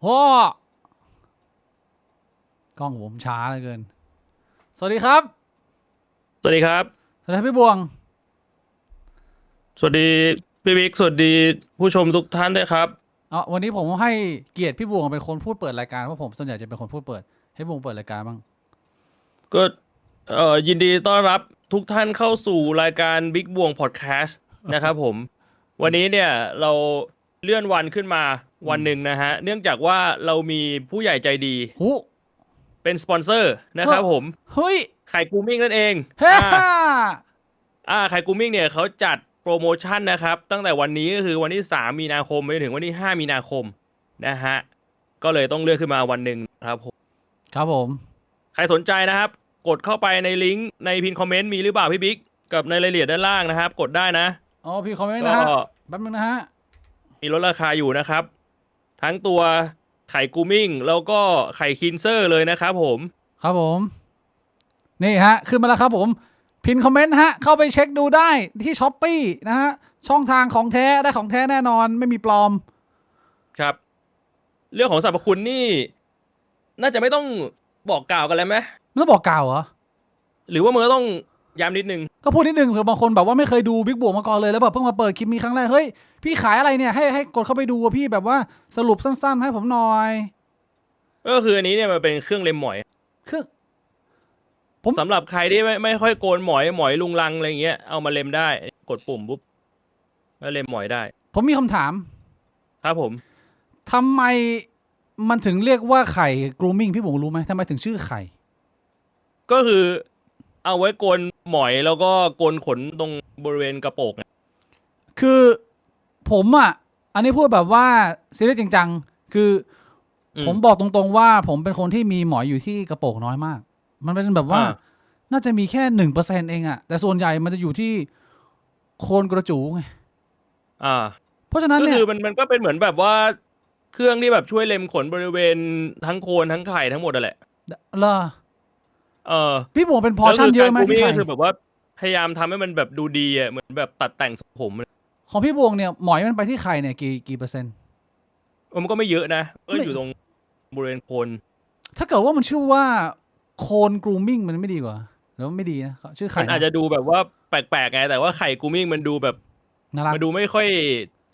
พ่อกล้องผมช้าเหลือเกินสวัสดีครับสวัสดีครับสวัสดีพี่บวงสวัสดีพี่บิ๊กสวัสดีผู้ชมทุกท่านด้วยครับวันนี้ผมให้เกียรติพี่บวงเป็นคนพูดเปิดรายการเพราะผมส่วนใหญ่จะเป็นคนพูดเปิดให้บวงเปิดรายการบ้างก็ยินดีต้อนรับทุกท่านเข้าสู่รายการบิ๊กบวงพอดแคสต์นะครับผมวันนี้เนี่ยเราเลื่อนวันขึ้นมาวันหนึ่งนะฮะเนื่องจากว่าเรามีผู้ใหญ่ใจดีหูเป็นสปอนเซอร์นะครับผมเฮ้ยไข่กูมิ่งนั่นเองเฮ้ไข่กูมิ่งเนี่ยเขาจัดโปรโมชั่นนะครับตั้งแต่วันนี้ก็คือวันที่3 มีนาคมไปถึงวันที่5 มีนาคมนะฮะก็เลยต้องเลื่อนขึ้นมาวันหนึ่งครับผมครับผมใครสนใจนะครับกดเข้าไปในลิงก์ในพินคอมเมนต์มีหรือเปล่าพี่บิ๊กกับในรายละเอียดด้านล่างนะครับกดได้นะพี่คอมเมนต์นะฮะแป๊บนึงนะฮะมีลดราคาอยู่นะครับทั้งตัวไข่กูมิ่งแล้วก็ไข่คินเซอร์เลยนะครับผมครับผมนี่ฮะขึ้นมาแล้วครับผมพินคอมเมนต์ฮะเข้าไปเช็คดูได้ที่ช้อปปี้นะฮะช่องทางของแท้ได้ของแท้แน่นอนไม่มีปลอมครับเรื่องของสรรพคุณนี่น่าจะไม่ต้องบอกกล่าวกันแล้วไหมไม่ต้องบอกกล่าวเหรอหรือว่ามึงต้องย้ำนิดนึงก็พูดนิดนึงเผื่อบางคนแบบว่าไม่เคยดูบิ๊กบวกมาก่อนเลยแล้วแบบเพิ่งมาเปิดคลิปมีครั้งแรกเฮ้ยพี่ขายอะไรเนี่ยให้กดเข้าไปดูพี่แบบว่าสรุปสั้นๆให้ผมหน่อยก็คืออันนี้เนี่ยมันเป็นเครื่องเล็มหมอยคือสำหรับใครที่ไม่ค่อยโกนหมอยลุงลังอะไรเงี้ยเอามาเล็มได้กดปุ่มปุ๊บแล้วเล็มหมอยได้ผมมีคำถามครับผมทำไมมันถึงเรียกว่าไข่ grooming พี่บวงรู้ไหมทำไมถึงชื่อไข่ก็คือเอาไว้โกนหมอยแล้วก็โกนขนตรงบริเวณกระโปรงคือผมอ่ะอันนี้พูดแบบว่าซีเรียสจริงจังคือผมบอกตรงๆว่าผมเป็นคนที่มีหมอยอยู่ที่กระโปรงน้อยมากมันเป็นแบบว่าน่าจะมีแค่ 1% เองอะแต่ส่วนใหญ่มันจะอยู่ที่โคนกระจูไงเพราะฉะนั้นเนี่ยก็คือมันก็เป็นเหมือนแบบว่าเครื่องที่แบบช่วยเล็มขนบริเวณทั้งโคนทั้งไข่ทั้งหมดนั่นแหละเหรอพี่บวงเป็นพอชั่นเยอะไหมที่ไข่ก็คือแบบว่าพยายามทำให้มันแบบดูดีอ่ะเหมือนแบบตัดแต่งทรงผมของพี่บวงเนี่ยหมอยมันไปที่ไข่เนี่ยกี่เปอร์เซ็นต์มันก็ไม่เยอะนะก็อยู่ตรงบริเวณโคนถ้าเกิดว่ามันชื่อว่าโคนกรูมมิ่งมันไม่ดีกว่าหรือว่าไม่ดีนะชื่อไข่มันอาจจะดูแบบว่าแปลกๆไงแต่ว่าไข่กูมิ่งมันดูแบบมันดูไม่ค่อย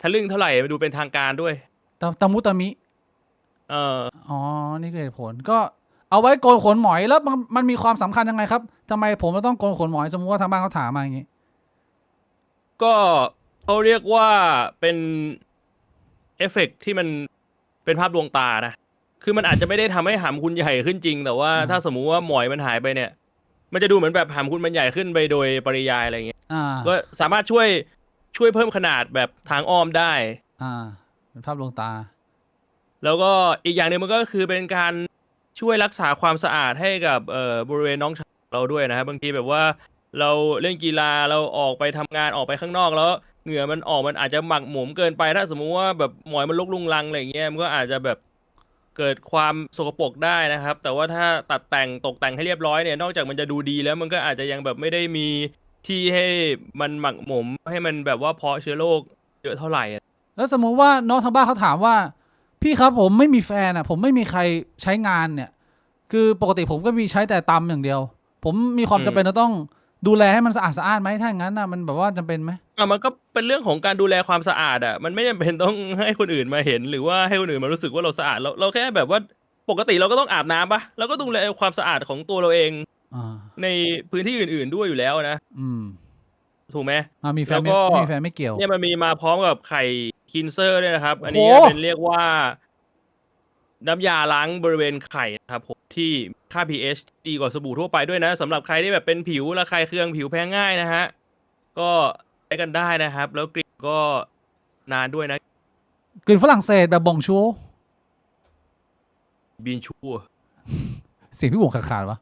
ทะลึ่งเท่าไหร่มันดูเป็นทางการด้วยตามุตามิอ๋อนี่คือเหตุผลก็เอาไว้โกนขนหมอยแล้วมันมีความสำคัญยังไงครับทำไมผมต้องโกนขนหมอยสมมติว่าทางบ้านเขาถามมาอย่างนี้ก็เขาเรียกว่าเป็นเอฟเฟกต์ที่มันเป็นภาพดวงตานะคือมันอาจจะไม่ได้ทำให้หำคุณใหญ่ขึ้นจริงแต่ว่าถ้าสมมุติว่าหมอยมันหายไปเนี่ยมันจะดูเหมือนแบบหำคุณมันใหญ่ขึ้นไปโดยปริยายอะไรเงี้ยก็สามารถช่วยเพิ่มขนาดแบบทางอ้อมได้เป็นภาพดวงตาแล้วก็อีกอย่างหนึ่งมันก็คือเป็นการช่วยรักษาความสะอาดให้กับบริเวณน้องชายเราด้วยนะครับบางทีแบบว่าเราเล่นกีฬาเราออกไปทำงานออกไปข้างนอกแล้วเหงื่อมันออกมันอาจจะหมักหมมเกินไปถ้าสมมุติว่าแบบหมอยมันลุงลังอะไรเงี้ยมันก็อาจจะแบบเกิดความสกปรกได้นะครับแต่ว่าถ้าตัดแต่งตกแต่งให้เรียบร้อยเนี่ยนอกจากมันจะดูดีแล้วมันก็อาจจะยังแบบไม่ได้มีที่ให้มันหมักหมมให้มันแบบว่าเพาะเชื้อโรคเยอะเท่าไหร่แล้วสมมุติว่าน้องทางบ้านเขาถามว่าพี่ครับผมไม่มีแฟนอ่ะผมไม่มีใครใช้งานเนี่ยคือปกติผมก็มีใช้แต่ตำอย่างเดียวผมมีความจำเป็นต้องดูแลให้มันสะอาดสะอาดไหมถ้าอย่างนั้นนะมันแบบว่าจำเป็นไหมมันก็เป็นเรื่องของการดูแลความสะอาดมันไม่จำเป็นต้องให้คนอื่นมาเห็นหรือว่าให้คนอื่นมารู้สึกว่าเราสะอาดเราแค่แบบว่าปกติเราก็ต้องอาบน้ำปะเราก็ดูแลความสะอาดของตัวเราเองในพื้นที่อื่นๆด้วยอยู่แล้วนะถูกไหมมีแฟนไม่เกี่ยวเนี่ยมันมีมาพร้อมกับไข่คินเซอร์ด้วยนะครับอันนี้เป็นเรียกว่าน้ำยาล้างบริเวณไข่นะครับผมที่ค่า pH ดีกว่าสบู่ทั่วไปด้วยนะสำหรับใครที่แบบเป็นผิวระคายเคืองผิวแพ้ง่ายนะฮะก็ใช้กันได้นะครับแล้วกลิ่นก็นานด้วยนะกลิ่นฝรั่งเศสแบบบ่องชูบีนชูเสียงพี่บ่งขาดๆวะ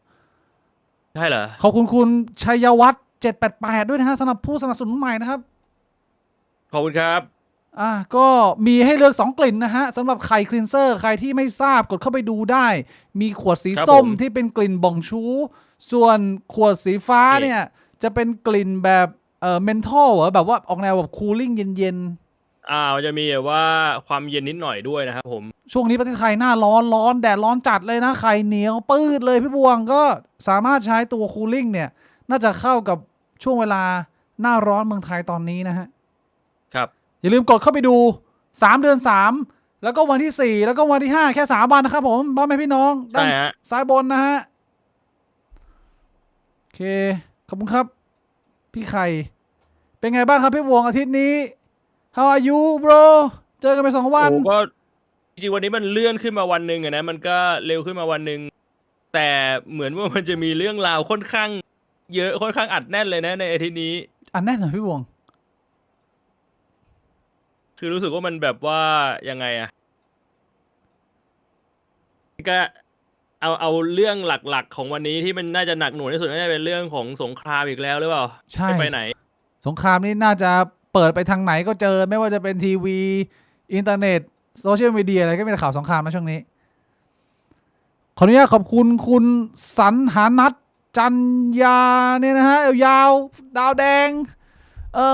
ใช่เหรอขอบคุณชัยวัฒน์788ด้วยนะฮะสำหรับผู้สนับสนุนใหม่นะครับขอบคุณครับก็มีให้เลือก2กลิ่นนะฮะสำหรับไข่คลีนเซอร์ใครที่ไม่ทราบกดเข้าไปดูได้มีขวดสีส้มที่เป็นกลิ่นบ่องชูส่วนขวดสีฟ้าเนี่ยจะเป็นกลิ่นแบบเมนทอลแบบว่าออกแนวแบบคูลิ่งเย็น มันจะมีแบบว่าความเย็นนิดหน่อยด้วยนะครับผมช่วงนี้ประเทศไทยหน้าร้อนแดดร้อนจัดเลยนะไข่เหนียวปืดเลยพี่บวงก็สามารถใช้ตัวคูลิ่งเนี่ยน่าจะเข้ากับช่วงเวลาหน้าร้อนเมืองไทยตอนนี้นะฮะครับอย่าลืมกดเข้าไปดู3 เดือน 3แล้วก็วันที่4แล้วก็วันที่5แค่3 วันนะครับผมพ่อแม่พี่น้องด้านซ้ายบนนะฮะโอเคขอบคุณครับพี่ไข่เป็นไงบ้างครับพี่บวงอาทิตย์นี้ How are you bro เจอกันไป2 วันก็จริงๆวันนี้มันเลื่อนขึ้นมาวันหนึ่งอะนะมันก็เร็วขึ้นมาวันหนึ่งแต่เหมือนว่ามันจะมีเรื่องราวค่อนข้างเยอะค่อนข้างอัดแน่นเลยนะในอาทิตย์นี้อันแน่นเหรอพี่บวงคือรู้สึกว่ามันแบบว่ายังไงอะก็เอาเรื่องหลักๆของวันนี้ที่มันน่าจะหนักหน่วงที่สุดน่าจะเป็นเรื่องของสงครามอีกแล้วหรือเปล่าใช่ไปไหนสงครามนี่น่าจะเปิดไปทางไหนก็เจอไม่ว่าจะเป็นทีวีอินเทอร์เน็ตโซเชียลมีเดียอะไรก็เป็นข่าวสงครามมาช่วงนี้ขออนุญาตขอบคุณคุณสันหานัทจันยาเนี่ยนะฮะยาวดาวแดง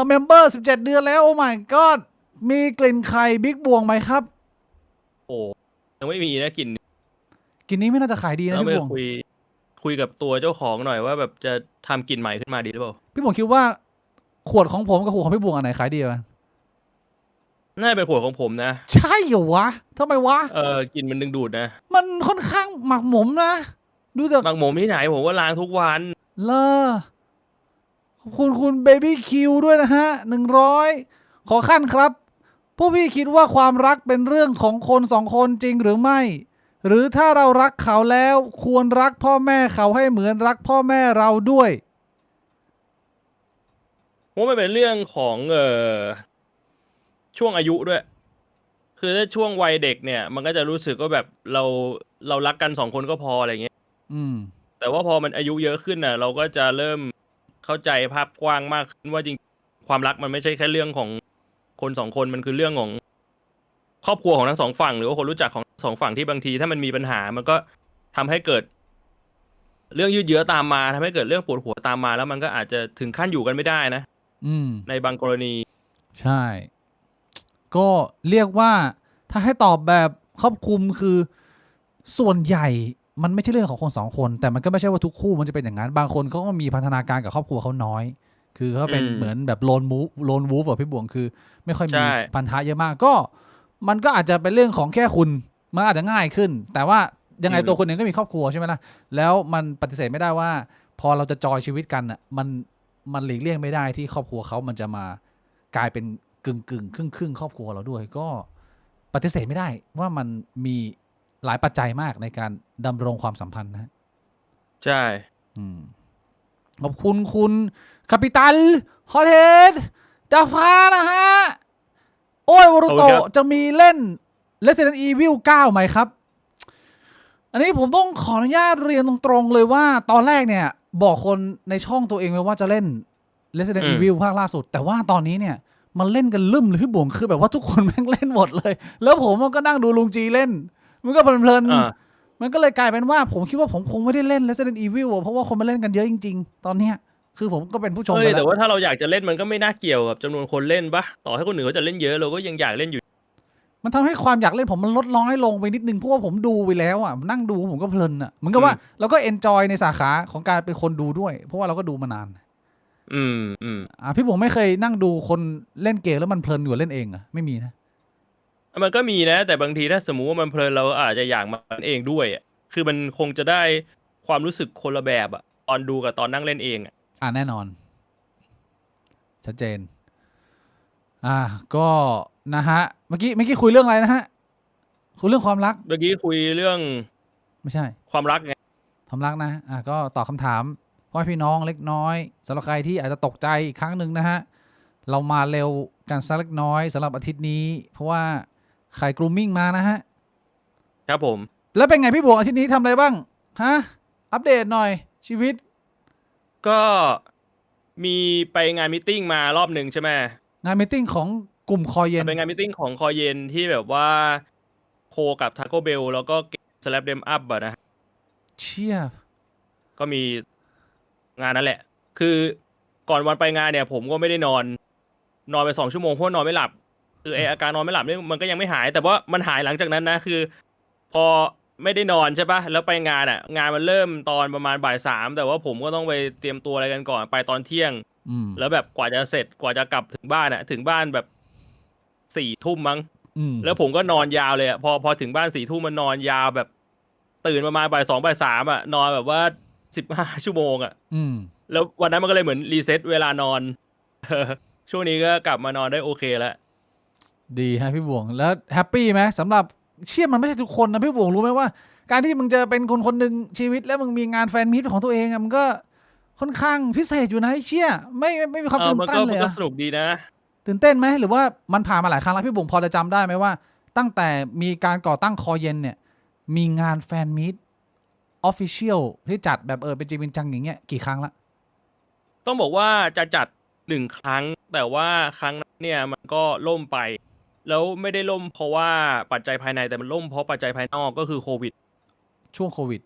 เมมเบอร์17 เดือนแล้วโอ้ my god มีกลิ่นไข่บิ๊กบวงไหมครับโอ้ยังไม่มีนะกลิ่นนี้ไม่น่าจะขายดีนะเราพี่ไปบวงคุยกับตัวเจ้าของหน่อยว่าแบบจะทำกลิ่นใหม่ขึ้นมาดีหรือเปล่าพี่บวงคิดว่าขวดของผมกับขวดของพี่บวงอันไหนขายดีกันน่าจะเป็นขวดของผมนะใช่เหรอวะทำไมวะกลิ่นมันดึงดูดนะมันค่อนข้างหมักหมมนะดูจากบางหมมที่ไหนผมว่าล้างทุกวันเลอขอบคุณเบบี้คิวด้วยนะฮะ100ขอขั้นครับพวกพี่คิดว่าความรักเป็นเรื่องของคน2 คนจริงหรือไม่หรือถ้าเรารักเขาแล้วควรรักพ่อแม่เขาให้เหมือนรักพ่อแม่เราด้วยว่ามันเป็นเรื่องของช่วงอายุด้วยคือถ้าช่วงวัยเด็กเนี่ยมันก็จะรู้สึกว่าแบบเรารักกัน2 คนก็พออะไรเงี้ยแต่ว่าพอมันอายุเยอะขึ้นน่ะเราก็จะเริ่มเข้าใจภาพกว้างมากขึ้นว่าจริงความรักมันไม่ใช่แค่เรื่องของคน2 คนมันคือเรื่องของครอบครัวของทั้ง2 ฝั่งหรือว่าคนรู้จักของ2 ฝั่งที่บางทีถ้ามันมีปัญหามันก็ทำให้เกิดเรื่องยืดเยื้อตามมาทำให้เกิดเรื่องปวดหัวตามมาแล้วมันก็อาจจะถึงขั้นอยู่กันไม่ได้นะในบางกรณีใช่ก็เรียกว่าถ้าให้ตอบแบบครอบคลุมคือส่วนใหญ่มันไม่ใช่เรื่องของคน2 คนแต่มันก็ไม่ใช่ว่าทุกคู่มันจะเป็นอย่างนั้นบางคนเขาก็มีพัฒนาการกับครอบครัวเขาน้อยคือเขาเป็นเหมือนแบบโลนวูฟแบบพี่บวงคือไม่ค่อยมีพันธะเยอะมากก็มันก็อาจจะเป็นเรื่องของแค่คุณมันอาจจะง่ายขึ้นแต่ว่ายังไงตัวคนหนึ่งก็มีครอบครัวใช่ไหมล่ะแล้วมันปฏิเสธไม่ได้ว่าพอเราจะจอยชีวิตกันอ่ะมันหลีกเลี่ยงไม่ได้ที่ครอบครัวเขามันจะมากลายเป็นกึ่งครึ่งครอบครัวเราด้วยก็ปฏิเสธไม่ได้ว่ามันมีหลายปัจจัยมากในการดำรงความสัมพันธ์นะใช่ขอบคุณคาปิตัลฮอตเฮดดาฟ้านะฮะโอ้ยวอรุโตะจะมีเล่น Resident Evil 9ไหมครับอันนี้ผมต้องขออนุญาตเรียนตรงๆเลยว่าตอนแรกเนี่ยบอกคนในช่องตัวเองไว้ว่าจะเล่น Resident Evil ภาคล่าสุดแต่ว่าตอนนี้เนี่ยมันเล่นกันลืมเลยพี่บุ๋มคือแบบว่าทุกคนแม่งเล่นหมดเลยแล้วผมก็นั่งดูลุงจีเล่นมันก็เพลินมันก็เลยกลายเป็นว่าผมคิดว่าผมคงไม่ได้เล่น Resident Evil เพราะว่าคนมาเล่นกันเยอะจริงๆตอนเนี้ยคือผมก็เป็นผู้ชมไปแล้วแต่ว่าถ้าเราอยากจะเล่นมันก็ไม่น่าเกี่ยวกับจำนวนคนเล่นปะต่อให้คนอื่นเขาจะเล่นเยอะเราก็ยังอยากเล่นอยู่มันทำให้ความอยากเล่นผมมันลดน้อยลงไปนิดนึงเพราะว่าผมดูไปแล้วอ่ะนั่งดูผมก็เพลินอ่ะเหมือนกับว่าเราก็เอนจอยในสาขาของการเป็นคนดูด้วยเพราะว่าเราก็ดูมานานพี่ผมไม่เคยนั่งดูคนเล่นเกมแล้วมันเพลินอยู่เล่นเองอ่ะไม่มีนะมันก็มีนะแต่บางทีถ้าสมมุติว่ามันเพลินเราอาจจะอยากมันเองด้วยอ่ะคือมันคงจะได้ความรู้สึกคนละแบบอ่ะตอนดูกับตอนนั่งเล่นเองอ่ะแน่นอนชัดเจนก็นะฮะเมื่อกี้คุยเรื่องอะไรนะฮะคุยเรื่องความรักเมื่อกี้คุยเรื่องไม่ใช่ความรักไงความรักนะก็ตอบคำถามพ่อพี่น้องเล็กน้อยสำหรับใครที่อาจจะตกใจอีกครั้งหนึ่งนะฮะเรามาเร็วกันสักเล็กน้อยสำหรับอาทิตย์นี้เพราะว่าไข่กรูมมิ่งมานะฮะครับผมแล้วเป็นไงพี่บวกอาทิตย์นี้ทำอะไรบ้างฮะอัปเดตหน่อยชีวิตก็มีไปงานมีตติ้งมารอบหนึ่งใช่ไหมงานมีตติ้งของกลุ่มคอเย็นเป็นงานมีตติ้งของคอเย็นที่แบบว่าโคกับทาโก้เบลแล้วก็สแลปเดมอัพอะนะเชี่ยก็มีงานนั้นแหละคือก่อนวันไปงานเนี่ยผมก็ไม่ได้นอนไป2 ชั่วโมงเพราะนอนไม่หลับคื คือไออาการนอนไม่หลับนี่มันก็ยังไม่หาย แต่ว่ามันหายหลังจากนั้นนะคือ พอไม่ได้นอนใช่ปะแล้วไปงานงานมันเริ่มตอนประมาณบ่าย 3แต่ว่าผมก็ต้องไปเตรียมตัวอะไรกันก่อนไปตอนเที่ยงแล้วแบบกว่าจะเสร็จกว่าจะกลับถึงบ้านถึงบ้านแบบ4 ทุ่มมั้งแล้วผมก็นอนยาวเลยพอถึงบ้าน4 ทุ่มมันนอนยาวแบบตื่นประมาณบ่าย 2บ่าย 3นอนแบบว่า15 ชั่วโมงแล้ววันนั้นมันก็เลยเหมือนรีเซ็ตเวลานอน ช่วงนี้ก็กลับมานอนได้โอเคแล้วดีฮะพี่บวงแล้วแฮปปี้ไหมสำหรับเชื่อมันไม่ใช่ทุกคนนะพี่บวงรู้ไหมว่า การที่มึงจะเป็นคนคนหนึ่งชีวิตแล้วมึงมีงานแฟนมิตของตัวเองมันก็ค่อนข้างพิเศษอยู่นะเชี่ยไม่มีความตื่นเต้นเลย มันก็สนุกดีนะตื่นเต้นไหมหรือว่ามันผ่านมาหลายครั้งแล้วพี่บุ๋มพอจะจำได้ไหมว่าตั้งแต่มีการก่อตั้งคอเย็นเนี่ยมีงานแฟนมีตออฟฟิเชียลที่จัดแบบเป็นจริงเป็นจังอย่างเงี้ยกี่ครั้งละต้องบอกว่าจะจัด1 ครั้งแต่ว่าครั้งนั้นเนี่ยมันก็ล่มไปแล้วไม่ได้ล่มเพราะว่าปัจจัยภายในแต่มันล่มเพราะปัจจัยภายนอกก็คือโควิดช่วงโควิด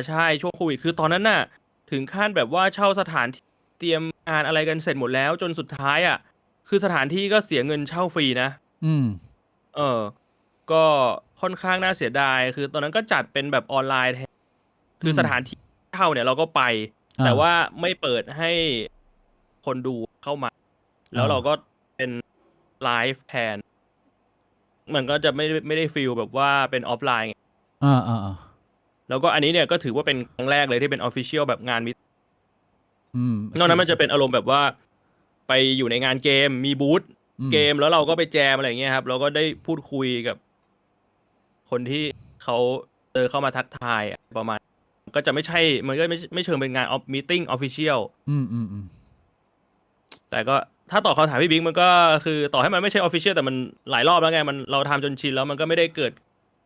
ใช่ช่วงโควิดคือตอนนั้นน่ะถึงขั้นแบบว่าเช่าสถานที่เตรียมงานอะไรกันเสร็จหมดแล้วจนสุดท้ายคือสถานที่ก็เสียเงินเช่าฟรีนะเออก็ค่อนข้างน่าเสียดายคือตอนนั้นก็จัดเป็นแบบออนไลน์แทนคือสถานที่เช่าเนี่ยเราก็ไปแต่ว่าไม่เปิดให้คนดูเข้ามาแล้วเราก็เป็นไลฟ์แทนมันก็จะไม่ได้ฟีลแบบว่าเป็นออฟไลน์แล้วก็อันนี้เนี่ยก็ถือว่าเป็นครั้งแรกเลยที่เป็นออฟฟิเชียลแบบงานมิตนอกนั้นมันจะเป็นอารมณ์แบบว่าไปอยู่ในงานเกมมีบูธเกมแล้วเราก็ไปแจมอะไรอย่างเงี้ยครับเราก็ได้พูดคุยกับคนที่เขาเข้ามาทักทายประมาณก็จะไม่ใช่มันก็ไม่เชิงเป็นงานมีติ้งออฟฟิเชียลแต่ก็ถ้าตอบคำถามพี่บิ๊กมันก็คือต่อให้มันไม่ใช่ออฟฟิเชียลแต่มันหลายรอบแล้วไงมันเราทำจนชินแล้วมันก็ไม่ได้เกิด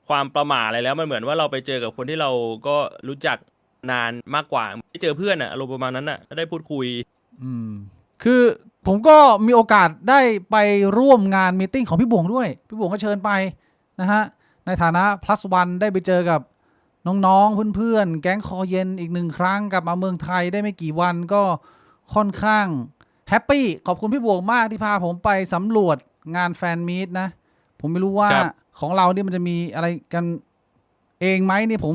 ความประหม่าอะไรแล้วมันเหมือนว่าเราไปเจอกับคนที่เราก็รู้จักนานมากกว่าไม่เจอเพื่อนอารมณ์ประมาณนั้นก็ได้พูดคุยคือผมก็มีโอกาสได้ไปร่วมงานมีตติ้งของพี่บวงด้วยพี่บวงก็เชิญไปนะฮะในฐานะ plus one ได้ไปเจอกับน้องๆเพื่อนๆแก๊งคอเย็นอีก1 ครั้งกลับมาเมืองไทยได้ไม่กี่วันก็ค่อนข้างแฮปปี้ขอบคุณพี่บวงมากที่พาผมไปสำรวจงานแฟนมีตนะผมไม่รู้ว่าของเราเนี่ยมันจะมีอะไรกันเองไหมนี่ผม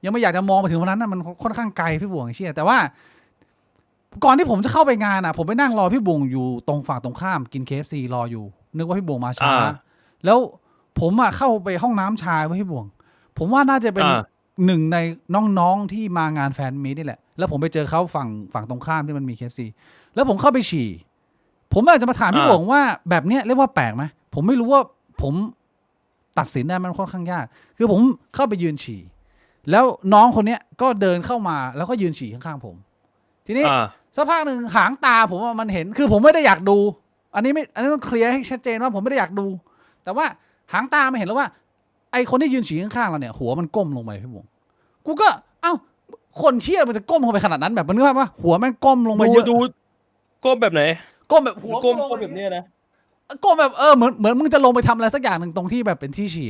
ยังไม่อยากจะมองไปถึงวันนั้นนะมันค่อนข้างไกลพี่บวงเชี่ยแต่ว่าก่อนที่ผมจะเข้าไปงานผมไปนั่งรอพี่บวงอยู่ตรงฝั่งตรงข้ามกิน KFC รออยู่นึกว่าพี่บวงมาช้าแล้วผมเข้าไปห้องน้ำชายไว้พี่บวงผมว่าน่าจะเป็นหนึ่งในน้องๆที่มางานแฟนมีตนี่แหละแล้วผมไปเจอเขาฝั่งตรงข้ามที่มันมี KFC แล้วผมเข้าไปฉี่ผมอยากจะมาถามพี่บวงว่าแบบเนี้ยเรียกว่าแปลกไหมผมไม่รู้ว่าผมตัดสินได้มันค่อนข้างยากคือผมเข้าไปยืนฉี่แล้วน้องคนเนี้ยก็เดินเข้ามาแล้วก็ยืนฉี่ข้างๆผมทีนี้สักพักหนึ่งหางตาผมว่ามันเห็นคือผมไม่ได้อยากดูอันนี้ต้องเคลียร์ให้ชัดเจนว่าผมไม่ได้อยากดูแต่ว่าหางตามันเห็นแล้วว่าไอคนที่ยืนฉี่ข้างๆเราเนี่ยหัวมันก้มลงไปพี่บวงกูก็คนเชี่ยมันจะก้มลงไปขนาดนั้นแบบมันนึกว่าหัวแม่งก้มลงไปเยอะดูก้มแบบไหนก้มแบบหัวก้มแบบนี้นะก้มแบบเหมือนมึงจะลงไปทำอะไรสักอย่างหนึ่งตรงที่แบบเป็นที่ฉี่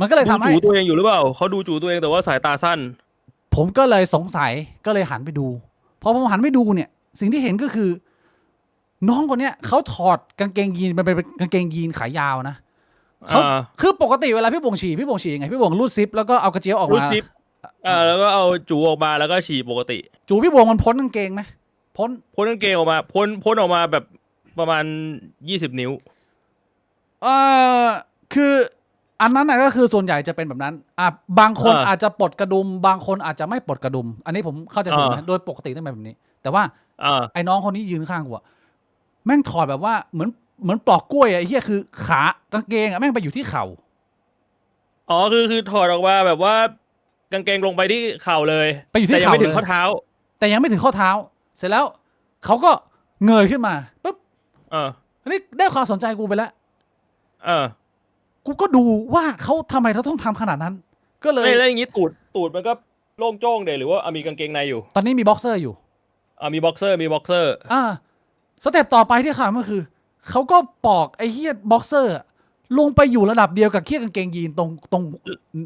มันก็เลยทำให้ดูจู่ตัวเองอยู่หรือเปล่าเขาดูจู่ตัวเองแต่ว่าสายตาสั้นผมก็เลยสงสัยก็เลยหันไปดูพอผมหันไปดูเนี่ยสิ่งที่เห็นก็คือน้องคนเนี้ยเขาถอดกางเกงยีนมันเป็นกางเกงยีนขายาวนะเขาคือปกติเวลาพี่บวงฉี่ยังไงพี่บวงรูดซิปแล้วก็เอากระเจียวออกมาแล้วก็เอาจูออกมาแล้วก็ฉี่ปกติจูพี่บวงมันพ้นกางเกงไหมพ้นกางเกงออกมาพ้นออกมาแบบประมาณ20 นิ้วคืออันนั้นก็คือส่วนใหญ่จะเป็นแบบนั้นบางคนอาจจะปลดกระดุมบางคนอาจจะไม่ปลดกระดุมอันนี้ผมเข้าใจถูกนะโดยปกติต้องเป็นแบบนี้แต่ว่าไอ้น้องคนนี้ยืนข้างกูแม่งถอดแบบว่าเหมือนปลอกกล้วยไอ้เหี้ยคือขากางเกงแม่งไปอยู่ที่เข่าคือถอดออกมาแบบว่ากางเกงลงไปที่เข่าเลยไปอยู่ที่เข่าแต่ยังไม่ถึงข้อเท้าแต่ยังไม่ถึงข้อเท้าเสร็จแล้วเขาก็เงยขึ้นมาปุ๊บอันนี้ได้ความสนใจกูไปแล้วกูก็ดูว่าเขาทำไมเขาต้องทำขนาดนั้นก็เลยแล้วอย่างนี้ตูดมันก็โล่งโจ้งเดยหรือว่ามีกางเกงในอยู่ตอนนี้มีบ็อกเซอร์อยู่มีบ็อกเซอร์สเต็ปต่อไปที่ขาดก็คือเขาก็ปอกไอ้เหี้ยบ็อกเซอร์ลงไปอยู่ระดับเดียวกับเขี้ยกางเกงยีนตรง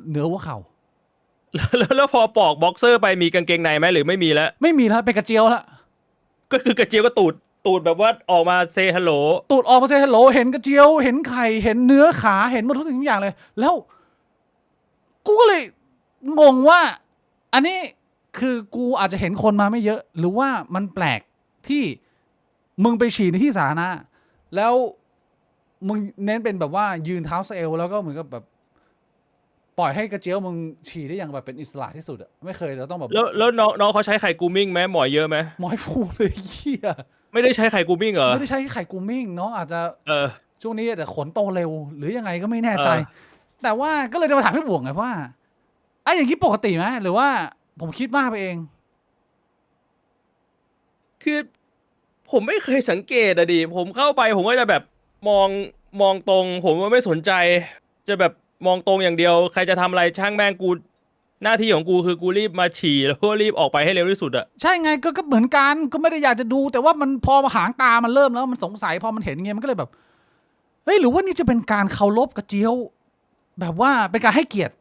เหนือหัวเข่าแล้วพอปอกบ็อกเซอร์ไปมีกางเกงในไหมหรือไม่มีแล้วไม่มีแล้วเป็นกระเจียวแล้วก็คือกระเจียวก็ตูด ตูดแบบว่าออกมาเซฮัลโหล ตูดออกมาเซฮัลโหลเห็นกระเจียวเห็นไข่เห็นเนื้อขาเห็นหมดทุกสิ่งทุกอย่างเลย แล้วกูก็เลยงงว่า อันนี้คือกูอาจจะเห็นคนมาไม่เยอะ หรือว่ามันแปลกที่มึงไปฉี่ในที่สาธารณะแล้วมึงเน้นเป็นแบบว่ายืนเท้าเซลแล้วก็เหมือนกับแบบปล่อยให้กระเจียวมึงฉี่ได้อย่างแบบเป็นอิสระที่สุดอะไม่เคยเราต้องแบบ แล้วน้องเขาใช้ไข่กูมิ่งไหมหมอยเยอะไหม หมอยฟูเลยเหี้ย ไม่ได้ใช้ไข่กูมิ่งเหรอ ไม่ได้ใช้ไข่กูมิ่งเนาะอาจจะ เออ ช่วงนี้แต่ขนโตเร็ว หรือยังไงก็ไม่แน่ใจ เออ แต่ว่าก็เลยจะมาถามพี่บวงไงว่าไอ้อย่างนี้ปกติไหมหรือว่าผมคิดมากไปเอง คือผมไม่เคยสังเกตอะดิผมเข้าไปผมก็จะแบบมองตรง ผมว่าไม่สนใจ จะแบบมองตรงอย่างเดียว ใครจะทำอะไรช่างแม่งกู หน้าที่ของกูคือกูรีบมาฉี่แล้วก็รีบออกไปให้เร็วที่สุดอะ ใช่ไงก็เหมือนกันก็ไม่ได้อยากจะดู แต่ว่ามันพอหางตามันเริ่มแล้วมันสงสัยพอมันเห็นไงมันก็เลยแบบเฮ้ยหรือว่านี่จะเป็นการเคารพกระเจียว แบบว่าเป็นการให้เกียรติ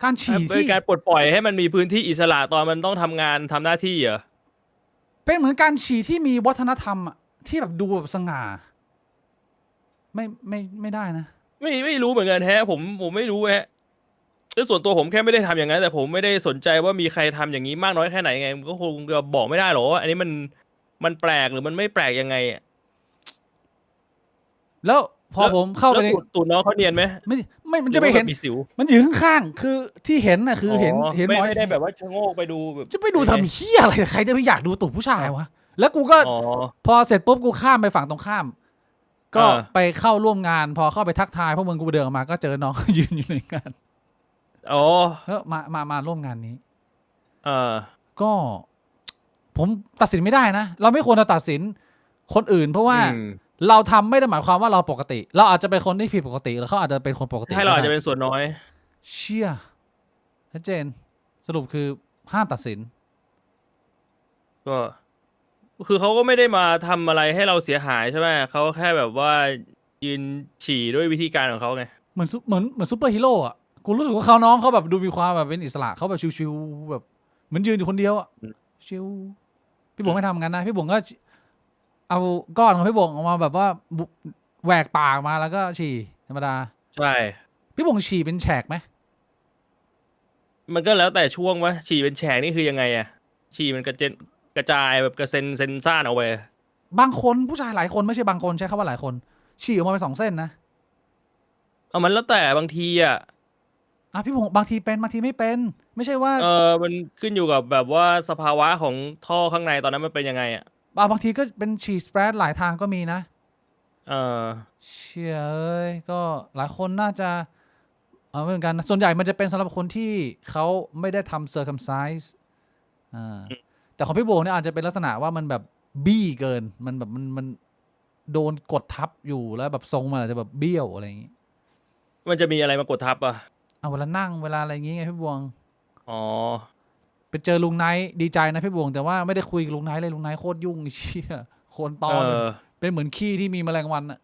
การฉี่ เป็น ที่ การปลดปล่อยให้มันมีพื้นที่อิสระตอนมันต้องทำงานทำหน้าที่เหรอ เป็นเหมือนการฉี่ที่มีวัฒนธรรมอะที่แบบดูแบบสง่าไม่ได้นะ ไม่รู้เหมือนกันแฮะผมไม่รู้ฮะคือส่วนตัวผมแค่ไม่ได้ทำอย่างนั้นแต่ผมไม่ได้สนใจว่ามีใครทำอย่างนี้มากน้อยแค่ไหนไงมันก็คงจะบอกไม่ได้หรอกว่าอันนี้มันแปลกหรือมันไม่แปลกยังไงอะ แล้วพอผมเข้าไป แล้ว ใน ตูดน้องเขาเนียนไหม ไม่มันจะไปเห็น รือว่าแบบมีสิว มันอยู่ข้างๆคือที่เห็นน่ะคือเห็นหมอย ไม่ได้แบบว่าชะโงกไปดูแบบ จะไปดูทำเหี้ยอะไรใครจะไปอยากดูตูดผู้ชายวะแล้วกูก็ อ๋อ พอเสร็จปุ๊บกูข้ามไปฝั่งตรงข้าม ก็ อ่า ไปเข้าร่วมงาน พอเข้าไปทักทายพวกมึงกูเดินออกมาก็เจอน้อง ยืนอยู่ในงาน อ๋อ แล้วมาร่วมงานนี้ เออ ก็ผมตัดสินไม่ได้นะ เราไม่ควรจะตัดสินคนอื่น เพราะว่า อืม เราทำไม่ได้หมายความว่าเราปกติ เราอาจจะเป็นคนที่ผิดปกติแล้วเขาอาจจะเป็นคนปกติ ให้เราอาจ ก็ จะ ได้ เป็นส่วนน้อย เชี่ยชัดเจนสรุปคือห้ามตัดสิน ก็คือเขาก็ไม่ได้มาทำอะไรให้เราเสียหายใช่ไหมเขาแค่แบบว่ายืนฉี่ด้วยวิธีการของเขาไง เหมือนซูเปอร์ฮีโร่อะกูรู้สึกว่าเขาน้องเขาแบบดูมีความแบบเป็นอิสระเขาแบบชิวๆแบบเหมือนยืนอยู่คนเดียวอะชิวพี่บวงไม่ทำงั้นนะพี่บวงก็เอาก้อนของพี่บวงออกมาแบบว่าแหวกปากมาแล้วก็ฉี่ธรรมดา ใช่ พี่บวงฉี่เป็นแฉกไหม มันก็แล้วแต่ช่วงวะฉี่เป็นแฉกนี่คือยังไงอะฉี่มันกระจายแบบกระเซ็นซ่านเอาไป บางคนผู้ชายหลายคนไม่ใช่บางคนใช้คำว่าหลายคน ฉี่ออกมาเป็น2 เส้นนะ เอามันแล้วแต่บางทีอ่ะ พี่บวงบางทีเป็นบางทีไม่เป็น ไม่ใช่ว่า มันขึ้นอยู่กับแบบว่าสภาวะของท่อข้างในตอนนั้นมันเป็นยังไงอ่ะ บางทีก็เป็นฉี่สเปรดหลายทางก็มีนะ เออ เชี่ยเอ้ยก็หลายคนน่าจะเหมือนกันนะส่วนใหญ่มันจะเป็นสำหรับคนที่เขาไม่ได้ทำ circumcise แต่ของพี่โบเนี่ยอาจจะเป็นลักษณะว่ามันแบบบี้เกินมันแบบมันโดนกดทับอยู่แล้วแบบทรงมันอาจจะแบบเบี้ยวอะไรอย่างงี้ มันจะมีอะไรมากดทับอ่ะ เวลานั่งเวลาอะไรอย่างงี้ไงพี่บวง อ๋อ ไปเจอลุงไนท์ดีใจนะพี่บวงแต่ว่าไม่ได้คุยกับลุงไนท์เลยลุงไนท์โคตรยุ่งเชี่ยโคนตอนเป็นเหมือนขี้ที่มีแมลงวันอะ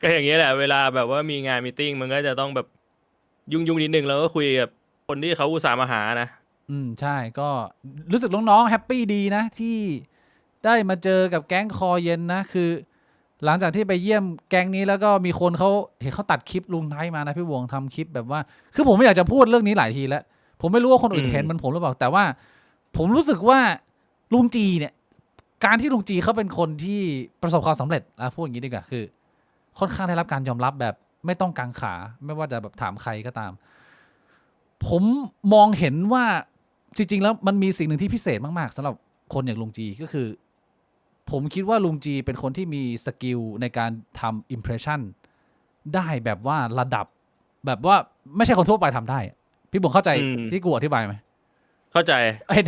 ก็อย่างเงี้ยแหละเวลาแบบว่ามีงานมีตติ้งมันก็จะต้องแบบยุ่งนิดนึงแล้วก็คุยกับคนที่เขาอุตส่าห์มาหานะ ใช่ก็รู้สึกน้องๆแฮปปี้ดีนะที่ได้มาเจอกับแก๊งคอเย็นนะคือ หลังจากที่ไปเยี่ยมแก๊งนี้แล้วก็มีคนเขาเห็นเขาตัดคลิปลุงไนท์มานะพี่วงทำคลิปแบบว่า คือผมไม่อยากจะพูดเรื่องนี้หลายทีแล้วผมไม่รู้ว่าคนอื่นเห็นมันผมหรือเปล่าแต่ว่า ผมรู้สึกว่าลุงจีเนี่ย การที่ลุงจีเขาเป็นคนที่ประสบความสำเร็จพูดอย่างนี้ดีกว่าคือ ค่อนข้างได้รับการยอมรับแบบไม่ต้องกังขาไม่ว่าจะแบบถามใครก็ตาม ผมมองเห็นว่าจริงๆแล้วมันมีสิ่งหนึ่งที่พิเศษมากๆสำหรับคนอย่างลุงจีก็คือ ผมคิดว่าลุงจีเป็นคนที่มีสกิลในการทำอิมเพรสชั่นได้แบบว่าระดับแบบว่าไม่ใช่คนทั่วไปทำได้พี่บุ๋มเข้าใจที่กูอธิบายไหมเข้าใจ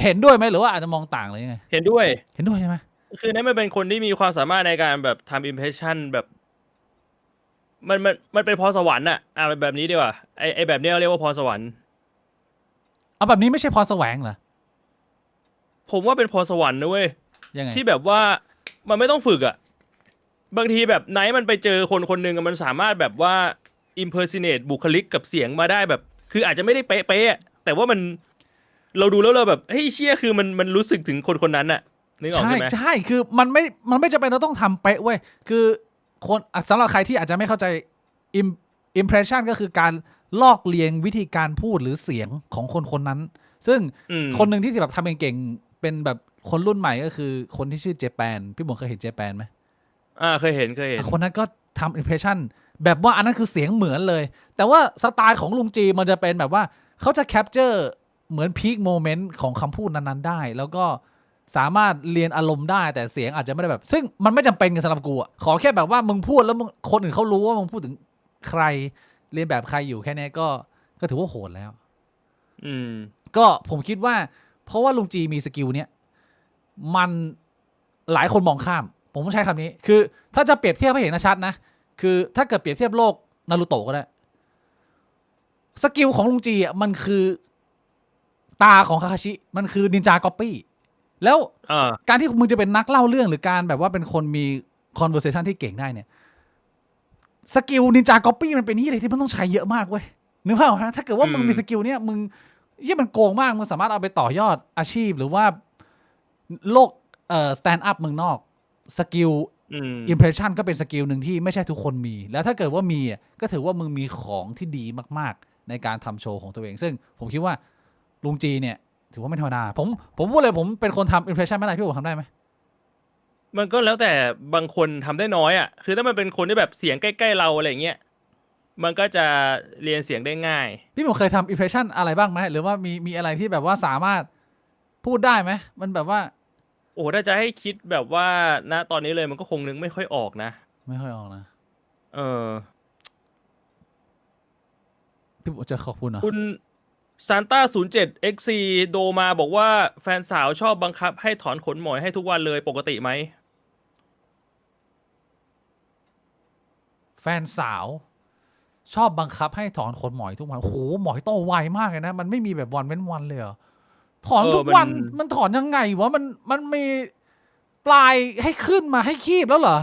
เห็นด้วยไหมหรือว่าอาจจะมองต่างเลยยังไง เห็นด้วย เห็นด้วยใช่ไหม คือนั่นมันเป็นคนที่มีความสามารถในการแบบทำอิมเพรสชั่นแบบมันเป็นพรสวรรค์อะแบบนี้ดีกว่าไอแบบนี้เรียกว่าพรสวรรค์ เอาแบบนี้ไม่ใช่พรแสวงเหรอ ผมว่าเป็นพรสวรรค์นะเว้ย ยังไง ที่แบบว่ามันไม่ต้องฝึกอะบางทีแบบไนท์มันไปเจอคนหนึ่งมันสามารถแบบว่า impersonate บุคลิกกับเสียงมาได้แบบ คืออาจจะไม่ได้เป๊ะๆแต่ว่ามันเราดูแล้วเราแบบเฮ้ยเชี่ยคือมันรู้สึกถึงคนนั้นอะ นึกออก ใช่ ใช่ไหม ใช่คือมันไม่จำเป็นเราต้องทำเป๊ะเว้ยคือคนสำหรับใครที่อาจจะไม่เข้าใจ impression ก็คือการลอกเลียนวิธีการพูดหรือเสียงของคนคนนั้น ซึ่ง คนหนึ่งที่แบบทำเก่งๆเป็นแบบคนรุ่นใหม่ก็คือคนที่ชื่อเจแปนพี่บุ๋มเคยเห็นเจแปนไหม เคยเห็นคนนั้นก็ทำ impression แบบว่าอันนั้นคือเสียงเหมือนเลย แต่ว่าสไตล์ของลุงจีมันจะเป็นแบบว่าเขาจะ capture เหมือน peak moment ของคำพูดนั้นๆได้ แล้วก็สามารถเรียนอารมณ์ได้แต่เสียงอาจจะไม่ได้แบบ ซึ่งมันไม่จำเป็นกับสำหรับกูอ่ะขอแค่แบบว่ามึงพูดแล้วมึงคนอื่นเขารู้ว่ามึงพูดถึงใครเรียนแบบใครอยู่แค่นี้ก็ถือว่าโหดแล้ว ก็ผมคิดว่าเพราะว่าลุงจีมีสกิลเนี้ยมันหลายคนมองข้าม ผมต้องใช้คำนี้ คือถ้าจะเปรียบเทียบให้เห็นชัดนะคือถ้าเกิดเปรียบเทียบโลกนารูโตะก็ได้สกิลของลุงจีอ่ะมันคือตาของคาคาชิมันคือนินจาก๊อปปี้แล้วการที่มึงจะเป็นนักเล่าเรื่องหรือการแบบว่าเป็นคนมี conversation ที่เก่งได้เนี่ยสกิลนินจาก๊อปปี้มันเป็นนี่อะไรที่มันต้องใช้เยอะมากเว้ยนึกภาพออกนะถ้าเกิดว่ามึงมีสกิลเนี้ยมึงมันโกงมากมึงสามารถเอาไปต่อยอดอาชีพหรือว่าโลกstand up เมืองนอกสกิลimpression ก็เป็นสกิลหนึ่งที่ไม่ใช่ทุกคนมีแล้วถ้าเกิดว่ามีก็ถือว่ามึงมีของที่ดีมากๆในการทำโชว์ของตัวเองซึ่งผมคิดว่าลุงจีเนี่ยถือว่าไม่ธรรมดาผมพูดเลยผมเป็นคนทำ impression ไม่ได้พี่โอ๋ทำได้ไหมมันก็แล้วแต่บางคนทำได้น้อยอ่ะคือถ้ามันเป็นคนที่แบบเสียงใกล้ๆเราอะไรเงี้ยมันก็จะเรียนเสียงได้ง่ายพี่ผมเคยทำ impression อะไรบ้างไหมหรือว่ามีอะไรที่แบบว่าสามารถพูดได้ไหมมันแบบว่าโอ้ถ้าจะให้คิดแบบว่าณตอนนี้เลยมันก็คงนึกไม่ค่อยออกนะไม่ค่อยออกนะพี่ผมจะขอบคุณเหรอคุณซานต้า07XC โดมาบอกว่าแฟนสาวชอบบังคับให้ถอนขนหมอยให้ทุกวันเลยปกติไหมแฟนสาวชอบบังคับให้ถอนขนหมอยทุกวันโหหมอยโตไวมากเลยนะมันไม่มีแบบวันเว้นวันเลยเหรอถอนทุกวันมันถอนยังไงวะมันมีปลายให้ขึ้นมาให้คีบแล้วเหรอ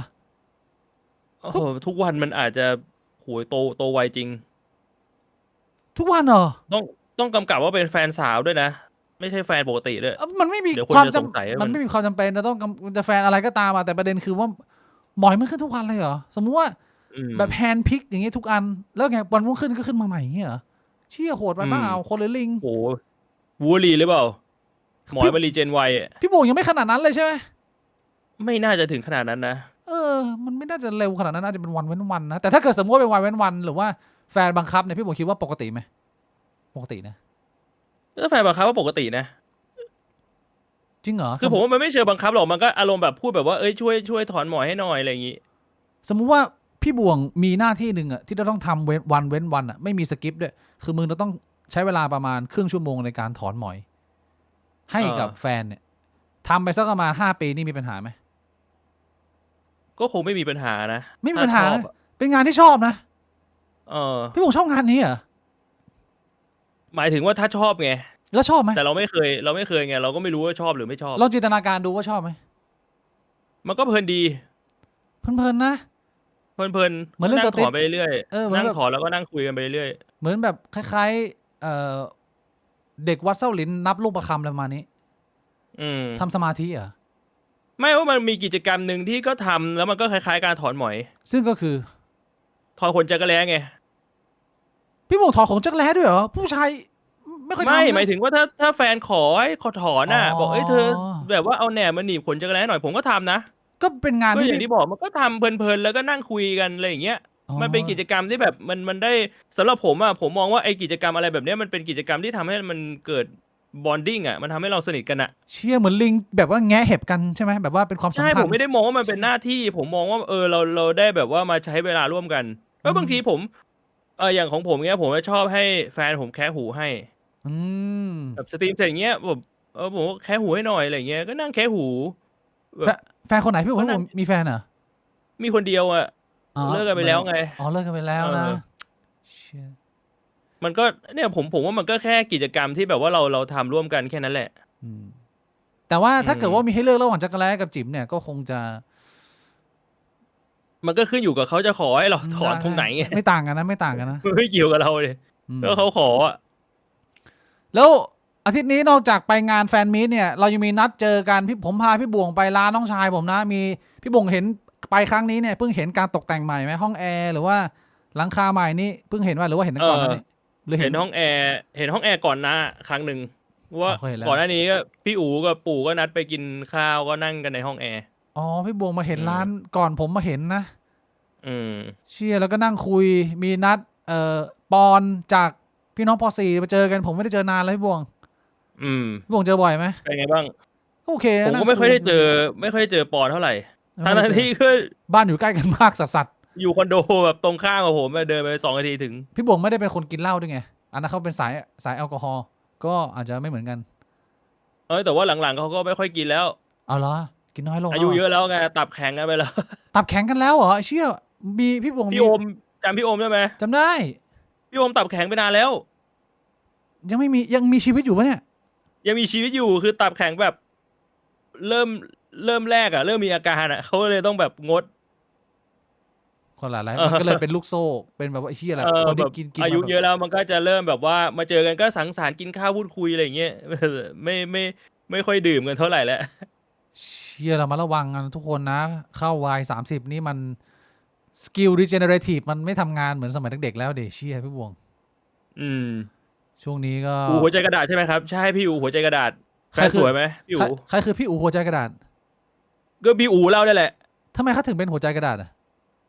ทุกวันมันอาจจะโหยโตไวจริงทุกวันเหรอต้องกำกับว่าเป็นแฟนสาวด้วยนะไม่ใช่แฟนปกติด้วยมันไม่มีความจำมันไม่มีความจำเป็นจะแฟนอะไรก็ตามแต่ประเด็นคือว่าหมอยมันขึ้นทุกวันเลยเหรอสมมุติว่าแบบแฮนด์พิกอย่างเงี้ยทุกอันแล้วไงวันรุ่งขึ้นก็ขึ้นมาใหม่อย่างเงี้ยเหรอเชี่ยโหดไปเปล่าคนเลยลิงโอ้วูลีหรือเปล่าหมอยมารีเจนไวพี่โบยังไม่ขนาดนั้นเลยใช่ไหมไม่น่าจะถึงขนาดนั้นนะมันไม่น่าจะเร็วขนาดนั้นน่าจะเป็นวันเว้นวันนะแต่ถ้าเกิดสมมติว่าเป็นวันเว้นวันหรือว่าแฟนบังคับเนี่ยพี่โบคิดว่าปกติไหมปกตินะถ้าแฟนบังคับว่าปกตินะจริงเหรอคือผมว่ามันไม่เชิงบังคับหรอกมันก็อารมณ์แบบพูดแบบว่าช่วยถอนหมอยให้หน่อยอะไรอย่างงี้สมมุติว่าพี่บวงมีหน้าที่หนึ่งอะที่จะต้องทำเว้นวันอะไม่มีสกิปด้วยคือมึงจะต้องใช้เวลาประมาณครึ่งชั่วโมงในการถอนหมอยให้กับแฟนเนี่ยทำไปสักประมาณ5 ปีนี่มีปัญหาไหมก็คงไม่มีปัญหานะไม่มีปัญหาเป็นงานที่ชอบนะพี่บวงชอบงานนี้เหรอหมายถึงว่าถ้าชอบไงแล้วชอบไหมแต่เราไม่เคยไงเราก็ไม่รู้ว่าชอบหรือไม่ชอบลองจินตนาการดูว่าชอบไหมมันก็เพลินดีเพลินนะเพลินเหมือนเรื่องนั่งถอนไปเรื่อยนั่งถอนแล้วก็นั่งคุยกันไปเรื่อยเหมือนแบบคล้ายๆเด็กวัดเส้าหลินนับลูกประคำอะไรประมาณนี้ทำสมาธิเหรอไม่ว่ามันมีกิจกรรมหนึ่งที่ก็ทำแล้วมันก็คล้ายๆการถอนหมอยซึ่งก็คือถอนขนจักรแล้ไงพี่บอกถอนขนจักรแล้ด้วยเหรอผู้ชายไม่ค่อยทำไม่หมายถึงว่าถ้าแฟนขอให้ขอถอนน่ะบอกเธอแบบว่าเอาแหนบมาหนีบขนจักรแล้หน่อยผมก็ทำนะก็เป็นงานที่อย่างที่บอกมันก็ทำเพลินๆแล้วก็นั่งคุยกันอะไรอย่างเงี้ยมันเป็นกิจกรรมที่แบบมันได้สำหรับผมอ่ะผมมองว่าไอ้กิจกรรมอะไรแบบนี้มันเป็นกิจกรรมที่ทำให้มันเกิดบอนดิ้งอ่ะมันทำให้เราสนิทกันอ่ะเชี่ยเหมือนลิงแบบว่าแงะเห็บกันใช่ไหมแบบว่าเป็นความสัมพันธ์ใช่ผมไม่ได้มองว่ามันเป็นหน้าที่ผมมองว่าเราได้แบบว่ามาใช้เวลาร่วมกันแล้วบางทีผมอย่างของผมเนี้ยผมจะชอบให้แฟนผมแคะหูให้แบบสตรีมเสร็จเงี้ยผมแคะหูให้หน่อยอะไรเงี้ยก็นั่งแคะหูแฟนคนไหนพี่ผมมีแฟนเหรอมีคนเดียวอ่ะเลิกกันไปแล้วไงเลิกกันไปแล้วนะมันก็เนี่ยผมว่ามันก็แค่กิจกรรมที่แบบว่าเราทำร่วมกันแค่นั้นแหละแต่ว่าถ้าเกิดว่ามีให้เลือกระหว่างจักรแล้กับจิ๋มเนี่ยก็คงจะมันก็ขึ้นอยู่กับเขาจะขอให้เราถอนตรงไหนไงไม่ต่างกันนะไม่เกี่ยวกับเราเลยก็เขาขอแล้ว อาทิตย์นี้นอกจากไปงานแฟนมีตเนี่ยเรายังมีนัดเจอกันผมพาพี่บ่วงไปร้านน้องชายผมนะมีพี่บ่วงเห็นไปครั้งนี้เนี่ยเพิ่งเห็นการตกแต่งใหม่ไหมห้องแอร์หรือว่าหลังคาใหม่นี่เพิ่งเห็นว่าหรือว่าเห็นก่อนนั้นนี่หรือ เห็นห้องแอร์ก่อนนะครั้งหนึ่งว่า เคยเห็นแล้ว ก่อนหน้านี้ก็พี่อู๋กับปู่ก็นัดไปกินข้าวก็นั่งกันในห้องแอร์ อ๋อพี่บ่วงมาเห็นร้านก่อนผมมาเห็นนะ ม เชี่ยแล้วก็นั่งคุยมีนัดปอนจากพี่น้องป .4 มาเจอกันผมไม่ได้เจอนานแล้วพี่บ่วงพี่บ่วงเจอบ่อยไหม เป็นไงบ้าง โอเค ผมก็ไม่ค่อยได้เจอปอนเท่าไหร่ทั้งที่ก็ บ้านอยู่ใกล้กันมากสัส อยู่คอนโดแบบตรงข้ามกับผมเดินไป2 นาทีถึง ๆพี่บ่วงไม่ได้เป็นคนกินเหล้าด้วยไงอันนั้นเขาเป็นสายแอลกอฮอล์ก็อาจจะไม่เหมือนกัน แต่ว่าหลังๆเขาก็ไม่ค่อยกินแล้ว เอาเหรอกินน้อยลง อายุเยอะแล้วไงตับแข็งกันไปแล้ว ตับแข็งกันแล้วเหรอเชี่ยมีพี่บ่วง พี่โอมจำพี่โอมได้ไหม จำได้ พี่โอมตับแข็งไปนานแล้ว ยังมีชีวิตอยู่ปะเนี่ย ยังมีชีวิตอยู่คือตับแข็งแบบ เริ่มแรกเริ่มมีอาการเขาเลยต้องแบบงด คนหลายๆมันก็เลยเป็นลูกโซ่เป็นแบบว่าไอ้เชี่ยอะไรคน แบ ที่ บ กิน อายุ มาแบบ เยอะแล้วมันก็จะเริ่มแบบว่ามาเจอกันก็สังสรรค์กินข้าวพูดคุยอะไรอย่างเงี้ย ไม่ค่อยดื่มกันเท่าไหร่แล้ว เชี่ยเรามาระวังกันทุกคนนะเข้าวัย30นี่มันสกิลรีเจเนเรทีฟมันไม่ทำงานเหมือนสมัยเด็กๆแล้วเดเชี่ยพี่บ่วง อืม ช่วงนี้ก็ อูหัวใจกระดาษใช่ไหมครับใช่พี่อูหัวใจกระดาษแฟนสวยไหมพี่อู ใครคือพี่อูหัวใจกระดาษ ก็พี่อูเล่าได้แหละ ทำไมเขาถึงเป็นหัวใจกระดาษอ่ะ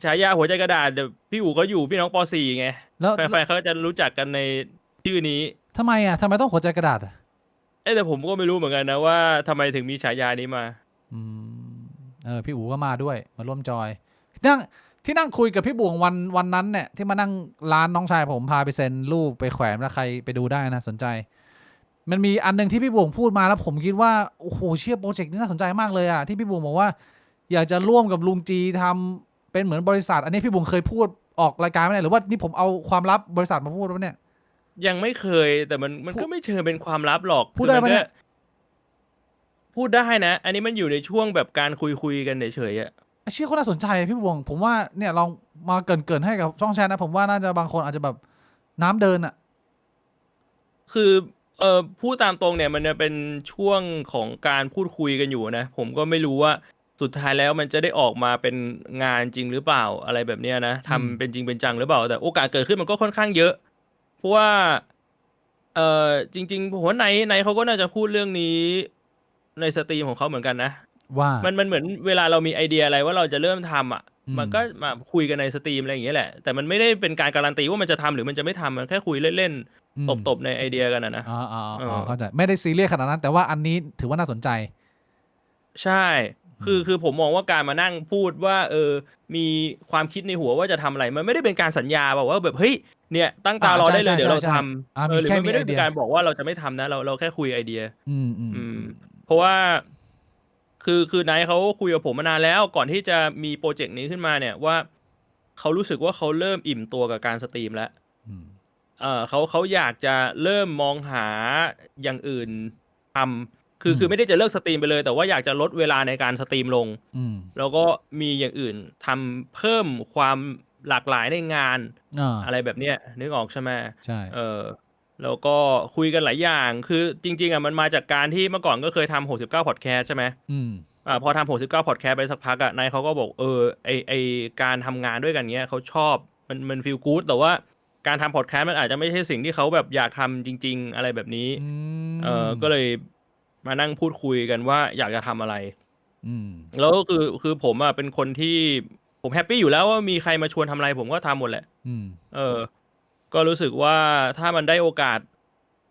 ฉายาหัวใจกระดาษเดี๋ยวพี่อูเขาอยู่พี่น้องป .4 ไง แล้ว แฟนๆเขาจะรู้จักกันในชื่อนี้ ทำไมต้องหัวใจกระดาษอ่ะ แต่ผมก็ไม่รู้เหมือนกันนะว่าทำไมถึงมีฉายานี้มา อืมพี่อูก็มาด้วยมาร่วมจอยที่นั่งคุยกับพี่บ่วงวันนั้นเนี่ยที่มานั่งร้านน้องชายผมพาไปเซ็นรูปไปแขวนแล้วใครไปดูได้นะสนใจ มันมีอันนึงที่พี่บ่วงพูดมาแล้วผมคิดว่าโอ้โหเชื่อโปรเจกต์นี้น่าสนใจมากเลยอ่ะที่พี่บ่วงบอกว่าอยากจะร่วมกับลุงจีทำเป็นเหมือนบริษัทอันนี้พี่บ่วงเคยพูดออกรายการไหมเนี่ยหรือว่านี่ผมเอาความลับบริษัทมาพูดวะเนี่ย ยังไม่เคยแต่มันก็ไม่เชิงเป็นความลับหรอก พูดได้ปะเนี่ย พูดได้นะ อันนี้มันอยู่ในช่วงแบบการคุยกันเฉยๆอ่ะ เชื่อคนน่าสนใจพี่บ่วงผมว่าเนี่ยลองมาเกรินให้กับช่องแชร์นะผมว่าน่าจะบางคนอาจจะแบบน้ำเดินอ่ะ คือพูดตามตรงเนี่ยมันจะเป็นช่วงของการพูดคุยกันอยู่นะผมก็ไม่รู้ว่าสุดท้ายแล้วมันจะได้ออกมาเป็นงานจริงหรือเปล่าอะไรแบบเนี้ยนะทำเป็นจริงเป็นจังหรือเปล่าแต่โอกาสเกิดขึ้นมันก็ค่อนข้างเยอะเพราะว่าจริงๆผมว่าในเขาก็น่าจะพูดเรื่องนี้ในสตรีมของเขาเหมือนกันนะ ว่า มันเหมือนเวลาเรามีไอเดียอะไรว่าเราจะเริ่มทำอืม มันก็มาคุยกันในสตรีมอะไรอย่างเงี้ยแหละแต่มันไม่ได้เป็นการการันตีว่ามันจะทำหรือมันจะไม่ทำมันแค่คุยเล่นๆตบๆในไอเดียกันนะ เข้าใจไม่ได้ซีเรียสขนาดนั้นแต่ว่าอันนี้ถือว่าน่าสนใจ ใช่ คือผมมองว่าการมานั่งพูดว่ามีความคิดในหัวว่าจะทำอะไร มันไม่ได้เป็นการสัญญาบอกว่าแบบเฮ้ยเนี่ยตั้งตารอได้เลยเดี๋ยวเราทำหรือมันไม่ได้เป็นการบอกว่าเราจะไม่ทำนะเราแค่คุยไอเดีย เพราะว่าคือไนท์เขาคุยกับผมมานานแล้วก่อนที่จะมีโปรเจกต์นี้ขึ้นมาเนี่ยว่าเขารู้สึกว่าเขาเริ่มอิ่มตัวกับการสตรีมแล้วเขาอยากจะเริ่มมองหาอย่างอื่นทำคือไม่ได้จะเลิกสตรีมไปเลยแต่ว่าอยากจะลดเวลาในการสตรีมลงแล้วก็มีอย่างอื่นทำเพิ่มความหลากหลายในงานอะไรแบบเนี้ยนึกออกใช่ไหมใช่แล้วก็คุยกันหลายอย่างคือจริงๆมันมาจากการที่เมื่อก่อนก็เคยทำ69 podcast ใช่ไหมพอทำ69 podcast ไปสักพักนายเขาก็บอกไอการทำงานด้วยกันเงี้ยเขาชอบมันฟีลกู๊ดแต่ว่าการทำพอดแคสต์มันอาจจะไม่ใช่สิ่งที่เขาแบบอยากทำจริงๆอะไรแบบนี้ก็เลยมานั่งพูดคุยกันว่าอยากจะทำอะไรแล้วก็คือผมเป็นคนที่ผมแฮปปี้อยู่แล้วว่ามีใครมาชวนทำอะไรผมก็ทำหมดแหละก็รู้สึกว่าถ้ามันได้โอกาส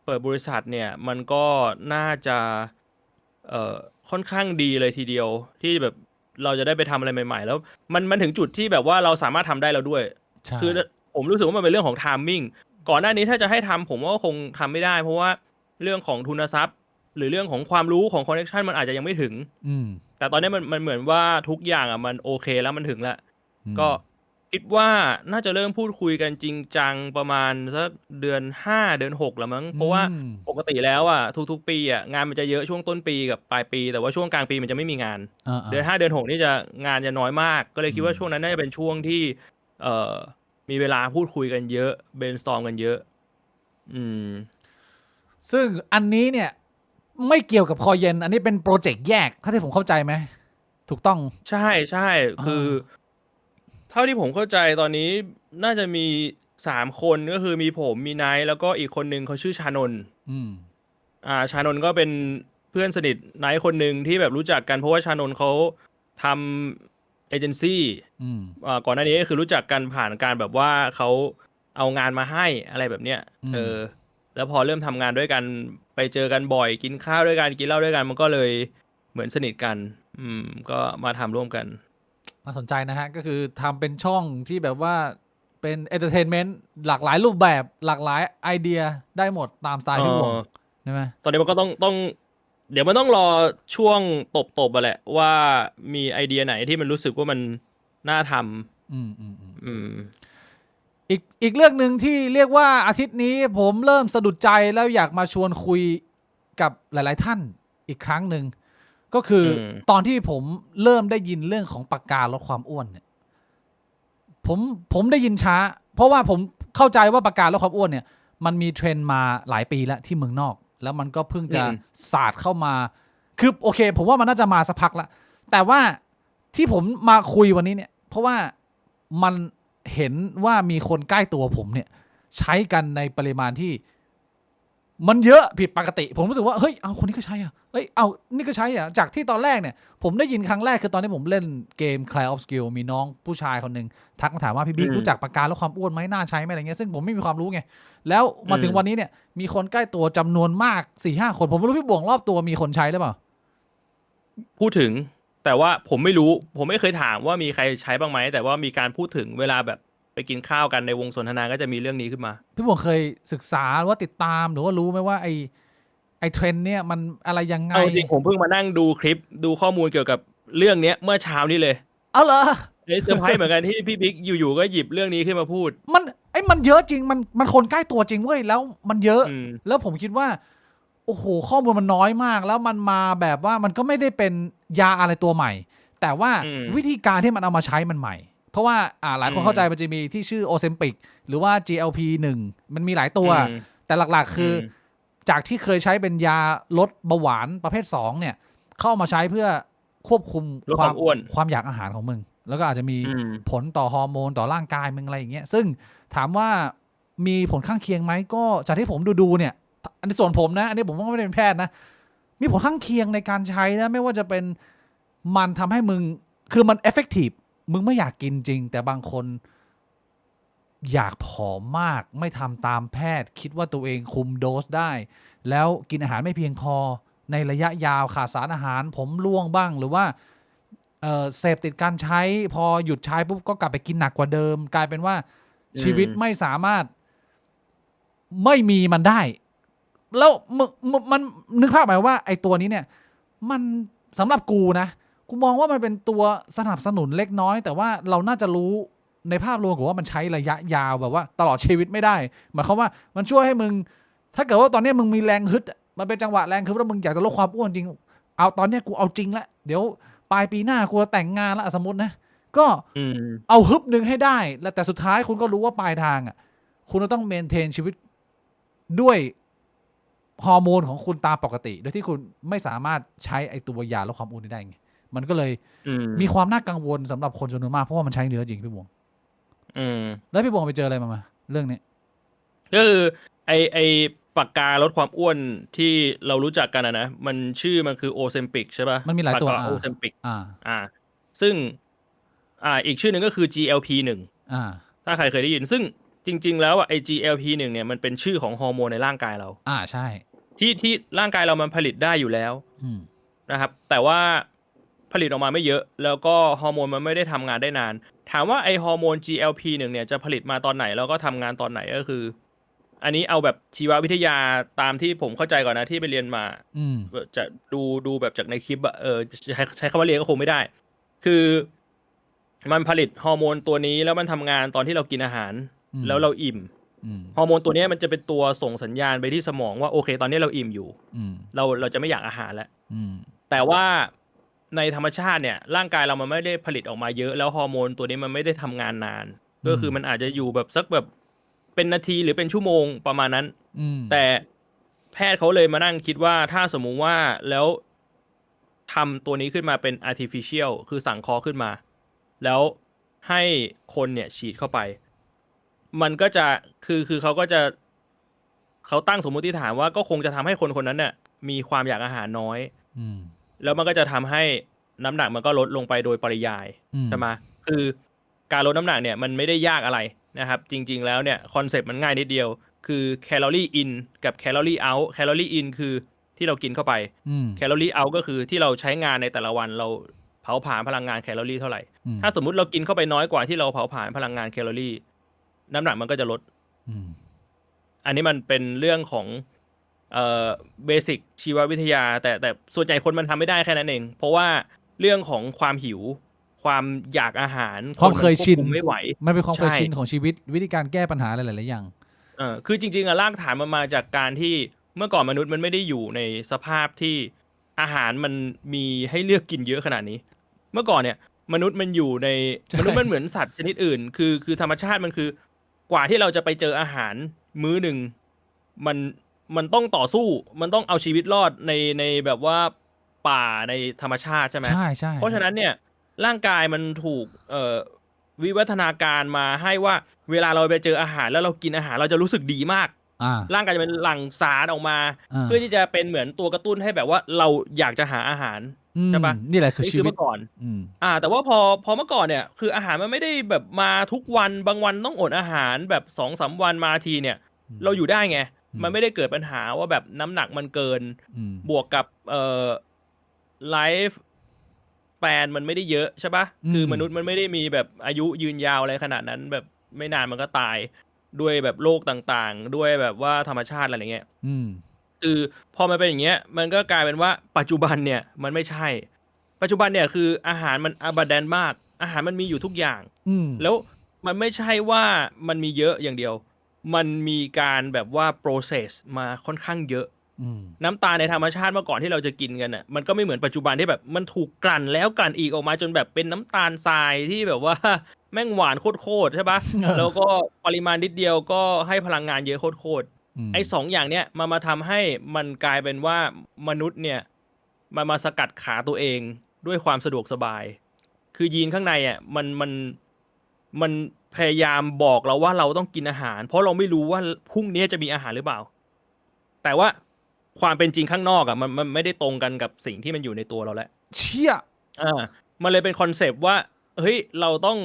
เปิดบริษัทเนี่ยมันก็น่าจะค่อนข้างดีเลยทีเดียวที่แบบเราจะได้ไปทำอะไรใหม่ๆแล้วมันถึงจุดที่แบบว่าเราสามารถทำได้แล้วด้วยคือผมรู้สึกว่ามันเป็นเรื่องของไทมิ่งก่อนหน้านี้ถ้าจะให้ทำผมว่าคงทำไม่ได้เพราะว่าเรื่องของทุนทรัพย์หรือเรื่องของความรู้ของคอนเนคชันมันอาจจะยังไม่ถึงแต่ตอนนี้มันเหมือนว่าทุกอย่างมันโอเคแล้วมันถึงแล้วก็คิดว่าน่าจะเริ่มพูดคุยกันจริงจังประมาณสักเดือน5เดือน6แล้วมั้งเพราะว่าปกติแล้วทุกๆปีงานมันจะเยอะช่วงต้นปีกับปลายปีแต่ว่าช่วงกลางปีมันจะไม่มีงานเดือน5เดือน6นี่จะงานจะน้อยมากก็เลยคิดว่าช่วงนั้นน่าจะเป็นช่วงที่มีเวลาพูดคุยกันเยอะเบรนสตอร์มกันเยอะ ซึ่งอันนี้เนี่ยไม่เกี่ยวกับคอเย็นอันนี้เป็นโปรเจกต์แยกถ้าที่ผมเข้าใจไหมถูกต้องใช่ใช่คือเท่าที่ผมเข้าใจตอนนี้น่าจะมี3 คนก็คือมีผมมีไนท์แล้วก็อีกคนนึงเขาชื่อชานนท์ชานนท์ก็เป็นเพื่อนสนิทไนท์คนหนึ่งที่แบบรู้จักกันเพราะว่าชานนท์เขาทำเอเจนซี่ก่อนหน้านี้ก็คือรู้จักกันผ่านการแบบว่าเขาเอางานมาให้อะไรแบบเนี้ยแล้วพอเริ่มทำงานด้วยกันไปเจอกันบ่อยกินข้าวด้วยกันกินเหล้าด้วยกันมันก็เลยเหมือนสนิทกันก็มาทำร่วมกันน่าสนใจนะฮะก็คือทำเป็นช่องที่แบบว่าเป็นเอนเตอร์เทนเมนต์หลากหลายรูปแบบหลากหลายไอเดียได้หมดตามสไตล์พี่วงใช่ไหมตอนนี้มันก็ต้องเดี๋ยวมันต้องรอช่วงตบๆอะแหละว่ามีไอเดียไหนที่มันรู้สึกว่ามันน่าทำอีกเรื่องหนึ่งที่เรียกว่าอาทิตย์นี้ผมเริ่มสะดุดใจแล้วอยากมาชวนคุยกับหลายๆท่านอีกครั้งหนึ่งก็คือตอนที่ผมเริ่มได้ยินเรื่องของปากกาลดความอ้วนเนี่ยผมได้ยินช้าเพราะว่าผมเข้าใจว่าปากกาลดความอ้วนเนี่ยมันมีเทรนด์มาหลายปีแล้วที่เมืองนอกแล้วมันก็เพิ่งจะศาสตร์เข้ามาคือโอเคผมว่ามันน่าจะมาสักพักแล้วแต่ว่าที่ผมมาคุยวันนี้เนี่ยเพราะว่ามันเห็นว่ามีคนใกล้ตัวผมเนี่ยใช้กันในปริมาณที่มันเยอะผิดปกติผมรู้สึกว่าเฮ้ยเอาคนนี้ก็ใช้อ่ะเฮ้ยเอานี่ก็ใช้อ่ะจากที่ตอนแรกเนี่ยผมได้ยินครั้งแรกคือตอนที่ผมเล่นเกม Clash of Skill มีน้องผู้ชายคนหนึ่งทักมาถามว่าพี่บิ๊กรู้จักปากกาลดความอ้วนไหมน่าใช้ไหมอะไรเงี้ยซึ่งผมไม่มีความรู้ไงแล้วมาถึงวันนี้เนี่ยมีคนใกล้ตัวจำนวนมาก 4-5 คนผมไม่รู้พี่บ่วงรอบตัวมีคนใช้หรือเปล่าพูดถึงแต่ว่าผมไม่รู้ผมไม่เคยถามว่ามีใครใช้บ้างไหมแต่ว่ามีการพูดถึงเวลาแบบไปกินข้าวกันในวงสนทนาก็จะมีเรื่องนี้ขึ้นมาพี่บ่วงเคยศึกษาหรือว่าติดตามหรือว่ารู้ไหมว่าไอเทรนด์เนี่ยมันอะไรยังไงจริงผมเพิ่งมานั่งดูคลิปดูข้อมูลเกี่ยวกับเรื่องนี้เมื่อเช้านี้เลยเอาเหรอเซอร์ไพรส์เหมือนกันที่พี่บิ๊กอยู่ๆก็หยิบเรื่องนี้ขึ้นมาพูดมันเยอะจริงมันคนใกล้ตัวจริงเว้ยแล้วมันเยอะแล้วผมคิดว่าโอ้โหข้อมูลมันน้อยมากแล้วมันมาแบบว่ามันก็ไม่ได้เป็นยาอะไรตัวใหม่แต่ว่าวิธีการที่มันเอามาใช้มันใหม่เพราะว่าหลายคนเข้าใจมันจะมีที่ชื่อโอเซมปิกหรือว่า GLP-1 มันมีหลายตัวแต่หลักๆคือจากที่เคยใช้เป็นยาลดเบาหวานประเภท2เนี่ยเข้ามาใช้เพื่อควบคุมความอยากอาหารของมึงแล้วก็อาจจะมีผลต่อฮอร์โมนต่อร่างกายมึงอะไรอย่างเงี้ยซึ่งถามว่ามีผลข้างเคียงไหมก็จากที่ผมดูเนี่ยอันนี้ส่วนผมนะอันนี้ผมก็ไม่ได้เป็นแพทย์นะมีผลข้างเคียงในการใช้นะไม่ว่าจะเป็นมันทำให้มึงคือมันเอฟเฟกตีฟมึงไม่อยากกินจริงแต่บางคนอยากผอมมากไม่ทำตามแพทย์คิดว่าตัวเองคุมโดสได้แล้วกินอาหารไม่เพียงพอในระยะยาวขาดสารอาหารผมร่วงบ้างหรือว่าเสพติดการใช้พอหยุดใช้ปุ๊บก็กลับไปกินหนักกว่าเดิมกลายเป็นว่าชีวิตไม่สามารถไม่มีมันได้แล้วมันนึกภาพหมายว่าไอ้ตัวนี้เนี่ยมันสำหรับกูนะกูมองว่ามันเป็นตัวสนับสนุนเล็กน้อยแต่ว่าเราน่าจะรู้ในภาพรวมกูว่ามันใช้ระยะยาวแบบว่าตลอดชีวิตไม่ได้หมายความว่ามันช่วยให้มึงถ้าเกิดว่าตอนนี้มึงมีแรงฮึดมันเป็นจังหวะแรงฮึดแล้วมึงอยากจะลดความอ้วนจริงเอาตอนนี้กูเอาจริงแล้วเดี๋ยวปลายปีหน้ากูจะแต่งงานแล้วสมมตินะก็เอาฮึบหนึ่งให้ได้แล้วแต่สุดท้ายคุณก็รู้ว่าปลายทางอ่ะคุณต้องเมนเทนชีวิตด้วยฮอร์โมนของคุณตามปกติโดยที่คุณไม่สามารถใช้ไอตัวยาลดความอ้วนได้ไงมันก็เลยมีความน่ากังวลสำหรับคนจำนวนมากเพราะว่ามันใช้เนื้อจริงพี่บวงแล้วพี่บวงไปเจออะไรมาเรื่องนี้ก็คือไอปากกาลดความอ้วนที่เรารู้จักกันนะมันชื่อมันคือโอเซมปิกใช่ป่ะมันมีหลายตัวโอเซมปิกซึ่งอีกชื่อหนึ่งก็คือ GLP-1 ถ้าใครเคยได้ยินซึ่งจริงๆแล้วไอ้ GLP-1 เนี่ยมันเป็นชื่อของฮอร์โมนในร่างกายเราใช่ที่ร่างกายเรามันผลิตได้อยู่แล้วนะครับแต่ว่าผลิตออกมาไม่เยอะแล้วก็ฮอร์โมนมันไม่ได้ทำงานได้นานถามว่าไอฮอร์โมน GLP-1 เนี่ยจะผลิตมาตอนไหนแล้วก็ทำงานตอนไหนก็คืออันนี้เอาแบบชีววิทยาตามที่ผมเข้าใจก่อนนะที่ไปเรียนมาจะดูแบบจากในคลิปใช้คำว่าเรียนก็คงไม่ได้คือมันผลิตฮอร์โมนตัวนี้แล้วมันทำงานตอนที่เรากินอาหารแล้วเราอิ่มฮอร์โมนตัวนี้มันจะเป็นตัวส่งสัญญาณไปที่สมองว่าโอเคตอนนี้เราอิ่มอยู่เราจะไม่อยากอาหารแล้วแต่ว่าในธรรมชาติเนี่ยร่างกายเรามันไม่ได้ผลิตออกมาเยอะแล้วฮอร์โมนตัวนี้มันไม่ได้ทำงานนานก็คือมันอาจจะอยู่แบบสักแบบเป็นนาทีหรือเป็นชั่วโมงประมาณนั้นแต่ แพทย์เขาเลยมานั่งคิดว่าถ้าสมมุติว่าแล้วทำตัวนี้ขึ้นมาเป็น artificial คือสังเคราะห์ขึ้นมา แล้วให้คนเนี่ยฉีดเข้าไป มันก็จะคือเขาก็จะเขาตั้งสมมติฐานว่าก็คงจะทำให้คนคนนั้นเนี่ยมีความอยากอาหารน้อย อืม แล้วมันก็จะทำให้น้ำหนักมันก็ลดลงไปโดยปริยาย อืม ใช่ไหมคือการลดน้ำหนักเนี่ยมันไม่ได้ยากอะไรนะครับ จริง ๆ แล้วเนี่ยคอนเซปต์มันง่ายนิดเดียว คือแคลอรี่อินกับแคลอรี่เอาท์แคลอรี่อินคือที่เรากินเข้าไป อืม แคลอรี่เอาท์ก็คือที่เราใช้งานในแต่ละวันเราเผาผลาญพลังงานแคลอรี่เท่าไหร่ อืม ถ้าสมมุติเรากินเข้าไปน้อยกว่าที่เราเผาผลาญพลังงานแคลอรี่ น้ำหนักมันก็จะลด อืม อันนี้มันเป็นเรื่องของเบสิกชีววิทยา แต่ส่วนใหญ่คนมันทำไม่ได้แค่นั้นเอง เพราะว่าเรื่องของความหิว ความอยากอาหาร ความเคยชิน นไม่ไหว มันเป็นความเคย ใช่ ชินของชีวิตวิธีการแก้ปัญหาหลายๆอย่าง คือจริงๆอะรากฐานมันมาจากการที่เมื่อก่อนมนุษย์มันไม่ได้อยู่ในสภาพที่อาหารมันมีให้เลือกกินเยอะขนาดนี้ เมื่อก่อนเนี่ยมนุษย์มันอยู่ใน ใช่ มนุษย์มันเหมือนสัตว์ชนิดอื่น คือธรรมชาติมันคือกว่าที่เราจะไปเจออาหารมื้อหนึ่งมันต้องต่อสู้ มันต้องเอาชีวิตรอดในแบบว่าป่าในธรรมชาติใช่ไหม ใช่ใช่ เพราะฉะนั้นเนี่ยร่างกายมันถูกวิวัฒนาการมาให้ว่าเวลาเราไปเจออาหารแล้วเรากินอาหารเราจะรู้สึกดีมาก อ่า ร่างกายจะเป็นหลั่งสารออกมา อ่า เพื่อที่จะเป็นเหมือนตัวกระตุ้นให้แบบว่าเราอยากจะหาอาหาร ใช่ปะ นี่แหละคือ นี่ ชี คือ วิต เมื่อก่อน อืม แต่ว่าพอเมื่อก่อนเนี่ยคืออาหารมันไม่ได้แบบมาทุกวันบางวันต้องอดอาหารแบบ2-3 วันมาทีเนี่ย เราอยู่ได้ไง อืม มันไม่ได้เกิดปัญหาว่าแบบน้ำหนักมันเกิน อืม บวกกับไลฟ์แปนมันไม่ได้เยอะใช่ปะ อืม คือมนุษย์มันไม่ได้มีแบบอายุยืนยาวอะไรขนาดนั้น แบบไม่นานมันก็ตายด้วยแบบโรคต่างๆ ด้วยแบบว่าธรรมชาติอะไรอย่างเงี้ย อืม คือพอมันเป็นอย่างเงี้ยมันก็กลายเป็นว่าปัจจุบันเนี่ยมันไม่ใช่ ปัจจุบันเนี่ยคืออาหารมันabundant มาก อาหารมันมีอยู่ทุกอย่าง อืม แล้วมันไม่ใช่ว่ามันมีเยอะอย่างเดียว มันมีการแบบว่า process มาค่อนข้างเยอะ อืม น้ำตาลในธรรมชาติเมื่อก่อนที่เราจะกินกันน่ะมันก็ไม่เหมือนปัจจุบันที่แบบมันถูกกลั่นแล้วกลั่นอีกออกมาจนแบบเป็นน้ำตาลทรายที่แบบว่า แม่งหวานโคตรๆใช่ปะ แล้วก็ปริมาณนิดเดียวก็ให้พลังงานเยอะโคตรๆ ไอ้2 อย่างเนี้ยมาทำให้มันกลายเป็นว่ามนุษย์เนี่ยมันมาสกัดขาตัวเองด้วยความสะดวกสบาย คือยีนข้างในอ่ะมันพยายามบอกเราว่าเราต้องกินอาหาร เพราะเราไม่รู้ว่าพรุ่งนี้จะมีอาหารหรือเปล่า แต่ว่าความเป็นจริงข้างนอกอ่ะมันไม่ได้ตรงกันกับสิ่งที่มันอยู่ในตัวเราแล้ว เชี่ย มันเลยเป็นคอนเซปต์ว่าเฮ้ยเราต้อง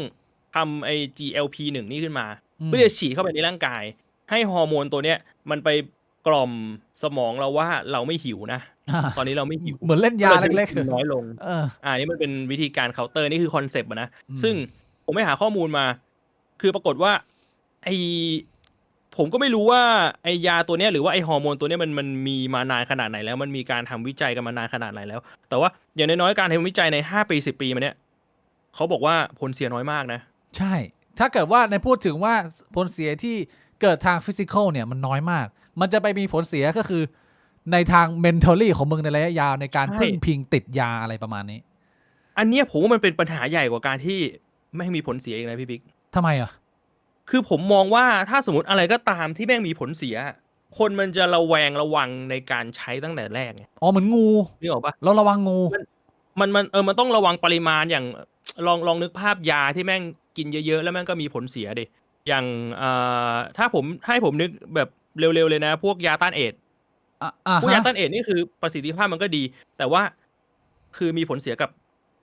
ทำไอ้ GLP-1 นี่ขึ้นมา เพื่อจะฉีดเข้าไปในร่างกาย ให้ฮอร์โมนตัวเนี้ยมันไปกล่อมสมองเราว่าเราไม่หิวนะ ตอนนี้เราไม่หิว เหมือนเล่นยาเล็ก ๆน้อยลง นี่มันเป็นวิธีการเคาน์เตอร์นี่คือคอนเซปต์นะ อืม ซึ่งผมไปหาข้อมูลมา คือปรากฏว่าผมก็ไม่รู้ว่าไอยาตัวเนี้ยหรือว่าไอฮอร์โมนตัวเนี้ยมันมีมานานขนาดไหนแล้ว มันมีการทำวิจัยกันมานานขนาดไหนแล้ว แต่ว่าอย่างน้อยๆการทำวิจัยใน5 ปี 10 ปีมาเนี้ยเขาบอกว่าผลเสียน้อยมากนะ ใช่ ถ้าเกิดว่าในพูดถึงว่าผลเสียที่เกิดทางฟิสิกอลเนี่ยมันน้อยมาก มันจะไปมีผลเสียก็คือในทาง mentally ของมึงในระยะยาวในการ ใช่ พึ่งพิงติดยาอะไรประมาณนี้ อันเนี้ยผมว่ามันเป็นปัญหาใหญ่กว่าการที่ไม่มีผลเสียอีกนะพี่บิ๊ก ทำไมอ่ะ คือผมมองว่าถ้าสมมติอะไรก็ตามที่แม่งมีผลเสีย คนมันจะระแวงระวังในการใช้ตั้งแต่แรกไง อ๋อเหมือนงู นึกออกปะ เราระวังงู มันต้องระวังปริมาณอย่างลองนึกภาพยาที่แม่งกินเยอะๆแล้วแม่งก็มีผลเสียดิอย่างถ้าผมให้ผมนึกแบบเร็วๆเลยนะ พวกยาต้านเอดส์ พวกยาต้านเอดส์นี่คือประสิทธิภาพมันก็ดี แต่ว่าคือมีผลเสียกับ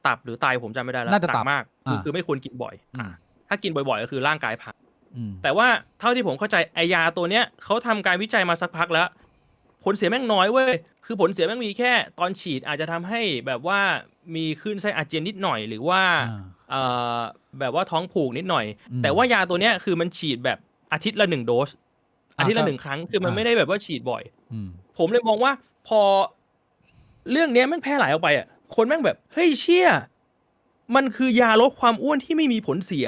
ตับหรือไตผมจำไม่ได้แล้ว น่าจะตับ หกมากคือไม่ควรกินบ่อย อืม ถ้ากินบ่อยๆก็คือร่างกายพัง อืม แต่ว่าเท่าที่ผมเข้าใจไอยาตัวเนี้ยเขาทำการวิจัยมาสักพักแล้ว ผลเสียแม่งน้อยเว้ยคือผลเสียแม่งมีแค่ตอนฉีดอาจจะทำให้แบบว่ามีคลื่นไส้อาเจียนนิดหน่อย หรือว่าแบบว่าท้องผูกนิดหน่อย แต่ว่ายาตัวเนี้ยคือมันฉีดแบบอาทิตย์ละ1 โดส อาทิตย์ละ1 ครั้งคือมันไม่ได้แบบว่าฉีดบ่อย อืม ผมเลยมองว่าพอเรื่องเนี้ยแม่งแพร่หลายออกไปอ่ะคนแม่งแบบเฮ้ยเชี่ยมันคือยาลดความอ้วนที่ไม่มีผลเสีย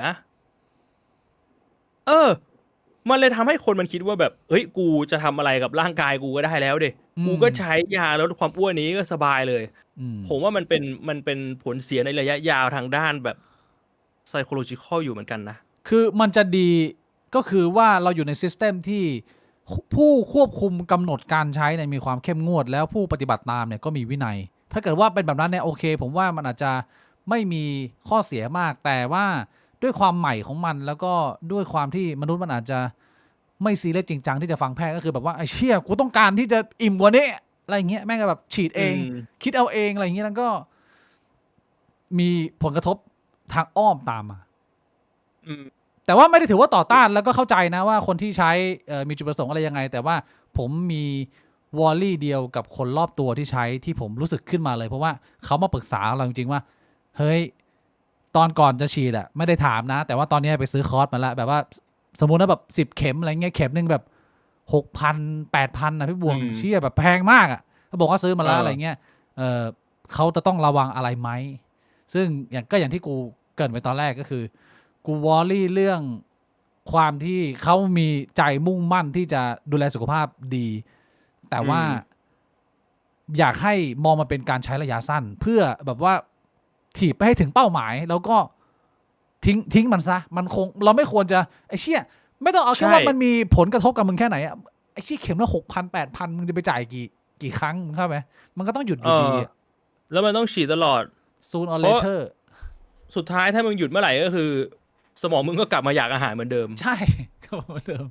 มันเลยทำให้คนมันคิดว่าแบบเฮ้ยกูจะทำอะไรกับร่างกายกูก็ได้แล้วเด อืม กูก็ใช้ยาลดความอ้วนนี้ก็สบายเลย อืม ผมว่ามันเป็นผลเสียในระยะยาวทางด้านแบบ psychological อยู่เหมือนกันนะ คือมันจะดีก็คือว่าเราอยู่ในซิสเต็มที่ ผู้ควบคุมกำหนดการใช้เนี่ยมีความเข้มงวดแล้วผู้ปฏิบัติตามเนี่ยก็มีวินัยถ้าเกิดว่าเป็นแบบนั้นเนี่ยโอเคผมว่ามันอาจจะไม่มีข้อเสียมากแต่ว่าด้วยความใหม่ของมันแล้วก็ด้วยความที่มนุษย์มันอาจจะไม่ซีเรียสจริงจังที่จะฟังแพทย์ก็คือแบบว่าไอ้เชี่ยกูต้องการที่จะอิ่มกว่านี้อะไรเงี้ยแม่งก็แบบฉีดเองคิดเอาเองอะไรเงี้ยแล้วก็มีผลกระทบทางอ้อมตามมาแต่ว่าไม่ได้ถือว่าต่อต้านแล้วก็เข้าใจนะว่าคนที่ใช้มีจุดประสงค์อะไรยังไงแต่ว่าผมมีวอลลี่เดียวกับคนรอบตัวที่ใช้ที่ผมรู้สึกขึ้นมาเลยเพราะว่าเขามาปรึกษาเราจริงๆว่าเฮ้ยตอนก่อนจะฉีดอะไม่ได้ถามนะแต่ว่าตอนนี้ไปซื้อคอร์สมาแล้วแบบว่าสมมุติว่าแบบ10 เข็มอะไรเงี้ยเข็มนึงแบบ6,000 8,000นะพี่บวงเชี่ยแบบแพงมากอะเขาบอกว่าซื้อมาแล้วอะไรเงี้ยเขาจะต้องระวังอะไรไหมซึ่งอย่างที่กูเกริ่นไปตอนแรกก็คือกูวอลลี่เรื่องความที่เขามีใจมุ่งมั่นที่จะดูแลสุขภาพดีแต่ว่าอยากให้มองมาเป็นการใช้ระยะสั้นเพื่อแบบว่าถีบไปให้ถึงเป้าหมายแล้วก็ทิ้งมันซะมันคงเราไม่ควรจะไอ้เชี่ยไม่ต้องเอาแค่ว่ามันมีผลกระทบกับมึงแค่ไหนอะไอ้เชี่ยเข็มละ6,000 8,000มึงจะไปจ่ายกี่ครั้งมึงเข้าไหมมันก็ต้องหยุดอยู่ดีแล้วมันต้องฉีดตลอด soon or later สุดท้ายถ้ามึงหยุดเมื่อไหร่ก็คือสมองมึงก็กลับมาอยากอาหารเหมือนเดิมใช่ก็เหมือนเดิม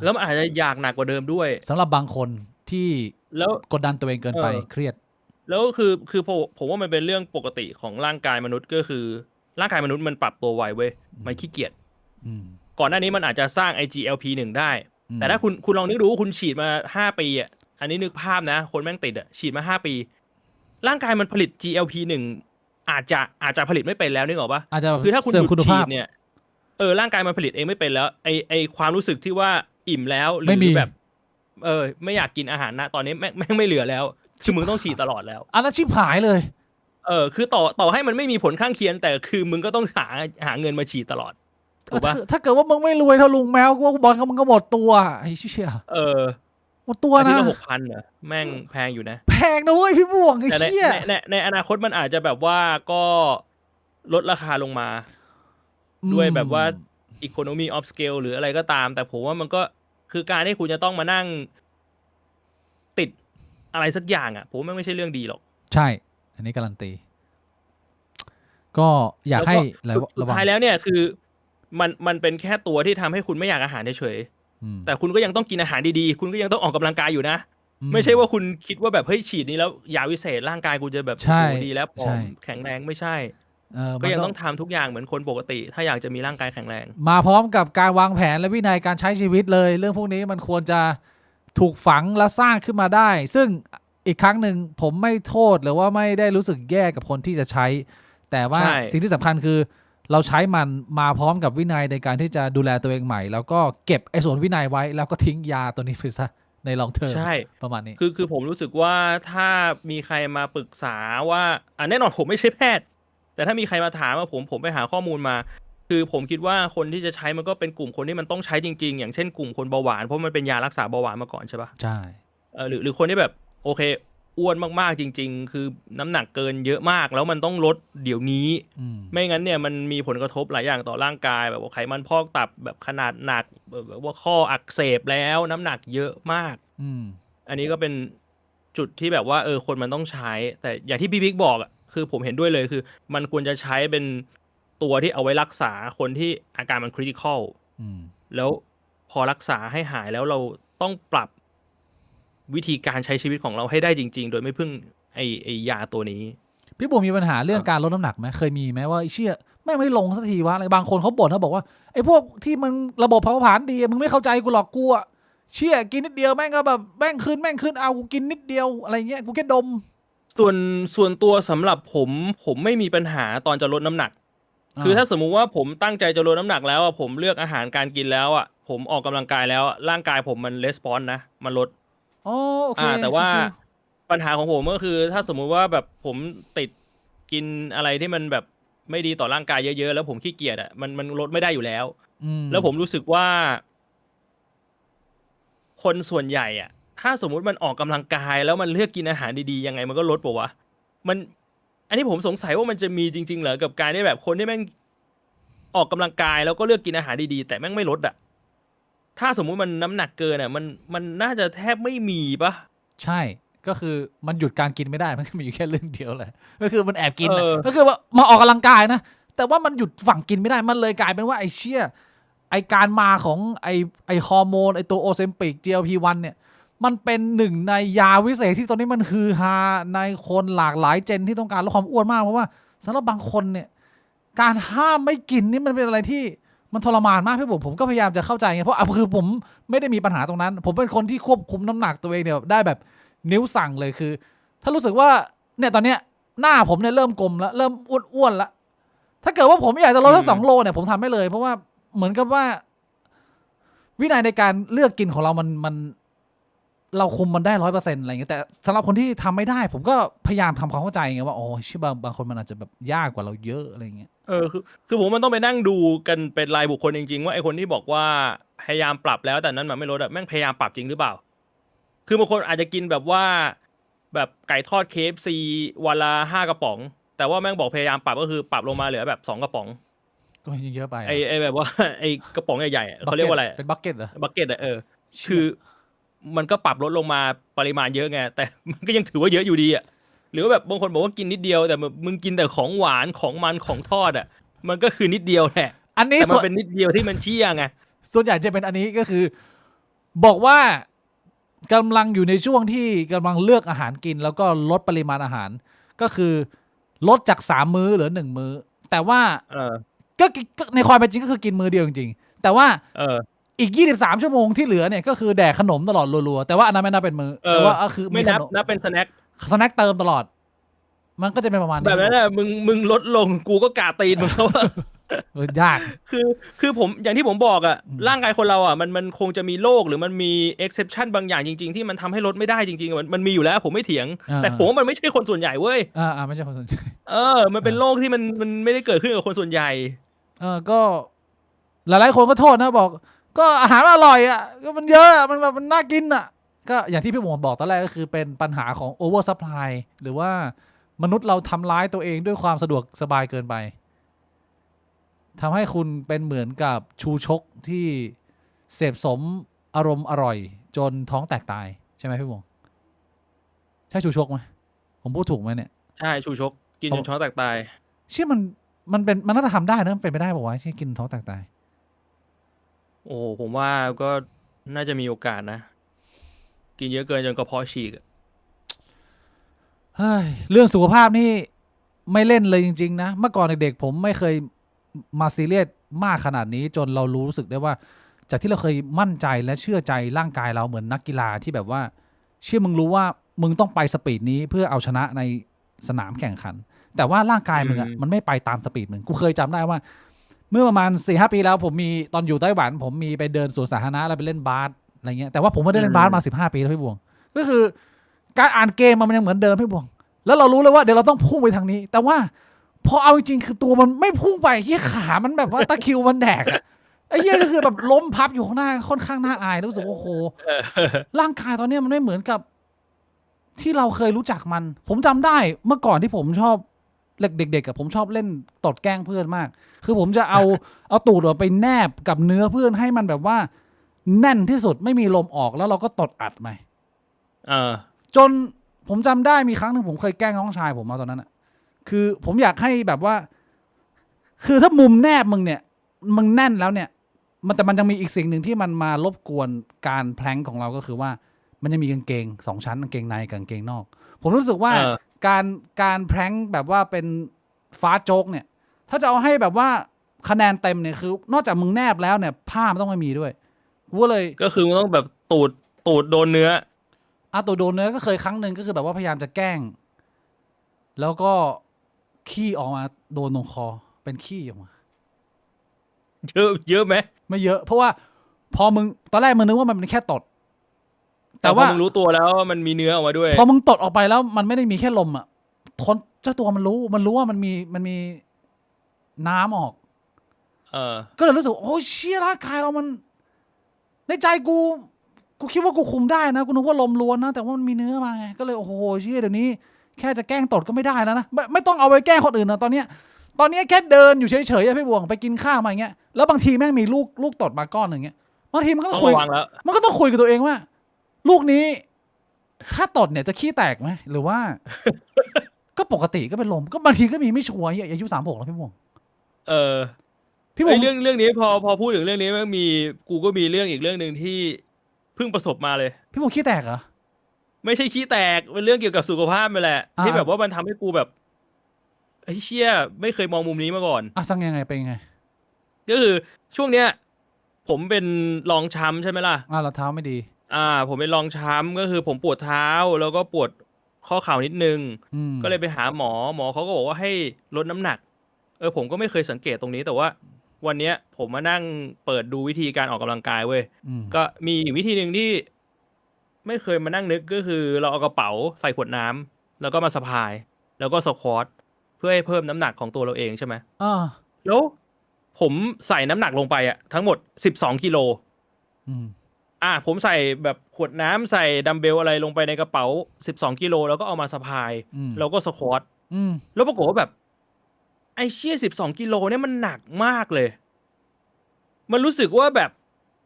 แล้วมันอาจจะอยากหนักกว่าเดิมด้วยสำหรับบางคนที่แล้วกดดันตัวเองเกินไปเครียดแล้วคือผมว่ามันเป็นเรื่องปกติของร่างกายมนุษย์ก็คือร่างกายมนุษย์มันปรับตัวไวเว้ยมันขี้เกียจก่อนหน้านี้มันอาจจะสร้าง IGLP-1 ได้แต่ถ้าคุณลองนึกดูว่าคุณฉีดมา5 ปีอ่ะอันนี้นึกภาพนะคนแม่งติดอ่ะฉีดมา5 ปีร่างกายมันผลิต GLP-1 อาจจะผลิตไม่เป็นแล้วนึกออกปะคือถ้าคุณหยุดฉีดเนี่ยร่างกายมันผลิตเองไม่เป็นแล้วไอความรู้สึกที่ว่าอิ่มแล้วหรือแบบไม่อยากกินอาหารนะตอนนี้แม่งไม่เหลือแล้วคือมึงต้องฉีดตลอดแล้วอันนั้นชิบหายเลยคือต่อให้มันไม่มีผลข้างเคียงแต่คือมึงก็ต้องหาเงินมาฉีดตลอดถูกปะถ้าเกิดว่ามึงไม่รวยเท่าลุงแมวกูบอลก็มึงก็หมดตัวไอ้เชี่ยหมดตัวนะที่ละ6,000เหรอแม่งแพงอยู่นะแพงนะเว้ยพี่บวงไอ้เชี่ยในอนาคตมันอาจจะแบบว่าก็ลดราคาลงมาด้วยแบบว่า economy of scale หรืออะไรก็ตามแต่ผมว่ามันก็คือการที่คุณจะต้องมานั่งติดอะไรสักอย่างอ่ะผมว่าไม่ใช่เรื่องดีหรอกใช่อันนี้การันตีก็อยากให้สุดท้ายแล้วเนี่ยคือมันเป็นแค่ตัวที่ทำให้คุณไม่อยากอาหารเฉยแต่คุณก็ยังต้องกินอาหารดีๆคุณก็ยังต้องออกกำลังกายอยู่นะไม่ใช่ว่าคุณคิดว่าแบบเฮ้ยฉีดนี้แล้วยาวิเศษร่างกายกูจะแบบโอ้ดีแล้วผอมแข็งแรงไม่ใช่ก็ยังต้องทำทุกอย่างเหมือนคนปกติถ้าอยากจะมีร่างกายแข็งแรงมาพร้อมกับการวางแผนและวินัยการใช้ชีวิตเลยเรื่องพวกนี้มันควรจะถูกฝังและสร้างขึ้นมาได้ซึ่งอีกครั้งหนึ่งผมไม่โทษหรือว่าไม่ได้รู้สึกแย่กับคนที่จะใช้แต่ว่าสิ่งที่สำคัญคือเราใช้มันมาพร้อมกับวินัยในการที่จะดูแลตัวเองใหม่แล้วก็เก็บไอ้ส่วนวินัยไว้แล้วก็ทิ้งยาตัวนี้ไปซะในลองเทอมใช่ประมาณนี้คือผมรู้สึกว่าถ้ามีใครมาปรึกษาว่าแน่นอนผมไม่ใช่แพทย์แต่ถ้ามีใครมาถามว่าผมไปหาข้อมูลมาคือผมคิดว่าคนที่จะใช้มันก็เป็นกลุ่มคนที่มันต้องใช้จริงๆอย่างเช่นกลุ่มคนเบาหวานเพราะมันเป็นยารักษาเบาหวานมาก่อนใช่ปะใช่หรือคนที่แบบโอเคอ้วนมากๆจริงๆคือน้ำหนักเกินเยอะมากแล้วมันต้องลดเดี๋ยวนี้ไม่งั้นเนี่ยมันมีผลกระทบหลายอย่างต่อร่างกายแบบว่าไขมันพอกตับแบบขนาดหนักแบบว่าข้ออักเสบแล้วน้ำหนักเยอะมากอันนี้ก็เป็นจุดที่แบบว่าคนมันต้องใช้แต่อย่างที่พี่บิ๊กบอกอ่ะคือผมเห็นด้วยเลยคือมันควรจะใช้เป็นตัวที่เอาไว้รักษาคนที่อาการมันคริติคอลแล้วพอรักษาให้หายแล้วเราต้องปรับวิธีการใช้ชีวิตของเราให้ได้จริงๆโดยไม่พึ่งไอยาตัวนี้พี่บุ๋มมีปัญหาเรื่องการลดน้ำหนักไหมเคยมีไหมว่าไอ้เชี่ยไม่ลงสักทีวะอะไรบางคนเขาบ่นเขาบอกว่าไอ้พวกที่มันระบบเผาผลาญดีมึงไม่เข้าใจกูหรอกกูอะเชี่ยกินนิดเดียวแม่งก็แบบแม่งขึ้นเอากูกินนิดเดียวอะไรเงี้ยกูแค่ดมส่วนตัวสำหรับผมไม่มีปัญหาตอนจะลดน้ำหนักคือถ้าสมมุติว่าผมตั้งใจจะลดน้ำหนักแล้วผมเลือกอาหารการกินแล้วผมออกกำลังกายแล้วร่างกายผมมันレスปอนส์นะมันลดโอเคแต่ว่าปัญหาของผมก็คือถ้าสมมุติว่าแบบผมติดกินอะไรที่มันแบบไม่ดีต่อร่างกายเยอะๆแล้วผมขี้เกียจมันลดไม่ได้อยู่แล้วแล้วผมรู้สึกว่าคนส่วนใหญ่ถ้าสมมุติมันออกกำลังกายแล้วมันเลือกกินอาหารดีๆยังไงมันก็ลดป่ะวะอันนี้ผมสงสัยว่ามันจะมีจริงๆเหรอกับการที่แบบคนที่แม่งออกกำลังกายแล้วก็เลือกกินอาหารดีๆแต่แม่งไม่ลด ถ้าสมมุติมันน้ำหนักเกินอ่ะมันน่าจะแทบไม่มีปะใช่ก็คือมันหยุดการกินไม่ได้มันก็มีอยู่แค่เรื่องเดียวแหละก็คือมันแอบกิน เออ ก็คือว่ามาออกกำลังกายนะแต่ว่ามันหยุดฝั่งกินไม่ได้มันเลยกลายเป็นว่าไอ้เชี่ยไอ้การมาของไอ้ฮอร์โมนไอ้ตัวโอเซมปิก GLP-1 เนี่ยมันเป็นหนึ่งในยาวิเศษที่ตอนนี้มันฮือฮาในคนหลากหลายเจนที่ต้องการลดความอ้วนมากเพราะว่าสำหรับบางคนเนี่ยการห้ามไม่กินนี่มันเป็นอะไรที่มันทรมานมากพี่ผมก็พยายามจะเข้าใจไงเพราะคือผมไม่ได้มีปัญหาตรงนั้นผมเป็นคนที่ควบคุมน้ำหนักตัวเองเนี่ยได้แบบนิ้วสั่งเลยคือ ถ้ารู้สึกว่าเนี่ยตอนเนี้ยหน้าผมเนี่ยเริ่มกลมแล้วเริ่มอ้วนๆแล้วถ้าเกิดว่าผมอยากจะลดสัก2 โลเนี่ยผมทำไม่เลยเพราะว่าเหมือนกับว่าวินัยในการเลือกกินของเรามันเราคุมมันได้100%อะไรเงี้ยแต่สำหรับคนที่ทำไม่ได้ผมก็พยายามทำความเข้าใจไงว่าโอ้ชิบางคนมันอาจจะแบบยากกว่าเราเยอะอะไรเงี้ยคือผมมันต้องไปนั่งดูกันเป็นรายบุคคลจริงๆว่าไอ้คนที่บอกว่าพยายามปรับแล้วแต่นั้นมันไม่ลดอะแม่งพยายามปรับจริงหรือเปล่าคือบางคนอาจจะกินแบบว่าแบบไก่ทอด KFC วันละ5 กระป๋องแต่ว่าแม่งบอกพยายามปรับก็คือปรับลงมาเหลือแบบ2 กระป๋องก็เยอะไปไอ้แบบว่าไอ้กระป๋องใหญ่ๆเขาเรียกว่าอะไรเป็นบักเก็ตเหรอบักเก็ตอะคือมันก็ปรับลดลงมาปริมาณเยอะไงแต่มันก็ยังถือว่าเยอะอยู่ดีอะหรือว่าแบบบางคนบอกว่ากินนิดเดียวแต่มึงกินแต่ของหวานของมันของทอดอะมันก็คือนิดเดียวแหละอันนี้แต่มันเป็นนิดเดียวที่มันเชี่ยไงส่วนใหญ่จะเป็นอันนี้ก็คือบอกว่ากำลังอยู่ในช่วงที่กำลังเลือกอาหารกินแล้วก็ลดปริมาณอาหารก็คือลดจาก3 มื้อเหลือ1 มื้อแต่ว่าก็ในความเป็นจริงก็คือกินมื้อเดียวจริงๆแต่ว่าอีก23 ชั่วโมงที่เหลือเนี่ยก็คือแดกขนมตลอดรัวๆแต่ว่าอันนั้นไม่นับเป็นมื้อแต่ว่าคือไม่นับเป็นสแน็คเติมตลอดมันก็จะเป็นประมาณนี้แบบนั้นแหละมึงลดลงกูก็กาตีนมึงแล้วว่ายากคือผมอย่างที่ผมบอกอะร่างกายคนเราอะมันคงจะมีโรคหรือมันมี exception บางอย่างจริงๆที่มันทำให้ลดไม่ได้จริงๆมันมีอยู่แล้วผมไม่เถียงแต่ผมว่ามันไม่ใช่คนส่วนใหญ่เว้ยไม่ใช่คนส่วนใหญ่มันเป็นโรคที่มันไม่ได้เกิดขึ้นกับคนส่วนใหญ่ก็หลายๆคนก็โทษนะบอกก็อาหารอร่อยอ่ะก็มันเยอะมันแบบมันน่ากินอ่ะก็อย่างที่พี่หมูบอกตอนแรกก็คือเป็นปัญหาของ over supply หรือว่ามนุษย์เราทำร้ายตัวเองด้วยความสะดวกสบายเกินไปทำให้คุณเป็นเหมือนกับชูชกที่เสพสมอารมณ์อร่อยจนท้องแตกตายใช่ไหมพี่หมูใช่ชูชกไหมผมพูดถูกไหมเนี่ยใช่ชูชกกินจนท้องแตกตายเชื่อมันเป็นมันน่าจะทำได้นะเป็นไปได้บอกว่าที่กินท้องแตกตายโอ้ผมว่าก็น่าจะมีโอกาสนะกินเยอะเกินจนกระเพาะฉีกเฮ้ยเรื่องสุขภาพนี่ไม่เล่นเลยจริงๆนะเมื่อก่อนเด็กๆผมไม่เคยมาซีเรียสมากขนาดนี้จนเรารู้สึกได้ว่าจากที่เราเคยมั่นใจและเชื่อใจร่างกายเราเหมือนนักกีฬาที่แบบว่าเชื่อมึงรู้ว่ามึงต้องไปสปีดนี้เพื่อเอาชนะในสนามแข่งขันแต่ว่าร่างกายมึงอะมันไม่ไปตามสปีดมึงกูเคยจำได้ว่าเมื่อประมาณ 4-5 ปีแล้วผมมีตอนอยู่ไต้หวันผมมีไปเดินสวนสาธารณะแล้วไปเล่นบาสอะไรเงี้ยแต่ว่าผมไม่ได้เล่นบาสมา15 ปีแล้วพี่บวงก็คือการอ่านเกมมันยังเหมือนเดิมพี่บวงแล้วเรารู้เลยว่าเดี๋ยวเราต้องพุ่งไปทางนี้แต่ว่าพอเอาจริงๆคือตัวมันไม่พุ่งไปเฮียขามันแบบว่าตะคิวมันแดกอะไอ้เฮียก็คือแบบล้มพับอยู่ข้างหน้าค่อนข้างน่าอายรู้สึกว่าโอ้โหร่างกายตอนนี้มันไม่เหมือนกับที่เราเคยรู้จักมันผมจำได้เมื่อก่อนที่ผมชอบเด็กๆกับผมชอบเล่นตดแกล้งเพื่อนมากคือผมจะเอาตูดไปแนบกับเนื้อเพื่อนให้มันแบบว่าแน่นที่สุดไม่มีลมออกแล้วเราก็ตดอัดไปจนผมจำได้มีครั้งหนึ่งผมเคยแกล้งน้องชายผมมาตอนนั้นอะคือผมอยากให้แบบว่าคือถ้ามุมแนบมึงเนี่ยมึงแน่นแล้วเนี่ยแต่มันยังมีอีกสิ่งหนึ่งที่มันมารบกวนการแพลงของเราก็คือว่ามันจะมีกางเกง2 ชั้นกางเกงในกับกางเกงนอกผมรู้สึกว่าการแพลงแบบว่าเป็นฟ้าโจ๊กเนี่ยถ้าจะเอาให้แบบว่าคะแนนเต็มเนี่ยคือนอกจากมึงแนบแล้วเนี่ยผ้ามันต้องไม่มีด้วยก็คือมันต้องแบบตูดโดนเนื้อตัวโดนเนื้อก็เคยครั้งหนึ่งก็คือแบบว่าพยายามจะแกล้งแล้วก็ขี้ออกมาโดนตรงคอเป็นขี้ออกมาเยอะไหมไม่เยอะเพราะว่าพอมึงตอนแรกมึงนึกว่ามันเป็นแค่ตดแต่ว่ามึงรู้ตัวแล้วมันมีเนื้อออกมาด้วยพอมึงตดออกไปแล้วมันไม่ได้มีแค่ลมอ่ะเจ้าตัวมันรู้ว่ามันมีน้ำออกก็เลยรู้สึกโอ้เชี่ยร่างกายเรามันในใจกูคิดว่ากูคุมได้นะกูนึกว่าลมล้วนนะแต่ว่ามันมีเนื้อมาไงก็เลยโอ้โหเชี่ยเดี๋ยวนี้แค่จะแกล้งตดก็ไม่ได้แล้วนะไม่ต้องเอาไปแกล้งคนอื่นนะตอนนี้แค่เดินอยู่เฉยๆพี่บวงไปกินข้าวมาอย่างเงี้ยแล้วบางทีแม่งมีลูกตดมาก้อนหนึ่งเงี้ย บางทีมันก็ ต้ ต้ อ อง งคุย ระวังแล้ว มันก็ต้องคุยกับตัวเองว่า ลูกนี้ ถ้าตดเนี่ยจะขี้แตกไหมหรือว่า ก็ปกติก็เป็นลมก็บางทีก็มีไม่ชัวร์อายุ36แล้วพี่บวง เออ พี่บ ไอ้ วง เรื่องนี้พอพูดถึงเรื่องนี้มันมีกูก็มีเรื่องอีกเรื่องหนึ่งที่เพิ่งประสบมาเลย พี่บวงขี้แตกเหรอ ไม่ใช่ขี้แตกเป็นเรื่องเกี่ยวกับสุขภาพไปแหละ อ่า ที่แบบว่ามันทำให้กูแบบไอ้เชี่ยไม่เคยมองมุมนี้มาก่อน อ่ะสั่งยังไงเป็นยังไง ก็คือช่วงเนี้ย ผมเป็นรองช้ำใช่ไหมล่ะ เราเท้าไม่ดี ผมเป็นรองช้ำก็คือผมปวดเท้าแล้วก็ปวดข้อเข่านิดนึง ก็เลยไปหาหมอเขาก็บอกว่าให้ลดน้ำหนัก ผมก็ไม่เคยสังเกตตรงนี้แต่ว่า วันเนี้ยผมมานั่งเปิดดูวิธีการออกกำลังกายเว้ย ก็มีอีกวิธีหนึ่งที่ ไม่เคยมานั่งนึกก็คือเราเอากระเป๋าใส่ขวดน้ำแล้วก็มาสะพาย แล้วก็สควอตเพื่อให้เพิ่มน้ำหนักของตัวเราเองใช่ไหม แล้วผมใส่น้ำหนักลงไปทั้งหมด12กิโลผมใส่แบบขวดน้ำใส่ดัมเบลอะไรลงไปในกระเป๋า12กิโลแล้วก็เอามาสะพายแล้วก็สควอตแล้วปรากฏว่าแบบไอ้เชี่ย12กิโลเนี่ยมันหนักมากเลย มันรู้สึกว่าแบบ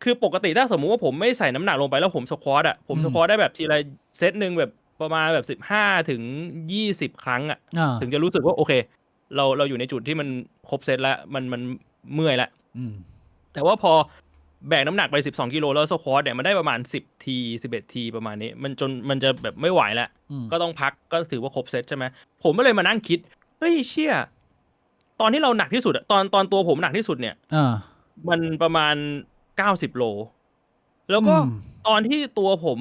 คือปกติถ้าสมมุติว่าผมไม่ใส่น้ำหนักลงไปแล้วผมสควอตผมสควอตได้แบบทีละเซตหนึ่งแบบประมาณแบบ15ถึง20ครั้งถึงจะรู้สึกว่าโอเคเราอยู่ในจุดที่มันครบเซตแล้วมันเมื่อยแล้วแต่ว่าพอแบกน้ำหนักไป12กิโลแล้วสควอตเนี่ยมันได้ประมาณ10ที11ทีประมาณนี้มันจนมันจะแบบไม่ไหวแล้วก็ต้องพักก็ถือว่าครบเซตใช่ไหมผมก็เลยมานั่งคิดเฮ้ยเชี่ยตอนที่เราหนักที่สุดตอนตัวผมหนักที่สุดเนี่ยมันประมาณ90โลแล้วก็ตอนที่ตัวผม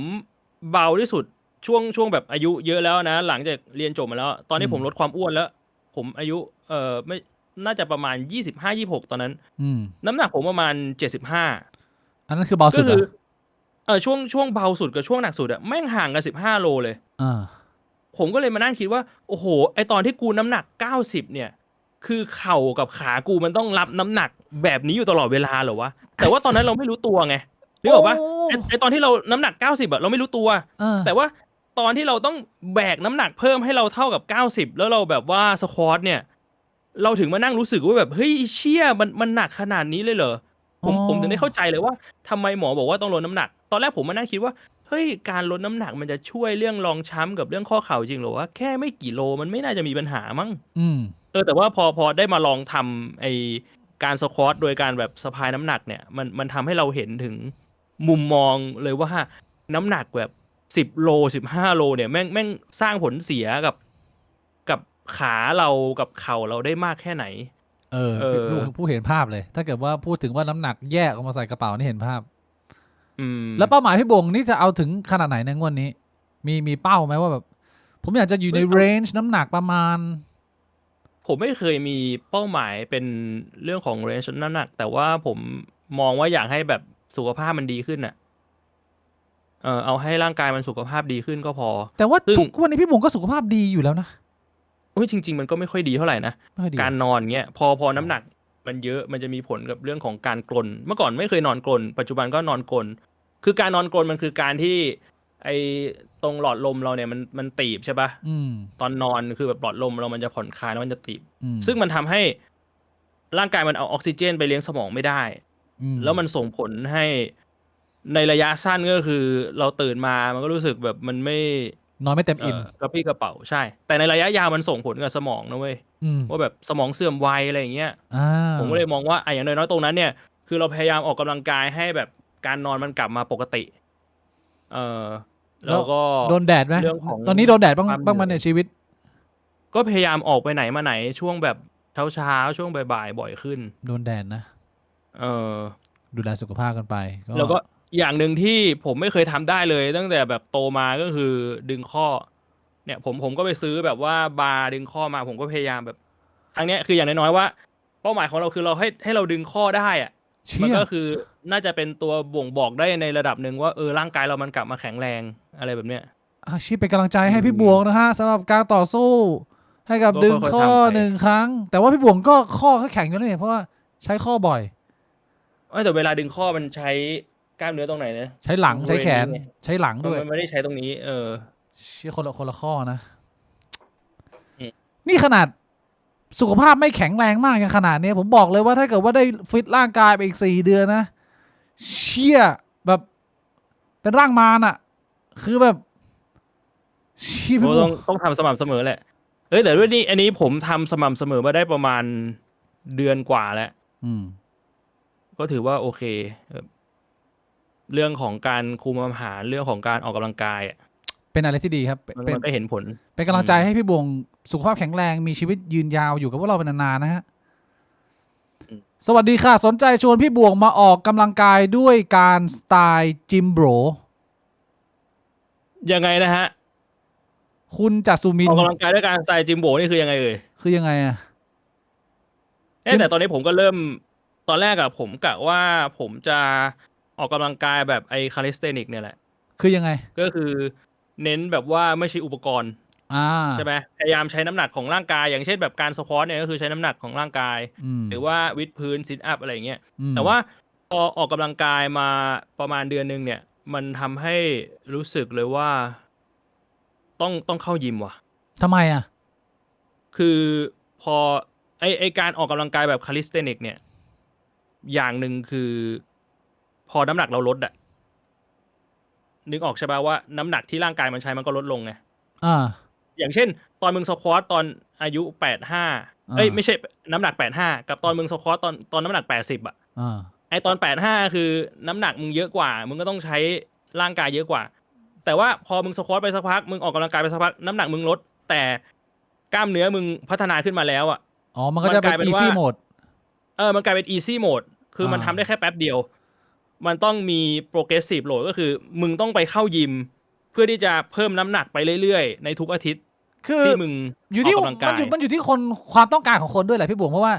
เบาที่สุดช่วงแบบอายุเยอะแล้วนะหลังจากเรียนจบมาแล้วตอนนี้ผมลดความอ้วนแล้วผมอายุไม่น่าจะประมาณ25-26ตอนนั้นน้ำหนักผมประมาณ75อันนั้นคือเบาสุดเหรอช่วงเบาสุดกับช่วงหนักสุดแม่งห่างกัน15โลเลยผมก็เลยมานั่งคิดว่าโอ้โหไอตอนที่กูน้ำหนัก90เนี่ยคือเข่ากับขากูมันต้องรับน้ำหนักแบบนี้อยู่ตลอดเวลาเหรอวะแต่ว่าตอนนั้นเราไม่รู้ตัวไงนึกออกปะไอตอนที่เราน้ำหนัก90เราไม่รู้ตัวแต่ว่าตอนที่เราต้องแบกน้ำหนักเพิ่มให้เราเท่ากับ90แล้วเราแบบว่าสควอตเนี่ยเราถึงมานั่งรู้สึกว่าแบบเฮ้ยเชี่ยมันหนักขนาดนี้เลยเหรอผมถึงได้เข้าใจเลยว่าทำไมหมอบอกว่าต้องลดน้ำหนักตอนแรกผมมานั่งคิดว่าเฮ้ยการลดน้ำหนักมันจะช่วยเรื่องรองช้ำกับเรื่องข้อเข่าจริงเหรอวะแค่ไม่กี่โลมันไม่น่าจะมีปัญหามั้งแต่ว่าพอได้มาลองทำไอการสควอตโดยการแบบสะพายน้ำหนักเนี่ยมันทำให้เราเห็นถึงมุมมองเลยว่าน้ำหนักแบบ10โล15โลเนี่ยแม่งสร้างผลเสียกับขาเรากับเข่าเราได้มากแค่ไหนผู้เห็นภาพเลยถ้าเกิดว่าพูดถึงว่าน้ำหนักแยกออกมาใส่กระเป๋านี่เห็นภาพแล้วเป้าหมายพี่บงนี่จะเอาถึงขนาดไหนในงวดนี้มีเป้าไหมว่าแบบผมอยากจะอยู่ในเรนจ์น้ำหนักประมาณผมไม่เคยมีเป้าหมายเป็นเรื่องของเรนจ์น้ำหนักแต่ว่าผมมองว่าอยากให้แบบสุขภาพมันดีขึ้นเอาให้ร่างกายมันสุขภาพดีขึ้นก็พอแต่ว่าทุกวันนี้พี่บงก็สุขภาพดีอยู่แล้วนะจริงๆมันก็ไม่ค่อยดีเท่าไหร่นะการนอนเงี้ยพอน้ำหนักมันเยอะมันจะมีผลกับเรื่องของการกรนเมื่อก่อนไม่เคยนอนกรนปัจจุบันก็นอนกรนคือการนอนกรนมันคือการที่ไอตรงหลอดลมเราเนี่ยมันตีบใช่ปะตอนนอนคือแบบหลอดลมเรามันจะผ่อนคลายแล้วมันจะตีบซึ่งมันทำให้ร่างกายมันเอาออกซิเจนไปเลี้ยงสมองไม่ได้แล้วมันส่งผลให้ในระยะสั้นก็คือเราตื่นมามันก็รู้สึกแบบมันไม่นอนไม่เต็มอิ่มกระปี้กระเป๋าใช่แต่ในระยะยาวมันส่งผลกับสมองนะเว้ยว่าแบบสมองเสื่อมวัยอะไรอย่างเงี้ยผมก็เลยมองว่าอย่างน้อยๆตรงนั้นเนี่ยคือเราพยายามออกกำลังกายให้แบบการนอนมันกลับมาปกติแล้วก็โดนแดดไหมตอนนี้โดนแดดบ้างมันในชีวิตก็พยายามออกไปไหนมาไหนช่วงแบบเช้าช่วงบ่ายบ่อยขึ้นโดนแดดนะดูแลสุขภาพกันไปแล้วก็อย่างหนึ่งที่ผมไม่เคยทำได้เลยตั้งแต่แบบโตมาก็คือดึงข้อเนี่ยผมก็ไปซื้อแบบว่าบาร์ดึงข้อมาผมก็พยายามแบบทางเนี้ยคืออย่างน้อยๆว่าเป้าหมายของเราคือเราให้เราดึงข้อได้มันก็คือน่าจะเป็นตัวบ่งบอกได้ในระดับหนึ่งว่าร่างกายเรามันกลับมาแข็งแรงอะไรแบบเนี้ยอาชีพเป็นกำลังใจให้พี่บวงนะฮะสำหรับการต่อสู้ให้กับดึงข้อ1ครั้งแต่ว่าพี่บวงก็ข้อเขาแข็งอยู่นี่เพราะว่าใช้ข้อบ่อยแต่เวลาดึงข้อมันใช้กล้ามเนื้อตรงไหนนะใช้หลังใช้แขนใช้หลังด้วยมันไม่ได้ใช้ตรงนี้เชื่อคนละข้อนะนี่ขนาดสุขภาพไม่แข็งแรงมากอย่างขนาดนี้ผมบอกเลยว่าถ้าเกิดว่าได้ฟิตร่างกายไปอีก4 เดือนนะ เชี่ยแบบเป็นร่างมารอ่ะคือแบบเชี่ยพี่ โอ้ บว ต้องทำสม่ำเสมอแหละแต่ด้วยนี่อันนี้ผมทำสม่ำเสมอมาได้ประมาณเดือนกว่าแล้วอืม ก็ถือว่าโอเคเรื่องของการคุมอาหารเรื่องของการออกกำลังกายอะ เป็นอะไรที่ดีครับเป็น มันก็เห็นผล เป็นกำลังใจให้พี่บวงสุขภาพแข็งแรงมีชีวิตยืนยาวอยู่กับพวกเราเป็นนานๆนะฮะ อืม สวัสดีค่ะสนใจชวนพี่บวงมาออกกำลังกายด้วยการสไตล์จิมโบร ยังไงนะฮะ คุณจัสุมิน ออกกำลังกายด้วยการใส่จิมโบนี่คือยังไงเอ่ย คือยังไงอะ แต่ตอนนี้ผมก็เริ่มตอนแรกอะผมกะว่าผมจะออกกำลังกายแบบไอ้คาลิสเทนิกเนี่ยแหละ คือยังไง ก็คือเน้นแบบว่าไม่ใช้อุปกรณ์ อ่า ใช่ไหมพยายามใช้น้ำหนักของร่างกายอย่างเช่นแบบการสควอตเนี่ยก็คือใช้น้ำหนักของร่างกาย หรือว่าวิดพื้นซิทอัพอะไรอย่างเงี้ยแต่ว่าพอออกกำลังกายมาประมาณเดือนนึงเนี่ยมันทำให้รู้สึกเลยว่าต้องเข้ายิมว่ะ ทำไมอะ คือพอไอการออกกำลังกายแบบคาลิสเทนิกเนี่ยอย่างหนึ่งคือพอน้ำหนักเราลดอะนึกออกใช่ป่ะว่าน้ำหนักที่ร่างกายมันใช้มันก็ลดลงไง อ่า อย่างเช่นตอนมึงสควอตตอนอายุ85ไม่ใช่น้ำหนัก85กับตอนมึงสควอตตอนน้ำหนัก80อะ อ่า ไอตอน85คือน้ำหนักมึงเยอะกว่ามึงก็ต้องใช้ร่างกายเยอะกว่า แต่ว่าพอมึงสควอตไปสักพักมึงออกกำลังกายไปสักพักน้ำหนักมึงลดแต่กล้ามเนื้อมึงพัฒนาขึ้นมาแล้วอะ อ๋อ มันก็จะเป็น easy mode มันกลายเป็น easy mode คือมันทำได้แค่แป๊บเดียว มันต้องมี progressive load ก็คือมึงต้องไปเข้ายิมเพื่อที่จะเพิ่มน้ำหนักไปเรื่อยๆในทุกอาทิตย์ คือ ที่มึง อยู่ที่ ออกกำลังกาย มันอยู่ที่คนความต้องการของคนด้วยแหละพี่บวงเพราะว่า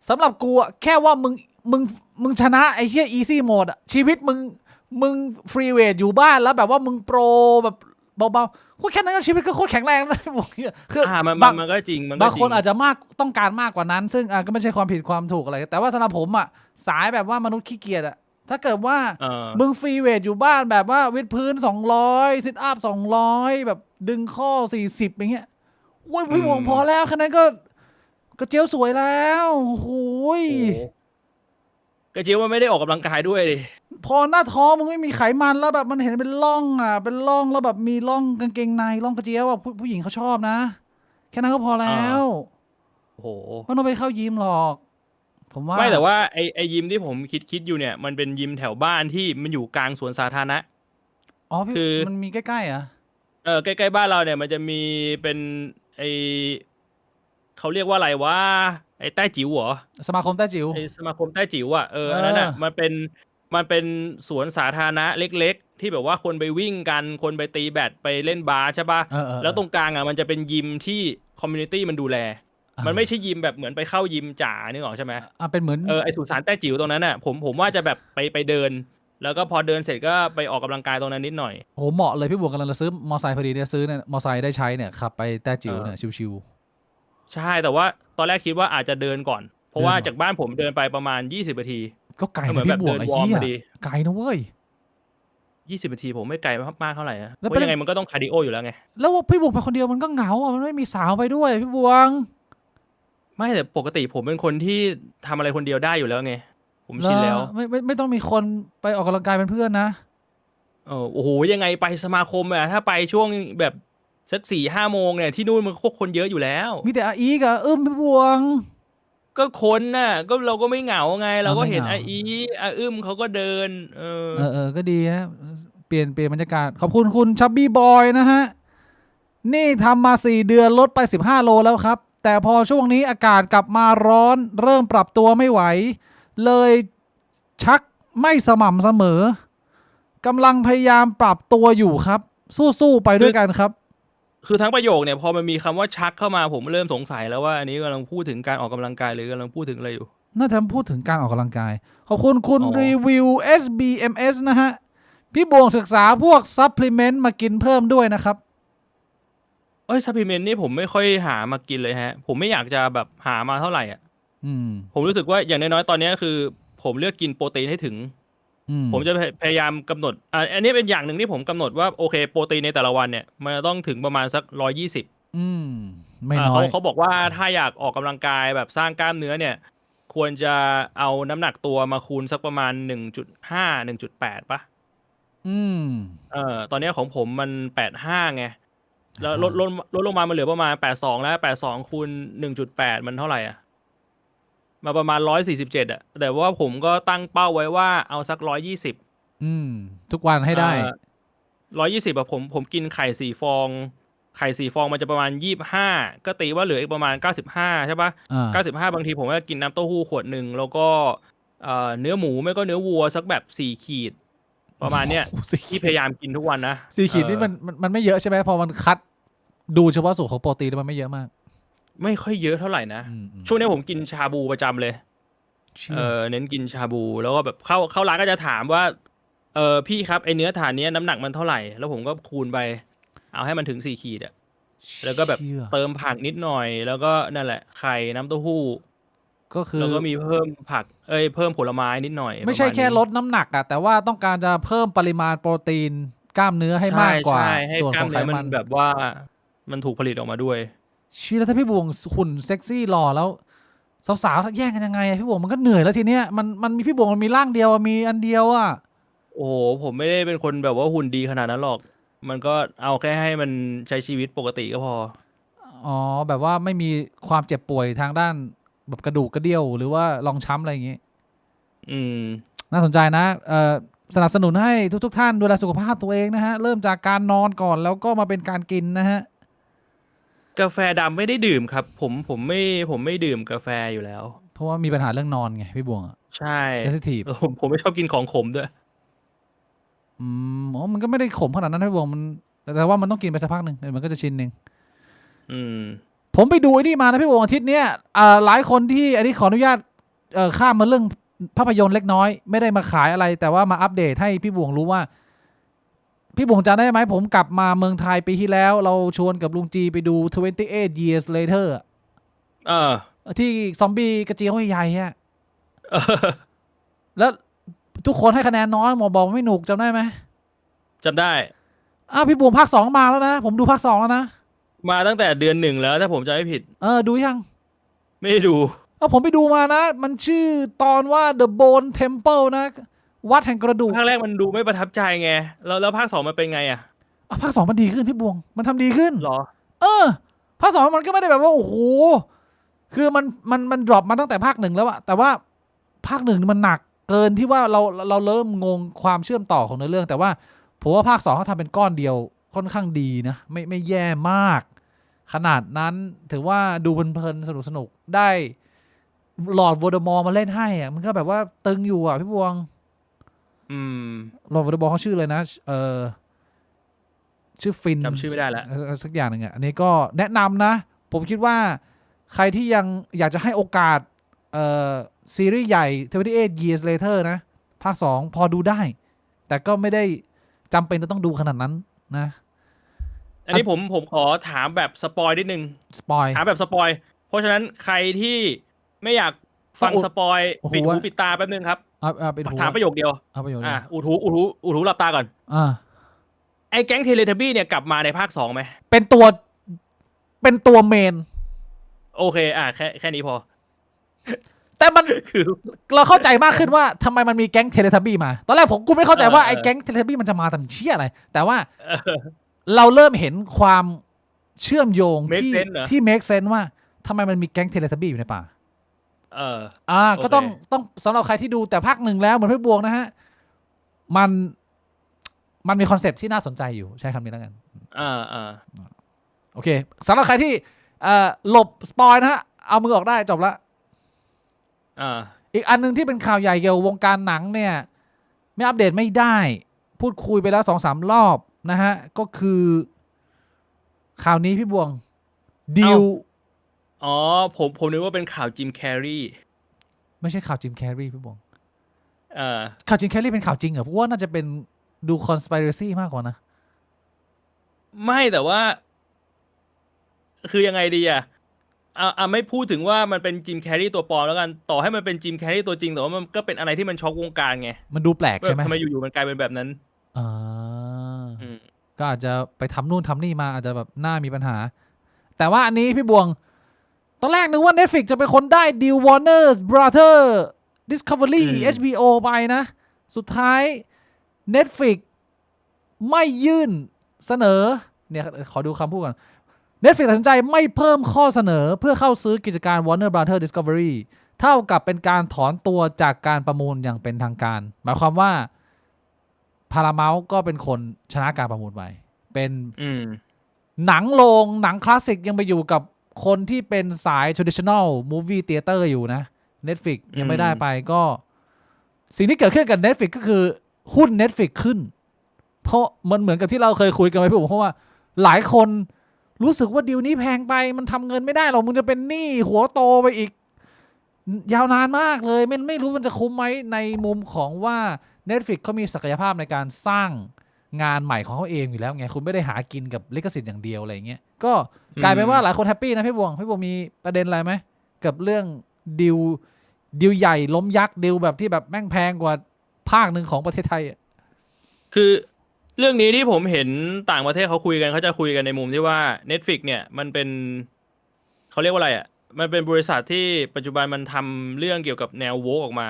สำหรับกูอะแค่ว่ามึงชนะไอ้เหี้ย easy mode อะชีวิตมึงฟรีเวทอยู่บ้านแล้วแบบว่ามึงโปรแบบเบาๆโคตรแค่นั้นก็ชีวิตก็โคตรแข็งแรงนะพี่บวงคือ มันก็จริงมันก็ บาง จริ คน ง อาจจะต้องการมากกว่านั้น ซึ่งก็ไม่ใช่ความผิดความถูกอะไร แต่ว่าสำหรับผมอ่ะสายแบบว่ามนุษย์ขี้เกียจอ่ะถ้าเกิดว่ามึงฟรีเวทอยู่บ้านแบบว่าวิดพื้น200ซิทอัพ200แบบดึงข้อ40อย่างเงี้ยโอ้ยพี่บวงพอแล้วแค่นั้นก็เจียวสวยแล้วโอ้โหย ก็จริงว่าไม่ได้ออกกำลังกายด้วยดิ พอหน้าท้องมึงไม่มีไขมันแล้วแบบมันเห็นเป็นร่องอ่ะเป็นร่องแล้วแบบมีร่องกางเกงในร่องกระเจียวอ่ะผู้หญิงเขาชอบนะแค่นั้นก็พอแล้ว โอ้โห ไม่ต้องไปเข้ายิมหรอก ผมว่า ไม่แต่ว่าไอยิมที่ผมคิดอยู่เนี่ยมันเป็นยิมแถวบ้านที่มันอยู่กลางสวนสาธารณะ อ๋อพี่ คือ มันมีใกล้ๆอ่ะ ใกล้ๆบ้านเราเนี่ยมันจะมีเป็นไอเขาเรียกว่าอะไรวะไอแต้จิ๋วเหรอ สมาคมแต้จิ๋ว ไอสมาคมแต้จิ๋วอ่ะอันนั้นอ่ะมันเป็นสวนสาธารณะเล็กๆ ที่แบบว่าคนไปวิ่งกันคนไปตีแบดไปเล่นบาสใช่ป่ะแล้วตรงกลางอ่ะมันจะเป็นยิมที่คอมมูนิตี้มันดูแล มันไม่ใช่ยิมแบบเหมือนไปเข้ายิมจ๋านึกออกใช่ไหม เป็นเหมือน ไอสุสานแต้จิ๋วตรงนั้นน่ะผมว่าจะแบบไปเดิน แล้วก็พอเดินเสร็จก็ไปออกกำลังกายตรงนั้นนิดหน่อย โอ้เหมาะเลยพี่บวกกำลังจะซื้อมอไซค์พอดีเนี่ยซื้อเนี่ยมอไซค์ได้ใช้เนี่ยขับไปแต้จิ๋วเนี่ยชิว ใช่แต่ว่าตอนแรกคิดว่าอาจจะเดินก่อน เพราะว่า เดินก่อน จากบ้านผมเดินไปประมาณ20นาที ๆก็ไกล เหมือ นะ นแบบ พี่บวก เดิน ไอ้ วอร์ม เหี้ย พอดี ไกลนะเว้ย 20นาทีผมไม่ไกลมากเท่าไหร่นะ แล้ว เพราะยังไงมันก็ต้องคาร์ดิโออยู่แล้วไง แล้วพี่บวกไปคนเดียวมันก็เหงาอ่ะมันไม่มีสาวไปด้วยพี่บวง ไม่แต่ปกติผมเป็นคนที่ทำอะไรคนเดียวได้อยู่แล้วไงผมชินแล้ว ไม่ต้องมีคนไปออกกำลังกายเป็นเพื่อนนะ โอ้โหยังไงไปสมาคมอะถ้าไปช่วงแบบสัก4-5โมงเนี่ยที่นู่นมันก็คนเยอะอยู่แล้ว มีแต่อาอีกับพี่บวง ก็คนน่ะก็เราก็ไม่เหงาไง เราก็เห็น ไม่เหงา อาอีอาอึ้มเขาก็เดิน ก็ดีนะเปลี่ยนบรรยากาศขอบคุณคุณชับบี้บอยนะฮะ นี่ทำมา4 เดือนลดไป15 โลแล้วครับ แต่พอช่วงนี้อากาศกลับมาร้อนเริ่มปรับตัวไม่ไหว เลยชักไม่สม่ำเสมอกำลังพยายามปรับตัวอยู่ครับ สู้ๆไปด้วยกันครับ คือทั้งประโยคเนี่ยพอมันมีคำว่าชักเข้ามาผมเริ่มสงสัยแล้วว่าอันนี้กำลังพูดถึงการออกกำลังกายหรือกำลังพูดถึงอะไรอยู่ น่าจะพูดถึงการออกกำลังกาย ขอบคุณคุณ อ๋อ รีวิว SBMS นะฮะ พี่บวงศึกษาพวกซัพพลีเมนต์มากินเพิ่มด้วยนะครับ ซัพพลีเมนต์นี่ผมไม่ค่อยหามากินเลยฮะ ผมไม่อยากจะแบบหามาเท่าไหร่อ่ะ อืม ผมรู้สึกว่าอย่างน้อยๆตอนนี้คือ ผมเลือกกินโปรตีนให้ถึง ผมจะพยายามกำหนดอันนี้เป็นอย่างหนึ่งที่ผมกำหนดว่าโอเคโปรตีนในแต่ละวันเนี่ยมันจะต้องถึงประมาณสัก120ไม่น้อย เขาบอกว่าถ้าอยากออกกำลังกายแบบสร้างกล้ามเนื้อเนี่ย ค ควรจะเอาน้ำหนักตัวมาคูณสักประมาณ 1.5 1.8 ป่ะอืมตอนนี้ของผมมัน 85 ไงแล้วลดลงมามันเหลือประมาณ 82 แล้ว 82 คูณ 1.8 มันเท่าไหร่อ่ะมาประมาณ 147อ่ะแต่ว่าผมก็ตั้งเป้าไว้ว่าเอาสัก 120ทุกวันให้ได้120อะผมกินไข่4 ฟองไข่4 ฟองมันจะประมาณ25ก็ตีว่าเหลืออีกประมาณ95ใช่ปะ95บางทีผมก็กินน้ำเต้าหู้ขวดหนึ่งแล้วก็เนื้อหมูไม่ก็เนื้อวัวสักแบบ4 ขีดประมาณเนี้ยที่พยายามกินทุกวันนะ4 ขีดนี่มันไม่เยอะใช่ไหมพอมันคัดดูเฉพาะส่วนของโปรตีนมันไม่เยอะมากไม่ค่อยเยอะเท่าไหร่นะช่วงนี้ผมกินชาบูประจำเลยเน้นกินชาบูแล้วก็แบบเข้าร้านก็จะถามว่าพี่ครับไอเนื้อฐานนี้น้ำหนักมันเท่าไหร่แล้วผมก็คูณไปเอาให้มันถึง4 ขีดอ่ะแล้วก็แบบเติมผักนิดหน่อยแล้วก็นั่นแหละไข่น้ำเต้าหู้ก็คือแล้วก็มีเพิ่มผักเพิ่มผลไม้นิดหน่อยไม่ใช่แค่ลดน้ำหนักอะแต่ว่าต้องการจะเพิ่มปริมาณโปรตีนกล้ามเนื้อให้มากกว่าส่วนของไขมันแบบว่ามันถูกผลิตออกมาด้วยชี้แล้วถ้าพี่บวงหุ่นเซ็กซี่หล่อแล้วสาวๆแย่งกันยังไงพี่บวงมันก็เหนื่อยแล้วทีเนี้ยมันมีพี่บวงมันมีร่างเดียวมีอันเดียวอะโอ้โหผมไม่ได้เป็นคนแบบว่าหุ่นดีขนาดนั้นหรอกมันก็เอาแค่ให้มันใช้ชีวิตปกติก็พอแบบว่าไม่มีความเจ็บป่วยทางด้านแบบกระดูกกระเดี่ยวหรือว่ารองช้ำอะไรอย่างงี้น่าสนใจนะสนับสนุนให้ทุกท่านดูแลสุขภาพตัวเองนะฮะเริ่มจากการนอนก่อนแล้วก็มาเป็นการกินนะฮะกาแฟดำไม่ได้ดื่มครับผมไม่ดื่มกาแฟอยู่แล้วเพราะว่ามีปัญหาเรื่องนอนไงพี่บวงใช่เซนซิทีฟผมไม่ชอบกินของขมด้วยมันก็ไม่ได้ขมขนาดนั้นพี่บวงมันแต่ว่ามันต้องกินไปสักพักหนึ่งมันก็จะชินหนึ่งผมไปดูไอ้นี่มานะพี่บวงอาทิตย์เนี้ยหลายคนที่อันนี้ขออนุญาตข้ามมาเรื่องภาพยนตร์เล็กน้อยไม่ได้มาขายอะไรแต่ว่ามาอัปเดตให้พี่บวงรู้ว่าพี่บวงจำได้ไหมผมกลับมาเมืองไทยปีที่แล้วเราชวนกับลุงจีไปดู28 years later ที่ซอมบี้กระเจียวใหญ่ๆฮะแล้วทุกคนให้คะแนนน้อยหมอบอกไม่หนุกจำได้ไหมจำได้พี่บวงภาค 2มาแล้วนะผมดูภาค 2แล้วนะมาตั้งแต่เดือน 1แล้วถ้าผมจำไม่ผิดดูยังไม่ได้ดูผมไปดูมานะมันชื่อตอนว่า The Bone Temple นะวัดแห่งกระดูกภาคแรกมันดูไม่ประทับใจไงแล้วภาค 2มันเป็นไงภาค 2มันดีขึ้นพี่บวงมันทำดีขึ้นหรอภาค 2มันก็ไม่ได้แบบว่าโอ้โหคือมันดรอปมาตั้งแต่ภาค 1แล้วอะแต่ว่าภาค 1มันหนักเกินที่ว่าเราเริ่มงงความเชื่อมต่อของเนื้อเรื่องแต่ว่าผมว่าภาค 2เขาทำเป็นก้อนเดียวค่อนข้างดีนะไม่แย่มากขนาดนั้นถือว่าดูเพลินๆสนุกได้หลอร์ดโวลเดอมอร์มาเล่นให้มันก็แบบว่าตึงอยู่พี่บวงหลอร์ดโวลเดอมอร์เขาชื่อเลยนะชื่อฟินจำชื่อไม่ได้แล้วสักอย่างหนึ่งอันนี้ก็แนะนำนะผมคิดว่าใครที่ยังอยากจะให้โอกาสซีรีส์ใหญ่28 years later นะภาค 2พอดูได้แต่ก็ไม่ได้จำเป็นจะต้องดูขนาดนั้นนะอันนี้ผมขอถามแบบสปอยนิดนึงสปอยถามแบบสปอยเพราะฉะนั้นใครที่ไม่อยากฟังสปอยปิดหูปิดตาแป๊บนึงครับถามประโยคเดียวอุทูหลับตาก่อนไอ้แก๊งเทเลทับบี้เนี่ยกลับมาในภาค 2ไหมเป็นตัวเมนโอเคแค่นี้พอแต่มันคือเราเข้าใจมากขึ้นว่าทำไมมันมีแก๊งเทเลทับบี้มาตอนแรกผมกูไม่เข้าใจว่าไอ้แก๊งเทเลทับบี้มันจะมาทำเชี่ยอะไรแต่ว่าเราเริ่มเห็นความเชื่อมโยงที่ make sense ว่าทำไมมันมีแก๊งเทเลทับบี้อยู่ในป่าก็ต้องสำหรับใครที่ดูแต่ภาค 1แล้วเหมือนพี่บวงนะฮะมันมีคอนเซ็ปต์ที่น่าสนใจอยู่ใช้คำนี้แล้วกันโอเคสำหรับใครที่หลบสปอยนะฮะเอามือออกได้จบละอีกอันนึงที่เป็นข่าวใหญ่เกี่ยวกับวงการหนังเนี่ยไม่อัปเดตไม่ได้พูดคุยไปแล้ว 2-3 รอบนะฮะก็คือข่าวนี้พี่บวงดิวผมนึกว่าเป็นข่าวจิมแคร์รีไม่ใช่ข่าวจิมแคร์รีพี่บวงข่าวจิมแคร์รีเป็นข่าวจริงเหรอเพราะว่าน่าจะเป็นดู conspiracy มากกว่านะไม่แต่ว่าคือยังไงดีไม่พูดถึงว่ามันเป็นจิมแคร์รีตัวปลอมแล้วกันต่อให้มันเป็นจิมแคร์รีตัวจริงแต่ว่ามันก็เป็นอะไรที่มันช็อกวงการไงมันดูแปลกใช่ไหมทำไมอยู่ๆมันกลายเป็นแบบนั้นก็อาจจะไปทำนู่นทำนี่มาอาจจะแบบหน้ามีปัญหาแต่ว่าอันนี้พี่บวง ตอนแรกนึกว่า Netflix จะเป็นคนได้ดีล Warner Brother Discovery HBO ไปนะสุดท้าย Netflix ไม่ยื่นเสนอเนี่ยขอดูคำพูดก่อน Netflix ตัดสินใจไม่เพิ่มข้อเสนอเพื่อเข้าซื้อกิจการ Warner Brother Discovery เท่ากับเป็นการถอนตัวจากการประมูลอย่างเป็นทางการหมายความว่า Paramount ก็เป็นคนชนะการประมูลไปเป็นหนังโรงหนังคลาสสิกยังไปอยู่กับคนที่เป็นสาย traditional movie theater อยู่นะ Netflix ยังไม่ได้ไปก็สิ่งที่เกิดขึ้นกับ Netflix ก็คือหุ้น Netflix ขึ้นเพราะมันเหมือนกับที่เราเคยคุยกันไปพี่ผมเพราะว่าหลายคนรู้สึกว่าดีลนี้แพงไปมันทำเงินไม่ได้หรอกมึงจะเป็นหนี้หัวโตไปอีกยาวนานมากเลยมันไม่รู้มันจะคุ้มไหมในมุมของว่า Netflix เขามีศักยภาพในการสร้างงานใหม่ของเขาเองอยู่แล้วไงคุณไม่ได้หากินกับลิขสิทธิ์อย่างเดียวอะไรเงี้ยก็กลายเป็นว่าหลายคนแฮปปี้นะพี่บวงมีประเด็นอะไรไหมกับเรื่องดีลใหญ่ล้มยักษ์ดีลแบบที่แบบแม่งแพงกว่าภาคหนึ่งของประเทศไทยคือเรื่องนี้ที่ผมเห็นต่างประเทศเขาคุยกันเขาจะคุยกันในมุมที่ว่า Netflix เนี่ยมันเป็นเขาเรียกว่าอะไรอ่ะมันเป็นบริษัทที่ปัจจุบันมันทำเรื่องเกี่ยวกับแนวโวกออกมา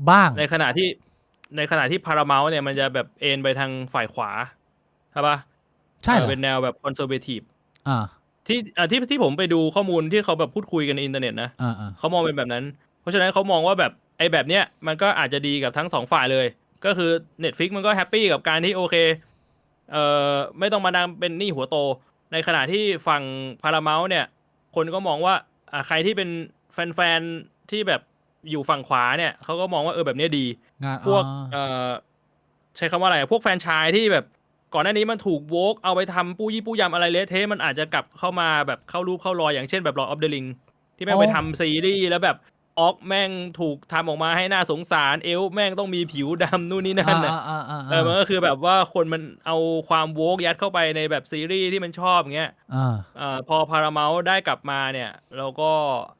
บ้างในขณะที่ Paramount เนี่ยมันจะแบบเอนไปทางฝ่ายขวาใช่ปะใช่เป็นแนวแบบคอนเซอร์เวทีฟอ่าที่ผมไปดูข้อมูลที่เขาแบบพูดคุยกันในอินเทอร์เน็ตนะเขามองเป็นแบบนั้นเพราะฉะนั้นเขามองว่าแบบไอ้แบบเนี้ยมันก็อาจจะดีกับทั้งสองฝ่ายเลยก็คือ Netflix มันก็แฮปปี้กับการที่โอเคไม่ต้องมานั่งเป็นหนี้หัวโตในขณะที่ฝั่ง Paramount เนี่ยคนก็มองว่าใครที่เป็นแฟนๆที่แบบอยู่ฝั่งขวาเนี่ยเขาก็มองว่าแบบนี้ดีพวกใช้คำว่าอะไรพวกแฟรนไชส์ที่แบบก่อนหน้านี้มันถูกโวกเอาไปทำปู้ยี่ปู้ยำอะไรเละเทะมันอาจจะกลับเข้ามาแบบเข้ารูปเข้ารอยอย่างเช่นแบบ Lord of the Ring ที่แม่งไปทำซีรีส์แล้วแบบออกแม่งถูกทำออกมาให้น่าสงสารแม่งต้องมีผิวดำนู่นนี่นั่นนะมันก็คือแบบว่าคนมันเอาความโวกยัดเข้าไปในแบบซีรีส์ที่มันชอบเงี้ยพอ Paramount ได้กลับมาเนี่ยเราก็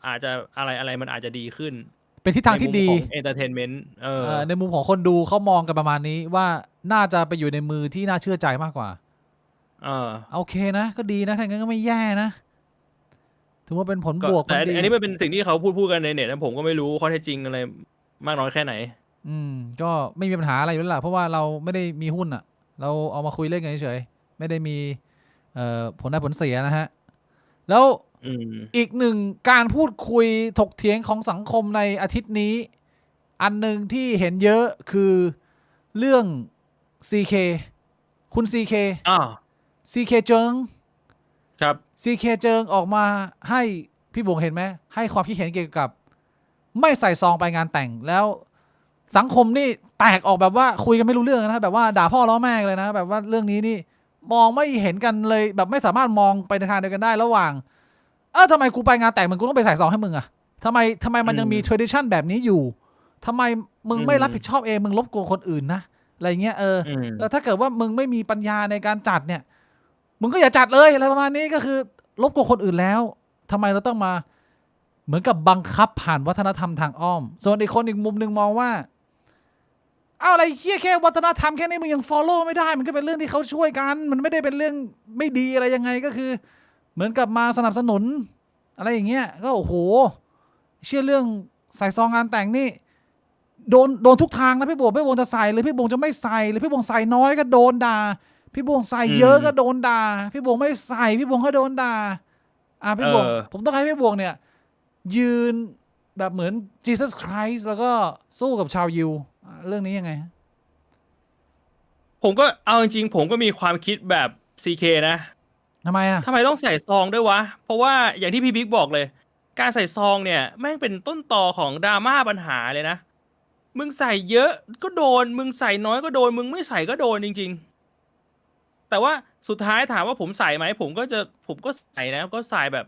อาจจะอะไรมันอาจจะดีขึ้นเป็นทิศทางที่ดีเอนเตอร์เทนเมนต์ในมุมของคนดูเขามองกันประมาณนี้ว่าน่าจะไปอยู่ในมือที่น่าเชื่อใจมากกว่าโอเคนะก็ดีนะถ้างั้นก็ไม่แย่นะถือว่าเป็นผลบวกแต่อันนี้มันเป็นสิ่งที่เขาพูดกันในเน็ตนะผมก็ไม่รู้ข้อเท็จจริงอะไรมากน้อยแค่ไหนก็ไม่มีปัญหาอะไรอยู่แล้วล่ะเพราะว่าเราไม่ได้มีหุ้นอ่ะเราเอามาคุยเล่นกันเฉยๆไม่ได้มีผลได้ผลเสียนะฮะแล้วอีกหนึ่งการพูดคุยถกเถียงของสังคมในอาทิตย์นี้อันหนึ่งที่เห็นเยอะคือเรื่อง CK คุณ CK CK เจิงครับ CK เจิงออกมาให้พี่บวงเห็นไหมให้ความคิดเห็นเกี่ยวกับไม่ใส่ซองไปงานแต่งแล้วสังคมนี่แตกออกแบบว่าคุยกันไม่รู้เรื่องนะแบบว่าด่าพ่อล้อแม่เลยนะแบบว่าเรื่องนี้นี่มองไม่เห็นกันเลยแบบไม่สามารถมองไปในทางเดียวกันได้ระหว่างทำไมกูไปงานแต่งมึงกูต้องไปใส่ซองให้มึงอะทำไมมันยังมี tradition แบบนี้อยู่ทำไมมึงไม่รับผิดชอบเองมึงรบกวนคนอื่นนะอะไรเงี้ยถ้าเกิดว่ามึงไม่มีปัญญาในการจัดเนี่ยมึงก็อย่าจัดเลยอะไรประมาณนี้ก็คือรบกวนคนอื่นแล้วทำไมเราต้องมาเหมือนกับบังคับผ่านวัฒนธรรมทางอ้อมส่วนอีกคนอีกมุมนึงมองว่าอะไรแค่วัฒนธรรมแค่นี้มึงยัง follow ไม่ได้มันก็เป็นเรื่องที่เขาช่วยกันมันไม่ได้เป็นเรื่องไม่ดีอะไรยังไงก็คือเหมือนกับมาสนับสนุนอะไรอย่างเงี้ยก็โอ้โหเชื่อเรื่องใส่ซองงานแต่งนี่โดนทุกทางนะพี่บวงจะใส่หรือพี่บวงจะไม่ใส่หรือพี่บวงใส่น้อยก็โดนด่าพี่บวงใส่เยอะก็โดนด่าพี่บวงไม่ใส่พี่บวงก็โดนด่าพี่บวงผมต้องให้พี่บวงเนี่ยยืนแบบเหมือน Jesus Christ แล้วก็สู้กับชาวยิวเรื่องนี้ยังไงผมก็เอาจริงๆผมก็มีความคิดแบบ CK นะทำไมต้องใส่ซองด้วยวะเพราะว่าอย่างที่พี่บิ๊กบอกเลยการใส่ซองเนี่ยแม่งเป็นต้นตอของดราม่าปัญหาเลยนะมึงใส่เยอะก็โดนมึงใส่น้อยก็โดนมึงไม่ใส่ก็โดนจริงๆแต่ว่าสุดท้ายถามว่าผมใส่ไหมผมก็ใส่นะก็ใส่แบบ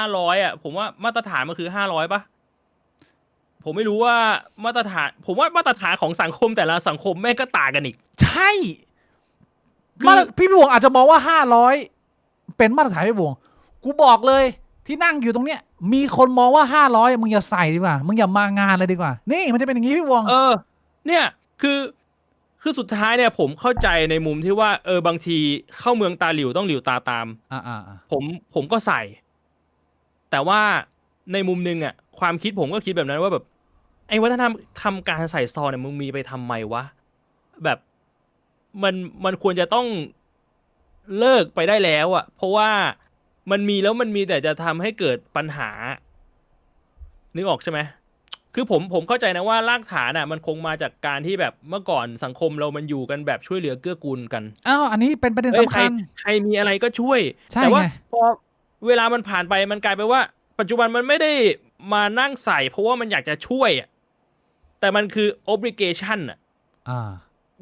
500ผมว่ามาตรฐานมันคือ500ป่ะผมไม่รู้ว่ามาตรฐานผมว่ามาตรฐานของสังคมแต่ละสังคมแม่งก็ต่างกันอีกใช่พี่บวงอาจจะมองว่า500เป็นมาตรฐานพี่บวงกูบอกเลยที่นั่งอยู่ตรงเนี้ยมีคนมองว่า500มึงอย่าใส่ดีกว่ามึงอย่ามางานเลยดีกว่านี่มันจะเป็นอย่างนี้พี่บวงเนี่ยคือสุดท้ายเนี่ยผมเข้าใจในมุมที่ว่าบางทีเข้าเมืองตาหลิวต้องหลิวตาตามผมก็ใส่ แต่ว่าในมุมนึงอ่ะความคิดผมก็คิดแบบนั้นว่าแบบไอ้วัฒนธรรมทำการใส่ซองเนี่ยมึงมีไปทำไมวะแบบมันควรจะต้องเลิกไปได้แล้วอ่ะเพราะว่ามันมีแล้วมันมีแต่จะทำให้เกิดปัญหานึกออกใช่ไหมคือผมเข้าใจนะว่ารากฐานอ่ะมันคงมาจากการที่แบบเมื่อก่อนสังคมเรามันอยู่กันแบบช่วยเหลือเกื้อกูลกัน อ้าวอันนี้เป็นประเด็นสำคัญใครมีอะไรก็ช่วยใช่แต่ว่าไงพอเวลามันผ่านไปมันกลายเป็นว่า ปัจจุบันมันไม่ได้มานั่งใส่เพราะว่ามันอยากจะช่วยอะแต่มันคือ obligation อ่ะอ่า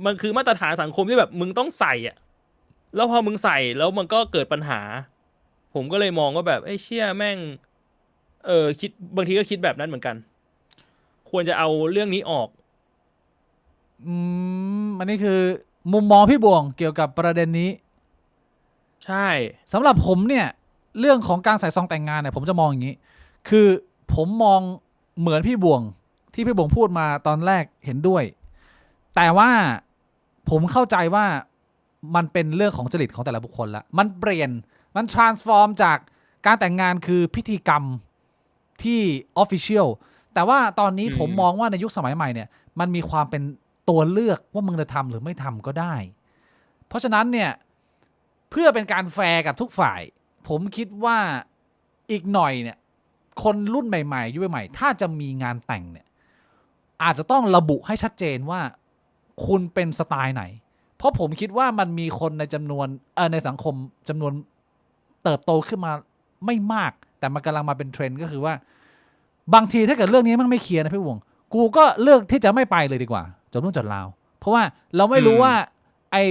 มันคือมาตรฐานสังคมที่แบบมึงต้องใส่อ่ะแล้วพอมึงใส่แล้วมันก็เกิดปัญหา ผมก็เลยมองว่าแบบไอ้เชี่ยแม่งคิดบางทีก็คิดแบบนั้นเหมือนกัน ควรจะเอาเรื่องนี้ออก อันนี้คือมุมมองพี่บวงเกี่ยวกับประเด็นนี้ใช่ สำหรับผมเนี่ยเรื่องของการใส่ซองแต่งงานเนี่ยผมจะมองอย่างนี้คือผมมองเหมือนพี่บวงที่พี่บวงพูดมาตอนแรกเห็นด้วยแต่ว่าผมเข้าใจว่ามันเป็นเรื่องของจริตของแต่ละบุคคลละมันเปลี่ยนมัน transform จากการแต่งงานคือพิธีกรรมที่ official แต่ว่าตอนนี้ผมมองว่าในยุคสมัยใหม่เนี่ยมันมีความเป็นตัวเลือกว่ามึงจะทำหรือไม่ทำก็ได้เพราะฉะนั้นเนี่ยเพื่อเป็นการแฟร์กับทุกฝ่ายผมคิดว่าอีกหน่อยเนี่ยคนรุ่นใหม่ๆยุคใหม่ๆถ้าจะมีงานแต่งเนี่ยอาจจะต้องระบุให้ชัดเจนว่าคุณเป็นสไตล์ไหนเพราะผมคิดว่ามันมีคนในจำนวนในสังคมจำนวนเติบโตขึ้นมาไม่มากแต่มันกำลังมาเป็นเทรนด์ก็คือว่าบางทีถ้าเกิดเรื่องนี้มันไม่เคลียร์นะพี่วงกูก็เลือกที่จะไม่ไปเลยดีกว่าจนรุ่นจนราวเพราะว่าเราไม่รู้ว่าไอ้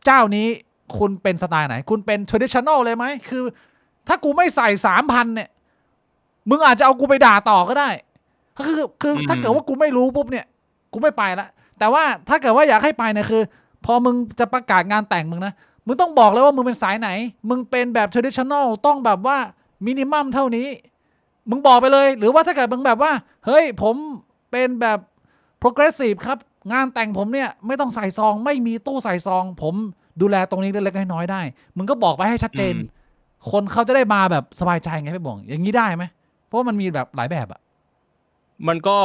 เจ้านี้คุณเป็นสไตล์ไหนคุณเป็น traditional เลยไหมคือถ้ากูไม่ใส่ 3,000 เนี่ยมึงอาจจะเอากูไปด่าต่อก็ได้คือถ้าเกิดว่ากูไม่รู้ปุ๊บเนี่ยกูไม่ไปละแต่ว่าถ้าเกิดว่าอยากให้ไปเนี่ยคือพอมึงจะประกาศงานแต่งมึงนะมึงต้องบอกเลยว่ามึงเป็นสายไหนมึงเป็นแบบ traditional ต้องแบบว่ามินิมัมเท่านี้มึงบอกไปเลยหรือว่าถ้าเกิดมึงแบบว่าเฮ้ยผมเป็นแบบ progressive ครับงานแต่งผมเนี่ยไม่ต้องใส่ซองไม่มีตู้ใส่ซองผมดูแลตรงนี้เล็กๆน้อยๆได้มึงก็บอกไปให้ชัดเจนคนเขาจะได้มาแบบสบายใจไงพี่บงอย่างนี้ได้ไหมเพราะว่ามันมีแบบหลายแบบอะมันก็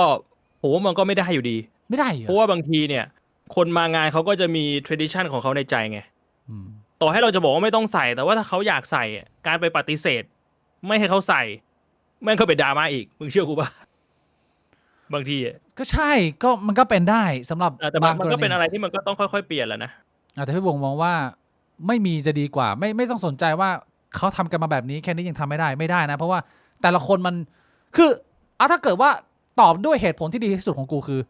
ผมว่ามันก็ไม่ได้อยู่ดีไม่ได้เหรอเพราะว่าบางทีเนี่ยคนมางานเขาก็จะมี tradition ของเขาในใจไงอืมต่อให้เราจะบอกว่าไม่ต้องใส่แต่ว่าถ้าเขาอยากใส่การไปปฏิเสธไม่ให้เขาใส่แม่งก็เป็นดราม่าอีกมึงเชื่อกูปะบางทีก็ใช่ก็มันก็เป็นได้สำหรับแต่บางกมันก็เป็นรณีอะไรที่มันก็ต้องค่อยๆเปลี่ยนแหล้วนะแต่พี่บงมองว่าไม่มีจะดีกว่าไม่ต้องสนใจว่าเขาทำกันมาแบบนี้แค่นี้ยังทำไม่ได้นะเพราะว่าแต่ละคนมันคือถ้าเกิดว่าตอบด้วยเหตุผลที่ดีที่สุดของกูคือ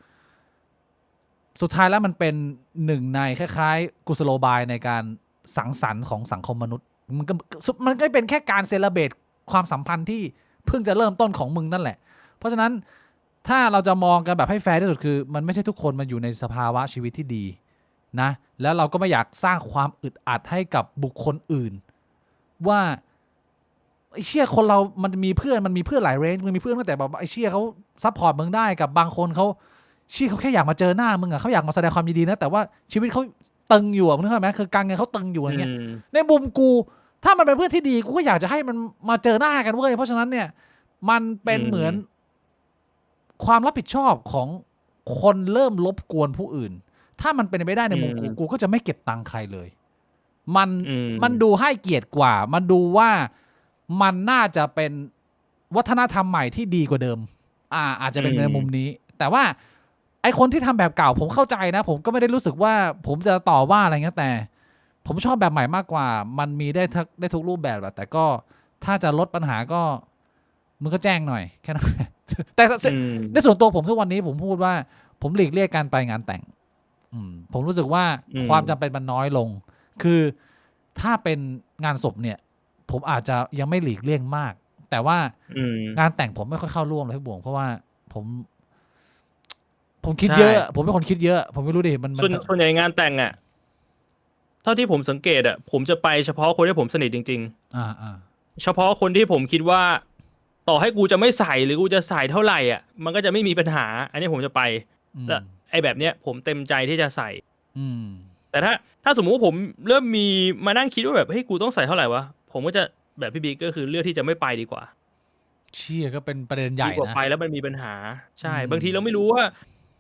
สุดท้ายแล้วมันเป็นหนึ่งในคล้ายๆกุศโลบายในการสังสรรค์ของสังคมมนุษย์มันก็เป็นแค่การเซเลเบรตความสัมพันธ์ที่เพิ่งจะเริ่มต้นของมึงนั่นแหละเพราะฉะนั้นถ้าเราจะมองกันแบบให้แฟร์ที่สุดคือมันไม่ใช่ทุกคนมาอยู่ในสภาวะชีวิตที่ดีนะแล้วเราก็ไม่อยากสร้างความอึดอัดให้กับบุคคลอื่นว่าไอ้เชี่ยคนเรามันมีเพื่อนหลายเรนจ์มันมีเพื่อนตั้งแต่แบบไอ้เชี่ยเขาซัพพอร์ตมึงได้กับบางคนเขาเขาแค่อยากมาเจอหน้ามึงอะเขาอยากมาแสดงความยินดีนะแต่ว่าชีวิตเขาตึงอยู่อะมึงเข้าใจไหมคือการเงินเขาตึงอยู่อะไรเงี้ยในมุมกูถ้ามันเป็นเพื่อนที่ดีกูก็อยากจะให้มันมาเจอหน้ากันเว้ยเพราะฉะนั้นเนี่ยมันเป็นเหมือนความรับผิดชอบของคนเริ่มรบกวนผู้อื่นถ้ามันเป็นไปได้ในมุมกูก็จะไม่เก็บตังค์ใครเลยมันดูให้เกียรติกว่ามันดูว่ามันน่าจะเป็นวัฒนธรรมใหม่ที่ดีกว่าเดิมอาจจะเป็นในมุมนี้แต่ว่าไอคนที่ทำแบบเก่าผมเข้าใจนะผมก็ไม่ได้รู้สึกว่าผมจะต่อว่าอะไรเงี้ยแต่ผมชอบแบบใหม่มากกว่ามันมีได้ทุกรูปแบบแหละแต่ก็ถ้าจะลดปัญหาก็มึงก็แจ้งหน่อยแค่นั้นแต่ในส่วนตัวผมทุกวันนี้ผมพูดว่าผมหลีกเลี่ยงการไปงานแต่งผมรู้สึกว่าความจำเป็นมันน้อยลงคือถ้าเป็นงานศพเนี่ยผมอาจจะยังไม่หลีกเลี่ยงมากแต่ว่างานแต่งผมไม่ค่อยเข้าร่วมเลยพี่บวงเพราะว่าผมคิดเยอะผมเป็นคนคิดเยอะผมไม่รู้ดิมันส่วนใหญ่งานแต่งอ่ะเท่าที่ผมสังเกตอ่ะผมจะไปเฉพาะคนที่ผมสนิทจริงๆเฉพาะคนที่ผมคิดว่าต่อให้กูจะไม่ใส่หรือกูจะใส่เท่าไหร่อ่ะมันก็จะไม่มีปัญหาอันนี้ผมจะไปและไอ้แบบเนี้ยผมเต็มใจที่จะใส่แต่ถ้าสมมุติว่าผมเริ่มมีมานั่งคิดว่าแบบเฮ้ยกูต้องใส่เท่าไหร่วะผมก็จะแบบพี่บิ๊กก็คือเลือกที่จะไม่ไปดีกว่า เชี่ยก็เป็นประเด็นให ดี ญ่ กว่า นะ ไปแล้วมันมีปัญหา ใช่ อืม บางทีเราไม่รู้ว่า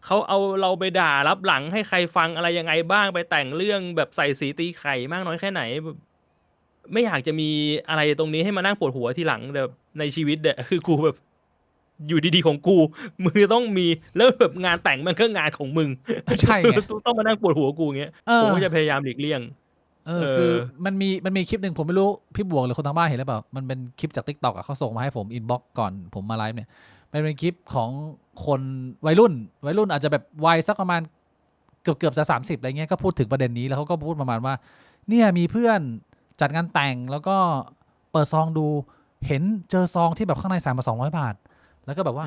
เขาเอาเราไปด่ารับหลังให้ใครฟังอะไรยังไงบ้างไปแต่งเรื่องแบบใส่สีตีไข่มากน้อยแค่ไหนแบบไม่อยากจะมีอะไรตรงนี้ให้มานั่งปวดหัวทีหลังแบบในชีวิตเนี่ย คือกูแบบ อยู่ดีๆของกูมึงจะต้องมีแล้วแบบงานแต่งมันก็งานของมึง ใช่ไง ต้องมานั่งปวดหัวกูอย่างเงี้ย เอ ผม อ ก็จะพยายามหลีกเลี่ยง คือมันมีคลิปหนึ่งผมไม่รู้พี่บวกหรือคนทางบ้านเห็นหรือเปล่ามันเป็นคลิปจาก TikTok อ่ะเขาส่งมาให้ผมอินบ็อกก่อนผมมาไลฟ์เนี่ยมันเป็นคลิปของคนวัยรุ่นอาจจะแบบวัยสักประมาณเกือบจะ30อะไรเงี้ยก็พูดถึงประเด็นนี้แล้วเขาก็พูดประมาณว่าเนี่ยมีเพื่อนจัดงานแต่งแล้วก็เปิดซองดูเห็นเจอซองที่แบบข้างในใส่มา200 บาทแล้วก็แบบว่า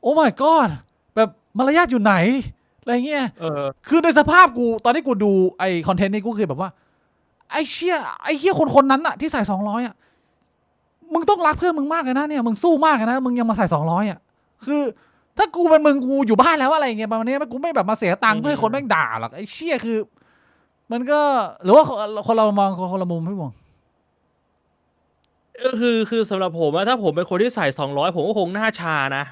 โอ้ my god แบบมารยาทอยู่ไหนอะไรเงี้ยคือในสภาพกูตอนที่กูดูไอคอนเทนต์นี้กูคือแบบว่าไอเชี่ยคนนั้นอะที่ใส่200อะมึงต้องรักเพื่อนมึงมากเลยนะเนี่ยมึงสู้มากเลยนะมึงยังมาใส่200อะคือถ้ากูเป็นมึงกูอยู่บ้านแล้วอะไรเงี้ยประมาณนี้กูไม่แบบมาเสียตังค์เพื่อให้คนแม่งด่าหรอกไอเชี่ยคือ มันก็หรือว่าคนเรามองคนละมุมพี่บง คือสำหรับผมอะถ้าผมเป็นคนที่ใส่200ผมก็คงหน้าชานะ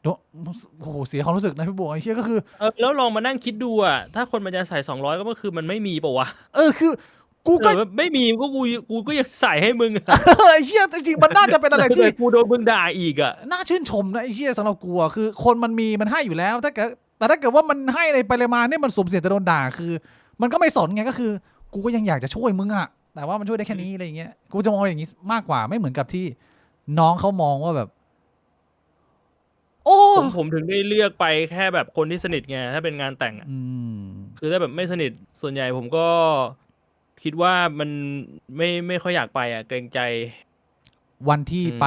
โอ้โหเสียความรู้สึกนะพี่บวกไอ้เชี่ยก็คือ แล้วลองมานั่งคิดดูอะถ้าคนมันจะใส่200ก็คือมันไม่มีปะวะ คือกูก็ ไม่มีก็กูก็ยังใส่ให้มึงอะ ไอ้เชี่ยจริงๆมันน่าจะเป็นอะไรที่ กูโดนมึงด่าอีกอะ น่าชื่นชมนะไอ้เชี่ยสำหรับกูอะคือคนมันให้อยู่แล้วแต่ถ้าเกิดว่ามันให้ในปริมาณนี่มันสุ่มเสี่ยงจะโดนด่าคือ มันก็ไม่สนไงก็คือ กูก็ยังอยากจะช่วยมึงอะแต่ว่ามันช่วยได้แค่นี้อะไรเงี้ยกูจะมองอย่างนี้มากกว่าไม่เหมือนกับที่น้องเขามองว่าแบบ โอ้ ผมถึงได้เลือกไปแค่แบบคนที่สนิทไงถ้าเป็นงานแต่งอะคือถ้าแบบไม่สนิทส่วนใหญ่ผมก็คิดว่ามันไม่ค่อยอยากไปอะเกรงใจ วันที่ไป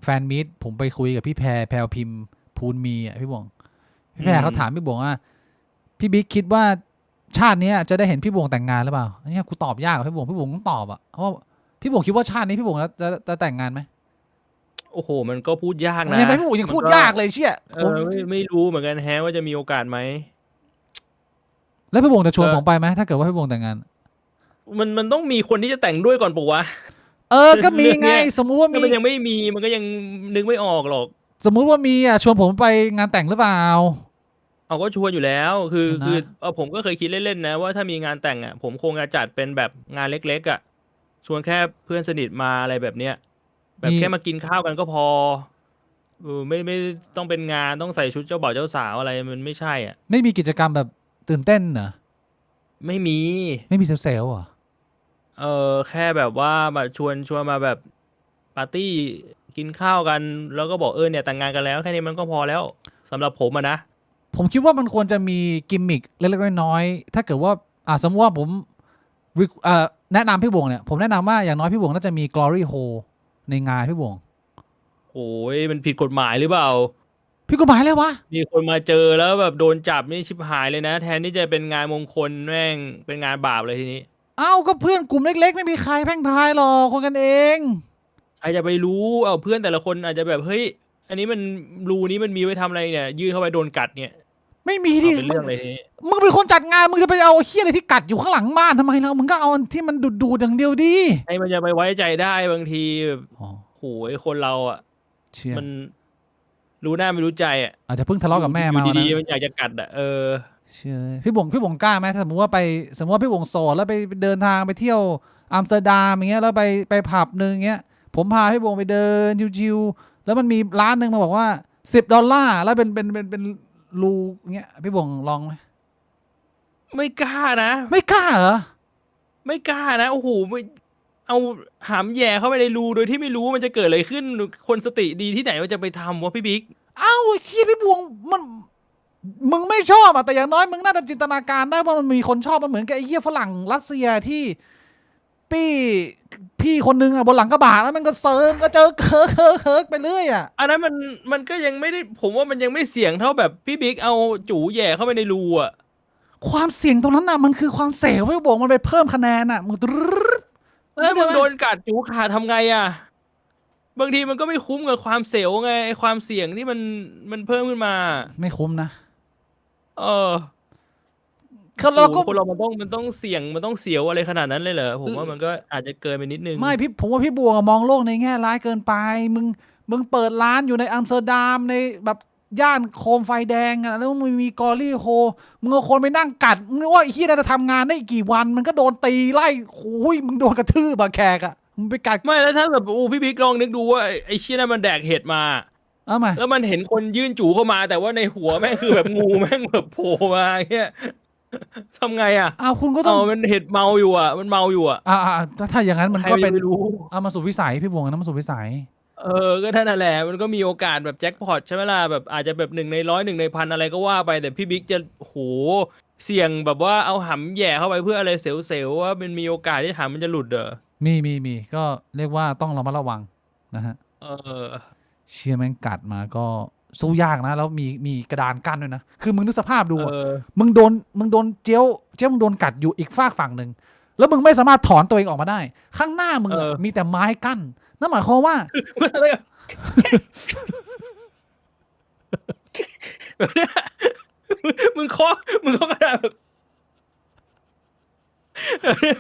แฟนมีตผมไปคุยกับพี่แพรพิมพ์พูนมีอ่ะพี่บวงพี่แพรเขาถามพี่บวงว่าพี่บิ๊กคิดว่าชาตินี้จะได้เห็นพี่บวงแต่งงานหรือเปล่าอันนี้กูตอบยากพี่บวงต้องตอบอ่ะเพราะว่าพี่บวงคิดว่าชาตินี้พี่บวงจะแต่งงานไหม โอ้โหมันก็พูดยากนะ ยังไม่พูดยังพูดยากเลยเชี่ยผม ไม่รู้เหมือนกันแฮะว่าจะมีโอกาสไหม แล้วพี่บวงจะชวนผมไปไหมถ้าเกิดว่าพี่บวงแต่งงาน มันต้องมีคนที่จะแต่งด้วยก่อนปะวะ ก็มีไงสมมุติว่ามี มันยังไม่มีมันก็ยังนึกไม่ออกหรอก สมมุติว่ามีอ่ะชวนผมไปงานแต่งหรือเปล่า เอาก็ชวนอยู่แล้วคือ ชวนนะ คือผมก็เคยคิดเล่นๆนะว่าถ้ามีงานแต่งอ่ะผมคงจะจัดเป็นแบบงานเล็กๆอ่ะชวนแค่เพื่อนสนิทมาอะไรแบบเนี้ยแบบแค่มากินข้าวกันก็พอไม่ต้องเป็นงานต้องใส่ชุดเจ้าบ่าวเจ้าสาวอะไรมันไม่ใช่อ่ะ ไม่มีกิจกรรมแบบตื่นเต้นเหรอ ไม่มี ไม่มีเซลล์เหรอ แค่แบบว่ามาชวนมาแบบปาร์ตี้กินข้าวกัน แล้วก็บอกเนี่ยแต่งงานกันแล้วแค่นี้มันก็พอแล้วสำหรับผมอะนะ ผมคิดว่ามันควรจะมีกิมมิคเล็กๆน้อยๆถ้าเกิดว่าสมมติว่าผมแนะนำพี่บวงเนี่ยผมแนะนำว่าอย่างน้อยพี่บวงน่าจะมี glory hole ในงานพี่บวง โอ้ยมันผิดกฎหมายหรือเปล่า พี่กฎหมายแล้ววะ มีคนมาเจอแล้วแบบโดนจับนี่ชิบหายเลยนะ แทนที่จะเป็นงานมงคลแม่งเป็นงานบาปเลยทีนี้ เอ้าก็เพื่อนกลุ่มเล็กๆ ไม่มีใครแพร่งพรายหรอกคนกันเอง ใครจะไปรู้เพื่อนแต่ละคนอาจจะแบบเฮ้ยอันนี้มันรูนี้มันมีไว้ทำอะไรเนี่ยยื่นเข้าไปโดนกัดเนี่ย ไม่มีดิ เป็นเรื่องอะไรทีนี้ มึงเป็นคนจัดงานมึงจะไปเอาเฮี้ยอะไรที่กัดอยู่ข้างหลังม่านทำไมเรามึงก็เอาอันที่มันดูดอย่างเดียวดิ ไอ้มันจะไปไว้ใจได้บางทีแบบ อ๋อ โหยคนเราอ่ะ เชี่ย มันรู้หน้าไม่รู้ใจอ่ะ อาจจะเพิ่งทะเลาะกับแม่มา อยู่ วัน ดี นั้น ๆมันอยากจะกัดอ่ะเชื่อพี่บงกล้าไหมถ้าสมมติว่าพี่บงโสดแล้วไปเดินทางไปเที่ยวอัมสเตอร์ดัมอย่างเงี้ยแล้วไปผับนึงเงี้ยผมพาพี่บงไปเดินชิวๆแล้วมันมีร้านนึงมาบอกว่า$10แล้วเป็นรูเงี้ยพี่บงลองไหม ไม่กล้านะ ไม่กล้าเหรอ ไม่กล้านะโอ้โหไม่เอาหามแย่เข้าไปในรูโดยที่ไม่รู้ว่ามันจะเกิดอะไรขึ้นคนสติดีที่ไหนว่าจะไปทำวะพี่บิ๊ก เอ้าไอ้เฮี้ยพี่บวงมันมึงไม่ชอบแต่อย่างน้อยมึงน่าจะจินตนาการได้ว่ามันมีคนชอบมันเหมือนกับไอ้เหี้ยฝรั่งรัสเซียที่พี่คนนึงบนหลังกระบะแล้วมันก็เซิร์งก็เจอเคิร์กไปเรื่อยอันนั้นมันก็ยังไม่ได้ผมว่ามันยังไม่เสี่ยงเท่าแบบพี่บิ๊กเอาจูแย่เข้าไปในรูอ่ะ ความเสี่ยงตรงนั้นมันคือความเสียวพี่บวงมันไปเพิ่มคะแนนมึง แล้วมึงโดนกัดจูขาดทำไงอ่ะบางทีมันก็ไม่คุ้มกับความเสียวไงไอ้ความเสี่ยงที่มันเพิ่มขึ้นมา ไม่คุ้มนะ เราก็คนเรามันต้องเสี่ยงมันต้องเสียวอะไรขนาดนั้นเลยเหรอผมว่ามันก็อาจจะเกินไปนิดนึงไม่ผมว่าพี่บวงมองโลกในแง่ร้ายเกินไป มึงเปิดร้านอยู่ในอัมสเตอร์ดัมในแบบย่านโคมไฟแดงอะแล้วมึงมีกอรี่โฮมึงเอาคนไปนั่งกัดมึงว่าไอ้ที่จะทำงานได้กี่วันมันก็โดนตีไล่โอ้ยมึงโดนกระทืบอะแขกอะมึงไปกัด ไม่แล้วถ้าแบบพี่บิ๊กลองนึกดูว่าไอ้เชี่ยนั้นมันแดกเห็ดมา เอามา แล้วมันเห็นคนยื่นจู่เข้ามา แต่ว่าในหัวแม่งคือแบบงูแม่งแบบโผล่มาเงี้ยทำไงอ่ะเอาคุณก็ต้อง มันเห็ดเมาอยู่อ่ะมันเมาอยู่อ่ะถ้าอย่างนั้นมันก็เป็น ใครจะไปรู้ เอามาสู่วิสัยพี่บวงนะมาสู่วิสัย ก็ท่านนั่นแหละมันก็มีโอกาสแบบแจ็คพอตใช่ไหมล่ะแบบอาจจะแบบ1 ใน 100 1 ใน 1,000อะไรก็ว่าไปแต่พี่บิ๊กจะโหเสี่ยงแบบว่าเอาหำแหย่เข้าไปเพื่ออะไรเซลล์ว่ามันมีโอกาสที่หำมันจะหลุดมีก็เรียกว่าต้องระมัดระวังนะฮะ เออ เชี่ยแม่งกัดมาก็สู้ยากนะแล้วมีกระดานกั้นด้วยนะคือมึงนึกสภาพดูอะมึงโดนเจี๊ยวมึงโดนกัดอยู่อีกฝั่งหนึ่งแล้วมึงไม่สามารถถอนตัวเองออกมาได้ ข้างหน้ามึงอะมีแต่ไม้กั้นนั่นหมายความว่า อะไรอะแบบเนี้ยมึงเคาะกระดาษแบบ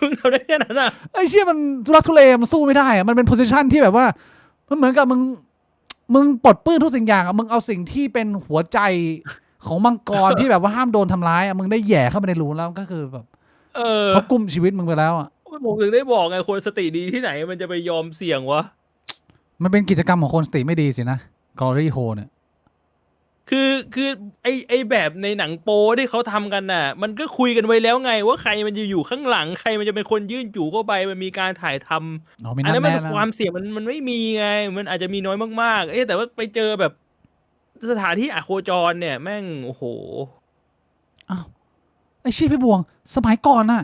มึงทำได้แค่นั้นอ่ะไอ้เชี่ยมันทุรักทุเลมันสู้ไม่ได้อะมันเป็นโพสิชันที่แบบว่ามันเหมือนกับมึงปลดปื้นทุกสิ่งอย่างอะมึงเอาสิ่งที่เป็นหัวใจของมังกร ที่แบบว่าห้ามโดนทำร้ายอะมึงได้แหย่เข้าไปในรูแล้วก็คือแบบเขากุมชีวิตมึงไปแล้วอะผมถึงได้บอกไงคนสติดีที่ไหนมันจะไปยอมเสี่ยงวะมันเป็นกิจกรรมของคนสติไม่ดีสินะกอรี่โฮเนี่ยคือไอแบบในหนังโป๊ที่เขาทำกันน่ะมันก็คุยกันไว้แล้วไงว่าใครมันจะอยู่ข้างหลังใครมันจะเป็นคนยื่นจู่เข้าไปมันมีการถ่ายทำอันนั้นมันความเสี่ยงมันไม่มีไงมันอาจจะมีน้อยมากๆแต่ว่าไปเจอแบบสถานที่อโคจรเนี่ยแม่งโอ้โหอ้าวไอ้พี่บวงสมัยก่อนน่ะ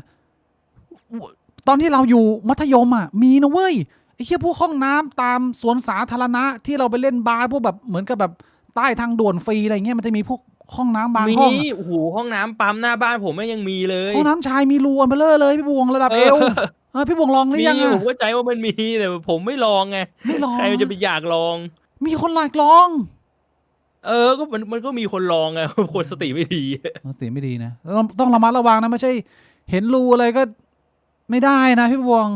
ตอนที่เราอยู่มัธยมอ่ะมีนะเว้ยไอ้พวกห้องน้ำตามสวนสาธารณะที่เราไปเล่นบาสพวกแบบเหมือนกับแบบใต้ทางด่วนฟรีอะไรเงี้ยมันจะมีพวกห้องน้ำบางห้องโอ้โหห้องน้ำปั๊มหน้าบ้านผมยังมีเลยห้องน้ำชายมีรูอันเบลอเลยพี่บวงระดับเอวพี่บวงลองหรือยังผมก็ใจว่ามันมีแต่ผมไม่ลองไงไม่ลองใครมันจะไปอยากลองมีคนหลายลองก็มันก็มีคนลองไงคนสติไม่ดีสติไม่ดีนะต้องระมัดระวังนะไม่ใช่เห็นรูอะไรก็ไม่ได้นะพี่บวง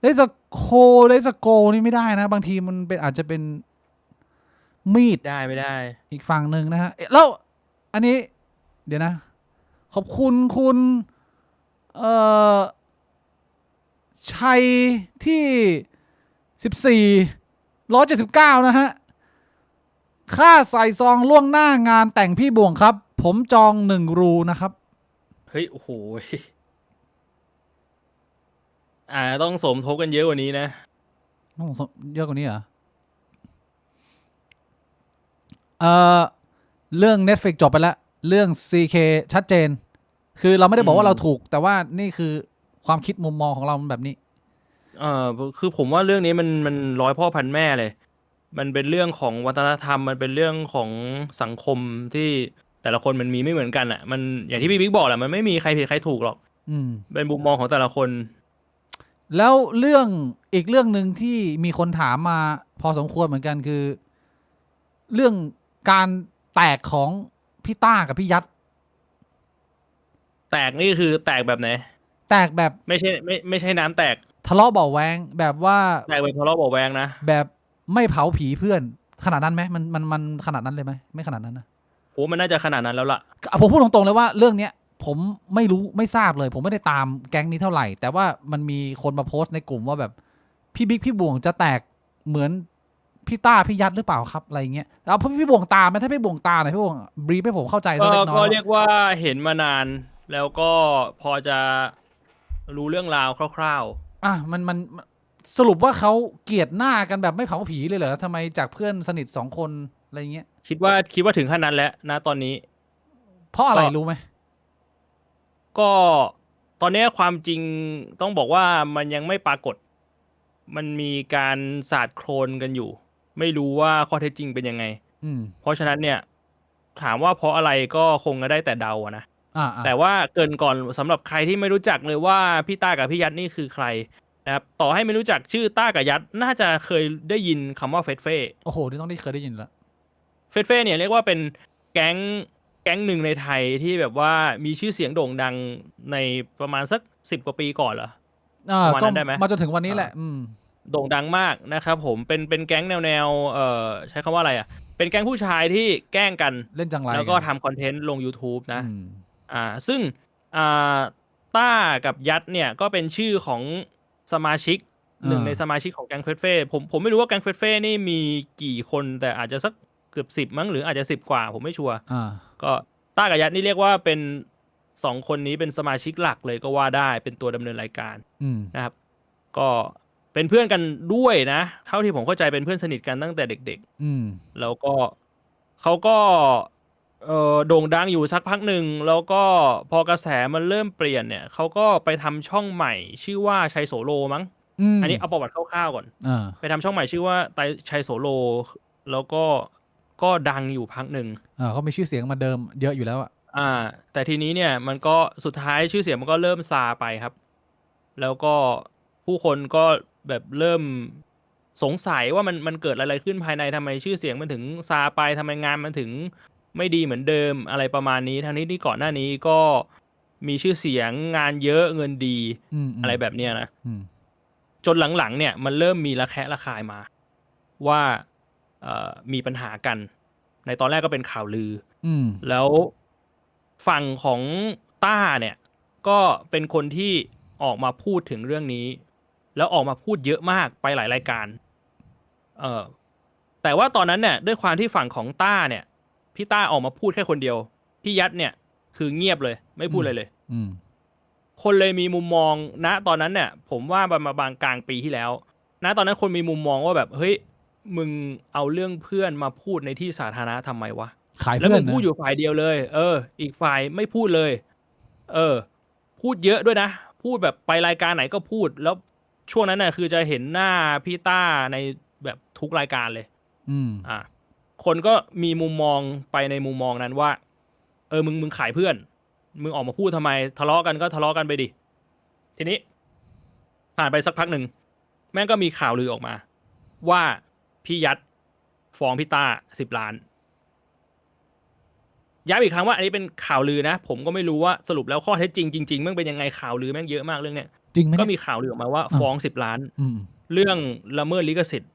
ได้สโกนี่ไม่ได้นะบางทีมันเป็นอาจจะเป็นมีดได้ไม่ได้อีกฝั่งหนึ่งนะฮะแล้วอันนี้เดี๋ยวนะขอบคุณคุณชัยที่14179นะฮะค่าใส่ซองล่วงหน้างานแต่งพี่บวงครับผมจอง1 รูนะครับเฮ้ยโอ้โหต้องสมทบกันเยอะกว่านี้นะต้องเยอะกว่านี้เหรอเรื่อง Netflix จบไปแล้วเรื่อง CK ชัดเจนคือเราไม่ได้บอกว่าเราถูกแต่ว่านี่คือความคิดมุมมองของเราแบบนี้คือผมว่าเรื่องนี้มันร้อยพ่อพันแม่เลยมันเป็นเรื่องของวัฒนธรรมมันเป็นเรื่องของสังคมที่แต่ละคนมันมีไม่เหมือนกันอ่ะมันอย่างที่พี่บิ๊กบอกแหละมันไม่มีใครผิดใครถูกหรอกเป็นมุมมองของแต่ละคนแล้วอีกเรื่องหนึ่งที่มีคนถามมาพอสมควรเหมือนกันคือเรื่องการแตกของพี่ต้ากับพี่ยัดแตกนี่คือแตกแบบไหนแตกแบบไม่ใช่น้ำแตกทะเลาะเบาแวงแบบว่าแตกเป็นทะเลาะเบาแวงนะแบบไม่เผาผีเพื่อนขนาดนั้นไหมมันขนาดนั้นเลยไหมไม่ขนาดนั้นนะโหมันน่าจะขนาดนั้นแล้วล่ะผมพูดตรงๆเลยว่าเรื่องเนี้ยผมไม่รู้ไม่ทราบเลยผมไม่ได้ตามแก๊งนี้เท่าไหร่แต่ว่ามันมีคนมาโพสต์ในกลุ่มว่าแบบพี่บิ๊กพี่บวงจะแตกเหมือนพี่ต้าพี่ยัดหรือเปล่าครับอะไรเงี้ยแล้วพี่บวงตามไหมถ้าพี่บวงตาหน่อยพี่บวงบรีฟให้ผมเข้าใจสักเล็กน้อยก็เรียกว่าเห็นมานานแล้วก็พอจะรู้เรื่องราวคร่าวๆมันสรุปว่าเขาเกลียดหน้ากันแบบไม่เผาผีเลยเหรอทำไมจากเพื่อนสนิท2 คนอะไรเงี้ยคิดว่าถึงขั้นนั้นแล้วนะตอนนี้เพราะอะไรรู้ไหมก็ตอนนี้ความจริงต้องบอกว่ามันยังไม่ปรากฏมันมีการสาดโคลนกันอยู่ไม่รู้ว่าข้อเท็จจริงเป็นยังไงเพราะฉะนั้นเนี่ยถามว่าเพราะอะไรก็คงจะได้แต่เดานะแต่ว่าเกินก่อนสำหรับใครที่ไม่รู้จักเลยว่าพี่ต้ากับพี่ยัดนี่คือใครนะครับต่อให้ไม่รู้จักชื่อต้ากับยัดน่าจะเคยได้ยินคำว่าเฟสเฟ่โอ้โหนี่ต้องได้เคยได้ยินแล้วเฟสเฟ่เนี่ยเรียกว่าเป็นแก๊งหนึ่งในไทยที่แบบว่ามีชื่อเสียงโด่งดังในประมาณสัก10 กว่าปีก่อนเหรอประมาณนั้นได้ไหมมาจนถึงวันนี้แหละ โด่งดังมากนะครับผมเป็นแก๊งแนวใช้คำว่าอะไรอ่ะเป็นแก๊งผู้ชายที่แกล้งกันเล่นจังไรแล้วก็ทำคอนเทนต์ลง YouTube นะ อืม ซึ่งอ่าต้ากับยัดเนี่ยก็เป็นชื่อของสมาชิกหนึ่งในสมาชิกของแก๊งเฟสเฟ่ผมไม่รู้ว่าแก๊งเฟสเฟ่นี่มีกี่คนแต่อาจจะสักเกือบ10มั้งหรืออาจจะ10กว่าผมไม่ชัวร์ก็ต้ากับยัดนี่เรียกว่าเป็น2คนนี้เป็นสมาชิกหลักเลยก็ว่าได้เป็นตัวดำเนินรายการนะครับก็เป็นเพื่อนกันด้วยนะเท่าที่ผมเข้าใจเป็นเพื่อนสนิทกันตั้งแต่เด็กๆแล้วก็เขาก็โด่งดังอยู่สักพักหนึ่งแล้วก็พอกระแสมันเริ่มเปลี่ยนเนี่ยเขาก็ไปทำช่องใหม่ชื่อว่าชัยโสโลมั้งอันนี้เอาประวัติคร่าวๆก่อนไปทำช่องใหม่ชื่อว่าไตชัยโสโลแล้วก็ดังอยู่พักหนึ่งเขามีชื่อเสียงมาเดิมเยอะอยู่แล้วแต่ทีนี้เนี่ยมันก็สุดท้ายชื่อเสียงมันก็เริ่มซาไปครับแล้วก็ผู้คนก็แบบเริ่มสงสัยว่ามันเกิดอะไรขึ้นภายในทำไมชื่อเสียงมันถึงซาไปทำไมงานมันถึงไม่ดีเหมือนเดิมอะไรประมาณนี้ทั้งนี้ที่ก่อนหน้านี้ก็มีชื่อเสียงงานเยอะเงินดีอะไรแบบเนี้ยนะจนหลังๆเนี่ยมันเริ่มมีระแคะระคายมาว่ามีปัญหากันในตอนแรกก็เป็นข่าวลือแล้วฝั่งของต้าเนี่ยก็เป็นคนที่ออกมาพูดถึงเรื่องนี้แล้วออกมาพูดเยอะมากไปหลายรายการแต่ว่าตอนนั้นเนี่ยด้วยความที่ฝั่งของต้าเนี่ยพี่ต้าออกมาพูดแค่คนเดียวพี่ยัดเนี่ยคือเงียบเลยไม่พูดเลยคนเลยมีมุมมองณตอนนั้นเนี่ยผมว่ามาบางกลางปีที่แล้วณตอนนั้นคนมีมุมมองว่าแบบเฮ้ยมึงเอาเรื่องเพื่อนมาพูดในที่สาธารณะทำไมวะขายแล้วมึเพื่อนงพูดอยู่ฝ่ายเดียวเลยอีกฝ่ายไม่พูดเลยพูดเยอะด้วยนะพูดแบบไปรายการไหนก็พูดแล้วช่วงนั้นน่ะคือจะเห็นหน้าพี่ต้าในแบบทุกรายการเลยคนก็มีมุมมองไปในมุมมองนั้นว่ามึงขายเพื่อนมึงออกมาพูดทำไมทะเลาะกันก็ทะเลาะกันไปดิทีนี้ผ่านไปสักพักหนึ่งแม่งก็มีข่าวลือออกมาว่าพี่ยัดฟ้องพี่ต้า10 ล้านย้ำอีกครั้งว่าอันนี้เป็นข่าวลือนะผมก็ไม่รู้ว่าสรุปแล้วข้อเท็จจริงจริงๆแม่งเป็นยังไงข่าวลือแม่งเยอะมากเรื่องเนี้ยจริงไหมก็มีข่าวลือออกมาว่าฟ้อง10 ล้านเรื่องละเมิดลิขสิทธิ์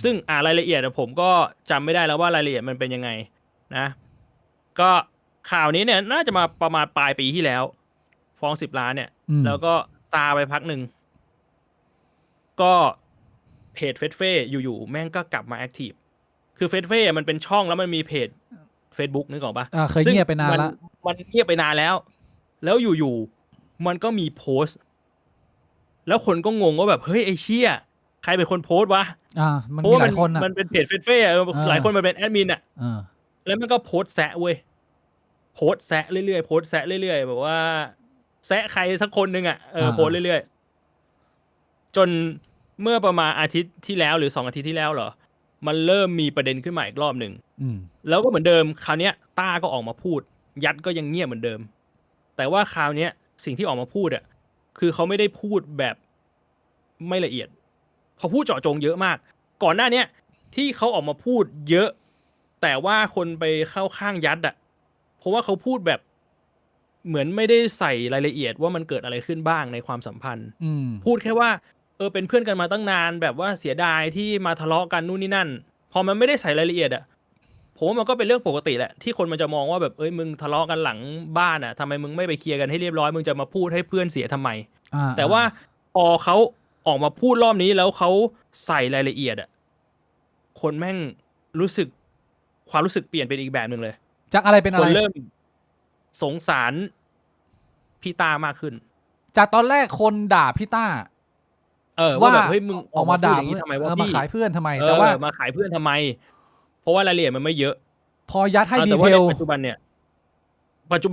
ซึ่งรายละเอียดผมก็จำไม่ได้แล้วว่ารายละเอียดมันเป็นยังไงนะก็ข่าวนี้เนี่ยน่าจะมาประมาณปลายปีที่แล้วฟ้อง10 ล้านเนี่ยแล้วก็ซาไปพักหนึ่งก็เพจเฟซเฟ่อยู่ๆแม่งก็กลับมาแอคทีฟคือเฟซเฟ่มันเป็นช่องแล้วมันมีเพจFacebook นึกออกปะเคยเงียบไปนานละมันเงียบไปนานแล้วอยู่ๆมันก็มีโพสต์แล้วคนก็งงว่าแบบเฮ้ยไอ้เชี่ยใครเป็นคนโพสต์วะเพราะว่ามันเป็นเพจเฟซเฟ่หลายคนมันเป็นแอดมินแล้วมันก็โพสต์แซะเว้ยโพสต์แซะเรื่อยๆโพสต์แซะเรื่อยๆแบบว่าแซะใครสักคนนึงโพสต์เรื่อยๆจนเมื่อประมาณอาทิตย์ที่แล้วหรือ2 อาทิตย์ที่แล้วเหรอมันเริ่มมีประเด็นขึ้นมาอีกรอบหนึ่งแล้วก็เหมือนเดิมคราวนี้ต้าก็ออกมาพูดยัดก็ยังเงียบเหมือนเดิมแต่ว่าคราวนี้สิ่งที่ออกมาพูดคือเขาไม่ได้พูดแบบไม่ละเอียดเขาพูดเจาะจงเยอะมากก่อนหน้านี้ที่เขาออกมาพูดเยอะแต่ว่าคนไปเข้าข้างยัดเพราะว่าเขาพูดแบบเหมือนไม่ได้ใส่รายละเอียดว่ามันเกิดอะไรขึ้นบ้างในความสัมพันธ์พูดแค่ว่าเป็นเพื่อนกันมาตั้งนานแบบว่าเสียดายที่มาทะเลาะกันนู่นนี่นั่นพอมันไม่ได้ใส่รายละเอียดผมว่ามันก็เป็นเรื่องปกติแหละที่คนมันจะมองว่าแบบมึงทะเลาะกันหลังบ้านทำไมมึงไม่ไปเคลียร์กันให้เรียบร้อยมึงจะมาพูดให้เพื่อนเสียทำไมแต่ว่าพอเขาออกมาพูดรอบนี้แล้วเขาใส่รายละเอียดคนแม่งรู้สึกความรู้สึกเปลี่ยนเป็นอีกแบบนึงเลยจากอะไรเป็นอะไรคนเริ่มสงสารพี่ต้ามากขึ้นจากตอนแรกคนด่าพี่ต้าว่าแบบเฮ้ยมึงออกมาด่าอย่างนี้ทำไมวะพี่มาขายเพื่อนทำไมแต่ว่ามาขายเพื่อนทำไมเพราะว่ารายละเอียดมันไม่เยอะพอยัดให้ดีเทลปัจจุ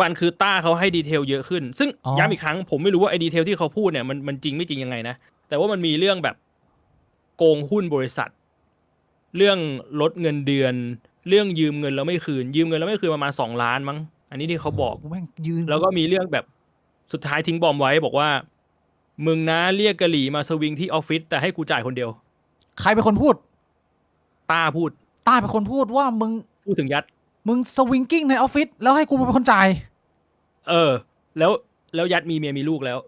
บันคือต้าเขาให้ดีเทลเยอะขึ้นซึ่งย้ำอีกครั้งผมไม่รู้ว่าไอ้ดีเทลที่เขาพูดเนี่ยมันจริงไม่จริงยังไงนะแต่ว่ามันมีเรื่องแบบโกงหุ้นบริษัทเรื่องลดเงินเดือนเรื่องยืมเงินแล้วไม่คืนประมาณ2 ล้านมั้งอันนี้ที่เขาบอกแล้วก็มีเรื่องแบบสุดท้ายทิ้งบอมไว้บอกว่ามึงนะเรียกกะหรี่มาสวิงที่ออฟฟิศแต่ให้กูจ่ายคนเดียวใครเป็นคนพูดต้าเป็นคนพูดว่ามึงพูดถึงยัดมึงสวิงกิ้งในออฟฟิศแล้วให้กูเป็นคนจ่ายแล้วยัดมีเมียมีลูกแล้ว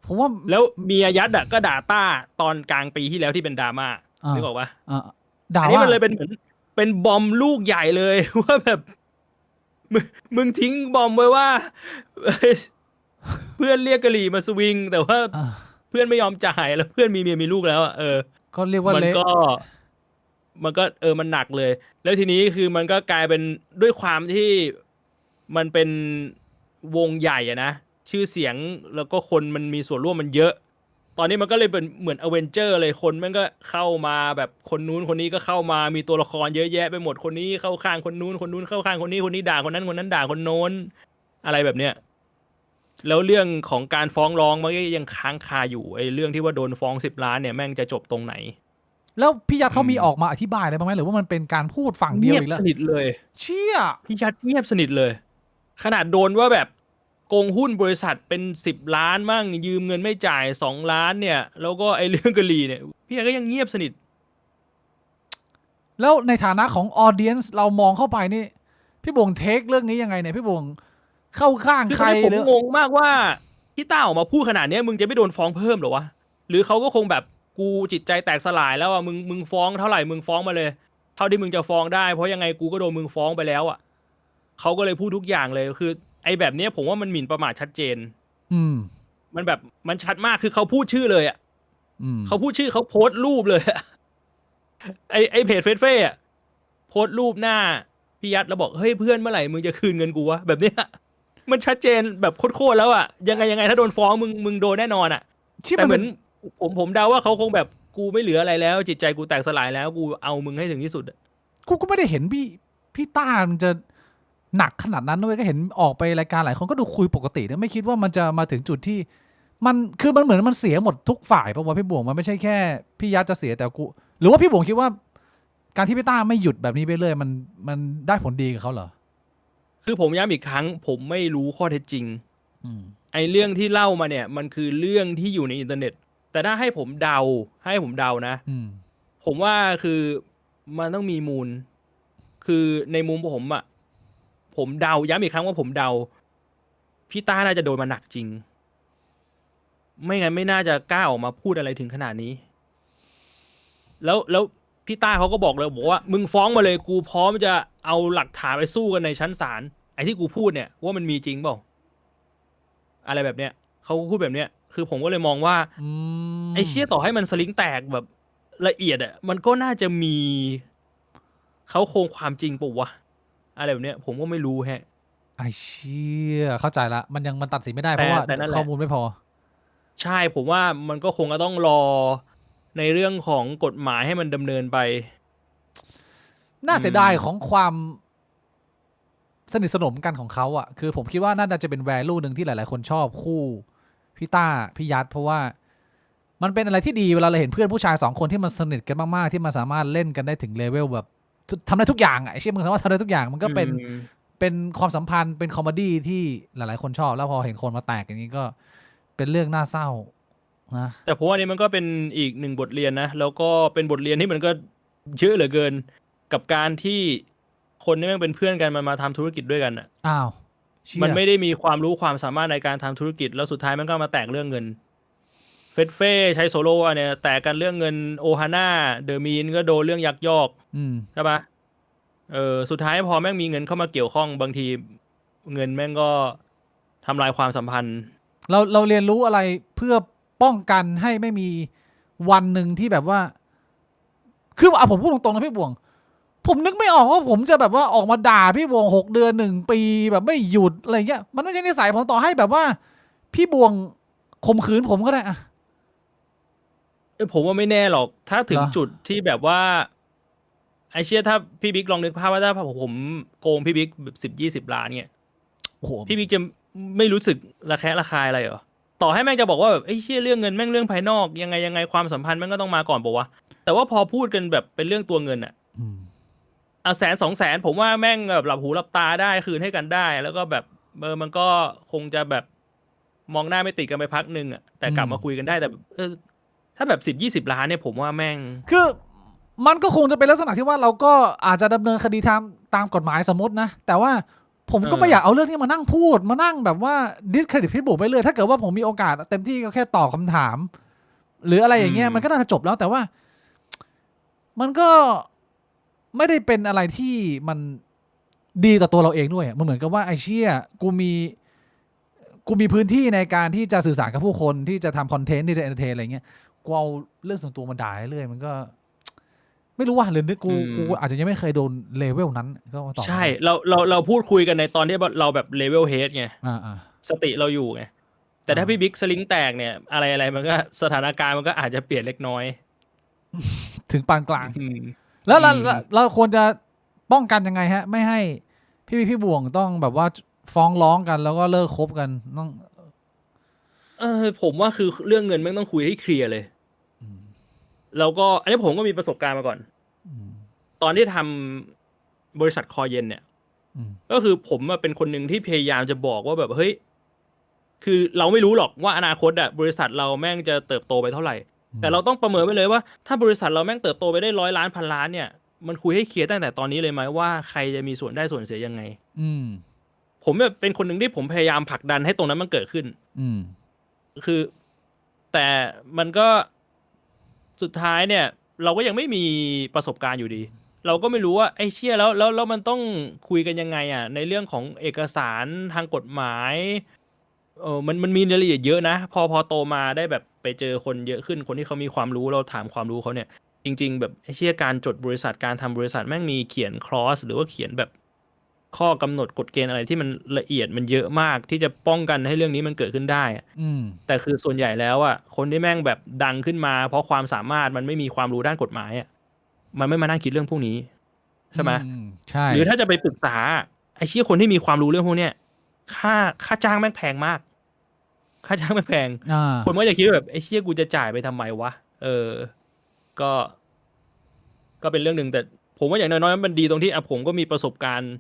ผมว่าแล้วเมียยัดอะก็ด่าต้าตอนกลางปีที่แล้วที่เป็นดราม่านึกออกปะด่าอันนี้ว่ามันเลยเป็นเหมือนเป็นบอมลูกใหญ่เลย ว่าแบบมึงทิ้งบอมไว้ว่า เพื่อนเรียกกะหรี่มาสวิงแต่ว่าเพื่อนไม่ยอมจ่ายแล้วเพื่อนมีเมียมีลูกแล้วอะก็เรียกว่ามันเละก็มันหนักเลย แล้วทีนี้คือมันก็กลายเป็นด้วยความที่มันเป็นวงใหญ่อะนะชื่อเสียงแล้วก็คนมันมีส่วนร่วมมันเยอะ ตอนนี้มันก็เลยเป็นเหมือนอเวนเจอร์เลยคนมันก็เข้ามาแบบคนนู้นคนนี้ก็เข้ามามีตัวละครเยอะแยะไปหมดคนนี้เข้าข้างคนนู้นคนนู้นเข้าข้างคนนี้คนนี้ด่าคนนั้นคนนั้นด่าคนโน้นอะไรแบบเนี้ยแล้วเรื่องของการฟ้องร้องมันก็ยังค้างคาอยู่ไอ้เรื่องที่ว่าโดนฟ้อง10 ล้านเนี่ยแม่งจะจบตรงไหนแล้วพี่ยัดเขามีออกมาอธิบายอะไรบ้างไหมหรือว่ามันเป็นการพูดฝั่งเดียวอีกแล้ว เงียบสนิทเลย เชี่ย พี่ชัดเงียบสนิทเลย ขนาดโดนว่าแบบโกงหุ้นบริษัทเป็น10 ล้านมั่งยืมเงินไม่จ่าย2 ล้านเนี่ย แล้วก็ไอ้เรื่องกะหรี่เนี่ยพี่ชัดก็ยังเงียบสนิท แล้วในฐานะของออเดียนส์เรามองเข้าไปนี่พี่บวงเทคเรื่องนี้ยังไงเนี่ยพี่บวงเข้าข้าง คือ ใคร ผม หรือง งมากว่าพี่ต้าออกมาพูดขนาดเนี้ยมึงจะไม่โดนฟ้องเพิ่มหรอวะหรือเขาก็คงแบบกูจิตใจแตกสลายแล้วอ่ะมึงฟ้องเท่าไหร่มึงฟ้องมาเลยเท่าที่มึงจะฟ้องได้เพราะยังไงกูก็โดนมึงฟ้องไปแล้วอ่ะเขาก็เลยพูดทุกอย่างเลยคือไอ้แบบเนี้ยผมว่ามันหมิ่นประมาทชัดเจนมันแบบมันชัดมากคือเขาพูดชื่อเลยอ่ะเขาพูดชื่อเขาโพสต์รูปเลยไอเพจเฟซเฟ่อะโพสต์รูปหน้าพี่ยัดแล้วบอกเฮ้ยเพื่อนเมื่อไหร่มึงจะคืนเงินกูวะแบบเนี้ยมันชัดเจนแบบโคตรแล้วอ่ะยังไงถ้าโดนฟ้องมึงโดนแน่นอนอ่ะแต่เหมือนผมเดาว่าเขาคงแบบกูไม่เหลืออะไรแล้วจิตใจกูแตกสลายแล้วกูเอามึงให้ถึงที่สุดกูก็ไม่ได้เห็นพี่ต้ามันจะหนักขนาดนั้นด้วยก็เห็นออกไปรายการหลายคนก็ดูคุยปกตินะไม่คิดว่ามันจะมาถึงจุดที่มันคือมันเหมือนมันเสียหมดทุกฝ่ายเพราะว่าพี่บวงมันไม่ใช่แค่พี่ยัดจะเสียแต่กูหรือว่าพี่บวงคิดว่าการที่พี่ต้าไม่หยุดแบบนี้ไปเรื่อยมันได้ผลดีกับเขาเหรอคือผมย้ำอีกครั้งผมไม่รู้ข้อเท็จจริงไอ้เรื่องที่เล่ามาเนี่ยมันคือเรื่องที่อยู่ในอินเทอร์เน็ตแต่ถ้าให้ผมเดานะผมว่าคือมันต้องมีมูลคือในมุมผมอ่ะผมเดาย้ำอีกครั้งว่าผมเดาพี่ต้าน่าจะโดนมาหนักจริงไม่งั้นไม่น่าจะกล้าออกมาพูดอะไรถึงขนาดนี้แล้วพี่ต้าเขาก็บอกเลยบอกว่ามึงฟ้องมาเลยกูพร้อมจะเอาหลักฐานไปสู้กันในชั้นศาลไอ้ที่กูพูดเนี่ยว่ามันมีจริงเปล่าอะไรแบบเนี้ยเขาพูดแบบเนี้ยคือผมก็เลยมองว่าไอ้เชี่ยต่อให้มันสลิงแตกแบบละเอียดอ่ะมันก็น่าจะมีเขาโครงความจริงปะวะอะไรแบบเนี้ยผมก็ไม่รู้แฮะไอ้เชี่ยเข้าใจละมันตัดสินไม่ได้เพราะว่าข้อมูลไม่พอใช่ผมว่ามันก็คงจะต้องรอในเรื่องของกฎหมายให้มันดำเนินไปน่าเสียดายของความสนิทสนมกันของเขาอ่ะคือผมคิดว่าน่าจะเป็น value หนึ่งที่หลายๆคนชอบคู่พี่ต้าพี่ยัดเพราะว่ามันเป็นอะไรที่ดีเวลาเราเห็นเพื่อนผู้ชาย2 คนที่มันสนิทกันมากๆที่มันสามารถเล่นกันได้ถึงเลเวลแบบทำได้ทุกอย่างไอ้เชี่ยมึงสามารถทำได้ทุกอย่างมันก็เป็นความสัมพันธ์เป็นคอมเมดี้ที่หลายๆคนชอบแล้วพอเห็นคนมาแตกอย่างนี้ก็เป็นเรื่องน่าเศร้านะแต่ผมว่านี่มันก็เป็นอีกหนึ่งบทเรียนนะแล้วก็เป็นบทเรียนที่มันก็เยอะเหลือเกินกับการที่คนที่แม่งเป็นเพื่อนกันมันมาทำธุรกิจด้วยกันอ่ะอ้าวมันไม่ได้มีความรู้ความสามารถในการทำธุรกิจแล้วสุดท้ายมันก็มาแตกเรื่องเงินเฟสเฟ่ใช้โซโล่เนี่ยแตกกันเรื่องเงินโอฮาน่าเดอะมีนก็โดนเรื่องยักยอกใช่ปะสุดท้ายพอแม่งมีเงินเข้ามาเกี่ยวข้องบางทีเงินแม่งก็ทำลายความสัมพันธ์เราเรียนรู้อะไรเพื่อป้องกันให้ไม่มีวันหนึ่งที่แบบว่าคือเอาผมพูดตรงๆนะพี่บวงผมนึกไม่ออกว่าผมจะแบบว่าออกมาด่าพี่บวง6 เดือน1 ปีแบบไม่หยุดอะไรเงี้ยมันไม่ใช่นิสัยผมต่อให้แบบว่าพี่บวงข่มขืนผมก็ได้อะผมว่าไม่แน่หรอกถ้าถึงจุดที่แบบว่าไอเชี่ยถ้าพี่บิ๊กลองนึกภาพว่าถ้าผมโกงพี่บิ๊กแบบ10-20 ล้านเนี่ยพี่บิ๊กจะไม่รู้สึกระแคะระคายอะไรเหรอต่อให้แม่งจะบอกว่าแบบไอ้เชี่ยเรื่องเงินแม่งเรื่องภายนอกยังไงความสัมพันธ์แม่งก็ต้องมาก่อนบอกว่าแต่ว่าพอพูดกันแบบเป็นเรื่องตัวเงินอะเอา100,000-200,000ผมว่าแม่งแบบหลับหูหลับตาได้คืนให้กันได้แล้วก็แบบมันก็คงจะแบบมองหน้าไม่ติดกันไปพักนึงอะแต่กลับมาคุยกันได้แต่ถ้าแบบ10-20 ล้านเนี่ยผมว่าแม่งคือมันก็คงจะเป็นลักษณะที่ว่าเราก็อาจจะดำเนินคดีตามกฎหมายสมมตินะแต่ว่า ผมก็ไม่อยากเอาเรื่องนี้มานั่งพูดมานั่งแบบว่า discredit พี่บุ๋มไปเลยถ้าเกิดว่าผมมีโอกาสเต็มที่ก็แค่ตอบคำถาม หรืออะไรอย่างเงี้ยมันก็น่าจะจบแล้วแต่ว่ามันก็ไม่ได้เป็นอะไรที่มันดีต่อตัวเราเองด้วยมันเหมือนกับว่าไอ้เชี่ยกูมีพื้นที่ในการที่จะสื่อสารกับผู้คนที่จะทำคอนเทนต์ที่จะเอนเตอร์เทนอะไรเงี้ยกูเอาเรื่องส่วนตัวมาด่าเรื่อยมันก็ไม่รู้ว่าหรือนึกกูอาจจะยังไม่เคยโดนเลเวลนั้นก็ต่อใช่เราพูดคุยกันในตอนที่เราแบบเลเวลเฮดไงสติเราอยู่ไงแต่ถ้าพี่บิ๊กสลิงแตกเนี่ยอะไรมันก็สถานการณ์มันก็อาจจะเปลี่ยนเล็กน้อยถึงปานกลางแล้วเราควรจะป้องกันยังไงฮะไม่ให้พี่บ่วงต้องแบบว่าฟ้องร้องกันแล้วก็เลิกคบกันต้องผมว่าคือเรื่องเงินไม่ต้องคุยให้เคลียร์เลยแล้วก็อันนี้ผมก็มีประสบการณ์มาก่อนตอนที่ทำบริษัทคอเย็นเนี่ยก็คือผมเป็นคนหนึ่งที่พยายามจะบอกว่าแบบเฮ้ยคือเราไม่รู้หรอกว่าอนาคตบริษัทเราแม่งจะเติบโตไปเท่าไหร่แต่เราต้องประเมินไว้เลยว่าถ้าบริษัทเราแม่งเติบโตไปได้100 ล้านพันล้านเนี่ยมันคุยให้เคลียร์ตั้งแต่ตอนนี้เลยไหมว่าใครจะมีส่วนได้ส่วนเสียยังไงผมเป็นคนหนึ่งที่ผมพยายามผลักดันให้ตรงนั้นมันเกิดขึ้นคือแต่มันก็สุดท้ายเนี่ยเราก็ยังไม่มีประสบการณ์อยู่ดีเราก็ไม่รู้ว่าไอ้เชี่ยแล้วมันต้องคุยกันยังไงในเรื่องของเอกสารทางกฎหมายมันมีรายละเอียดเยอะนะพอโตมาได้แบบไปเจอคนเยอะขึ้นคนที่เขามีความรู้เราถามความรู้เขาเนี่ยจริงๆแบบไอ้เชี่ยการจดบริษัทการทำบริษัทแม่งมีเขียนคลอสหรือว่าเขียนแบบข้อกำหนดกฎเกณฑ์อะไรที่มันละเอียดมันเยอะมากที่จะป้องกันให้เรื่องนี้มันเกิดขึ้นได้แต่คือส่วนใหญ่แล้วคนที่แม่งแบบดังขึ้นมาเพราะความสามารถมันไม่มีความรู้ด้านกฎหมายมันไม่มานั่งคิดเรื่องพวกนี้ใช่ไหมใช่หรือถ้าจะไปปรึกษาไอ้เชี่ยคนที่มีความรู้เรื่องพวกเนี้ยค่าจ้างแม่งแพงมากค่าจ้างแม่งแพงคนก็จะคิดแบบไอ้เชี่ยกูจะจ่ายไปทำไมวะก็เป็นเรื่องหนึ่งแต่ผมว่าอย่างน้อยๆมันดีตรงที่ผมก็มีประสบการณ์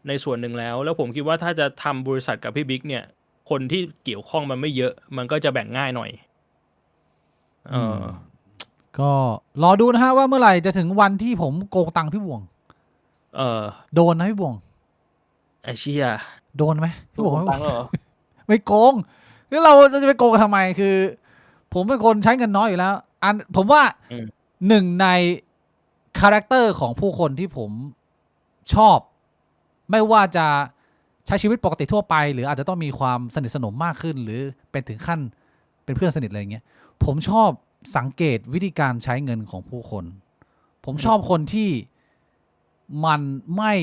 ในส่วนหนึ่งแล้วผมคิดว่าถ้าจะทำบริษัทกับพี่บิ๊กเนี่ยคนที่เกี่ยวข้องมันไม่เยอะมันก็จะแบ่งง่ายหน่อยก็รอดูนะฮะว่าเมื่อไหร่จะถึงวันที่ผมโกงตังค์พี่บ่วงโดนนะพี่บ่วงไอ้เชี่ยโดนไหมพี่บ่วงไม่โกงแล้วเราจะไปโกงทำไมคือผมเป็นคนใช้เงินน้อยอยู่แล้วผมว่าหนึ่งในคาแรคเตอร์ของผู้คนที่ผมชอบไม่ว่าจะใช้ชีวิตปกติทั่วไปหรืออาจจะต้องมีความสนิทสนมมากขึ้นหรือเป็นถึงขั้นเป็นเพื่อนสนิทอะไรอย่างเงี้ยผมชอบสังเกตวิธีการใช้เงินของผู้คนผมชอบคนที่มันไม่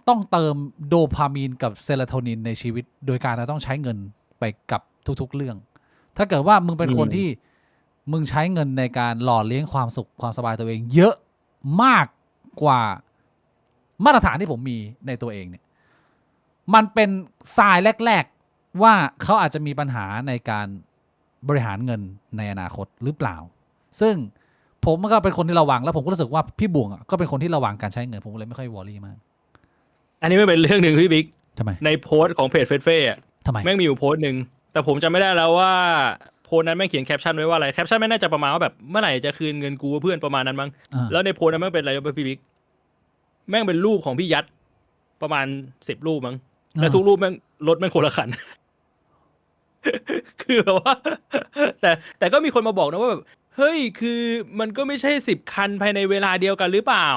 ต้องเติมโดพามีนกับเซโรโทนินในชีวิตโดยการต้องใช้เงินไปกับทุกๆเรื่องถ้าเกิดว่ามึงเป็นคนที่มึงใช้เงินในการหล่อเลี้ยงความสุขความสบายตัวเองเยอะมากกว่ามาตรฐานที่ผมมีในตัวเองเนี่ยมันเป็นทรายแรกๆว่าเขาอาจจะมีปัญหาในการบริหารเงินในอนาคตหรือเปล่าซึ่งผมก็เป็นคนที่ระวังแล้วผมก็รู้สึกว่าพี่บ่วงก็เป็นคนที่ระวังการใช้เงินผมเลยไม่ค่อยวอรี่มากอันนี้ไม่เป็นเรื่องหนึ่งพี่บิ๊กทำไมในโพสต์ของเพจเฟซเฟ่ทำไมแม่งมีอยู่โพสต์หนึ่งแต่ผมจำไม่ได้แล้วว่าโพสต์นั้นแม่งเขียนแคปชั่นไว้ว่าอะไรแคปชั่นไม่น่าจะประมาณว่าแบบเมื่อไหร่จะคืนเงินกูเพื่อนประมาณนั้นมั้งแล้วในโพสต์นั้นแม่งเป็นอะไรพี่บิ๊กแม่งเป็นรูปของพี่ยัดประมาณ10 รูปมั้งแล้วทุกรูปแม่งรถแม่งคนละคันคือแบบว่าแต่ก็มีคนมาบอกนะว่าแบบเฮ้ยคือมันก็ไม่ใช่10 คันภายในเวลาเดียวกันหรือเปล่า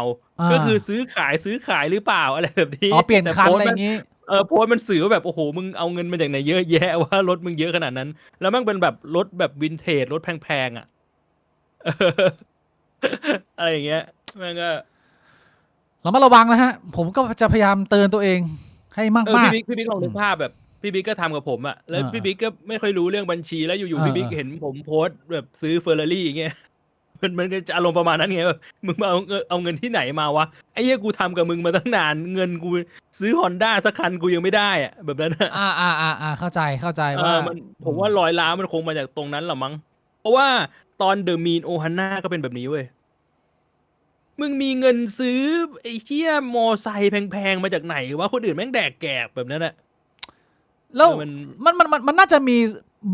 ก็คือซื้อขายหรือเปล่าอะไรแบบนี้เปลี่ยนคันอะไรอย่างงี้โพสต์มันสื่อว่าแบบโอ้โหมึงเอาเงินมาจากไหนเยอะแยะว่ารถมึงเยอะขนาดนั้นแล้วมันเป็นแบบรถแบบวินเทจรถแพงๆอะไรอย่างเงี้ยมันก็เรามาระวังนะฮะผมก็จะพยายามเตือนตัวเองให้มากๆพี่บิ๊กลองนึกภาพแบบพี่บิ๊กก็ทำกับผมแล้วพี่บิ๊กก็ไม่ค่อยรู้เรื่องบัญชีแล้วอยู่ๆพี่บิ๊กเห็นผมโพสต์แบบซื้อเฟอร์รารี่อย่างเงี้ยมันก็จะอารมณ์ประมาณนั้นไงแบบมึงมาเอาเงินที่ไหนมาวะไอ้เหี้ยกูทำกับมึงมาตั้งนานเงินกูซื้อ Honda สักคันกูยังไม่ได้แบบนั้นเข้าใจว่าผมว่า100 ล้านมันคงมาจากตรงนั้นหรอมั้งเพราะว่าตอนเดอะมีนโอฮาน่าก็เป็นแบบนี้เว้ยมึงมีเงินซื้อไอ้เหี้ยมอไซค์แพงๆมาจากไหนวะคนอื่นแม่งแดกแกบแบบนั้นแล้วมันน่าจะมี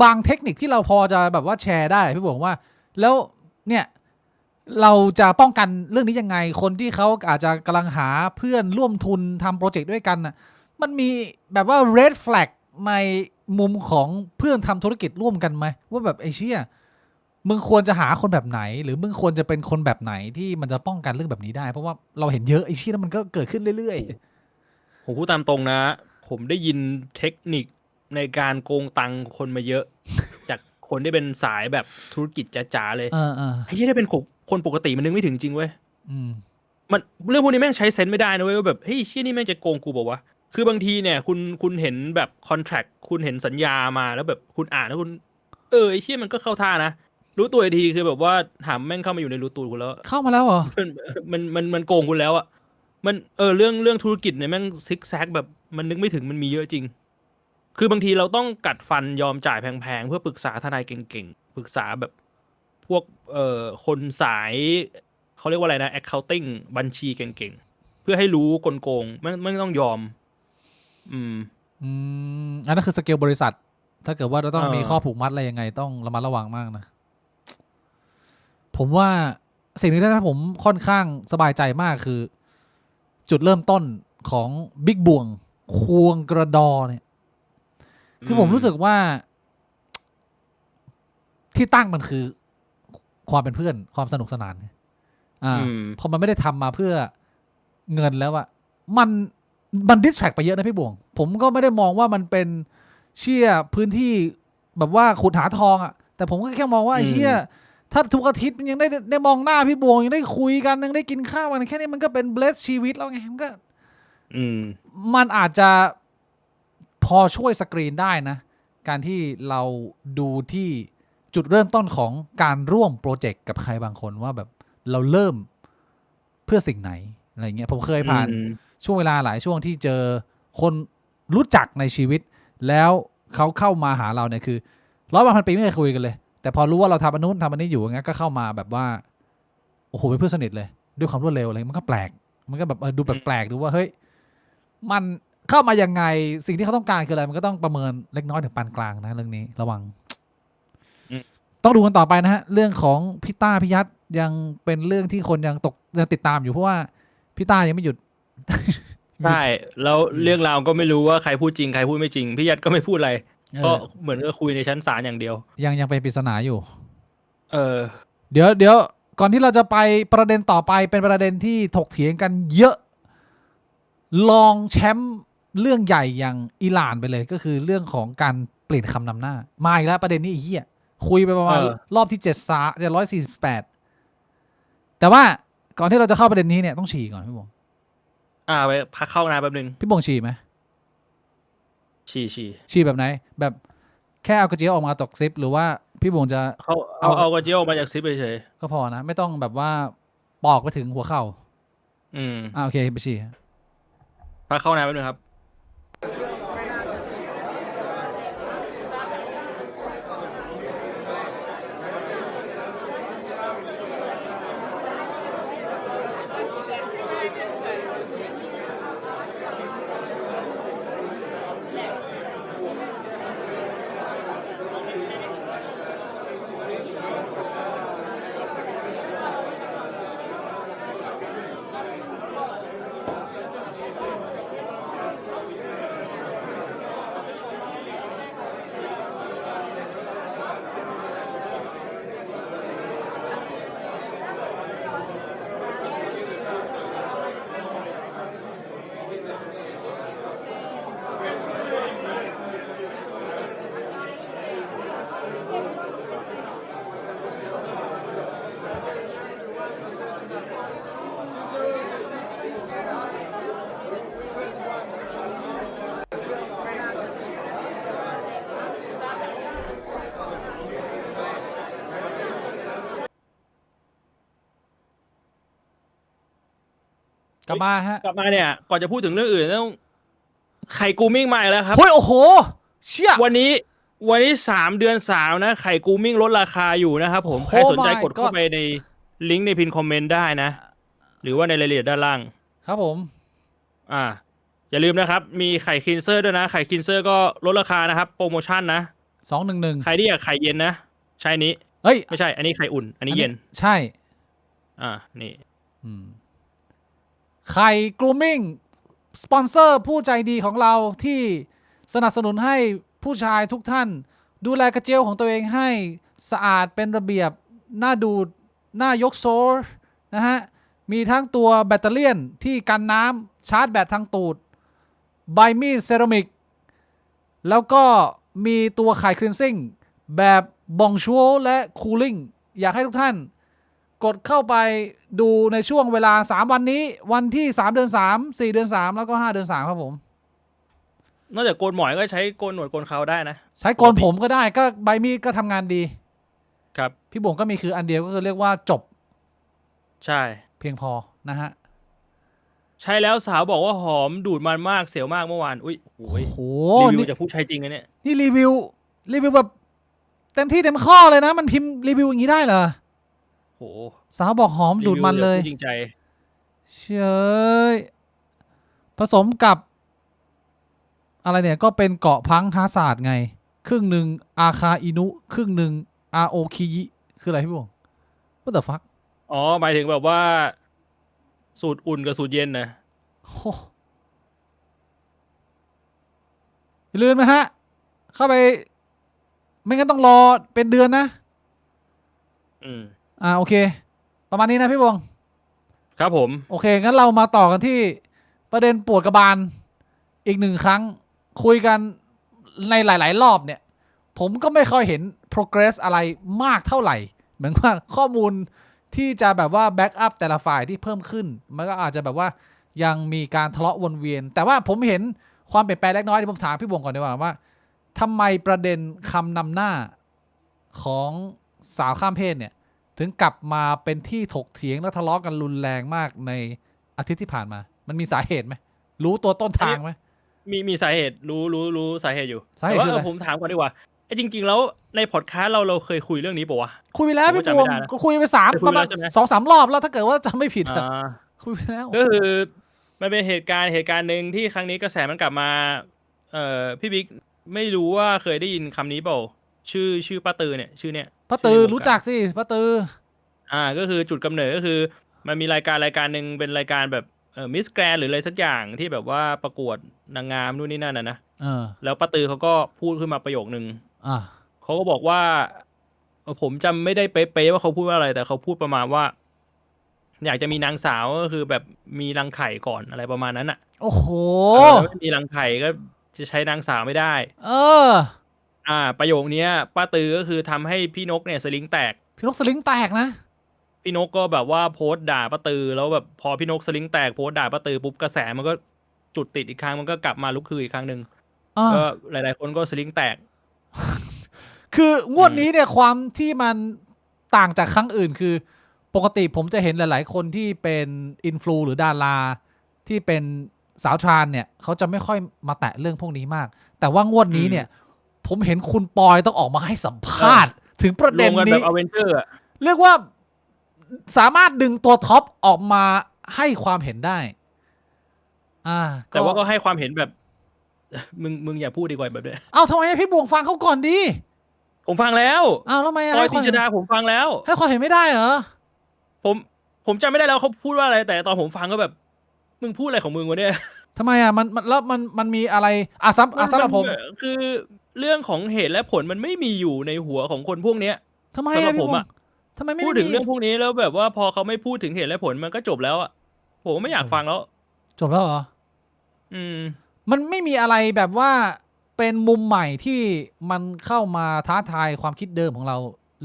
บางเทคนิคที่เราพอจะแบบว่าแชร์ได้พี่บอกว่าแล้วเนี่ยเราจะป้องกันเรื่องนี้ยังไงคนที่เขาอาจจะกำลังหาเพื่อนร่วมทุนทำโปรเจกต์ด้วยกันน่ะ มันมีแบบว่า red flag ในมุมของเพื่อนทำธุรกิจร่วมกันไหมว่าแบบไอ้เชี่ยมึงควรจะหาคนแบบไหนหรือมึงควรจะเป็นคนแบบไหนที่มันจะป้องกันเรื่องแบบนี้ได้เพราะว่าเราเห็นเยอะไอ้เชี่ยแล้วมันก็เกิดขึ้นเรื่อยผมพูดตามตรงนะ ผมได้ยินเทคนิคในการโกงตังค์คนมาเยอะ จากคนที่เป็นสายแบบธุรกิจจ๋าๆเลย ๆไอ้ที่ได้เป็นคนปกติมันนึกไม่ถึงจริงเว้ย อืม มันเรื่องพวกนี้แม่งใช้เซนส์ไม่ได้นะเว้ยว่าแบบเฮ้ยที่นี่แม่งจะโกงกูบอกว่าวะคือบางทีเนี่ยคุณเห็นแบบคอนแท c t คุณเห็นสัญญามาแล้วแบบคุณอ่านแล้วคุณไอ้ที่มันก็เข้าท่านะรู้ตัวอีกทีคือแบบว่าถามแม่งเข้ามาอยู่ในรูตูดคุณแล้ว เข้ามาแล้วเหรอ มันโกงคุณแล้วอ่ะมันเรื่องธุรกิจเนี่ยแม่งซิกแซกแบบมันนึกไม่ถึงมันมีเยอะจริง คือบางทีเราต้องกัดฟันยอมจ่ายแพงๆเพื่อปรึกษาทนายเก่งๆปรึกษาแบบพวกคนสายเขาเรียกว่าอะไรนะ accounting บัญชีเก่งๆ เพื่อให้รู้กลโกงไม่ต้องยอม อืม อันนั้นคือสเกลบริษัท ถ้าเกิดว่าเราต้อง เออ มีข้อผูกมัดอะไรยังไงต้องระมัดระวังมากนะ ผมว่าสิ่งนี้ที่ผมค่อนข้างสบายใจมากคือ จุดเริ่มต้นของบิ๊กบวงควงกระดอเนี่ย คือผมรู้สึกว่า ที่ตั้งมันคือความเป็นเพื่อนความสนุกสนานพอมันไม่ได้ทำมาเพื่อเงินแล้วอะมันดิสแทรกไปเยอะนะพี่บวง ผมก็ไม่ได้มองว่ามันเป็นเชี่ยพื้นที่แบบว่าขุดหาทองอะแต่ผมก็แค่มองว่าไอ้เชี่ยถ้าทุกอาทิตย์มันยังได้มองหน้าพี่บวงยังได้คุยกันยังได้กินข้าวกันแค่นี้มันก็เป็นเบลสชีวิตแล้วไงมันก็มันอาจจะพอช่วยสกรีนได้นะ การที่เราดูที่จุดเริ่มต้นของการร่วมโปรเจกต์กับใครบางคนว่าแบบเราเริ่มเพื่อสิ่งไหนอะไรเงี้ยผมเคยผ่านช่วงเวลาหลายช่วงที่เจอคนรู้จักในชีวิตแล้วเขาเข้ามาหาเราเนี่ยคือ100 วัน 1,000 ปีไม่เคยคุยกันเลยแต่พอรู้ว่าเราทำอันนู้นทำอันนี้อยู่งั้นก็เข้ามาแบบว่าโอ้โหเป็นเพื่อนสนิทเลยด้วยความรวดเร็วอะไรมันก็แปลกมันก็แบบดูแปลกๆดูว่าเฮ้ยมันเข้ามายังไงสิ่งที่เขาต้องการคืออะไรมันก็ต้องประเมินเล็กน้อยถึงปานกลางนะเรื่องนี้ระวังต้องดูกันต่อไปนะฮะเรื่องของพี่ต้าพี่ยัดยังเป็นเรื่องที่คนยังติดตามอยู่เพราะว่าพี่ต้ายังไม่หยุด ใช่แล้วเรื่องราวก็ไม่รู้ว่าใครพูดจริงใครพูดไม่จริงพี่ยัดก็ไม่พูดอะไรก็เหมือนก็คุยในชั้นศาลอย่างเดียวยังเป็นปริศนาอยู่เดี๋ยวก่อนที่เราจะไปประเด็นต่อไปเป็นประเด็นที่ถกเถียงกันเยอะลองแชมป์เรื่องใหญ่อย่างอิหร่านไปเลยก็คือเรื่องของการเปลี่ยนคำนำหน้ามาอีกแล้วประเด็นนี้อีกเหี้ยคุยไปประมาณรอบที่748แต่ว่าก่อนที่เราจะเข้าประเด็นนี้เนี่ยต้องฉี่ก่อนพี่บงไปพักเข้าน้ำแป๊บนึงพี่บงฉี่ไหมฉี่แบบไหนแบบแค่เอากระเจี๊ยบออกมาตกซิปหรือว่าพี่บงจะเอากระเจี๊ยบออกมาจากซิปเฉยก็พอนะไม่ต้องแบบว่าปอกไปถึงหัวเข่าโอเคไปฉี่พักเข้าน้ำแป๊บนึงครับกลับมาเนี่ยก่อนจะพูดถึงเรื่องอื่นต้องไข่กูมิ่งมาแล้วครับเฮ้ยโอ้โหเชี่ยวันนี้3 เดือน3นะไข่กูมิ่งลดราคาอยู่นะครับผมใครสนใจกดเข้าไปในลิงก์ในพินคอมเมนต์ได้นะหรือว่าในรายละเอียดด้านล่างครับผมอย่าลืมนะครับมีไข่คลีนเซอร์ด้วยนะไข่คลีนเซอร์ก็ลดราคานะครับโปรโมชั่นนะ211ใครที่อยากไข่เย็นนะใช่นี้ไม่ใช่อันนี้ไข่อุ่นอันนี้เย็นใช่นี่ไข่กรูมมิ่ง สปอนเซอร์ผู้ใจดีของเราที่สนับสนุนให้ผู้ชายทุกท่านดูแลกระเจลของตัวเองให้สะอาดเป็นระเบียบหน้าดูดหน้ายกโซลนะฮะมีทั้งตัวแบตเตอรี่ยนที่กันน้ำชาร์จแบตทางตูดไบมีดเซรามิกแล้วก็มีตัวไข่คลีนซิ่งแบบบองชัวและคูลิ่งอยากให้ทุกท่านกดเข้าไปดูในช่วงเวลา3วันนี้วันที่3เดือน3 4เดือน3แล้วก็5เดือน3ครับผมนอกจากโกนหมอยก็ใช้โกนหนวดโกนเขาได้นะใช้โกนผมก็ได้ก็ใบมีดก็ทำงานดีครับพี่บ่งก็มีคืออันเดียวก็คือเรียกว่าจบใช่เพียงพอนะฮะใช้แล้วสาวบอกว่าหอมดูดมันมากเสียวมากเมื่อวานอุ้ยโอ้ยรีวิวจากผู้ใช้จริงนะเนี่ยนี่รีวิวแบบเต็มที่เต็มข้อเลยนะมันพิมพ์รีวิวอย่างนี้ได้เหรอโหสาวบอกหอมดูดมันเลยจริงใจเชยผสมกับอะไรเนี่ยก็เป็นเกาะพังฮาศาสตร์ไงครึ่งหนึ่งอาคาอินุครึ่งหนึ่งอาโอคิยิคืออะไรพี่บ่ง What the fuck อ๋อหมายถึงแบบว่าสูตรอุ่นกับสูตรเย็นนะอย่าลืมนะฮะเข้าไปไม่งั้นต้องรอเป็นเดือนนะโอเคประมาณนี้นะพี่บงครับผมโอเคงั้นเรามาต่อกันที่ประเด็นปวดกระบาลอีก1 ครั้งคุยกันในหลายๆรอบเนี่ยผมก็ไม่ค่อยเห็น progress อะไรมากเท่าไหร่เหมือนว่าข้อมูลที่จะแบบว่า back up แต่ละฝ่ายที่เพิ่มขึ้นมันก็อาจจะแบบว่ายังมีการทะเลาะวนเวียนแต่ว่าผมเห็นความเปลี่ยนแปลงเล็กน้อยที่ผมถามพี่บงก่อนดีกว่าทำไมประเด็นคำนำหน้าของสาวข้ามเพศเนี่ยถึงกลับมาเป็นที่ถกเถียงและทะเลาะกันรุนแรงมากในอาทิตย์ที่ผ่านมามันมีสาเหตุไหมรู้ตัวต้นทางไหมมีสาเหตุรู้สาเหตุอยู่แต่ว่าผมถามก่อนดีกว่าจริงๆแล้วในพอดแคสต์เราเคยคุยเรื่องนี้ป่าวะคุยไปแล้วพี่บวงก็คุยไปประมาณ2-3 รอบแล้วถ้าเกิดว่าจำไม่ผิดคุยไปแล้วก็คือมันเป็นเหตุการณ์หนึ่งที่ครั้งนี้กระแสมันกลับมาพี่บิ๊กไม่รู้ว่าเคยได้ยินคำนี้เปล่าชื่อป้าตือเนี่ยชื่อเนี่ยป้าตือรู้จักสิป้าตือก็คือจุดกำเนิดก็คือมันมีรายการหนึ่งเป็นรายการแบบมิสแกรนหรืออะไรสักอย่างที่แบบว่าประกวดนางงามนู่นนี่นั่นนะแล้วป้าตือเขาก็พูดขึ้นมาประโยคนึงเขาก็บอกว่าผมจำไม่ได้เป๊ะๆว่าเขาพูดว่าอะไรแต่เขาพูดประมาณว่าอยากจะมีนางสาวก็คือแบบมีรังไข่ก่อนอะไรประมาณนั้นอ่ะโอ้โหไม่มีรังไข่ก็จะใช้นางสาวไม่ได้ประโยคนี้ป้าตือก็คือทำให้พี่นกเนี่ยสลิงแตกพี่นกสลิงแตกนะพี่นกก็แบบว่าโพสต์ด่าป้าตือแล้วแบบพอพี่นกสลิงแตกโพสต์ด่าป้าตือปุ๊บกระแสมันก็จุดติดอีกครั้งมันก็กลับมาลุกคืออีกครั้งหนึ่งก็หลายๆคนก็สลิงแตกคืองวดนี้เนี่ยความที่มันต่างจากครั้งอื่นคือปกติผมจะเห็นหลายๆคนที่เป็นอินฟลูหรือดาราที่เป็นสาวทรานเนี่ยเขาจะไม่ค่อยมาแตะเรื่องพวกนี้มากแต่ว่างวดนี้เนี่ยผมเห็นคุณปอยต้องออกมาให้สัมภาษณ์ถึงประเด็นนี้แบบอเวนเจอร์เรียกว่าสามารถดึงตัวท็อปออกมาให้ความเห็นได้แต่ว่าก็ให้ความเห็นแบบมึงอย่าพูดดีกว่าแบบนี้ทำไมพี่บวงฟังเขาก่อนดีผมฟังแล้วแล้วทำไมปอยติชดาผมฟังแล้วให้ความเห็นไม่ได้เหรอผมจำไม่ได้แล้วเขาพูดว่าอะไรแต่ตอนผมฟังก็แบบมึงพูดอะไรของมึงวะเนี่ยทำไมมันแล้วมันมีอะไรสำหรับผมคือเรื่องของเหตุและผลมันไม่มีอยู่ในหัวของคนพวกเนี้ยทำไมผมทำไมไม่พูดถึงเรื่องพวกนี้แล้วแบบว่าพอเขาไม่พูดถึงเหตุและผลมันก็จบแล้วผมไม่อยากฟังแล้วจบแล้วเหรอมันไม่มีอะไรแบบว่าเป็นมุมใหม่ที่มันเข้ามาท้าทายความคิดเดิมของเรา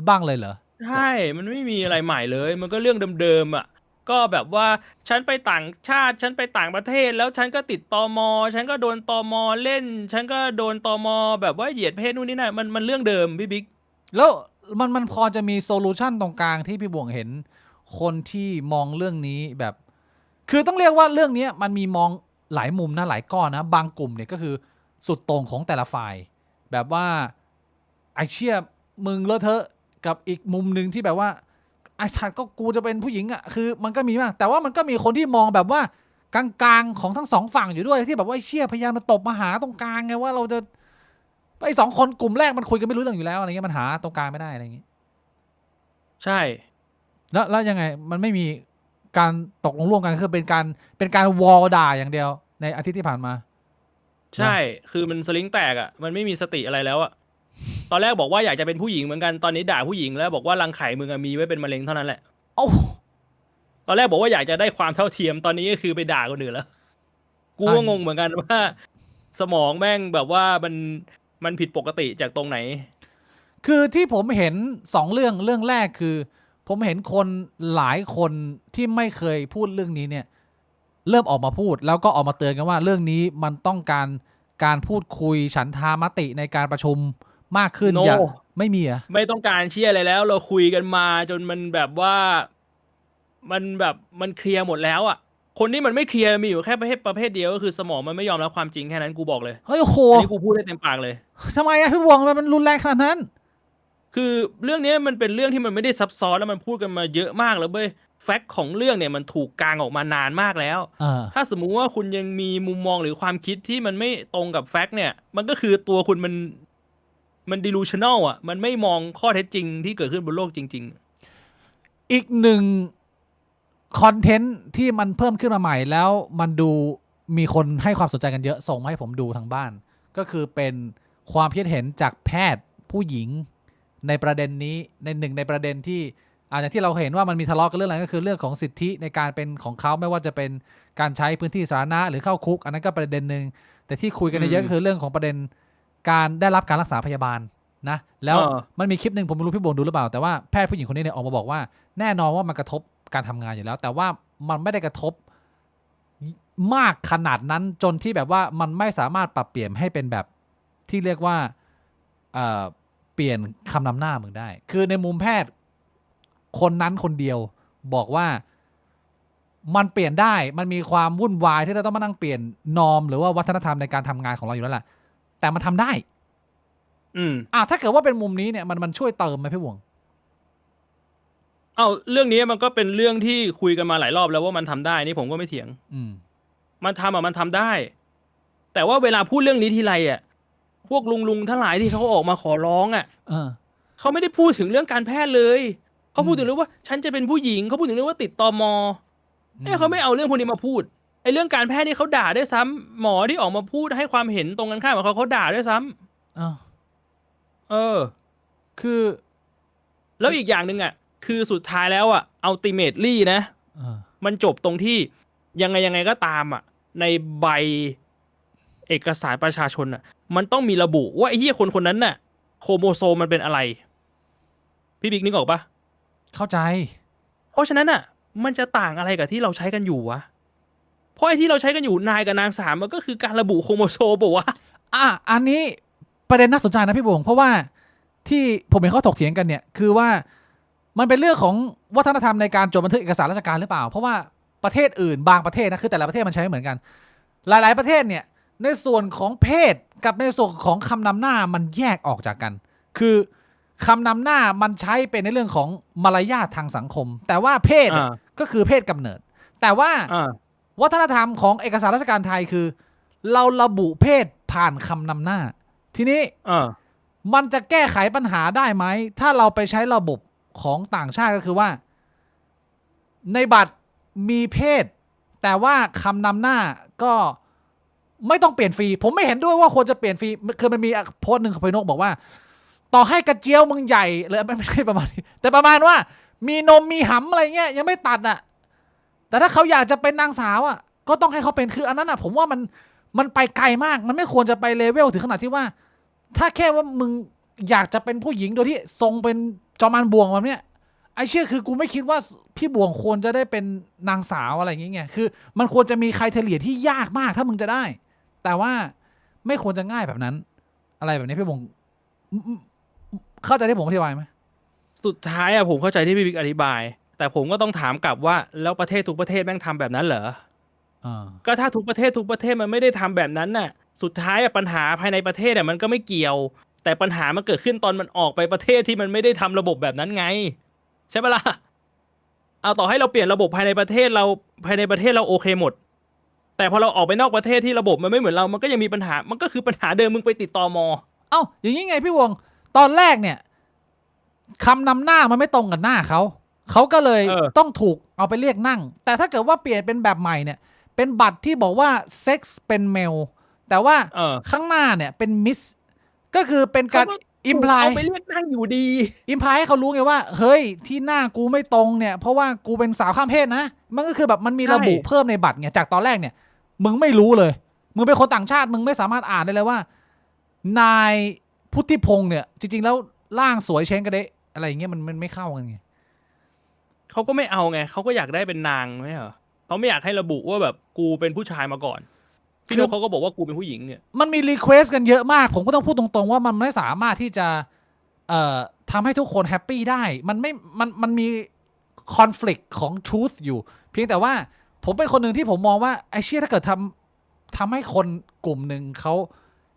บ้างเลยเหรอใช่มันไม่มีอะไรใหม่เลยมันก็เรื่องเดิมๆก็แบบว่าฉันไปต่างชาติฉันไปต่างประเทศแล้วฉันก็ติดตม.ฉันก็โดนตม.เล่นฉันก็โดนตม.แบบว่าเหยียดเพศนู่นนี่นั่นมันเรื่องเดิมพี่บิ๊กแล้วมันพอจะมีโซลูชันตรงกลางที่พี่บวงเห็นคนที่มองเรื่องนี้แบบคือต้องเรียกว่าเรื่องนี้มันมีมองหลายมุมนะหลายก้อนนะบางกลุ่มเนี่ยก็คือสุดโต่งของแต่ละฝ่ายแบบว่าไอเชี่ยมึงเลอะเทอะกับอีกมุมนึงที่แบบว่าไอฉันก็กูจะเป็นผู้หญิงคือมันก็มีมากแต่ว่ามันก็มีคนที่มองแบบว่ากลางๆของทั้งสองฝั่งอยู่ด้วยที่แบบว่าไอเชี่ยพยายามมาตบมาหาตรงกลางไงว่าเราจะไอ2 คนกลุ่มแรกมันคุยกันไม่รู้เรื่องอยู่แล้วอะไรเงี้ยมันหาตรงกลางไม่ได้อะไรเงี้ยใช่แล้วยังไงมันไม่มีการตกลงร่วมกันคือเป็นการวอลด่าอย่างเดียว ในอาทิตย์ที่ผ่านมา ใช่ คือมันสลิงแตกอ่ะมันไม่มีสติอะไรแล้วอ่ะตอนแรกบอกว่าอยากจะเป็นผู้หญิงเหมือนกันตอนนี้ด่าผู้หญิงแล้วบอกว่ารังไข่มึงมีไว้เป็นมะเร็งเท่านั้นแหละ โอ้ ตอนแรกบอกว่าอยากจะได้ความเท่าเทียมตอนนี้ก็คือไปด่าคนอื่นแล้วกูก็งงเหมือนกันว่าสมองแม่งแบบว่ามันผิดปกติจากตรงไหน คือที่ผมเห็น2เรื่องแรกคือ ผมเห็นคนหลายคนที่ไม่เคยพูดเรื่องนี้เนี่ยเริ่มออกมาพูดแล้วก็ออกมาเตือนกันว่าเรื่องนี้มันต้องการพูดคุยฉันทามติในการประชุมมากขึ้น No อย่าไม่มีอ่ะ ไม่ต้องการเชื่ออะไรแล้ว เราคุยกันมาจนมันแบบว่ามันเคลียร์หมดแล้วอ่ะคนที่มันไม่เคลียร์มีอยู่แค่ประเภทเดียวก็คือสมองมันไม่ยอมรับความจริงแค่นั้นกูบอกเลย เฮ้ยโอ้โห อันนี้กูพูดได้เต็มปากเลย ทำไมอะพี่บวงมันรุนแรงขนาดนั้น คือเรื่องนี้มันเป็นเรื่องที่มันไม่ได้ซับซ้อนแล้วมันพูดกันมาเยอะมากแล้วเว้ยแฟกต์ของเรื่องเนี่ยมันถูกกางออกมานานมากแล้ว ถ้าสมมุติว่าคุณยังมีมุมมองหรือความคิดที่มันไม่ตรงกับแฟกต์เนี่ย มันก็คือตัวคุณมัน delusional อ่ะมันไม่มองข้อเท็จจริงที่เกิดขึ้นบนโลกจริง อีกหนึ่งคอนเทนต์ที่มันเพิ่มขึ้นมาใหม่แล้วมันดูมีคนให้ความสนใจกันเยอะส่งมาให้ผมดูทางบ้าน ก็คือเป็นความคิดเห็นจากแพทย์ผู้หญิงในประเด็นนี้ในประเด็นที่อย่างที่เราเห็นว่ามันมีทะเลาะกันเรื่องอะไรก็คือเรื่องของสิทธิในการเป็นของเขาไม่ว่าจะเป็นการใช้พื้นที่สาธารณะหรือเข้าคุกอันนั้นก็ประเด็นหนึ่งแต่ที่คุยกันเยอะก็คือเรื่องของประเด็นการได้รับการรักษาพยาบาลนะแล้วมันมีคลิปหนึ่งผมไม่รู้พี่โบนดูหรือเปล่าแต่ว่าแพทย์ผู้หญิงคนนี้เนี่ยออกมาบอกว่าแน่นอนว่ามันกระทบการทำงานอยู่แล้วแต่ว่ามันไม่ได้กระทบมากขนาดนั้นจนที่แบบว่ามันไม่สามารถปรับเปลี่ยนให้เป็นแบบที่เรียกว่าเปลี่ยนคำนำหน้ามึงได้คือในมุมแพทย์คนนั้นคนเดียวบอกว่ามันเปลี่ยนได้มันมีความวุ่นวายที่เราต้องมานั่งเปลี่ยนนอร์มหรือว่าวัฒนธรรมในการทำงานของเราอยู่แล้วแหละแต่มันทำได้ถ้าเกิดว่าเป็นมุมนี้เนี่ยมันช่วยเติมไหมพี่วงเรื่องนี้มันก็เป็นเรื่องที่คุยกันมาหลายรอบแล้วว่ามันทำได้นี่ผมก็ไม่เถียงมันทำได้ แต่ว่าเวลาพูดเรื่องนี้ทีไรอ่ะพวกลุงทั้งหลายที่เขาออกมาขอร้องอ่ะเขาไม่ได้พูดถึงเรื่องการแพทย์เลยเขาพูดถึงเรื่องว่าฉันจะเป็นผู้หญิงเขาพูดถึงเรื่องว่าติดตม.เขาไม่เอาเรื่องพวกนี้มาพูดไอ้เรื่องการแพทย์นี่เขาด่าด้วยซ้ำหมอที่ออกมาพูดให้ความเห็นตรงกันข้ามกับเขาด่าด้วยซ้ำคือแล้วอีกอย่างหนึ่งอ่ะคือสุดท้ายแล้วอ่ะ ultimately นะมันจบตรงที่ยังไงก็ตามอ่ะในใบเอกสารประชาชนอ่ะมันต้องมีระบุว่าไอ้เหี้ยคนนั้นน่ะโครโมโซมมันเป็นอะไรพี่บิ๊กนึกออกปะเข้าใจเพราะฉะนั้นอ่ะมันจะต่างอะไรกับที่เราใช้กันอยู่วะเพราะไอ้ที่เราใช้กันอยู่นายกับนางสามมันก็คือการระบุโครโมโซมป่ะวะอันนี้ประเด็นน่าสนใจนะพี่บงเพราะว่าที่ผมเห็นเขาถกเถียงกันเนี่ยคือว่ามันเป็นเรื่องของวัฒนธรรมในการจดบันทึกเอกสารราชการหรือเปล่าเพราะว่าประเทศอื่นบางประเทศนะคือแต่ละประเทศมันใช้ไม่เหมือนกันหลายๆประเทศเนี่ยในส่วนของเพศกับในส่วนของคำนำหน้ามันแยกออกจากกันคือคำนำหน้ามันใช้เป็นในเรื่องของมารยาททางสังคมแต่ว่าเพศก็คือเพศกำเนิดแต่ว่าวัฒนธรรมของเอกสารราชการไทยคือเราระบุเพศผ่านคำนำหน้าทีนี้มันจะแก้ไขปัญหาได้ไหมถ้าเราไปใช้ระบบของต่างชาติก็คือว่าในบัตรมีเพศแต่ว่าคำนำหน้าก็ไม่ต้องเปลี่ยนฟรีผมไม่เห็นด้วยว่าควรจะเปลี่ยนฟรีคือมันมีโพสต์หนึ่งของพนกบอกว่าต่อให้กระเจียวมึงใหญ่เลยไม่ใช่ประมาณนี้แต่ประมาณว่ามีนมมีหำอะไรเงี้ยยังไม่ตัดอ่ะแต่ถ้าเขาอยากจะเป็นนางสาวอ่ะก็ต้องให้เขาเป็นคืออันนั้นอ่ะผมว่ามันไปไกลมากมันไม่ควรจะไปเลเวลถึงขนาดที่ว่าถ้าแค่ว่ามึงอยากจะเป็นผู้หญิงโดยที่ทรงเป็นจอมานบวงแบบเนี้ยไอ้เชื่อคือกูไม่คิดว่าพี่บวงควรจะได้เป็นนางสาวอะไรอย่างเงี้ยคือมันควรจะมีไครเทเรียที่ยากมากถ้ามึงจะได้แต่ว่าไม่ควรจะง่ายแบบนั้นอะไรแบบนี้พี่บวงเข้าใจที่ผมอธิบายไหมสุดท้ายอะผมเข้าใจที่พี่บิ๊กอธิบายแต่ผมก็ต้องถามกลับว่าแล้วประเทศทุกประเทศแม่งทำแบบนั้นเหรอก็ถ้าทุกประเทศมันไม่ได้ทำแบบนั้นน่ะสุดท้ายปัญหาภายในประเทศมันก็ไม่เกี่ยวแต่ปัญหามันเกิดขึ้นตอนมันออกไปประเทศที่มันไม่ได้ทำระบบแบบนั้นไงใช่ปะล่ะเอาต่อให้เราเปลี่ยนระบบภายในประเทศเราโอเคหมดแต่พอเราออกไปนอกประเทศที่ระบบมันไม่เหมือนเรามันก็ยังมีปัญหามันก็คือปัญหาเดิมมึงไปติดตม.อย่างนี้ไงพี่วงตอนแรกเนี่ยคำนำหน้ามันไม่ตรงกับหน้าเขาก็เลยต้องถูกเอาไปเรียกนั่งแต่ถ้าเกิดว่าเปลี่ยนเป็นแบบใหม่เนี่ย เป็นบัตรที่บอกว่าเซ็กซ์เป็นเมลแต่ว่า ข้างหน้าเนี่ยเป็นมิสก็คือเป็นการอิมพลายเอาไปเรียกนั่งอยู่ดีอิมพลายให้เขารู้ไงว่าเฮ้ยที่หน้ากูไม่ตรงเนี่ยเพราะว่ากูเป็นสาวข้ามเพศนะมันก็คือแบบมันมีระบุเพิ่มในบัตรไงจากตอนแรกเนี่ยมึงไม่รู้เลยมึงเป็นคนต่างชาติมึงไม่สามารถอ่านได้เลยว่านายพุทธิพงษ์เนี่ยจริงๆแล้วร่างสวยเช้งกระเดะอะไรอย่างเงี้ยมันไม่เข้ากันไงเขาก็ไม่เอาไงเขาก็อยากได้เป็นนางไม่เหรอเขาไม่อยากให้ระบุว่าแบบกูเป็นผู้ชายมาก่อนพี่นกเขาก็บอกว่ากูเป็นผู้หญิงเนี่ยมันมีรีเควสกันเยอะมากผมก็ต้องพูดตรงๆว่ามันไม่สามารถที่จะทำให้ทุกคนแฮปปี้ได้มันมีคอนฟ lict ของ truth อยู่เพียงแต่ว่าผมเป็นคนหนึ่งที่ผมมองว่าไอ้เชี่ยถ้าเกิดทำให้คนกลุ่มหนึ่งเขา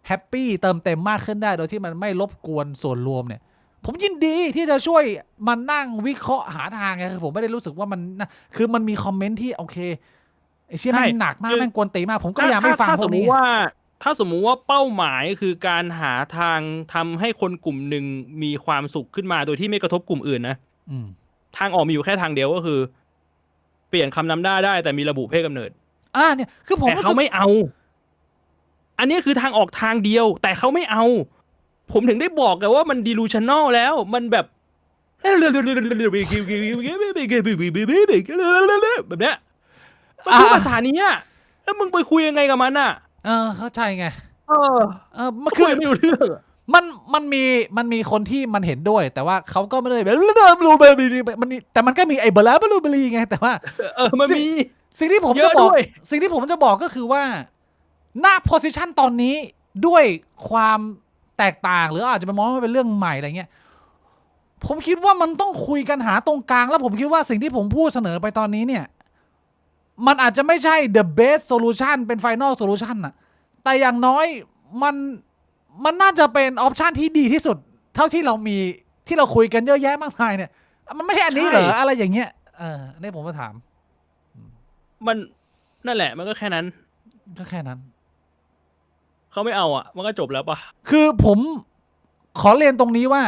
แฮปปี้เติมเต็มมากขึ้นได้โดยที่มันไม่รบกวนส่วนรวมเนี่ยผมยินดีที่จะช่วยมันนั่งวิเคราะห์หาทางไงคือผมไม่ได้รู้สึกว่ามันนะคือมันมีคอมเมนต์ที่โอเคไอ้เชี่ยแม่งหนักมากแม่งกวนตีมากผมก็พยายามไม่ฟังพวกนี้ถ้าสมมุติว่าเป้าหมายคือการหาทางทำให้คนกลุ่มหนึ่งมีความสุขขึ้นมาโดยที่ไม่กระทบกลุ่มอื่นนะทางออกมีอยู่แค่ทางเดียวก็คือเปลี่ยนคำนำหน้าได้แต่มีระบุเพศกำเนิดเนี่ยคือผมแต่เขาไม่เอาอันนี้คือทางออกทางเดียวแต่เขาไม่เอาผมถึงได้บอกกันว่ามัน delusional แล้วมันแบบแบบเนี้ยมันคือภาษานี้อ่ะแล้วมึงไปคุยยังไงกับมันอ่ะเข้าใจไงมันคือไม่รู้เรื่องมันมีคนที่มันเห็นด้วยแต่ว่าเขาก็ไม่ได้แบบมันแต่มันก็มีไอ้บลาบลูเบลีไงแต่ว่ามันมีสิ่งที่ผมจะบอกก็คือว่าณโพสิชันตอนนี้ด้วยความแตกต่างหรืออาจจะเป็นมองว่าเป็นเรื่องใหม่อะไรเงี้ยผมคิดว่ามันต้องคุยกันหาตรงกลางแล้วผมคิดว่าสิ่งที่ผมพูดเสนอไปตอนนี้เนี่ยมันอาจจะไม่ใช่ the best solution เป็น final solution น่ะแต่อย่างน้อยมันน่าจะเป็นออปชันที่ดีที่สุดเท่าที่เรามีที่เราคุยกันเยอะแยะมากมายเนี่ยมันไม่ใช่อันนี้เหรออะไรอย่างเงี้ยนี่ผมมาถามมันนั่นแหละมันก็แค่นั้นเขาไม่เอาอ่ะมันก็จบแล้วป่ะคือผมขอเรียนตรงนี้ว่า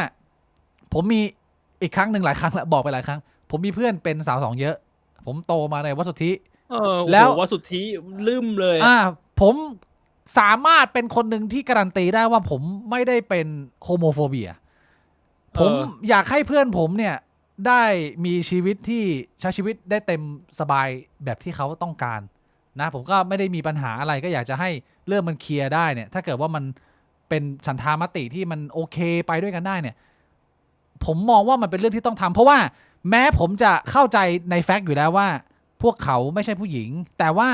ผมมีอีกครั้งหนึ่งหลายครั้งแล้วบอกไปหลายครั้งผมมีเพื่อนเป็นสาวสองเยอะผมโตมาในวัดสุทธิแล้ววัดสุทธิลืมเลยผมสามารถเป็นคนหนึ่งที่การันตีได้ว่าผมไม่ได้เป็นโฮโมโฟเบียผมอยากให้เพื่อนผมเนี่ยได้มีชีวิตที่ใช้ชีวิตได้เต็มสบายแบบที่เขาต้องการนะผมก็ไม่ได้มีปัญหาอะไรก็อยากจะให้เรื่องมันเคลียร์ได้เนี่ยถ้าเกิดว่ามันเป็นฉันทามติที่มันโอเคไปด้วยกันได้เนี่ยผมมองว่ามันเป็นเรื่องที่ต้องทำเพราะว่าแม้ผมจะเข้าใจในแฟกต์อยู่แล้วว่าพวกเขาไม่ใช่ผู้หญิงแต่ว่า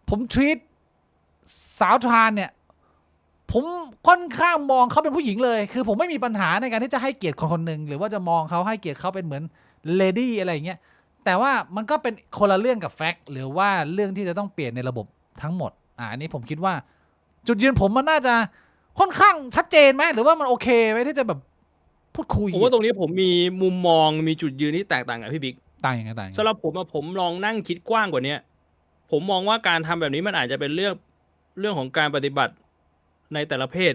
ผมทรีตสาวทรานเนี่ยผมค่อนข้างมองเขาเป็นผู้หญิงเลยคือผมไม่มีปัญหาในการที่จะให้เกียรติคนคนหนึ่งหรือว่าจะมองเขาให้เกียรติเขาเป็นเหมือนเลดี้อะไรอย่างเงี้ยแต่ว่ามันก็เป็นคนละเรื่องกับแฟกต์หรือว่าเรื่องที่จะต้องเปลี่ยนในระบบทั้งหมดอันนี้ผมคิดว่าจุดยืนผมมันน่าจะค่อนข้างชัดเจนไหมหรือว่ามันโอเคไหมที่จะแบบพูดคุยผมว่าตรงนี้ผมมีมุมมองมีจุดยืนที่แตกต่างกับพี่บิ๊กต่างยังไงสำหรับผมลองนั่งคิดกว้างกว่านี้ผมมองว่าการทำแบบนี้มันอาจจะเป็นเรื่องของการปฏิบัติในแต่ละเพศ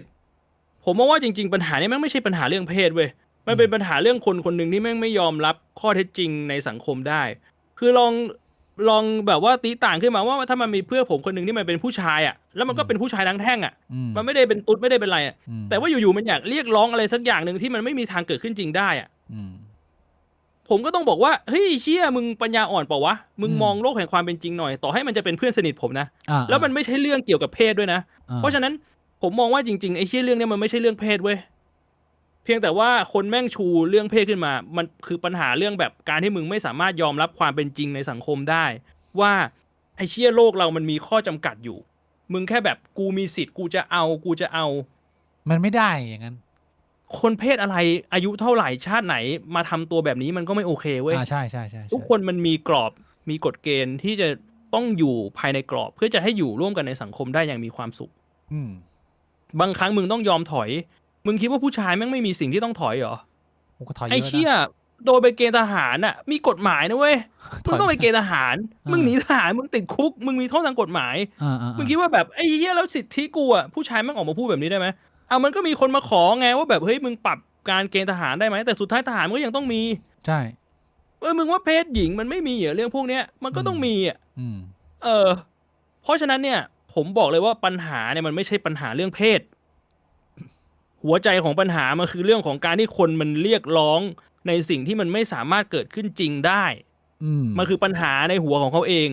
ผมมองว่าจริงๆปัญหานี้แม่งไม่ใช่ปัญหาเรื่องเพศเว้ยมันเป็นปัญหาเรื่องคนคนหนึ่งที่แม่งไม่ยอมรับข้อเท็จจริงในสังคมได้คือลองแบบว่าตีต่างขึ้นมาว่าถ้ามันมีเพื่อนผมคนหนึ่งที่มันเป็นผู้ชายอ่ะแล้วมันก็เป็นผู้ชายทั้งแท่งอ่ะมันไม่ได้เป็นตุ๊ดไม่ได้เป็นอะไรอ่ะแต่ว่าอยู่ๆมันอยากเรียกร้องอะไรสักอย่างหนึ่งที่มันไม่มีทางเกิดขึ้นจริงได้อ่ะผมก็ต้องบอกว่าเฮ้ยเชี่ยมึงปัญญาอ่อนเปล่าวะมึงมองโลกแห่งความเป็นจริงหน่อยต่อให้มันจะเป็นเพื่อนสนิทผมนะแล้วมันไม่ใช่เรื่องเกี่ยวกับเพศด้วยนะเพราะฉะนั้นผมมองว่าจริงๆไอ้เชี่ยเรื่องนี้มันไม่ใช่เรื่องเพศเว้ยเพียงแต่ว่าคนแม่งชูเรื่องเพศขึ้นมามันคือปัญหาเรื่องแบบการที่มึงไม่สามารถยอมรับความเป็นจริงในสังคมได้ว่าไอ้เชี่ยโลกเรามันมีข้อจำกัดอยู่มึงแค่แบบกูมีสิทธิ์กูจะเอามันไม่ได้อย่างนั้นคนเพศอะไรอายุเท่าไหร่ชาติไหนมาทำตัวแบบนี้มันก็ไม่โอเคเว้ยใช่ทุกคนมันมีกรอบมีกฎเกณฑ์ที่จะต้องอยู่ภายในกรอบเพื่อจะให้อยู่ร่วมกันในสังคมได้อย่างมีความสุขบางครั้งมึงต้องยอมถอยมึงคิดว่าผู้ชายแม่งไม่มีสิ่งที่ต้องถอยเหรอไอ้เชี่ยโดนไปเกณฑ์ทหารน่ะมีกฎหมายนะเว้ยมึงต้องไปเกณฑ์ทหารมึงหนีทหารมึงติดคุกมึงมีโทษทางกฎหมายมึงคิดว่าแบบไอ้เหี้ยแล้วสิทธิกูอ่ะผู้ชายแม่งออกมาพูดแบบนี้ได้ไหมมันก็มีคนมาขอไงว่าแบบเฮ้ยมึงปรับการเกณฑ์ทหารได้ไหมแต่สุดท้ายทหารมันก็ยังต้องมีใช่มึงว่าเพศหญิงมันไม่มีเหรอเรื่องพวกเนี้ยมันก็ต้องมีอ่ะ เออเพราะฉะนั้นเนี่ยผมบอกเลยว่าปัญหาเนี่ยมันไม่ใช่ปัญหาเรื่องเพศ หัวใจของปัญหามันคือเรื่องของการที่คนมันเรียกร้องในสิ่งที่มันไม่สามารถเกิดขึ้นจริงได้ มันคือปัญหาในหัวของเขาเอง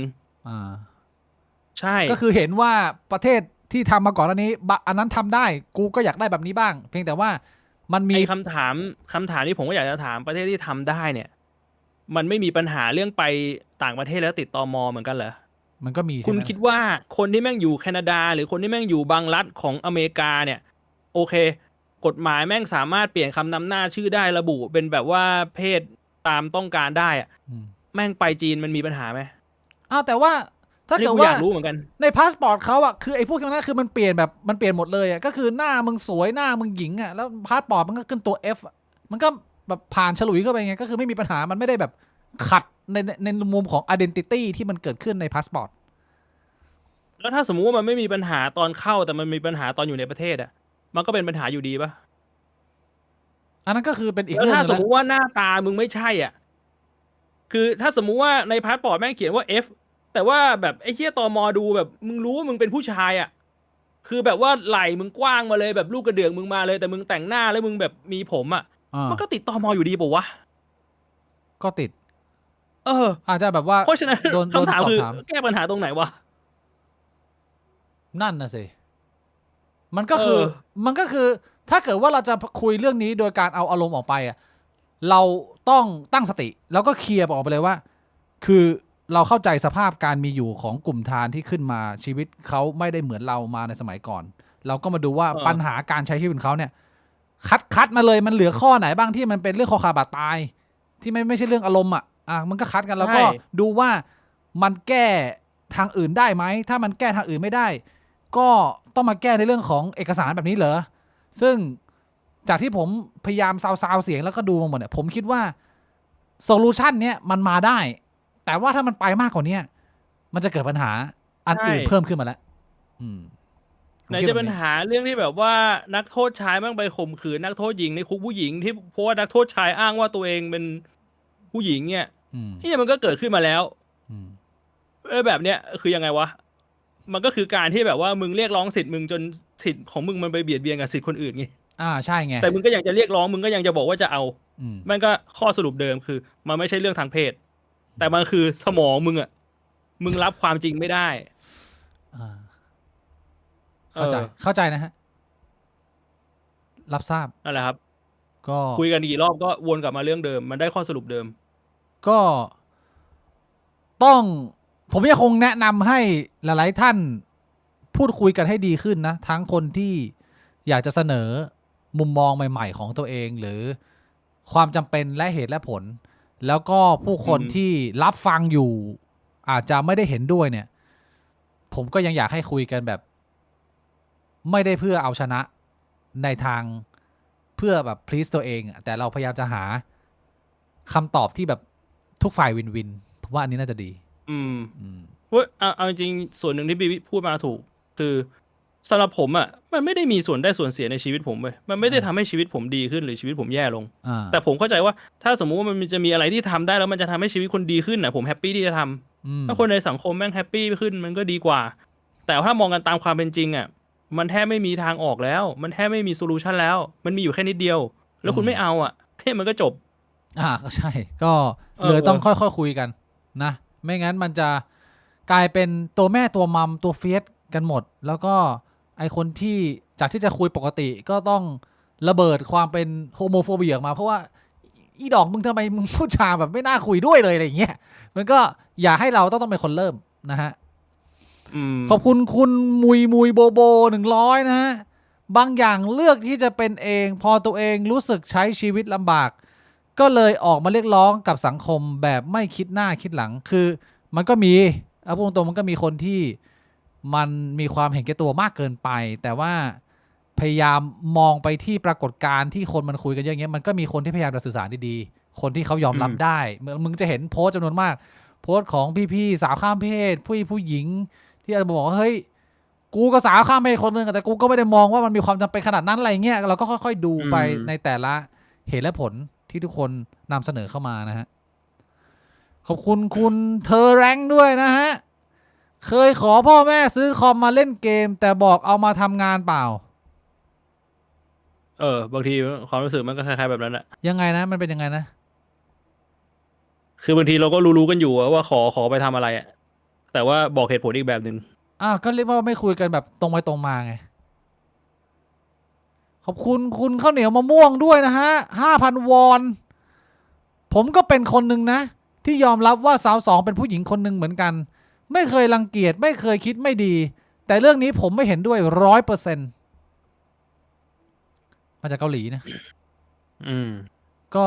ใช่ก็คือเห็นว่าประเทศที่ทำมาก่อนอันนี้อันนั้นทำได้กูก็อยากได้แบบนี้บ้างเพียงแต่ว่ามันมีคำถามที่ผมก็อยากจะถามประเทศที่ทำได้เนี่ยมันไม่มีปัญหาเรื่องไปต่างประเทศแล้วติดตม.เหมือนกันเหรอมันก็มีคุณคิดว่าคนที่แม่งอยู่แคนาดาหรือคนที่แม่งอยู่บางรัฐของอเมริกาเนี่ยโอเคกฎหมายแม่งสามารถเปลี่ยนคำนำหน้าชื่อได้ระบุเป็นแบบว่าเพศตามต้องการได้อะแม่งไปจีนมันมีปัญหาไหมแต่ว่าถ้าเกิดว่าอยากรู้เหมือนกันในพาสปอร์ตเขาอะคือไอ้พวกนั้นคือมันเปลี่ยนแบบมันเปลี่ยนหมดเลยอะก็คือหน้ามึงสวยหน้ามึงหญิงอะแล้วพาสปอร์ตมันก็ขึ้นตัว F มันก็แบบผ่านฉลุยเข้าไปไงก็คือไม่มีปัญหามันไม่ได้แบบขัดในมุมของ identity ที่มันเกิดขึ้นในพาสปอร์ตแล้วถ้าสมมุติว่ามันไม่มีปัญหาตอนเข้าแต่มันมีปัญหาตอนอยู่ในประเทศอะมันก็เป็นปัญหาอยู่ดีปะอันนั้นก็คือเป็นอีกแล้วเรื่องถ้าสมนึงมุติว่าหน้าตามึงไม่ใช่อ่ะคือถ้าสมมุติว่าในพาสปอร์ตแม่งเขียนว่า F แต่ว่าแบบไอ้เหี้ยตม.ดูแบบมึงรู้ว่ามึงเป็นผู้ชายอ่ะคือแบบว่าไหล่มึงกว้างมาเลยแบบลูกกระเดื่องมึงมาเลยแต่มึงแต่งหน้าแล้วมึงแบบมีผมอ่ะมันก็ติดตม.อยู่ดีป่าววะก็ติดอาจจะแบบว่าเพราะฉะนั้นคำถามคือแก้ปัญหาตรงไหนวะนั่นน่ะสิมันก็คือถ้าเกิดว่าเราจะคุยเรื่องนี้โดยการเอาอารมณ์ออกไปอ่ะเราต้องตั้งสติแล้วก็เคลียร์ออกไปเลยว่าคือเราเข้าใจสภาพการมีอยู่ของกลุ่มทานที่ขึ้นมาชีวิตเขาไม่ได้เหมือนเรามาในสมัยก่อนเราก็มาดูว่าปัญหาการใช้ชีวิตของเขาเนี่ยคัดมาเลยมันเหลือข้อไหนบ้างที่มันเป็นเรื่องคอขาบาดตายที่ไม่ใช่เรื่องอารมณ์มันก็คัดกันแล้วก็ดูว่ามันแก้ทางอื่นได้ไหมถ้ามันแก้ทางอื่นไม่ได้ก็ต้องมาแก้ในเรื่องของเอกสารแบบนี้เหรอซึ่งจากที่ผมพยายามซาวเสียงแล้วก็ดูมาหมดเนี่ยผมคิดว่าโซลูชันเนี้ยมันมาได้แต่ว่าถ้ามันไปมากกว่านี้มันจะเกิดปัญหาอันอื่นเพิ่มขึ้นมาแล้วไหนจะปัญหาเรื่องที่แบบว่านักโทษชายมั่งไปข่มขืนนักโทษหญิงในคุกผู้หญิงที่เพราะว่านักโทษชายอ้างว่าตัวเองเป็นผู้หญิงเนี่ยนี่มันก็เกิดขึ้นมาแล้วแบบเนี้ยคือยังไงวะมันก็คือการที่แบบว่ามึงเรียกร้องสิทธิ์มึงจนสิทธิ์ของมึงมันไปเบียดเบียนกับสิทธิ์คนอื่นไงใช่ไงแต่มึงก็ยังจะเรียกร้องมึงก็ยังจะบอกว่าจะเอามันก็ข้อสรุปเดิมคือมันไม่ใช่เรื่องทางเพศแต่มันคือสมองมึงมึงรับความจริงไม่ได้เข้าใจนะฮะรับทราบนั่นแหละครับก็คุยกันกี่รอบก็วนกลับมาเรื่องเดิมมันได้ข้อสรุปเดิมก็ต้องผมยังคงแนะนำให้หลายๆท่านพูดคุยกันให้ดีขึ้นนะทั้งคนที่อยากจะเสนอมุมมองใหม่ๆของตัวเองหรือความจำเป็นและเหตุและผลแล้วก็ผู้คนที่รับฟังอยู่อาจจะไม่ได้เห็นด้วยเนี่ยผมก็ยังอยากให้คุยกันแบบไม่ได้เพื่อเอาชนะในทางเพื่อแบบ please ตัวเองแต่เราพยายามจะหาคำตอบที่แบบทุกฝ่ายวินวินผมว่าอันนี้น่าจะดีเพราะเอาจริงส่วนหนึ่งที่บีพูดมาถูกคือสำหรับผมมันไม่ได้มีส่วนได้ส่วนเสียในชีวิตผมเลยมันไม่ได้ทำให้ชีวิตผมดีขึ้นหรือชีวิตผมแย่ลงแต่ผมเข้าใจว่าถ้าสมมุติว่ามันจะมีอะไรที่ทำได้แล้วมันจะทำให้ชีวิตคนดีขึ้นผมแฮปปี้ที่จะทำถ้าคนในสังคมแม่งแฮปปี้ขึ้นมันก็ดีกว่าแต่ถ้ามองกันตามความเป็นจริงมันแทบไม่มีทางออกแล้วมันแทบไม่มีโซลูชันแล้วมันมีอยู่แค่นิดเดียวแล้วคุณไม่เอามันก็จบก็ใช่ก็เลยต้องค่อยๆคุยกันนะไม่งั้นมันจะกลายเป็นตัวแม่ตัวมัมตัวเฟียสกันหมดแล้วก็ไอคนที่จากที่จะคุยปกติก็ต้องระเบิดความเป็นโฮโมโฟเบียออกมาเพราะว่าอีดอกมึงทำไมมึงพูดจาแบบไม่น่าคุยด้วยเลยอะไรอย่างเงี้ยมันก็อย่าให้เราต้องเป็นคนเริ่มนะฮะขอบคุณคุณมุยโบโบ100นะฮะบางอย่างเลือกที่จะเป็นเองพอตัวเองรู้สึกใช้ชีวิตลำบากก็เลยออกมาเรียกร้องกับสังคมแบบไม่คิดหน้าคิดหลังคือมันก็มีเอาพูดตรงมันก็มีคนที่มันมีความเห็นแก่ตัวมากเกินไปแต่ว่าพยายามมองไปที่ปรากฏการณ์ที่คนมันคุยกันเยอะแยะมันก็มีคนที่พยายามจะสื่อสารดีๆคนที่เขายอมรับได้มึงจะเห็นโพสต์จำนวนมากโพสต์ของพี่ๆสาวข้ามเพศผู้หญิงที่อาจจะบอกว่าเฮ้ยกูก็สาวข้ามเพศคนนึงแต่กูก็ไม่ได้มองว่ามันมีความจำเป็นขนาดนั้นอะไรเงี้ยเราก็ค่อยๆดูไปในแต่ละเหตุและผลที่ทุกคนนำเสนอเข้ามานะฮะขอบคุณคุณเธอแรงด้วยนะฮะ เคยขอพ่อแม่ซื้อคอมมาเล่นเกม แต่บอกเอามาทำงานเปล่า บางทีความรู้สึกมันก็คล้ายๆแบบนั้นแหละ ยังไงนะมันเป็นยังไงนะ คือบางทีเราก็รู้ๆกันอยู่ว่าขอไปทำอะไรอะแต่ว่าบอกเหตุผลอีกแบบหนึ่ง ก็เรียกว่าไม่คุยกันแบบตรงไปตรงมาไงขอบคุณคุณข้าวเหนียวมะม่วงด้วยนะฮะ5,000 วอน ผมก็เป็นคนหนึ่งนะ ที่ยอมรับว่าสาวสองเป็นผู้หญิงคนหนึ่งเหมือนกัน ไม่เคยรังเกียจไม่เคยคิดไม่ดี แต่เรื่องนี้ผมไม่เห็นด้วย100%มาจากเกาหลีนะ ก็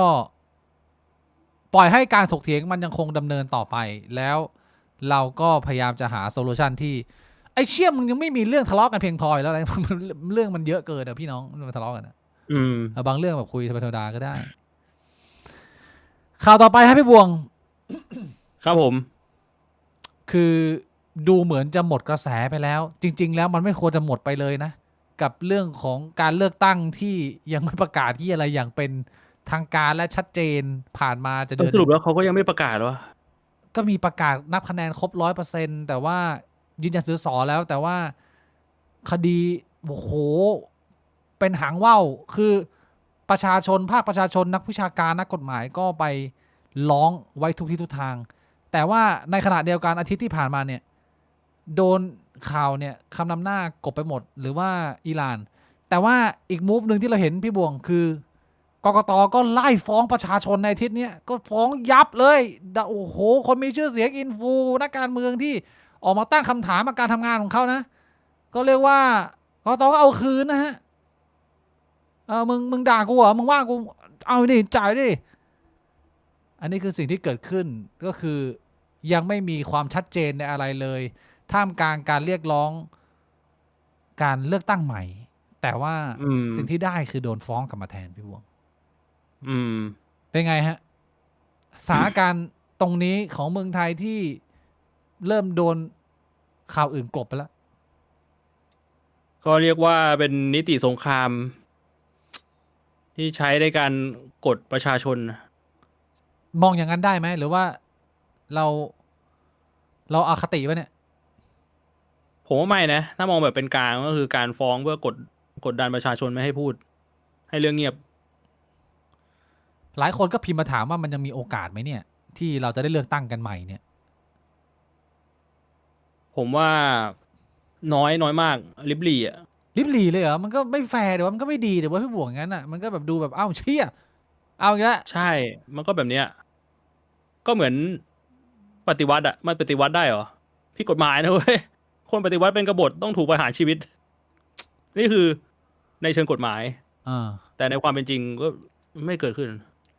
ปล่อยให้การถกเถียงมันยังคงดำเนินต่อไป แล้วเราก็พยายามจะหาโซลูชันที่ไอ้เชี่ยมึงยังไม่มีเรื่องทะเลาะกันเพียงพอแล้วอะไร เรื่องมันเยอะเกินอะพี่น้องมันทะเลาะกันอะบางเรื่องแบบคุยธรรมดาก็ได้ ข่าวต่อไปครับพี่บวง ครับผม คือดูเหมือนจะหมดกระแสไปแล้ว จริงๆแล้วมันไม่ควรจะหมดไปเลยนะ กับเรื่องของการเลือกตั้งที่ยังไม่ประกาศที่อะไรอย่างเป็นทางการและชัดเจนผ่านมาจะเดือน สรุปแล้วเขาก็ยังไม่ประกาศหรอ ก็มีประกาศนับคะแนนครบ100%แต่ว่ายืนยันซื้อสอแล้ว แต่ว่าคดีโอ้โหเป็นหางว่าวคือประชาชนภาคประชาชนนักวิชาการนักกฎหมายก็ไปร้องไว้ทุกที่ทุกทาง แต่ว่าในขณะเดียวกันอาทิตย์ที่ผ่านมาเนี่ยโดนข่าวเนี่ยคำนำหน้ากบไปหมดหรือว่าอิหร่าน แต่ว่าอีกมูฟหนึ่งที่เราเห็นพี่บวงคือกกตก็ไล่ฟ้องประชาชนในอาทิตย์นี้ก็ฟ้องยับเลยโอ้โหคนมีชื่อเสียงอินฟูนักการเมืองที่ออกมาตั้งคำถามกับการทำงานของเขานะก็เรียกว่ากกตก็เอาคืนนะฮะมึงด่ากูเหรอมึงว่ากูเอาดิจ่ายดิอันนี้คือสิ่งที่เกิดขึ้นก็คือยังไม่มีความชัดเจนในอะไรเลยท่ามกลางการเรียกร้องการเลือกตั้งใหม่แต่ว่าสิ่งที่ได้คือโดนฟ้องกลับมาแทนพี่บวงเป็นไงฮะสถานการณ์ตรงนี้ของเมืองไทยที่เริ่มโดนข่าวอื่นกลบไปแล้วก็เรียกว่าเป็นนิติสงครามที่ใช้ในการกดประชาชนมองอย่างนั้นได้ไหมหรือว่าเราอคติปะเนี่ยผมว่าไม่นะถ้ามองแบบเป็นกลางก็คือการฟ้องเพื่อกดดันประชาชนไม่ให้พูดให้เรื่องเงียบหลายคนก็พิมพ์มาถามว่ามันยังมีโอกาสไหมเนี่ยที่เราจะได้เลือกตั้งกันใหม่เนี่ยผมว่าน้อยมากลิบหลี่อ่ะลิบหลีเลยเหรอมันก็ไม่แฟร์เดี๋ยวมันก็ไม่ดีเดี๋ยวว่าพี่บวกงั้นอ่ะมันก็แบบดูแบบเชี่ยเอาอีกแล้วใช่มันก็แบบเนี้ยก็เหมือนปฏิวัติอ่ะมันปฏิวัติได้เหรอพี่กฎหมายนะเว้ยคนปฏิวัติเป็นกบฏต้องถูกประหารชีวิตนี่คือในเชิงกฎหมายแต่ในความเป็นจริงก็ไม่เกิดขึ้น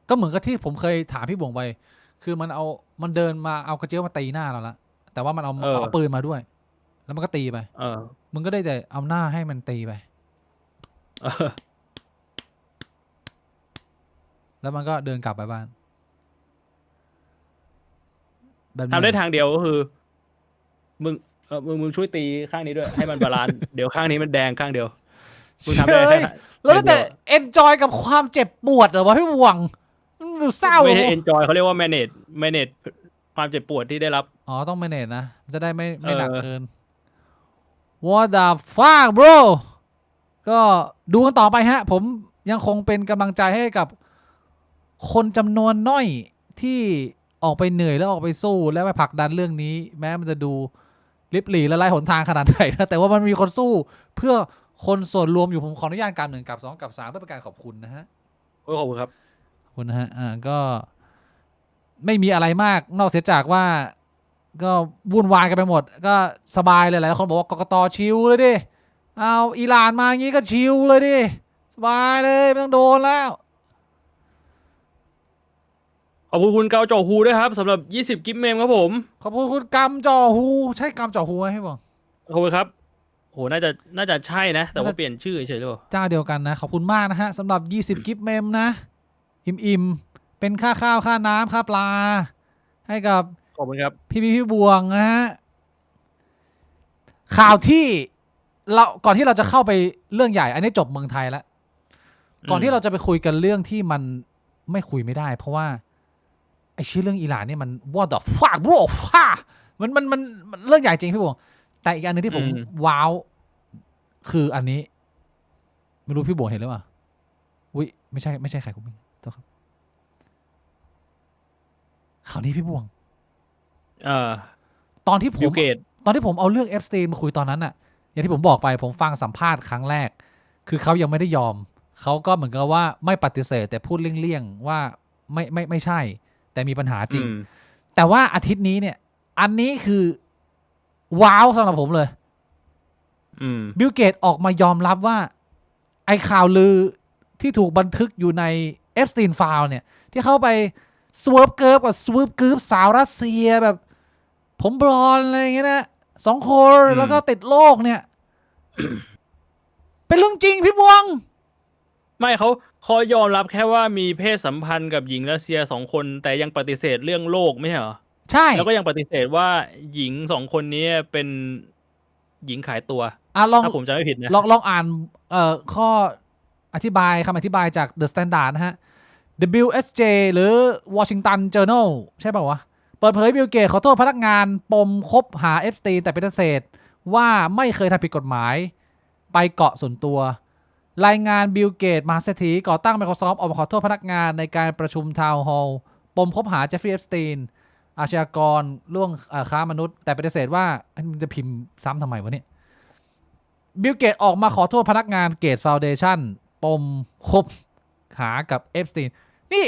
ก็เหมือนกับที่ผมเคยถามพี่บวงไปคือมันเดินมาเอากระเจี๊ยบมาตีหน้าเราละแต่ว่ามันเอาปืนมาด้วยแล้วมันก็ตีไปมึงก็ได้แต่เอาหน้าให้มันตีไปแล้วมันก็เดินกลับไปบ้านทำได้ทางเดียวก็คือมึงช่วยตีข้างนี้ด้วยให้มันบาลานซ์เดี๋ยวข้างนี้มันแดงข้างเดียวมึงทำได้แล้วแต่เอนจอยกับความเจ็บปวดเหรอวะพี่บวงมันเศร้าไม่ใช่ enjoy เขาเรียกว่า manage ความเจ็บปวดที่ได้รับต้อง manage นะจะได้ไม่หนักเกิน What the fuck bro ก็ดูกันต่อไปฮะผมยังคงเป็นกำลังใจให้กับคนจำนวนน้อยที่ออกไปเหนื่อยแล้วออกไปสู้แล้วไปผลักดันเรื่องนี้แม้มันจะดูลิบหลี่และไร้หนทางขนาดไหนนะแต่ว่ามันมีคนสู้เพื่อคนส่วนรวมอยู่ผมขออนุญาตการ1กับ2กับ3เพื่อเป็นการขอบคุณนะฮะขอบคุณครับขอบคุณนะฮะก็ไม่มีอะไรมากนอกเสียจากว่าก็วุ่นวายกันไปหมดก็สบายเลยหลายคนบอกว่ากกตชิลเลยดิเอาอิหร่านมาอย่างงี้ก็ชิลเลยดิสบายเลยไม่ต้องโดนแล้วขอบคุณคุณเกาจ่อฮูด้วยครับสำหรับ20 กิฟต์เมมครับผมขอบคุณคุณกำจ่อฮูใช่กำจ่อฮูไหมพี่บอลขอบคุณครับโหน่าจะใช่นะแต่ว่าเปลี่ยนชื่อเฉยๆหรือเปล่าเจ้าเดียวกันนะขอบคุณมากนะฮะสำหรับ20 กิฟต์เมมนะอิ่มเป็นค่าข้าวค่าน้ำค่าปลาให้กับขอบคุณครับพี่บวงนะฮะข่าวที่เราก่อนที่เราจะเข้าไปเรื่องใหญ่อันนี้จบเมืองไทยแล้วก่อนที่เราจะไปคุยกันเรื่องที่มันไม่คุยไม่ได้เพราะว่าไอ้ชื่อเรื่องอิหร่านนี่มัน what the fuck bro มันเรื่องใหญ่จริงพี่บวงแต่อีกอันนึงที่ผมว้าวคืออันนี้ไม่รู้พี่บวงเห็นหรือเปล่าอุ้ยไม่ใช่ใครคุณมิ้งตัวครับข่าวนี้พี่บวงตอนที่ผมเอาเรื่องเอฟสตีนมาคุยตอนนั้นน่ะอย่างที่ผมบอกไปผมฟังสัมภาษณ์ครั้งแรกคือเขายังไม่ได้ยอมเขาก็เหมือนกับว่าไม่ปฏิเสธแต่พูดเลี่ยงๆว่าไม่ใช่แต่มีปัญหาจริงแต่ว่าอาทิตย์นี้เนี่ยอันนี้คือว้าวสำหรับผมเลยบิลเกตออกมายอมรับว่าไอ้ข่าวลือที่ถูกบันทึกอยู่ในเอฟสตีนไฟล์เนี่ยที่เข้าไปสวอปเกิร์ฟกับสวอปเกิร์ฟสาวรัสเซียแบบผมบลอนอะไรอย่างเงี้ยนะ2 คนแล้วก็ติดโรคเนี่ย เป็นเรื่องจริงพี่บวงไม่เขายอมรับแค่ว่ามีเพศสัมพันธ์กับหญิงรัสเซีย2 คนแต่ยังปฏิเสธเรื่องโรคไม่ใช่เหรอใช่แล้วก็ยังปฏิเสธว่าหญิง2 คนนี้เป็นหญิงขายตัวถ้าผมจำไม่ผิดนะลองอ่านข้ออธิบายคำอธิบายจาก The Standard นะฮะ WSJ หรือ Washington Journal ใช่ป่าววะเปิดเผยบิลเกตขอโทษพนักงานปมคบหาเอฟสตีนแต่ปฏิเสธว่าไม่เคยทำผิดกฎหมายไปเกาะส่วนตัวรายงานบิลเกตมหาเศรษฐีก่อตั้ง Microsoft ออกมาขอโทษพนักงานในการประชุมทาวน์ฮอลล์ปมคบหาเจฟฟรีย์ เอฟสตีนอาชญากรล่วงค้ามนุษย์แต่ปฏิเสธว่ามันจะพิมพ์ซ้ำทำไมวะเนี่ยบิลเกตออกมาขอโทษพนักงานเกตฟาวเดชั่นปมคบหากับเอฟสตีนนี่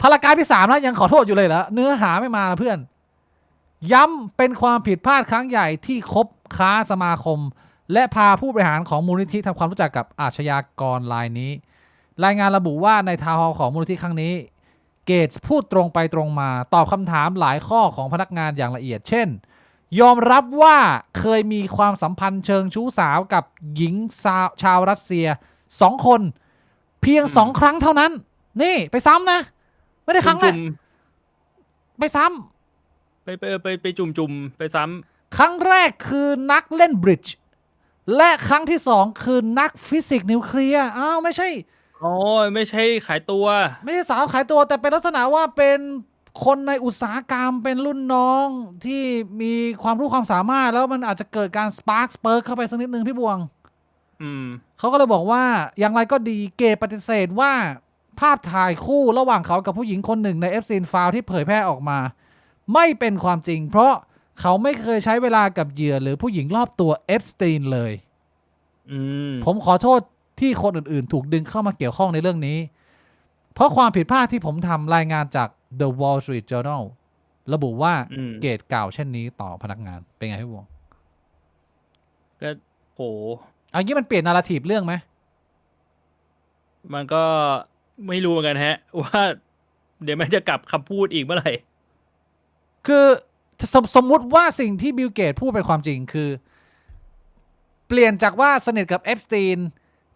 ภารการที่3แล้วยังขอโทษอยู่เลยเหรอเนื้อหาไม่มาเพื่อนย้ำเป็นความผิดพลาดครั้งใหญ่ที่คบค้าสมาคมและพาผู้บริหารของมูลนิธิทำความรู้จักกับอาชญากรรายนี้รายงานระบุว่าในทาวน์ฮอลล์ของมูลนิธิครั้งนี้เกตส์พูดตรงไปตรงมาตอบคำถามหลายข้อของพนักงานอย่างละเอียดเช่นยอมรับว่าเคยมีความสัมพันธ์เชิงชู้สาวกับหญิงชาวรัสเซีย2 คนเพียง2 ครั้งเท่านั้นนี่ไปซ้ำนะไม่ได้ครั้งแรกไปซ้ำไปจุ่มไปซ้ำครั้งแรกคือนักเล่นบริดจ์และครั้งที่2คือนักฟิสิกส์นิวเคลียร์ไม่ใช่ไม่ใช่ขายตัวไม่ใช่สาวขายตัวแต่เป็นลักษณะว่าเป็นคนในอุตสาหกรรมเป็นรุ่นน้องที่มีความรู้ความสามารถแล้วมันอาจจะเกิดการสปาร์คสเปิร์กเข้าไปสักนิดนึงพี่บวงเขาก็เลยบอกว่าอย่างไรก็ดีเกตปฏิเสธว่าภาพถ่ายคู่ระหว่างเขากับผู้หญิงคนหนึ่งในเอฟซีนไฟล์ที่เผยแพร่ออกมาไม่เป็นความจริงเพราะเขาไม่เคยใช้เวลากับเหยื่อหรือผู้หญิงรอบตัวเอฟสตีนเลยผมขอโทษที่คนอื่นๆถูกดึงเข้ามาเกี่ยวข้องในเรื่องนี้เพราะความผิดพลาดที่ผมทำรายงานจาก The Wall Street Journal ระบุว่าเกตกล่าวเช่นนี้ต่อพนักงานเป็นไงพี่บวงก็โหอันนี้มันเปลี่ยนนาราทีฟเรื่องไหมมันก็ไม่รู้เหมือนกันฮะว่าเดี๋ยวมันจะกลับคำพูดอีกเมื่อไหร่คือสมมุติว่าสิ่งที่บิลเกตพูดเป็นความจริงคือเปลี่ยนจากว่าสนิทกับเอฟสตีน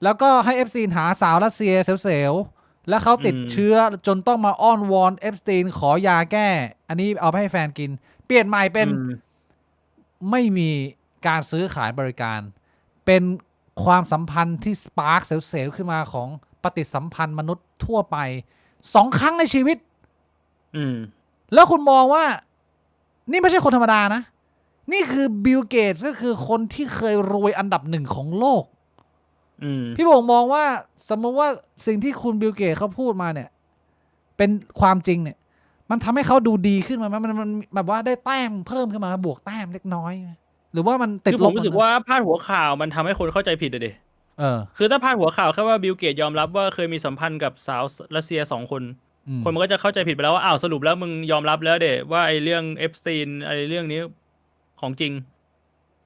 แล้วก็ให้เอฟสตีนหาสาวรัสเซียเซลล์แล้วเขาติดเชื้อจนต้องมาอ้อนวอนเอฟสตีนขอยาแก้อันนี้เอาไปให้แฟนกินเปลี่ยนใหม่เป็นไม่มีการซื้อขายบริการเป็นความสัมพันธ์ที่สปาร์คเซลล์ขึ้นมาของปฏิสัมพันธ์มนุษย์ทั่วไป2 ครั้งในชีวิตแล้วคุณมองว่านี่ไม่ใช่คนธรรมดานะนี่คือบิลเกตส์ก็คือคนที่เคยรวยอันดับ1ของโลกพี่บ่งมองว่าสมมติว่าสิ่งที่คุณบิลเกตส์เขาพูดมาเนี่ยเป็นความจริงเนี่ยมันทำให้เขาดูดีขึ้นมาไหมมันแบบว่าได้แต้มเพิ่มขึ้นมาบวกแต้มเล็กน้อยหรือว่ามันติดลบผมรู้สึกว่าพาดหัวข่าวมันทำให้คนเข้าใจผิดเลยคือถ้าพาดหัวข่าวแค่ว่าบิลเกตส์ยอมรับว่าเคยมีสัมพันธ์กับสาวรัสเซีย2 คนคนมันก็จะเข้าใจผิดไปแล้วว่าสรุปแล้วมึงยอมรับแล้วเดะว่าไอ้เรื่องเอฟสตีนไอ้เรื่องนี้ของจริง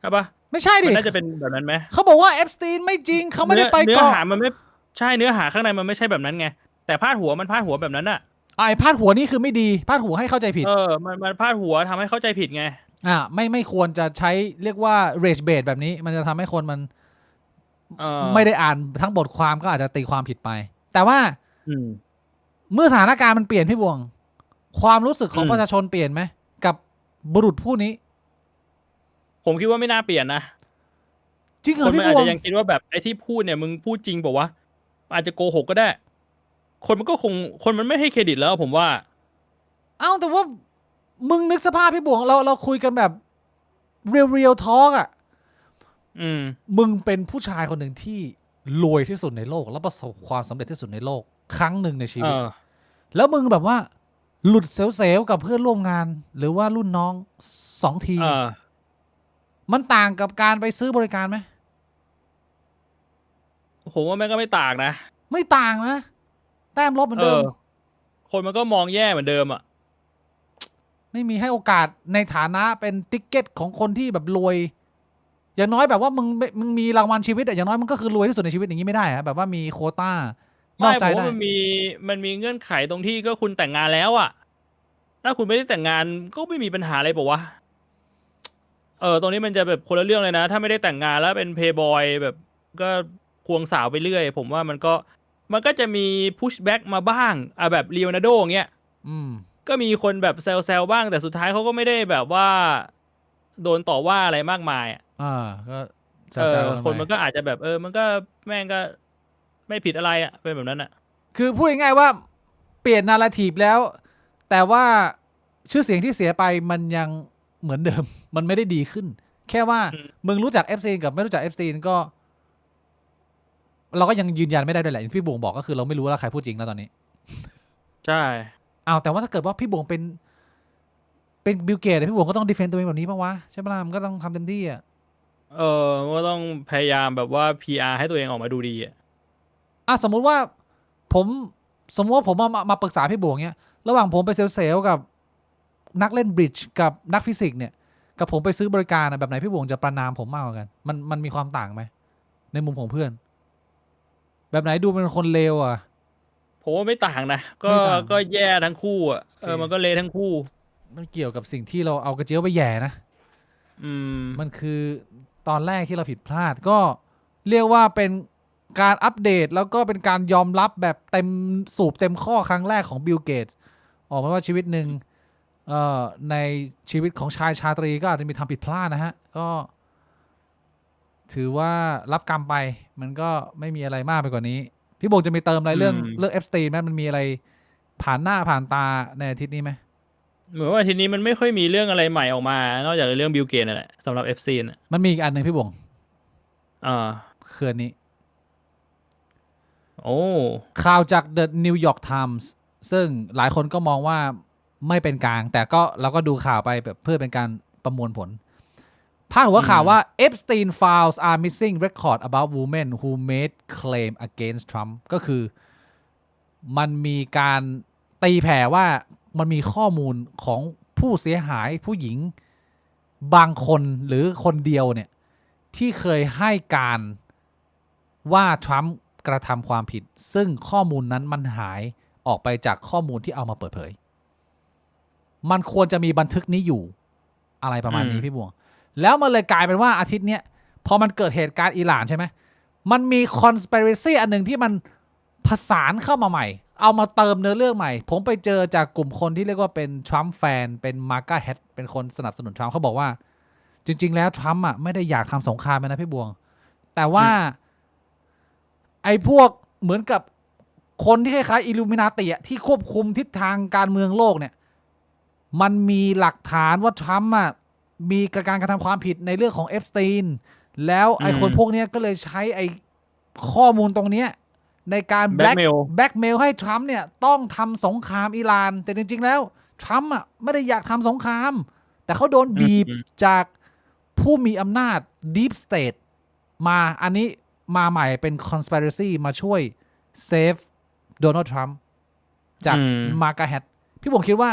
ใช่ปะไม่ใช่ดิมันน่าจะเป็นแบบนั้นไหมเขาบอกว่าเอฟสตีนไม่จริงเขาไม่ได้ไปเนื้อหามันไม่ใช่เนื้อหาข้างในมันไม่ใช่แบบนั้นไงแต่พาดหัวมันพาดหัวแบบนั้นอะไอ้พาดหัวนี่คือไม่ดีพาดหัวให้เข้าใจผิดมันพาดหัวทำให้เข้าใจผิดไงไม่ควรจะใช้เรียกว่า rage bait แบบนี้มันจะทำให้คนมันไม่ได้อ่านทั้งบทความก็อาจจะตีความผิดไปแต่ว่าเมื่อสถานการณ์มันเปลี่ยนพี่บวงความรู้สึกของประชาชนเปลี่ยนไหมกับบุรุษผู้นี้ผมคิดว่าไม่น่าเปลี่ยนนะจริงเหรอพี่บวงคนมันอาจจะยังคิดว่าแบบไอ้ที่พูดเนี่ยมึงพูดจริงเปล่าวะอาจจะโกหกก็ได้คนมันไม่ให้เครดิตแล้วผมว่าแต่ว่า มึงนึกสภาพพี่บวงเราคุยกันแบบเรียลทอล์กอ่ะมึงเป็นผู้ชายคนหนึ่งที่รวยที่สุดในโลกแล้วประสบความสำเร็จที่สุดในโลกครั้งหนึ่งในชีวิตแล้วมึงแบบว่าหลุดเซลล์กับเพื่อนร่วมงานหรือว่ารุ่นน้อง2 ทีมันต่างกับการไปซื้อบริการไหมผมว่าแม่งก็ไม่ต่างนะไม่ต่างนะแต้มลบเหมือนเดิมคนมันก็มองแย่เหมือนเดิมอ่ะไม่มีให้โอกาสในฐานะเป็นติ๊กเก็ตของคนที่แบบรวยอย่างน้อยแบบว่ามึงมีรางวัลชีวิตอะอย่างน้อยมันก็คือรวยที่สุดในชีวิตอย่างนี้ไม่ได้อะแบบว่ามีโควต้านอกใจได้มันมีเงื่อนไขตรงที่ก็คุณแต่งงานแล้วอ่ะถ้าคุณไม่ได้แต่งงานก็ไม่มีปัญหาอะไรบอกว่าตรงนี้มันจะแบบคนละเรื่องเลยนะถ้าไม่ได้แต่งงานแล้วเป็นเพย์บอยแบบก็ควงสาวไปเรื่อยผมว่ามันก็จะมีพุชแบ็กมาบ้างแบบลีโอนาร์โดอย่างเงี้ยก็มีคนแบบแซวบ้างแต่สุดท้ายเขาก็ไม่ได้แบบว่าโดนต่อว่าอะไรมากมายก็คนมันก็อาจจะแบบมันก็แม่งก็ไม่ผิดอะไรเป็นแบบนั้นคือพูดง่ายๆว่าเปลี่ยนนาราทีฟแล้วแต่ว่าชื่อเสียงที่เสียไปมันยังเหมือนเดิมมันไม่ได้ดีขึ้นแค่ว่ามึงรู้จักเอฟซีนกับไม่รู้จักเอฟซีนก็เราก็ยังยืนยันไม่ได้ด้วยแหละอย่างที่พี่บวงบอกก็คือเราไม่รู้ว่าใครพูดจริงแล้วตอนนี้ใช่แต่ว่าถ้าเกิดว่าพี่บวงเป็นบิลเกตพี่บวงก็ต้องดีเฟนต์ตัวเองแบบนี้ป่าวะใช่ไหมล่ะมันก็ต้องทำเต็มที่ก็ต้องพยายามแบบว่า PR ให้ตัวเองออกมาดูดีสมมุติว่าผมมาปรึกษาพี่บวงเนี้ยระหว่างผมไปเซลล์กับนักเล่นบริดจ์กับนักฟิสิกส์เนี่ยกับผมไปซื้อบริการแบบไหนพี่บวงจะประนามผมมากกว่ากันมันมีความต่างไหมในมุมของเพื่อนแบบไหนดูเป็นคนเลวผมว่าไม่ต่างนะก็แย่ทั้งคู่มันก็เละทั้งคู่มันเกี่ยวกับสิ่งที่เราเอากระเจียวไปแย่นะมันคือตอนแรกที่เราผิดพลาดก็เรียกว่าเป็นการอัปเดตแล้วก็เป็นการยอมรับแบบเต็มสูบเต็มข้อครั้งแรกของบิลเกตออกมาว่าชีวิตหนึ่งในชีวิตของชายชาตรีก็อาจจะมีทำผิดพลาดนะฮะก็ถือว่ารับกรรมไปมันก็ไม่มีอะไรมากไปกว่านี้พี่บงจะมีเติมอะไรเรื่องเอฟสตีนไหมมันมีอะไรผ่านหน้าผ่านตาในอาทิตย์นี้ไหมเหมือนว่าทีนี้มันไม่ค่อยมีเรื่องอะไรใหม่ออกมานอกจากเรื่องบิลเกตนั่นแหละสำหรับ FC มันมีอีกอันหนึ่งพี่บงคืนนี้ข่าวจาก The New York Times ซึ่งหลายคนก็มองว่าไม่เป็นกลางแต่ก็เราก็ดูข่าวไปแบบเพื่อเป็นการประมวลผลพาดหัวข่าวว่า Epstein files are missing record about women who made claim against Trump ก็คือมันมีการตีแผ่ว่ามันมีข้อมูลของผู้เสียหายผู้หญิงบางคนหรือคนเดียวเนี่ยที่เคยให้การว่าทรัมป์กระทำความผิดซึ่งข้อมูลนั้นมันหายออกไปจากข้อมูลที่เอามาเปิดเผยมันควรจะมีบันทึกนี้อยู่อะไรประมาณนี้พี่บวงแล้วมันเลยกลายเป็นว่าอาทิตย์เนี้ยพอมันเกิดเหตุการณ์อิหร่านใช่ไหมมันมี conspiracy อันหนึ่งที่มันผสานเข้ามาใหม่เอามาเติมเนื้อเรื่องใหม่ผมไปเจอจากกลุ่มคนที่เรียกว่าเป็นทรัมป์แฟนเป็นมาร์กาเฮดเป็นคนสนับสนุนทรัมป์เขาบอกว่าจริงๆแล้วทรัมป์ไม่ได้อยากทำสงครามนะพี่บวงแต่ว่าไอ้พวกเหมือนกับคนที่คล้ายๆอิลูมินาติที่ควบคุมทิศทางการเมืองโลกเนี่ยมันมีหลักฐานว่าทรัมป์มีการกระทำความผิดในเรื่องของเอฟสตีนแล้วไอ้คนพวกนี้ก็เลยใช้ไอ้ข้อมูลตรงนี้ในการแบล็กเมลให้ทรัมป์เนี่ยต้องทำสงครามอิหร่านแต่จริงๆแล้วทรัมป์ไม่ได้อยากทำสงครามแต่เขาโดนบีบจากผู้มีอำนาจ Deep State มาอันนี้มาใหม่เป็น conspiracy มาช่วยเซฟโดนัลด์ทรัมป์จากมาร์กาเฮดพี่ผมคิดว่า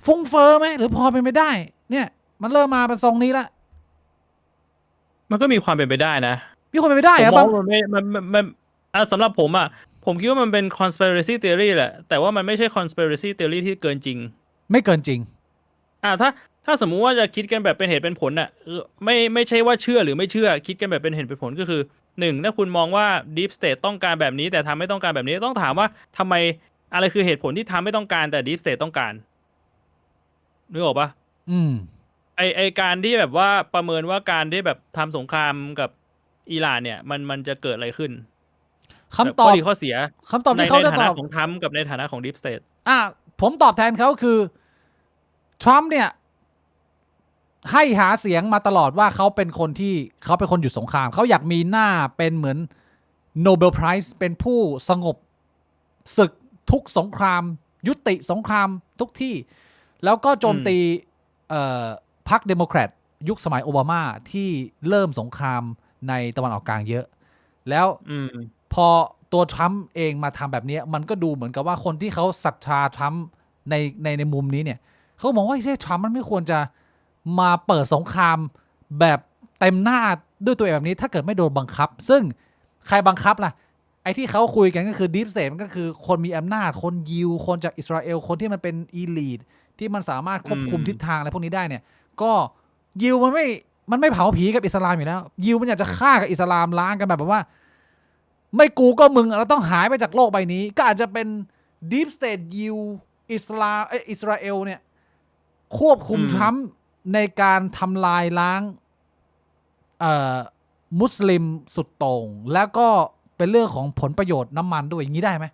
ฟุ้งเฟอ้อไหมหรือพอเป็นไปได้เนี่ยมันเริ่มมาเป็นทรงนี้ละมันก็มีความเป็นไปได้นะมีความเป็นไปได้ครับบางมันสำหรับผมคิดว่ามันเป็น conspiracy theory แหละแต่ว่ามันไม่ใช่ conspiracy theory ที่เกินจริงไม่เกินจริงถ้าสมมุติว่าจะคิดกันแบบเป็นเหตุเป็นผลไม่ใช่ว่าเชื่อหรือไม่เชื่อคิดกันแบบเป็นเหตุเป็นผลก็คือ1ถ้าคุณมองว่า Deep State ต้องการแบบนี้แต่ทำไม่ต้องการแบบนี้ต้องถามว่าทำไมอะไรคือเหตุผลที่ทำไม่ต้องการแต่ Deep State ต้องการนึกออกปะไอการที่แบบว่าประเมินว่าการที่แบบทำสงครามกับอิหร่านเนี่ยมันจะเกิดอะไรขึ้นคำตอบข้อเสียคำตอบที่เขาในฐานะของทรัมป์กับในฐานะของ Deep State ผมตอบแทนเขาคือ ทรัมป์เนี่ยให้หาเสียงมาตลอดว่าเขาเป็นคนหยุดสงครามเขาอยากมีหน้าเป็นเหมือนโนเบลไพรส์เป็นผู้สงบศึกทุกสงครามยุติสงครามทุกที่แล้วก็โจมตีพรรคเดโมแครตยุคสมัยโอบามาที่เริ่มสงครามในตะวันออกกลางเยอะแล้วพอตัวทรัมป์เองมาทำแบบนี้มันก็ดูเหมือนกับว่าคนที่เขาศรัทธาทรัมป์ในมุมนี้เนี่ยเขามองว่าทรัมป์มันไม่ควรจะมาเปิดสงครามแบบเต็มหน้าด้วยตัวเองแบบนี้ถ้าเกิดไม่โดนบังคับซึ่งใครบังคับล่ะไอ้ที่เขาคุยกันก็คือดีฟสเตทมันก็คือคนมีอำนาจคนยิวคนจากอิสราเอลคนที่มันเป็นอีลีทที่มันสามารถควบคุมทิศทางอะไรพวกนี้ได้เนี่ยก็ยิวมันไม่เผาผีกับอิสลามอยู่แล้วยิวมันอยากจะฆ่ากับอิสลามล้างกันแบบว่าไม่กูก็มึงเราต้องหายไปจากโลกใบนี้ก็อาจจะเป็นดีฟสเตทยิวอิสราเอลเนี่ยควบคุมทรัมป์ในการทำลายล้างมุสลิมสุดโต่งแล้วก็เป็นเรื่องของผลประโยชน์น้ำมันด้วยอย่างนี้ได้ไหม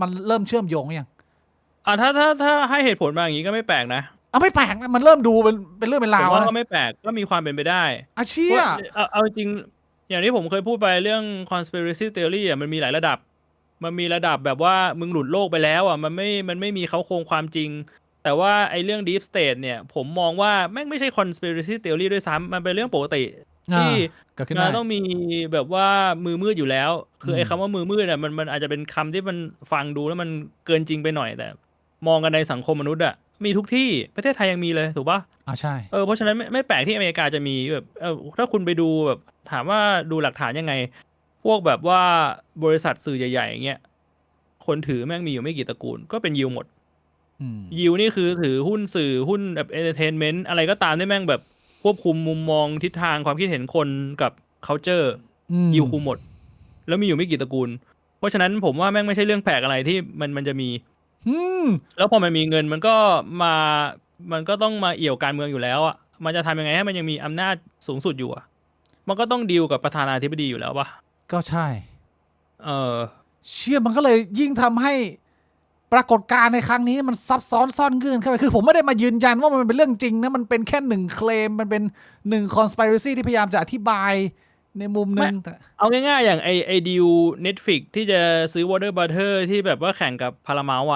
มันเริ่มเชื่อมโยงยังถ้าให้เหตุผลมาอย่างนี้ก็ไม่แปลกนะไม่แปลกนะมันเริ่มดูเป็นเรื่องเป็นราวแล้วก็ไม่แปลกก็มีความเป็นไปได้เชี่ยเอาจริงอย่างที่ผมเคยพูดไปเรื่อง conspiracy theory มันมีหลายระดับมันมีระดับแบบว่ามึงหลุดโลกไปแล้วมันไม่มีเขาโครงความจริงแต่ว่าไอ้เรื่อง deep state เนี่ยผมมองว่าแม่งไม่ใช่ conspiracy theory ด้วยซ้ำมันเป็นเรื่องปกติที่เราต้องมีแบบว่ามือมืดอยู่แล้วคือไอ้คำว่ามือมืดมันอาจจะเป็นคำที่มันฟังดูแล้วมันเกินจริงไปหน่อยแต่มองกันในสังคมมนุษย์มีทุกที่ประเทศไทยยังมีเลยถูกปะใช่เพราะฉะนั้นไม่แปลกที่อเมริกาจะมีแบบถ้าคุณไปดูแบบถามว่าดูหลักฐานยังไงพวกแบบว่าบริษัทสื่อใหญ่ๆอย่างเงี้ยคนถือแม่งมีอยู่ไม่กี่ตระกูลก็เป็นยิวหมดยิวนี่คือถือหุ้นสื่อหุ้นแบบเอนเตอร์เทนเมนต์อะไรก็ตามที่แม่งแบบควบคุมมุมมองทิศทางความคิดเห็นคนกับ culture ยิวคุมหมดแล้วมีอยู่ไม่กี่ตระกูลเพราะฉะนั้นผมว่าแม่งไม่ใช่เรื่องแปลกอะไรที่มันจะมีแล้วพอมันมีเงินมันก็ต้องมาเอี่ยวการเมืองอยู่แล้วมันจะทำยังไงให้มันยังมีอำนาจสูงสุดอยู่มันก็ต้องดีลกับประธานาธิบดีอยู่แล้วป่ะก็ใช่เชื่อมันก็เลยยิ่งทำให้ปรากฏการณ์ในครั้งนี้มันซับซ้อนซ่อนเงื่อนเข้าไปคือผมไม่ได้มายืนยันว่ามันเป็นเรื่องจริงนะมันเป็นแค่หนึ่งเคลมมันเป็นหนึ่ง conspiracy ที่พยายามจะอธิบายในมุมนึงเอาง่ายๆอย่างไอดีล Netflix ที่จะซื้อ Warner Brother ที่แบบว่าแข่งกับ Paramount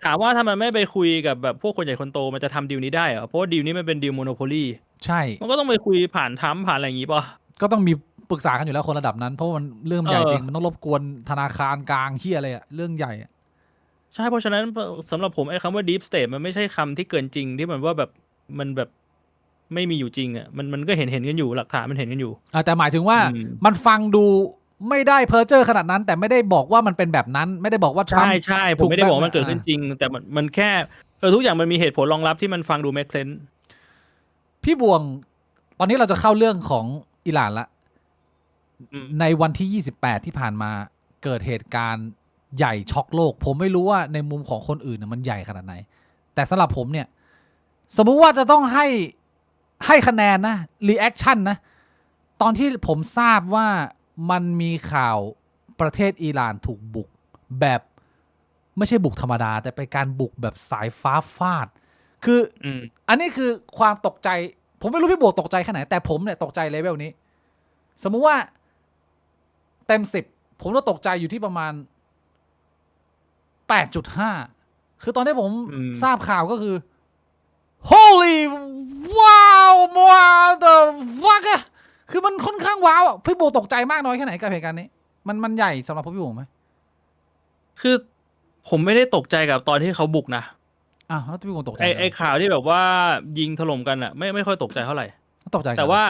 ถามว่าถ้ามันไม่ไปคุยกับแบบพวกคนใหญ่คนโตมันจะทำดีลนี้ได้เหรอเพราะว่าดีลนี้มันเป็นดีลโมโนโพลีใช่มันก็ต้องไปคุยผ่านทัมผ่านอะไรอย่างงี้ป่ะก็ต้องมีปรึกษากันอยู่แล้วคนระดับนั้นเพราะมันเรื่องใหญ่จริงมันต้องรบกวนธนาคารกลางเหี้ยอะไรเรื่องใหญ่ใช่เพราะฉะนั้นสำหรับผมไอ้คำว่า deep state มันไม่ใช่คำที่เกินจริงที่มันว่าแบบมันแบบไม่มีอยู่จริงมันก็เห็นกันอยู่หลักฐานมันเห็นกันอยู่แต่หมายถึงว่ามันฟังดูไม่ได้เพ้อเจ้อขนาดนั้นแต่ไม่ได้บอกว่ามันเป็นแบบนั้นไม่ได้บอกว่าใช่ผมไม่ได้บอกมันเกิดขึ้นจริงแต่มันแค่ทุกอย่างมันมีเหตุผลรองรับที่มันฟังดู make sense พี่บวงตอนนี้เราจะเข้าเรื่องของอิหร่านละในวันที่28ที่ผ่านมาเกิดเหตุการณ์ใหญ่ช็อกโลกผมไม่รู้ว่าในมุมของคนอื่นมันใหญ่ขนาดไหนแต่สำหรับผมเนี่ยสมมุติว่าจะต้องให้คะแนนนะรีแอคชั่นนะตอนที่ผมทราบว่ามันมีข่าวประเทศอิหร่านถูกบุกแบบไม่ใช่บุกธรรมดาแต่เป็นการบุกแบบสายฟ้าฟาดคืออันนี้คือความตกใจผมไม่รู้พี่บวกตกใจแค่ไหนแต่ผมเนี่ยตกใจเลเวลนี้สมมุติว่าเต็ม10ผมก็ตกใจอยู่ที่ประมาณ 8.5 คือตอนที่ผมทราบข่าวก็คือ holy wow what the fuck คือมันค่อนข้างว้าวพี่โบตกใจมากน้อยแค่ไหนกับเหตุการณ์นี้มันใหญ่สำหรับพี่โบไหมคือผมไม่ได้ตกใจกับตอนที่เขาบุกนะแล้วพี่โบตกใจไอ้ข่าวที่แบบว่ายิงถล่มกันไม่ค่อยตกใจเท่าไหร่ตกใจแต่ว่า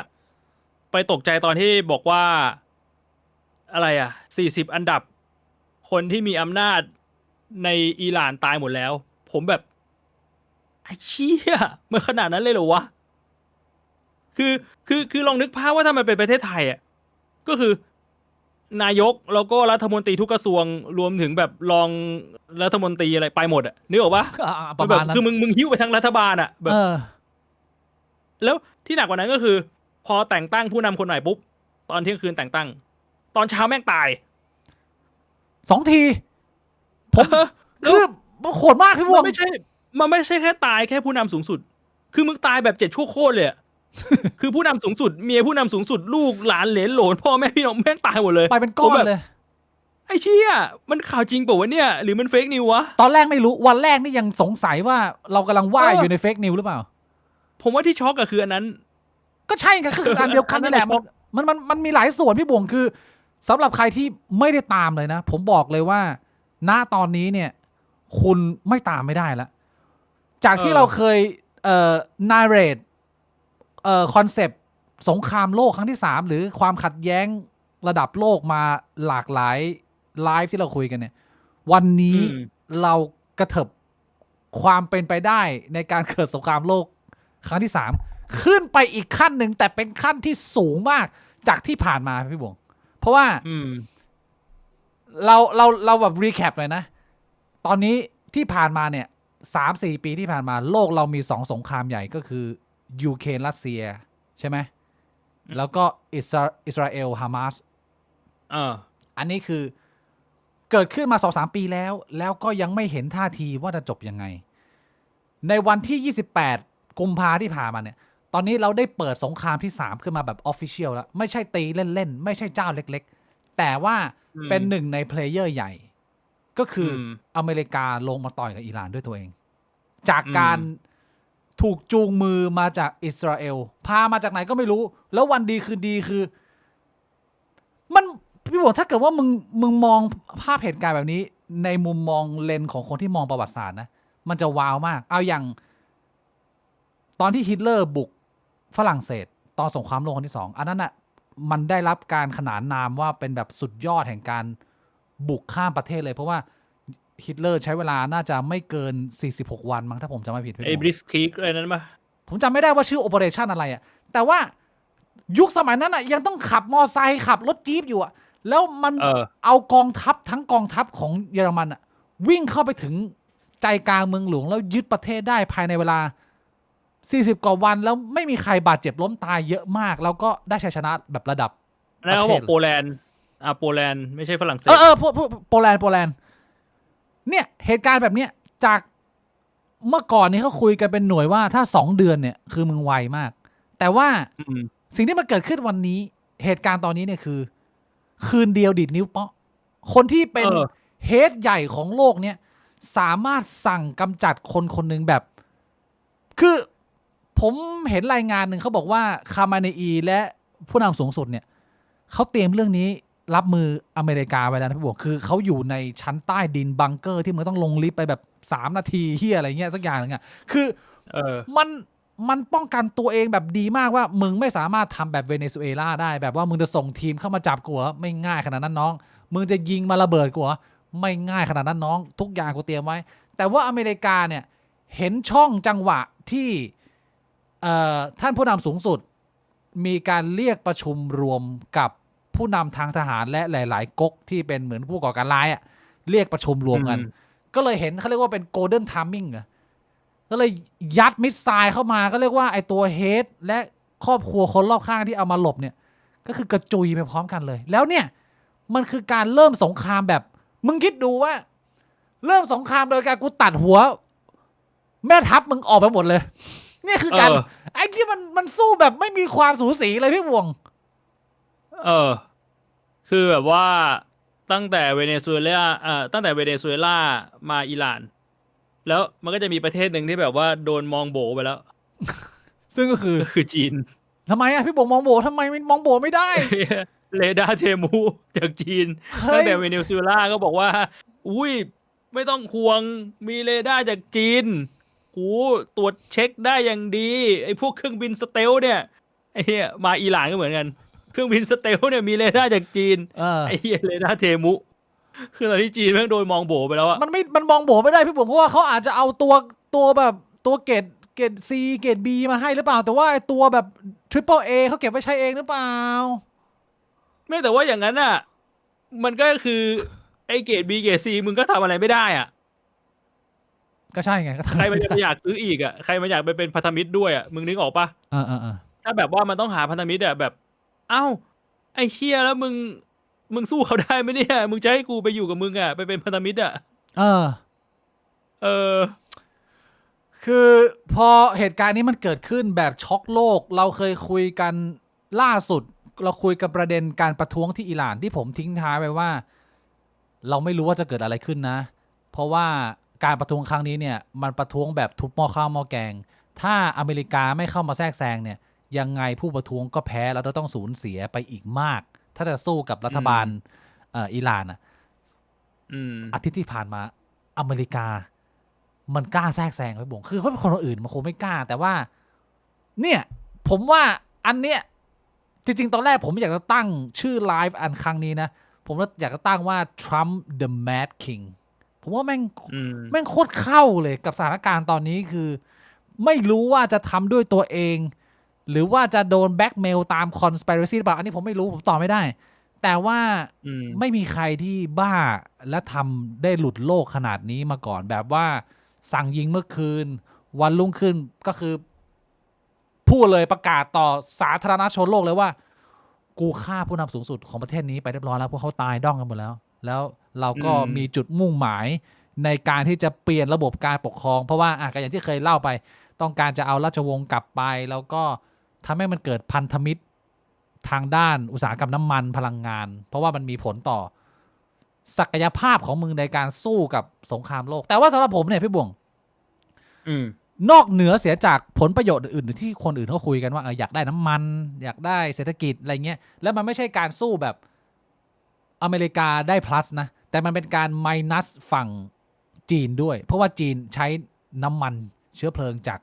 ไปตกใจตอนที่บอกว่าอะไร40อันดับคนที่มีอำนาจในอิหร่านตายหมดแล้วผมแบบไอ้เชี่ยมันขนาดนั้นเลยเหรอวะคือลองนึกภาพว่าถ้ามันเป็นประเทศไทยก็คือนายกแล้วก็รัฐมนตรีทุกกระทรวงรวมถึงแบบรองรัฐมนตรีอะไรไปหมดนึกออกปะประมาณนั้นคือมึงหิ้วไปทั้งรัฐบาลแบบแล้วที่หนักกว่านั้นก็คือพอแต่งตั้งผู้นำคนใหม่ปุ๊บตอนเที่ยงคืนแต่งตั้งตอนเช้าแม่งตาย2 ทีผมคือโหดมากพี่บวง มันไม่ใช่แค่ตายแค่ผู้นำสูงสุด คือมึงตายแบบ7ชั่วโคตรเลยอะ คือผู้นำสูงสุดเมียผู้นำสูงสุดลูกหลานเหลนโหลนพ่อแม่พี่น้องแม่งตายหมดเลย ไปเป็นก้อนเลย ไอ้เชี่ยมันข่าวจริงเปล่าวะเนี่ยหรือมันเฟกนิววะ ตอนแรกไม่รู้วันแรกนี่ยังสงสัยว่าเรากำลังว่ายอยู่ในเฟกนิวหรือเปล่า ผมว่าที่ช็อกก็คืออันนั้น ก็ใช่ไงคืออันเดียวกันนี่แหละมันมีหลายส่วนพี่บวงคือสำหรับใครที่ไม่ได้ตามเลยนะ ผมบอกเลยว่า ณตอนนี้เนี่ย คุณไม่ตามไม่ได้แล้วจากที่เราเคยnarrateคอนเซปต์สงครามโลกครั้งที่3หรือความขัดแย้งระดับโลกมาหลากหลายไลฟ์ที่เราคุยกันเนี่ย วันนี้เรากระเถิบความเป็นไปได้ในการเกิดสงครามโลกครั้งที่3ขึ้นไปอีกขั้นหนึ่งแต่เป็นขั้นที่สูงมากจากที่ผ่านมาพี่บวงเพราะว่าเราแบบรีแคปเลยนะ ตอนนี้ที่ผ่านมาเนี่ย3-4 ปีที่ผ่านมาโลกเรามี2สงครามใหญ่ก็คือยูเครนรัสเซียใช่ไหมแล้วก็อิสราเอลฮามาสอันนี้คือเกิดขึ้นมา 2-3 ปีแล้วก็ยังไม่เห็นท่าทีว่าจะจบยังไงในวันที่28กุมภาที่ผ่านมาเนี่ยตอนนี้เราได้เปิดสงครามที่3ขึ้นมาแบบ Official แล้วไม่ใช่ตีเล่นๆไม่ใช่เจ้าเล็กๆแต่ว่าเป็นหนึ่งในเพลเยอร์ใหญ่ก็คืออเมริกาลงมาต่อยกับอิหร่านด้วยตัวเองจากการถูกจูงมือมาจากอิสราเอลพามาจากไหนก็ไม่รู้แล้ววันดีคืนดีคือมันพี่บอกถ้าเกิดว่ามึงมองภาพเหตุการณ์แบบนี้ในมุมมองเลนของคนที่มองประวัติศาสตร์นะมันจะว้าวมากเอาอย่างตอนที่ฮิตเลอร์บุกฝรั่งเศสตอนสงครามโลกครั้งที่2อันนั้นน่ะมันได้รับการขนานนามว่าเป็นแบบสุดยอดแห่งการบุกข้ามประเทศเลยเพราะว่าฮิตเลอร์ใช้เวลาน่าจะไม่เกิน46วันมั้งถ้าผมจำไม่ผิดไอ้บริสคีกอะไรนั้นปะผมจำไม่ได้ว่าชื่อโอเปอเรชั่นอะไรอะแต่ว่ายุคสมัยนั้นอะยังต้องขับมอไซค์ขับรถจี๊ปอยู่อะแล้วมันเอากองทัพทั้งกองทัพของเยอรมันอะวิ่งเข้าไปถึงใจกลางเมืองหลวงแล้วยึดประเทศได้ภายในเวลา40 กว่าวันแล้วไม่มีใครบาดเจ็บล้มตายเยอะมากแล้วก็ได้ชัยชนะแบบระดับแล้วเขาบอกโปแลนด์โปแลนด์ไม่ใช่ฝรั่งเศสโปแลนด์เนี่ยเหตุการณ์แบบเนี้ยจากเมื่อก่อนนี้เขาคุยกันเป็นหน่วยว่าถ้า2 เดือนเนี่ยคือมึงไวมากแต่ว่าสิ่งที่มันเกิดขึ้นวันนี้เหตุการณ์ตอนนี้เนี่ยคือคืนเดียวดิดนิ้วเปาะคนที่เป็นเฮดใหญ่ของโลกเนี่ยสามารถสั่งกำจัดคนคนหนึ่งแบบคือผมเห็นรายงานหนึ่งเขาบอกว่าคามาเนอีและผู้นำสูงสุดเนี่ยเขาเตรียมเรื่องนี้รับมืออเมริกาไว้แล้วนะพี่บวกคือเขาอยู่ในชั้นใต้ดินบังเกอร์ที่มึงต้องลงลิฟต์ไปแบบ3 นาทีเฮียอะไรเงี้ยสักอย่างนึงอะคือมันป้องกันตัวเองแบบดีมากว่ามึงไม่สามารถทำแบบเวเนซุเอลาได้แบบว่ามึงจะส่งทีมเข้ามาจับกูไม่ง่ายขนาดนั้นน้องมึงจะยิงมาระเบิดกูไม่ง่ายขนาดนั้นน้องทุกอย่างกูเตรียมไว้แต่ว่าอเมริกาเนี่ยเห็นช่องจังหวะที่ท่านผู้นำสูงสุดมีการเรียกประชุมรวมกับผู้นำทางทหารและหลายๆก๊กที่เป็นเหมือนผู้ก่อการร้ายอ่ะเรียกประชุมรวมกันก็เลยเห็นเขาเรียกว่าเป็นโกลเด้นไทมิ่งอ่ะก็เลยยัดมิสไซล์เข้ามาก็เรียกว่าไอตัวเฮดและครอบครัวคนรอบข้างที่เอามาหลบเนี่ยก็คือกระจุยไปพร้อมกันเลยแล้วเนี่ยมันคือการเริ่มสงครามแบบมึงคิดดูว่าเริ่มสงครามโดยการกูตัดหัวแม่ทัพมึงออกไปหมดเลยนี่คือการไอ้ที่มันสู้แบบไม่มีความสูสีเลยพี่วงคือแบบว่าตั้งแต่เวเนซุเอลาตั้งแต่เวเนซุเอลามาอิหร่านแล้วมันก็จะมีประเทศหนึ่งที่แบบว่าโดนมองโบไปแล้วซึ่งก็คือจีนทำไมพี่บงมองโบทำไมมองโบไม่ได้เรดาร์เทมูจากจีนตั้งแต่เวเนซุเอลาก็บอกว่าอุ้ยไม่ต้องห่วงมีเรดาร์จากจีนตรวจเช็คได้อย่างดีไอ้พวกเครื่องบินสเตลเนี่ยไอ้เหี้ยมาอิหร่านก็เหมือนกันเครื่องบินสเตลเนี่ยมีเรดาร์จากจีนไอ้เหี้ยเรดาร์เทมุคือตอนที่จีนแม่งโดนมองโบไปแล้วอะมันมองโบไม่ได้พี่ผมเพราะว่าเขาอาจจะเอาตัวแบบตัวเกรด C เกรด B มาให้หรือเปล่าแต่ว่าไอ้ตัวแบบ Triple A เขาเก็บไว้ใช้เองหรือเปล่าไม่แต่ว่าอย่างนั้นอะมันก็คือไอ้เกรด B เกรด C มึงก็ทำอะไรไม่ได้อะก็ใช่ไงใครมันจะอยากซื้ออีกอ่ะใครมันอยากไปเป็นพันธมิตรด้วยอ่ะมึงนึกออกปะถ้าแบบว่ามันต้องหาพันธมิตรอ่ะแบบเอ้าไอ้เฮียแล้วมึงสู้เขาได้ไหมเนี่ยมึงจะให้กูไปอยู่กับมึงอ่ะไปเป็นพันธมิตรอ่ะเออ คือพอเหตุการณ์นี้มันเกิดขึ้นแบบช็อกโลกเราเคยคุยกันล่าสุดเราคุยกันประเด็นการประท้วงที่อิหร่านที่ผมทิ้งท้ายไปว่าเราไม่รู้ว่าจะเกิดอะไรขึ้นนะเพราะว่าการประท้วงครั้งนี้เนี่ยมันประท้วงแบบทุบหม้อข้าวหม้อแกงถ้าอเมริกาไม่เข้ามาแทรกแซงเนี่ยยังไงผู้ประท้วงก็แพ้แล้วต้องสูญเสียไปอีกมากถ้าจะสู้กับรัฐบาลอิหร่านอาทิตย์ที่ผ่านมาอเมริกามันกล้าแทรกแซงไปบ่งคือเพราะคนอื่นมันคงไม่กล้าแต่ว่าเนี่ยผมว่าอันเนี้ยจริงๆตอนแรกผมอยากจะตั้งชื่อไลฟ์อันครั้งนี้นะผมอยากจะตั้งว่า Trump the Mad King ผมว่าแม่งโคตรเข้าเลยกับสถานการณ์ตอนนี้คือไม่รู้ว่าจะทำด้วยตัวเองหรือว่าจะโดนแบ็กเมลตาม conspiracy หรือเปล่าอันนี้ผมไม่รู้ผมตอบไม่ได้แต่ว่าไม่มีใครที่บ้าและทำได้หลุดโลกขนาดนี้มาก่อนแบบว่าสั่งยิงเมื่อคืนวันรุ่งขึ้นก็คือพูดเลยประกาศต่อสาธารณชนโลกเลยว่ากูฆ่าผู้นำสูงสุดของประเทศนี้ไปเรียบร้อยแล้วพวกเขาตายด้องกันหมดแล้วเราก็มีจุดมุ่งหมายในการที่จะเปลี่ยนระบบการปกครองเพราะว่าก็อย่างที่เคยเล่าไปต้องการจะเอาราชวงศ์กลับไปแล้วก็ทำให้มันเกิดพันธมิตรทางด้านอุตสาหกรรมน้ำมันพลังงานเพราะว่ามันมีผลต่อศักยภาพของมึงในการสู้กับสงครามโลกแต่ว่าสำหรับผมเนี่ยพี่บ่วงนอกเหนือเสียจากผลประโยชน์อื่นๆที่คนอื่นเขาคุยกันว่าอยากได้น้ำมันอยากได้เศรษฐกิจอะไรเงี้ยแล้วมันไม่ใช่การสู้แบบอเมริกาได้ plus นะแต่มันเป็นการ minus ฝั่งจีนด้วยเพราะว่าจีนใช้น้ำมันเชื้อเพลิงจาก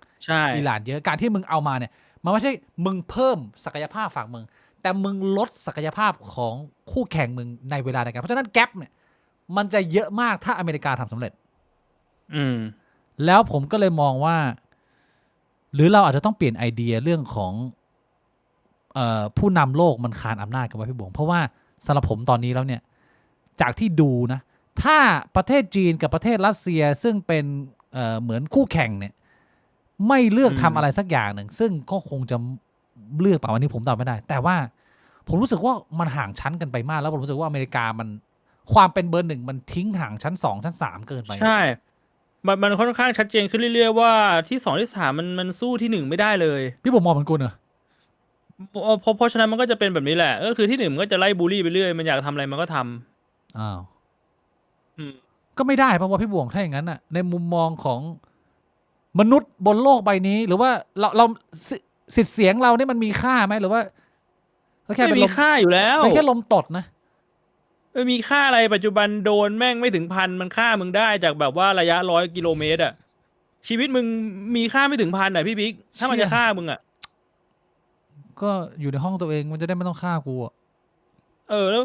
อิหร่านเยอะการที่มึงเอามาเนี่ยมันไม่ใช่มึงเพิ่มศักยภาพฝั่งมึงแต่มึงลดศักยภาพของคู่แข่งมึงในเวลาเดียวกันเพราะฉะนั้นแกปเนี่ยมันจะเยอะมากถ้าอเมริกาทำสำเร็จแล้วผมก็เลยมองว่าหรือเราอาจจะต้องเปลี่ยนไอเดียเรื่องของผู้นำโลกมันคานอำนาจกันไว้พี่บวงเพราะว่าสำหรับผมตอนนี้แล้วเนี่ยจากที่ดูนะถ้าประเทศจีนกับประเทศรัสเซียซึ่งเป็นเหมือนคู่แข่งเนี่ยไม่เลือกทำอะไรสักอย่างหนึ่งซึ่งก็คงจะเลือกเปล่าวันนี้ผมตอบไม่ได้แต่ว่าผมรู้สึกว่ามันห่างชั้นกันไปมากแล้วผมรู้สึกว่าอเมริกามันความเป็นเบอร์หนึ่งมันทิ้งห่างชั้น2ชั้น3เกินไปใช่มันค่อนข้างชัดเจนขึ้นเรื่อยๆว่าที่2ที่3มันสู้ที่1ไม่ได้เลยพี่ผมมองเหมือนกูเหรอเพราะฉะนั้นมันก็จะเป็นแบบนี้แหละก็คือที่1มันก็จะไล่บูลลี่ไปเรื่อยมันอยากทำอะไรมันก็ทำก็ไม่ได้เพราะว่าพี่บ่วงถ้าอย่างนั้นน่ะในมุมมองของมนุษย์บนโลกใบนี้หรือว่าเราสิทธิ์เสียงเราเนี่ยมันมีค่าไหมหรือว่าแค่เป็นมีค่าอยู่แล้วเป็นแค่ลมตดนะไม่มีค่าอะไรปัจจุบันโดนแม่งไม่ถึง1,000มันฆ่ามึงได้จากแบบว่าระยะ100 กิโลเมตรอ่ะชีวิตมึงมีค่าไม่ถึง1,000อ่ะพี่บิ๊กถ้ามันจะฆ่ามึงอ่ะก็อยู่ในห้องตัวเองมันจะได้ไม่ต้องฆ่ากูแล้ว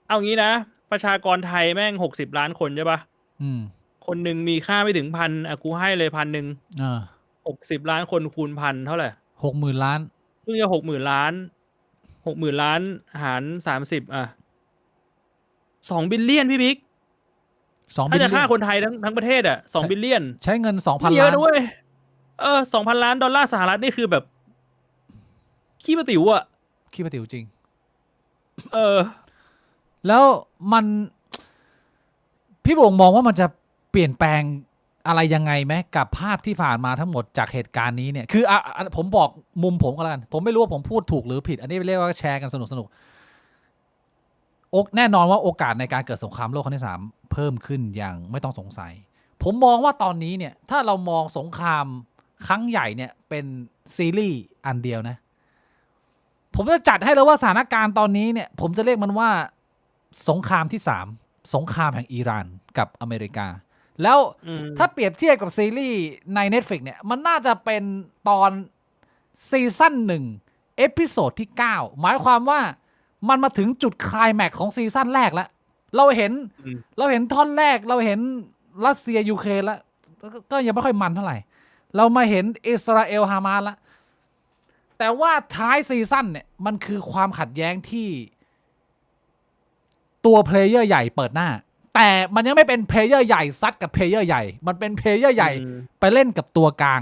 เอางี้นะประชากรไทยแม่ง60 ล้านคนใช่ปะคนหนึ่งมีค่าไม่ถึง1,000กูให้เลย1,00060 ล้านคนคูณ1,000เท่าไหร่60,000 ล้านเพิ่งจะ60,000 ล้าน60,000 ล้านหาร302 บิลเลียนพี่บิ๊กถ้าจะฆ่าคนไทยทั้งประเทศ2 บิลเลียนใช้เงิน 2,000 ล้านเยอะด้วย2,000 ล้านดอลลาร์สหรัฐนี่คือแบบขี้ประติ๋วขี้ประติ๋วจริงแล้วมันพี่บ่งมองว่ามันจะเปลี่ยนแปลงอะไรยังไงไหมกับภาพที่ผ่านมาทั้งหมดจากเหตุการณ์นี้เนี่ยคือผมบอกมุมผมก็แล้วกันผมไม่รู้ว่าผมพูดถูกหรือผิดอันนี้เรียกว่าแชร์กันสนุกแน่นอนว่าโอกาสในการเกิดสงครามโลกครั้งที่3เพิ่มขึ้นอย่างไม่ต้องสงสัยผมมองว่าตอนนี้เนี่ยถ้าเรามองสงครามครั้งใหญ่เนี่ยเป็นซีรีส์อันเดียวนะผมจะจัดให้เลยว่าสถานการณ์ตอนนี้เนี่ยผมจะเรียกมันว่าสงครามที่3สงครามแห่งอิหร่านกับอเมริกาแล้วถ้าเปรียบเทียบกับซีรีส์ใน Netflix เนี่ยมันน่าจะเป็นตอนซีซั่น1เอพิโซดที่9หมายความว่ามันมาถึงจุดไคลแม็กซ์ของซีซั่นแรกแล้วเราเห็นท่อนแรกเราเห็นรัสเซียยูเครนแล้วก็ยังไม่ค่อยมันเท่าไหร่เรามาเห็นอิสราเอลฮามาสแล้วแต่ว่าท้ายซีซั่นเนี่ยมันคือความขัดแย้งที่ตัวเพลเยอร์ใหญ่เปิดหน้าแต่มันยังไม่เป็นเพลเยอร์ใหญ่ซัดกับเพลเยอร์ใหญ่มันเป็นเพลเยอร์ใหญ่ไปเล่นกับตัวกลาง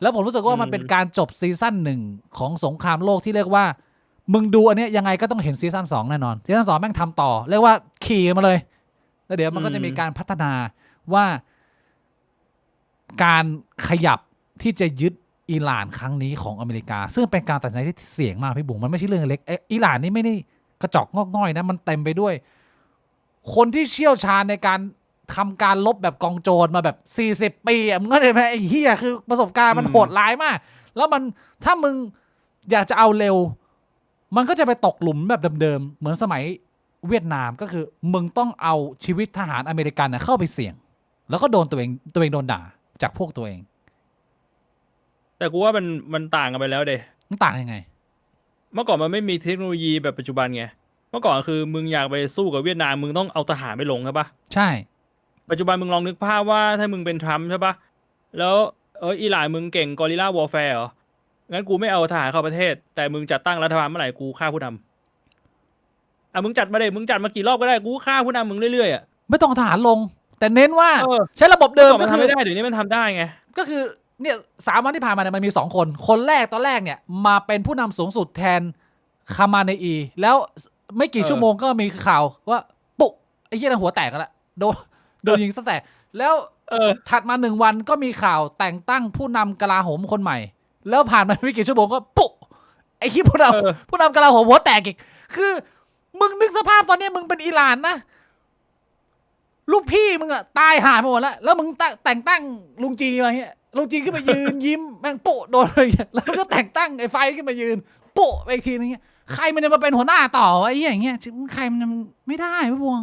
แล้วผมรู้สึกว่ามันเป็นการจบซีซั่น1ของสงครามโลกที่เรียกว่ามึงดูอันนี้ยังไงก็ต้องเห็นซีซั่น2แน่นอนซีซั่น2แม่งทำต่อเรียกว่าขี่มาเลยแล้วเดี๋ยวมันก็จะมีการพัฒนาว่า การขยับที่จะยึดอิหร่านครั้งนี้ของอเมริกาซึ่งเป็นการตัดสินใจที่เสี่ยงมากพี่บุ๋มมันไม่ใช่เรื่องเล็กอิหร่านนี่ไม่ได้กระจอกงอกง่อยนะมันเต็มไปด้วยคนที่เชี่ยวชาญในการทำการลบแบบกองโจรมาแบบ40 ปีมึงก็เลยไหมไอ้เหี้ยคือประสบการณ์มันโหดร้ายมากแล้วมันถ้ามึงอยากจะเอาเร็วมันก็จะไปตกหลุมแบบเดิมๆเหมือนสมัยเวียดนามก็คือมึงต้องเอาชีวิตทหารอเมริกันเข้าไปเสี่ยงแล้วก็โดนตัวเองโดนด่าจากพวกตัวเองแต่กูว่ามันต่างกันไปแล้วเดะมันต่างยังไงเมื่อก่อนมันไม่มีเทคโนโลยีแบบปัจจุบันไงเมื่อก่อนคือมึงอยากไปสู้กับเวียดนามมึงต้องเอาทหารไปลงใช่ปะใช่ปัจจุบันมึงลองนึกภาพว่าถ้ามึงเป็นทรัมป์ใช่ปะแล้วอิหร่านมึงเก่งกอริลลาวอร์แฟร์เหรองั้นกูไม่เอาทหารเข้าประเทศแต่มึงจัดตั้งรัฐบาลเมื่อไหร่กูฆ่าผู้นำมึงจัดมาเลยมึงจัดมากี่รอบก็ได้กูฆ่าผู้นำมึงเรื่อยๆไม่ต้องทหารลงแต่เน้นว่าใช้ระบบเดิมก็คือทำไม่ได้เดี๋ยวนี้มันทำได้ไงก็คือเนี่ย3 วันที่ผ่านมาเนี่ยมันมี2 คนคนแรกตอนแรกเนี่ยมาเป็นผู้นำสูงสุดแทนคามาเนอีแล้วไม่กี่ชั่วโมงก็มีข่าวว่าปุ๊ไอ้เหี้ยหัวแตกกันละโดนยิงซะแตกแล้วถัดมา1 วันก็มีข่าวแต่งตั้งผู้นำกลาโหมคนใหม่แล้วผ่านมาไม่กี่ชั่วโมงก็ปุ๊ไอ้ที่ผู้นำกลาโหมหัวแตกอีกคือมึงนึกสภาพตอนนี้มึงเป็นอิหร่านนะลูกพี่มึงอะตายหายไปหมดแล้วมึงแต่งตั้งลุงจีมาเงี้ยลุงจีขึ้นมายืนยิ้มแม่งปุ๊โดนอะไรเงี้ยแล้วก็แต่งตั้งไอ้ไฟขึ้นมายืนปุ๊ไปอีกทีนึงเงี้ยใครมันจะมาเป็นหัวหน้าต่อไอ้อย่างเงี้ยใครมันไม่ได้พี่พวง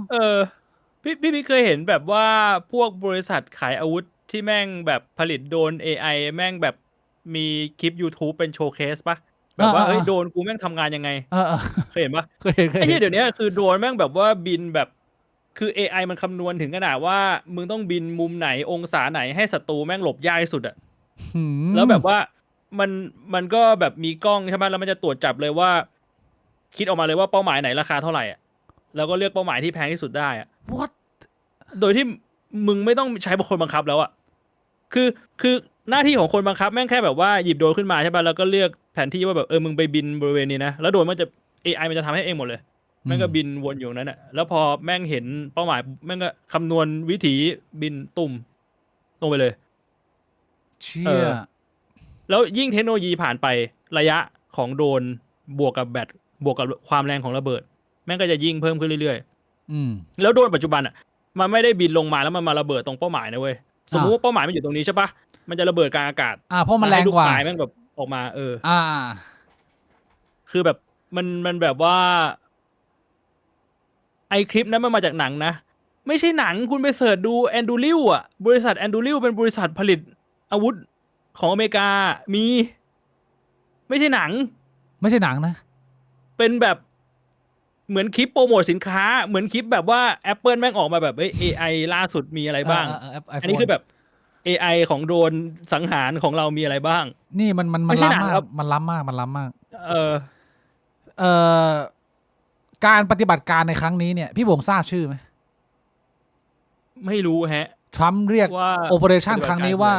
พี่เคยเห็นแบบว่าพวกบริษัทขายอาวุธที่แม่งแบบผลิตโดรน AI แม่งแบบมีคลิป YouTube เป็นโชว์เคสปะแบบว่าเฮ้ยโดรนกูแม่งทำงานยังไงเคยเห็นปะเคยเห็นไอ้เดี๋ยวนี้คือโดรนแม่งแบบว่าบินแบบคือ AI มันคำนวณถึงขนาดว่ามึงต้องบินมุมไหนองศาไหนให้ศัตรูแม่งหลบยากที่สุดอะแล้วแบบว่ามันก็แบบมีกล้องใช่ไหมแล้วมันจะตรวจจับเลยว่าคิดออกมาเลยว่าเป้าหมายไหนราคาเท่าไหร่อ่ะแล้วก็เลือกเป้าหมายที่แพงที่สุดได้อ่ะ What โดยที่มึงไม่ต้องใช้คนบังคับแล้วอ่ะคือหน้าที่ของคนบังคับแม่งแค่แบบว่าหยิบโดรนขึ้นมาใช่ป่ะแล้วก็เลือกแผนที่ว่าแบบมึงไปบินบริเวณนี้นะแล้วโดรนมันจะ AI มันจะทำให้เองหมดเลยแม่งก็บินวนอยู่นั้นอ่ะแล้วพอแม่งเห็นเป้าหมายแม่งก็คำนวณวิถีบินตุ่มลงไปเลยเชี่ยแล้วยิ่งเทคโนโลยีผ่านไประยะของโดรนบวกกับแบตบวกกับความแรงของระเบิดแม่งก็จะยิ่งเพิ่มขึ้นเรื่อยๆแล้วโดรนปัจจุบันอ่ะมันไม่ได้บินลงมาแล้วมันมาระเบิดตรงเป้าหมายนะเว้ยสมมุติว่าเป้าหมายมันอยู่ตรงนี้ใช่ปะมันจะระเบิดกลางอากาศเพราะมันแรงกว่าแม่งแบบออกมาคือแบบมันแบบว่าไอคลิปนั้นมันมาจากหนังนะไม่ใช่หนังคุณไปเสิร์ชดูแอนดูริวอ่ะบริษัทแอนดูริวเป็นบริษัทผลิตอาวุธของอเมริกามีไม่ใช่หนังนะเป็นแบบเหมือนคลิปโปรโมทสินค้าเหมือนคลิปแบบว่า Apple แม่งออกมาแบบAI ล่าสุดมีอะไรบ้างอันนี้คือแบบ AI ของโดรนสังหารของเรามีอะไรบ้างนี่มันล้ำมากมันล้ำมากการปฏิบัติการในครั้งนี้เนี่ยพี่บงทราบชื่อไหมไม่รู้ฮะทรัมป์เรียกว่าโอเปอเรชั่นครั้งนี้ว่า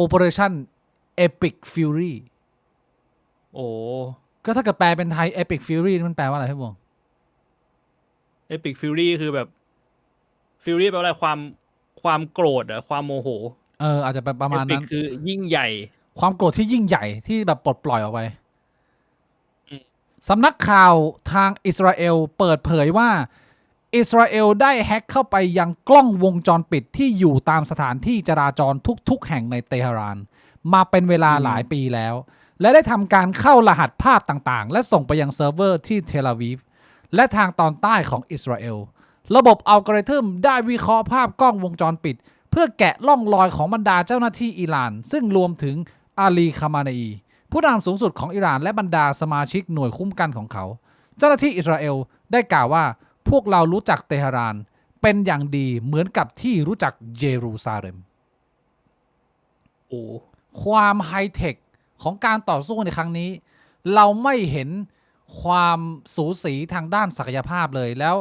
Operation Epic Fury โอ้ก็ถ้าเกิดแปลเป็นไทย Epic Fury มันแปลว่าอะไรพี่บง Epic Fury คือแบบ Fury แปลว่าอะไรความโกรธอะความโมโหอาจจะประมาณนั้น Epic คือยิ่งใหญ่ความโกรธที่ยิ่งใหญ่ที่แบบปลดปล่อยออกไปสำนักข่าวทางอิสราเอลเปิดเผยว่าอิสราเอลได้แฮ็กเข้าไปยังกล้องวงจรปิดที่อยู่ตามสถานที่จราจรทุกๆแห่งในเตหะรานมาเป็นเวลาหลายปีแล้วและได้ทำการเข้ารหัสภาพต่างๆและส่งไปยังเซิร์ฟเวอร์ที่เทลอาวีฟและทางตอนใต้ของอิสราเอลระบบอัลกอริทึมได้วิเคราะห์ภาพกล้องวงจรปิดเพื่อแกะล่องรอยของบรรดาเจ้าหน้าที่อิหร่านซึ่งรวมถึงอาลีคามาเนอีผู้นำสูงสุดของอิหร่านและบรรดาสมาชิกหน่วยคุ้มกันของเขาเจ้าหน้าที่อิสราเอลได้กล่าวว่าพวกเรารู้จักเตหะรานเป็นอย่างดีเหมือนกับที่รู้จักเยรูซาเล็มความไฮเทคของการต่อสู้ในครั้งนี้เราไม่เห็นความสูสีทางด้านศักยภาพเลยแล้ว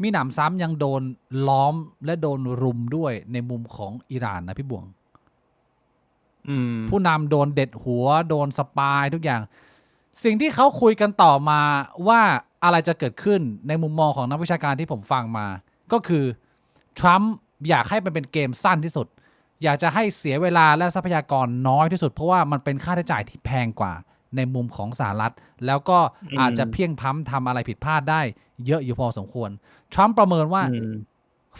มีหนำซ้ำยังโดนล้อมและโดนรุมด้วยในมุมของอิหร่านนะพี่บวงผู้นำโดนเด็ดหัวโดนสปายทุกอย่างสิ่งที่เขาคุยกันต่อมาว่าอะไรจะเกิดขึ้นในมุมมองของนักวิชาการที่ผมฟังมาก็คือทรัมป์อยากให้มันเป็นเกมสั้นที่สุด อยากจะให้เสียเวลาและทรัพยากรน้อยที่สุดเพราะว่ามันเป็นค่าใช้จ่ายที่แพงกว่าในมุมของสหรัฐแล้วก็อาจจะเพียงพล้ำทำอะไรผิดพลาดได้เยอะอยู่พอสมควรทรัมป์ประเมินว่า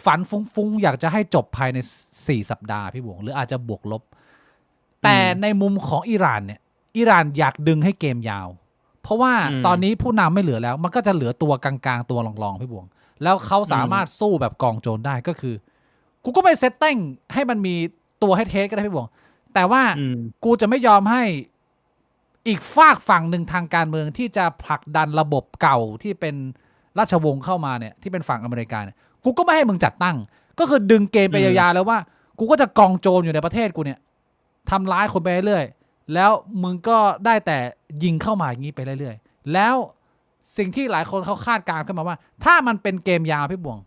ฝันฟุ้งๆอยากจะให้จบภายใน4 สัปดาห์พี่บวงหรืออาจจะบวกลบแต่ในมุมของอิหร่านเนี่ยอิหร่านอยากดึงให้เกมยาวเพราะว่าตอนนี้ผู้นำไม่เหลือแล้วมันก็จะเหลือตัวกลางๆตัวรองๆพี่บวงแล้วเขาสามารถสู้แบบกองโจรได้ก็คือกูก็ไม่เซตติ้งให้มันมีตัวให้เทสก็ได้พี่บวงแต่ว่ากูจะไม่ยอมให้อีกฝากฝั่งหนึ่งทางการเมืองที่จะผลักดันระบบเก่าที่เป็นราชวงศ์เข้ามาเนี่ยที่เป็นฝั่งอเมริกาเนี่ยกูก็ไม่ให้มึงจัดตั้งก็คือดึงเกมไปยาวๆแล้วว่ากูก็จะกองโจรอยู่ในประเทศกูเนี่ยทำร้ายคนไปเรื่อยๆแล้วมึงก็ได้แต่ยิงเข้ามาอย่างนี้ไปเรื่อยๆแล้วสิ่งที่หลายคนเขาคาดการณ์ขึ้นมาว่าถ้ามันเป็นเกมยาวพี่บวง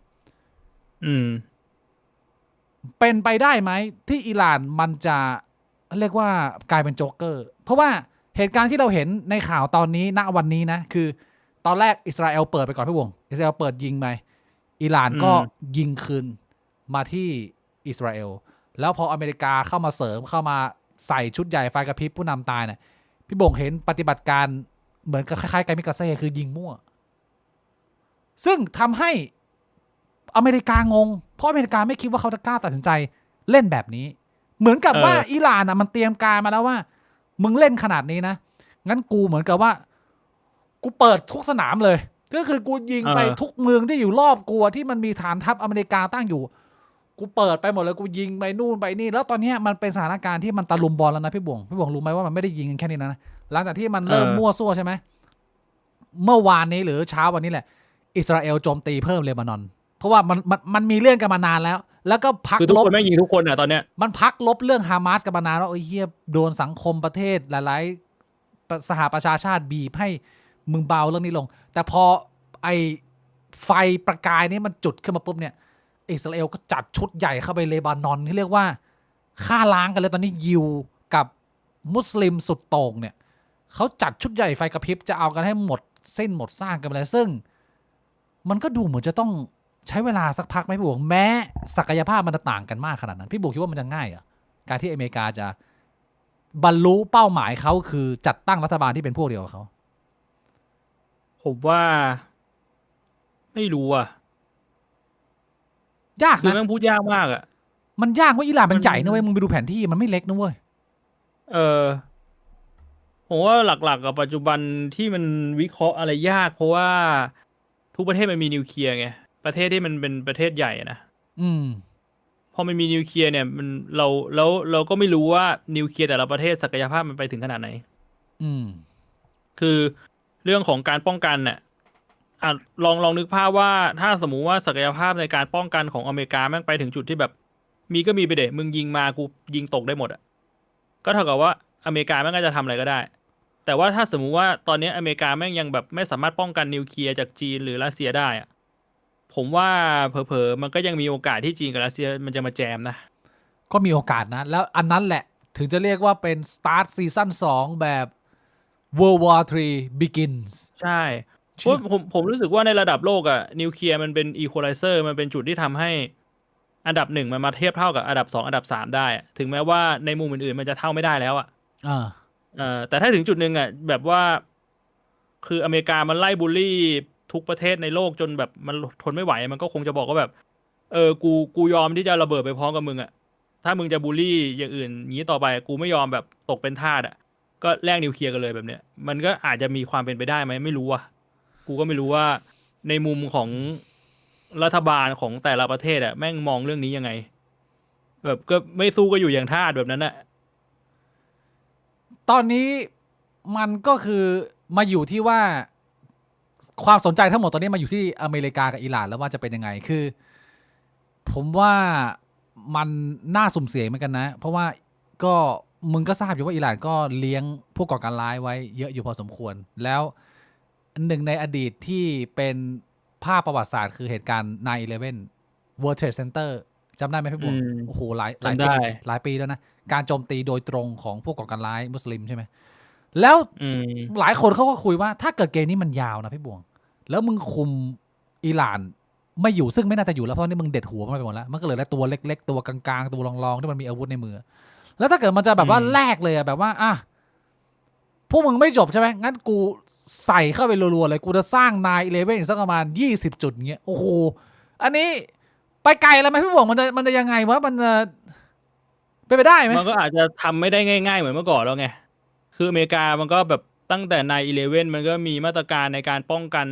เป็นไปได้ไหมที่อิหร่านมันจะเรียกว่ากลายเป็นโจ๊กเกอร์เพราะว่าเหตุการณ์ที่เราเห็นในข่าวตอนนี้ณวันนี้นะคือตอนแรกอิสราเอลเปิดไปก่อนพี่บวงอิสราเอลเปิดยิงไปอิหร่านก็ยิงคืนมาที่อิสราเอลแล้วพออเมริกาเข้ามาเสริมเข้ามาใส่ชุดใหญ่ไฟกระพริบผู้นำตายเนี่ยพี่บงเห็นปฏิบัติการเหมือนกับคล้ายๆไกมิกาเซ่คือยิงมั่วซึ่งทำให้อเมริกางงเพราะอเมริกาไม่คิดว่าเขาจะกล้าตัดสินใจเล่นแบบนี้เหมือนกับว่าอิหร่านมันเตรียมการมาแล้วว่ามึงเล่นขนาดนี้นะงั้นกูเหมือนกับว่ากูเปิดทุกสนามเลยก็คือกูยิงไปทุกเมืองที่อยู่รอบกูที่มันมีฐานทัพอเมริกาตั้งอยู่กูเปิดไปหมดเลยกูยิงไปนู่นไปนี่แล้วตอนนี้มันเป็นสถานการณ์ที่มันตะลุมบอลแล้วนะพี่บวงรู้ไหมว่ามันไม่ได้ยิงกันแค่นี้นะหลังจากที่มันเริ่มมั่วซั่วใช่ไหมเมื่อวานนี้หรือเช้าวันนี้แหละอิสราเอลโจมตีเพิ่มเลบานอนเพราะว่ามันมีเรื่องกันมานานแล้วก็พักลบไม่ยิงทุกคนอ่ะตอนเนี้ยมันพักลบเรื่องฮามาสกันมานานว่าโอ้ยเฮียโดนสังคมประเทศหลายๆสหประชาชาติบีบให้มึงเบาเรื่องนี้ลงแต่พอไอไฟประกายนี้มันจุดขึ้นมาปุ๊บเนี่ยอิสราเอลก็จัดชุดใหญ่เข้าไปเลบานอนที่เรียกว่าฆ่าล้างกันเลยตอนนี้ยิวกับมุสลิมสุดโต่งเนี่ยเขาจัดชุดใหญ่ไฟกระพริบจะเอากันให้หมดสิ้นหมดสร้างกันไปเลยซึ่งมันก็ดูเหมือนจะต้องใช้เวลาสักพักไหมพี่บวกแม้ศักยภาพมันจะต่างกันมากขนาดนั้นพี่บวกคิดว่ามันจะง่ายเหรอการที่อเมริกาจะบรรลุเป้าหมายเขาคือจัดตั้งรัฐบาลที่เป็นพวกเดียวกับเขาผมว่าไม่รู้อ่ะยากนะคือมันพูดยากมากอ่ะมันยากว่าอิหร่านมันใหญ่นะเว้ยมึงไปดูแผนที่มันไม่เล็กนะเว้ยผมว่าหลักๆกับปัจจุบันที่มันวิเคราะห์อะไรยากเพราะว่าทุกประเทศมันมีนิวเคลียร์ไงประเทศที่มันเป็นประเทศใหญ่นะพอมันมีนิวเคลียร์เนี่ยมันเราก็ไม่รู้ว่านิวเคลียร์แต่ละประเทศศักยภาพมันไปถึงขนาดไหนคือเรื่องของการป้องกันเนี่ยลองนึกภาพว่าถ้าสมมุติว่าศักยภาพในการป้องกันของอเมริกาแม่งไปถึงจุดที่แบบมีก็มีไปเด็มึงยิงมากูยิงตกได้หมดอ่ะก็เท่ากับว่าอเมริกาแม่งก็จะทำอะไรก็ได้แต่ว่าถ้าสมมุติว่าตอนนี้อเมริกาแม่งยังแบบไม่สามารถป้องกันนิวเคลียร์จากจีนหรือรัสเซียได้อ่ะผมว่าเผลอๆมันก็ยังมีโอกาสที่จีนกับรัสเซียมันจะมาแจมนะก็มีโอกาสนะแล้วอันนั้นแหละถึงจะเรียกว่าเป็น start season 2 แบบ World War 3 begins ใช่เพราะผมรู้สึกว่าในระดับโลกอะนิวเคลียร์มันเป็นอีควอไลเซอร์มันเป็นจุดที่ทำให้อันดับ1มันมาเทียบเท่ากับอันดับ2อันดับ3ได้ถึงแม้ว่าในมุมอื่นๆมันจะเท่าไม่ได้แล้วอะแต่ถ้าถึงจุดหนึ่งอะแบบว่าคืออเมริกามันไล่บูลลี่ทุกประเทศในโลกจนแบบมันทนไม่ไหวมันก็คงจะบอกว่าแบบกูยอมที่จะระเบิดไปพร้อมกับมึงอะถ้ามึงจะบูลลี่อย่างอื่นงี้ต่อไปกูไม่ยอมแบบตกเป็นทาสอะก็แลกนิวเคลียร์กันเลยแบบเนี้ยมันก็อาจจะมีความเป็นไปได้ไหมไม่รู้อะกูก็ไม่รู้ว่าในมุมของรัฐบาลของแต่ละประเทศอะแม่งมองเรื่องนี้ยังไงแบบก็ไม่สู้ก็อยู่อย่างทาสแบบนั้นอะตอนนี้มันก็คือมาอยู่ที่ว่าความสนใจทั้งหมดตอนนี้มาอยู่ที่อเมริกากับอิหร่านแล้วว่าจะเป็นยังไงคือผมว่ามันน่าสุ่มเสี่ยงเหมือนกันนะเพราะว่าก็มึงก็ทราบอยู่ว่าอิหร่านก็เลี้ยงผู้ก่อการร้ายไว้เยอะอยู่พอสมควรแล้วหนึ่งในอดีตที่เป็นภาพประวัติศาสตร์คือเหตุการณ์ 9/11 World Trade Center จำได้ไหมพี่บุ๋มโอ้โหหลายปีแล้วนะการโจมตีโดยตรงของผู้ก่อการร้ายมุสลิมใช่ไหมแล้วหลายคนเขาก็คุยว่าถ้าเกิดเกมนี้มันยาวนะพี่บวงแล้วมึงคุมอิหร่าน ไม่อยู่ซึ่งไม่น่าจะอยู่แล้วเพราะนี่มึงเด็ดหัวมันไปหมดแล้วมันก็เหลือแต่ตัวเล็กๆตัวกลางๆตัวรองๆที่มันมีอาวุธในมือแล้วถ้าเกิดมันจะแบบว่าแลกเลยอะแบบว่าพวกมึงไม่จบใช่ไหมงั้นกูใส่เข้าไปรัวๆเลยกูจะสร้าง9/11อีกสักประมาณ20 จุดเงี้ยโอ้โหอันนี้ไปไกลแล้วไหมพี่บวงมันจะยังไงวะมันเป็นไปได้ไหมมันก็อาจจะทำไม่ได้ง่ายๆเหมือนเมื่อก่อนแล้วไงคืออเมริกามันก็แบบตั้งแต่9/11มันก็มีมาตรการในการป้องกัน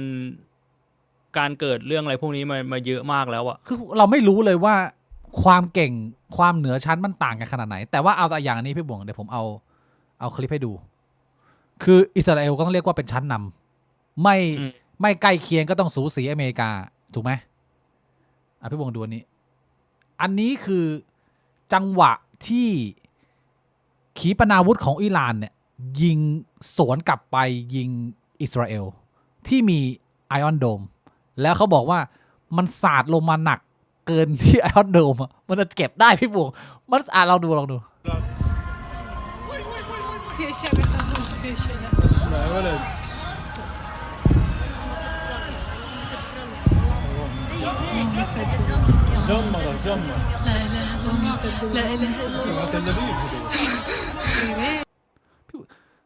การเกิดเรื่องอะไรพวกนี้มาเยอะมากแล้วอะคือเราไม่รู้เลยว่าความเก่งความเหนือชั้นมันต่างกันขนาดไหนแต่ว่าเอาตัวอย่างนี้พี่บวงเดี๋ยวผมเอาคลิปให้ดูคืออิสราเอลก็ต้องเรียกว่าเป็นชั้นนำไม่ใกล้เคียงก็ต้องสูสีอเมริกาถูกไหมพี่บวงดูอันนี้คือจังหวะที่ขีปนาวุธของอิหร่านเนี่ยยิงสวนกลับไปยิงอิสราเอลที่มีไอออนโดมแล้วเขาบอกว่ามันสาดลงมาหนักเกินที่ไอออนโดมมันจะเก็บได้พี่บวงมันลองดู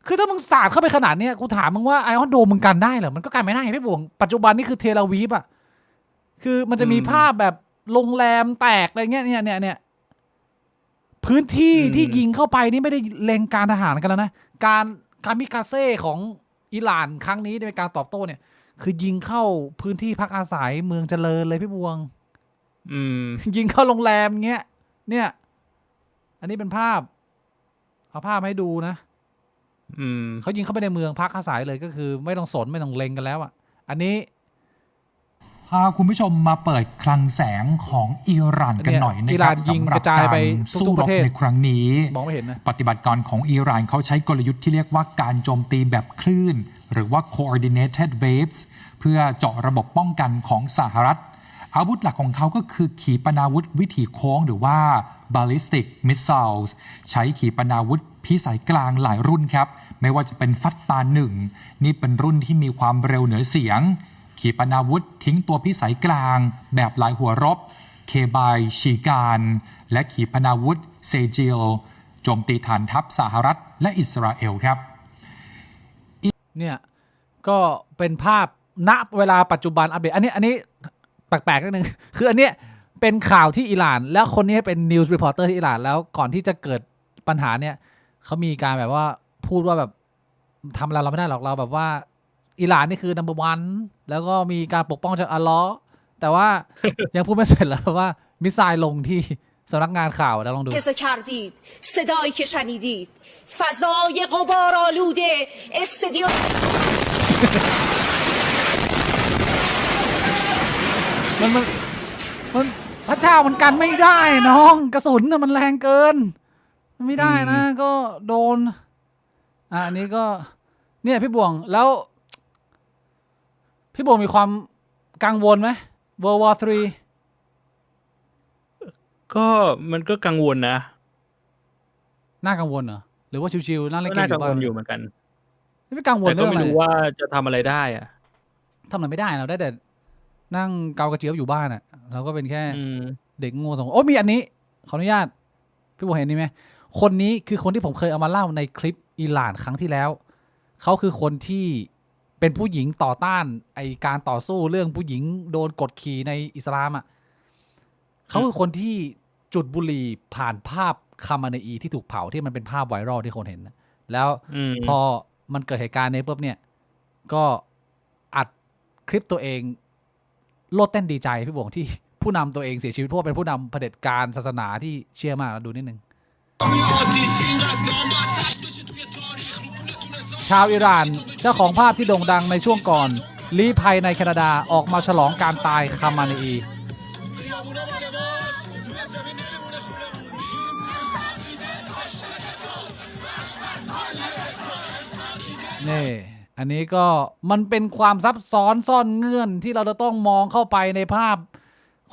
คือถ้ามึงสาดเข้าไปขนาดนี้กูถามมึงว่าไอออนโดมมึงกันได้เหรอมันก็กันไม่ได้พี่บวงปัจจุบันนี่คือเทลอาวีฟอ่ะคือมันจะมีภาพแบบโรงแรมแตกอะไรเงี้ยเนี่ยพื้นที่ที่ยิงเข้าไปนี่ไม่ได้เล็งการทหารกันแล้วนะการคามิคาเซ่ของอิหร่านครั้งนี้ในการตอบโต้เนี่ยคือยิงเข้าพื้นที่พักอาศัยเมืองเจริญเลยพี่บวงยิงเข้าโรงแรมเงี้ยเนี่ยอันนี้เป็นภาพเอาภาพให้ดูนะเขายิงเข้าไปในเมืองพักอาศัยเลยก็คือไม่ต้องสนไม่ต้องเล็งกันแล้วอ่ะอันนี้พาคุณผู้ชมมาเปิดคลังแสงของอิหร่านกันหน่อยนะครับสำหรับการสู้รบในครั้งนี้มองไม่เห็นนะปฏิบัติการของอิหร่านเขาใช้กลยุทธ์ที่เรียกว่าการโจมตีแบบคลื่นหรือว่า coordinated waves เพื่อเจาะระบบป้องกันของสหรัฐอาวุธหลักของเขาก็คือขีปนาวุธวิถีโค้งหรือว่า ballistic missiles ใช้ขีปนาวุธพิสัยกลางหลายรุ่นครับไม่ว่าจะเป็นฟัตตา1นี่เป็นรุ่นที่มีความเร็วเหนือเสียงขีปนาวุธทิ้งตัวพิสัยกลางแบบหลายหัวรบเคบายชีการและขีปนาวุธเซจิลโจมตีฐานทัพสหรัฐและอิสราเอลครับเนี่ยก็เป็นภาพณเวลาปัจจุบันอัปเดตอันนี้แปลกๆนิดนึงคืออันเนี้ยเป็นข่าวที่อิหร่านแล้วคนนี้เป็นนิวส์รีพอร์เตอร์ที่อิหร่านแล้วก่อนที่จะเกิดปัญหาเนี่ยเขามีการแบบว่าพูดว่าแบบทำอะไรเราไม่ได้หรอกเราแบบว่าอิหร่านนี่คือ number 1แล้วก็มีการปกป้องจากอัลเลาะห์แต่ว่า ยังพูดไม่เสร็จแล้วว่ามิสไซล์ลงที่สำนักงานข่าวแล้วลองดูมันพระเจ้ามันกันไม่ได้น้องกระสุนน่ะมันแรงเกินไม่ได้นะก็โดนอันนี้ก็เนี่ยพี่บวงแล้วพี่บวงมีความกังวลไหม World War 3ก็มันก็กังวลนะน่ากังวลเหรอหรือว่าชิวๆนั่งเล่นเกมอยู่บ้านอยู่เหมือนกันไม่กังวลแต่ก็ไม่รู้ว่าจะทำอะไรได้อะทำอะไรไม่ได้เราได้แต่นั่งเกากระเจี๊ยบอยู่บ้านอะเราก็เป็นแค่เด็กโง่สองคนโอ้มีอันนี้ขออนุญาตพี่บวงเห็นนี่ไหมคนนี้คือคนที่ผมเคยเอามาเล่าในคลิปอิหร่านครั้งที่แล้วเขาคือคนที่เป็นผู้หญิงต่อต้านไอการต่อสู้เรื่องผู้หญิงโดนกดขี่ในอิสลามอ่ะเขาคือคนที่จุดบุหรี่ผ่านภาพคามาเนอีที่ถูกเผาที่มันเป็นภาพไวรัลที่คนเห็นแล้วพอมันเกิดเหตุการณ์ในปุ๊บเนี่ยก็อัดคลิปตัวเองโลดเต้นดีใจพี่บวงที่ผู้นำตัวเองเสียชีวิตเพราะเป็นผู้นำเผด็จการศาสนาที่เชื่อมากดูนิดนึงชาวอิหร่านเจ้าของภาพที่โด่งดังในช่วงก่อนลี้ภัยในแคนาดาออกมาฉลองการตายคามาเนอีนี่อันนี้ก็มันเป็นความซับซ้อนซ่อนเงื่อนที่เราจะต้องมองเข้าไปในภาพ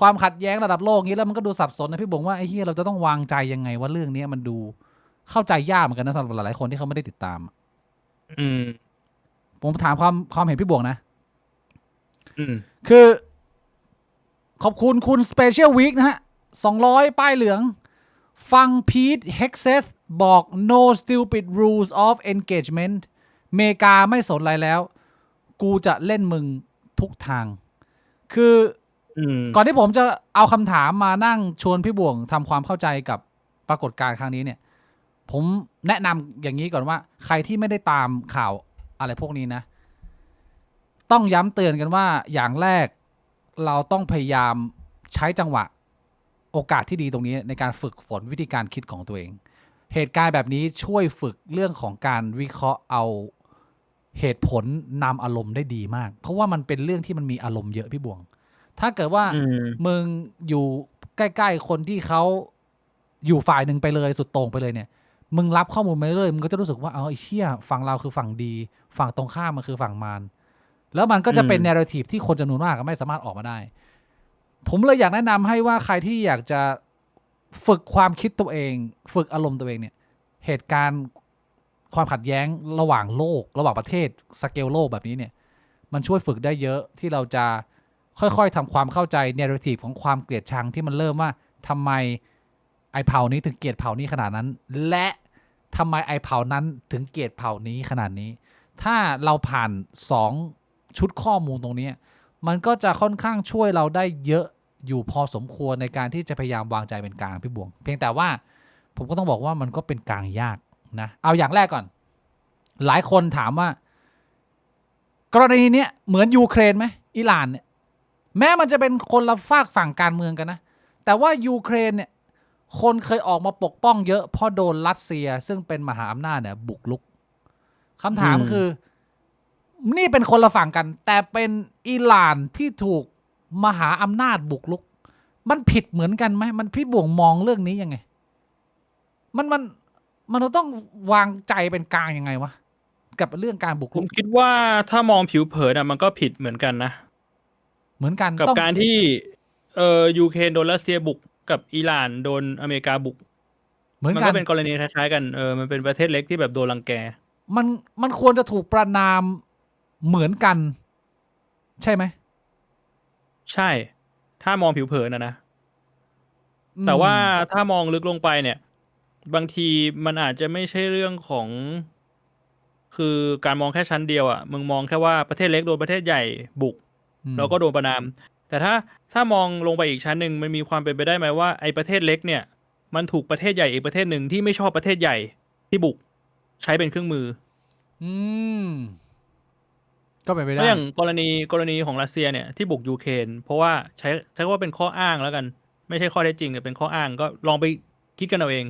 ความขัดแย้งระดับโลกนี้แล้วมันก็ดูสับสนนะพี่บอกว่าไอ้เหี้ยเราจะต้องวางใจยังไงว่าเรื่องนี้มันดูเข้าใจยากเหมือนกันนะสำหรับหลายๆคนที่เขาไม่ได้ติดตามผมถามความเห็นพี่บวงนะคือ ขอบคุณคุณ Special Week นะฮะ200 ป้ายเหลือง ฟังพีทเฮกเซสบอก no stupid rules of engagement เมกาไม่สนอะไรแล้ว กูจะเล่นมึงทุกทาง คือก่อนที่ผมจะเอาคำถามมานั่งชวนพี่บ่วงทำความเข้าใจกับปรากฏการณ์ครั้งนี้เนี่ย ผมแนะนำอย่างนี้ก่อนว่าใครที่ไม่ได้ตามข่าวอะไรพวกนี้นะ ต้องย้ำเตือนกันว่าอย่างแรกเราต้องพยายามใช้จังหวะโอกาสที่ดีตรงนี้ในการฝึกฝนวิธีการคิดของตัวเองเหตุการณ์แบบนี้ช่วยฝึกเรื่องของการวิเคราะห์เอาเหตุผลนำอารมณ์ได้ดีมากเพราะว่ามันเป็นเรื่องที่มันมีอารมณ์เยอะพี่บ่วงถ้าเกิดว่ามึงอยู่ใกล้ๆคนที่เขาอยู่ฝ่ายหนึ่งไปเลยสุดโต่งไปเลยเนี่ยมึงรับข้อมูลมาเรื่อยมึงก็จะรู้สึกว่าไอ้เชี่ยฝั่งเราคือฝั่งดีฝั่งตรงข้ามมันคือฝั่งมารแล้วมันก็จะเป็น narrative ที่คนจำนวนมากไม่สามารถออกมาได้ผมเลยอยากแนะนำให้ว่าใครที่อยากจะฝึกความคิดตัวเองฝึกอารมณ์ตัวเองเนี่ยเหตุการณ์ความขัดแย้งระหว่างโลกระหว่างประเทศสเกลโลกแบบนี้เนี่ยมันช่วยฝึกได้เยอะที่เราจะค่อยๆทำความเข้าใจ narrative ของความเกลียดชังที่มันเริ่มว่าทำไมไอ้เผ่านี้ถึงเกลียดเผ่านี้ขนาดนั้นและทำไมไอ้เผ่านั้นถึงเกลียดเผ่านี้ขนาดนี้ถ้าเราผ่าน2ชุดข้อมูลตรงนี้มันก็จะค่อนข้างช่วยเราได้เยอะอยู่พอสมควรในการที่จะพยายามวางใจเป็นกลางพี่บวงเพียงแต่ว่าผมก็ต้องบอกว่ามันก็เป็นกลางยากนะเอาอย่างแรกก่อนหลายคนถามว่ากรณีนี้เหมือนยูเครนไหมอิหร่านเนี่ยแม้มันจะเป็นคนละฝากฝั่งการเมืองกันนะแต่ว่ายูเครนเนี่ยคนเคยออกมาปกป้องเยอะเพราะโดนรัสเซียซึ่งเป็นมหาอำนาจเนี่ยบุกรุกคำถามคือนี่เป็นคนละฝั่งกันแต่เป็นอิหร่านที่ถูกมหาอำนาจบุกรุกมันผิดเหมือนกันไหมมันพี่บ่วงมองเรื่องนี้ยังไงมันต้องวางใจเป็นกลางยังไงวะกับเรื่องการบุกรุกผมคิดว่าถ้ามองผิวเผินอ่ะมันก็ผิดเหมือนกันนะเหมือนกันกับการที่ยูเครนโดนรัสเซียบุกกับอิหร่านโดนอเมริกาบุกเหมือนกันมันก็เป็นกรณีคล้ายๆกันมันเป็นประเทศเล็กที่แบบโดนรังแกมันควรจะถูกประณามเหมือนกันใช่ไหมใช่ถ้ามองผิวเผินนะแต่ว่าถ้ามองลึกลงไปเนี่ยบางทีมันอาจจะไม่ใช่เรื่องของคือการมองแค่ชั้นเดียวอ่ะมึงมองแค่ว่าประเทศเล็กโดนประเทศใหญ่บุกแล้วก็โดนประณามแต่ถ้ามองลงไปอีกชั้นหนึ่งมันมีความเป็นไปได้ไหมว่าไอ้ประเทศเล็กเนี่ยมันถูกประเทศใหญ่อีกประเทศหนึ่งที่ไม่ชอบประเทศใหญ่ที่บุกใช้เป็นเครื่องมือก็เป็นไปได้อย่างกรณีของรัสเซียเนี่ยที่บุกยูเครนเพราะว่าใช้ว่าเป็นข้ออ้างแล้วกันไม่ใช่ข้อเท็จจริงแต่เป็นข้ออ้างก็ลองไปคิดกันเอาเอง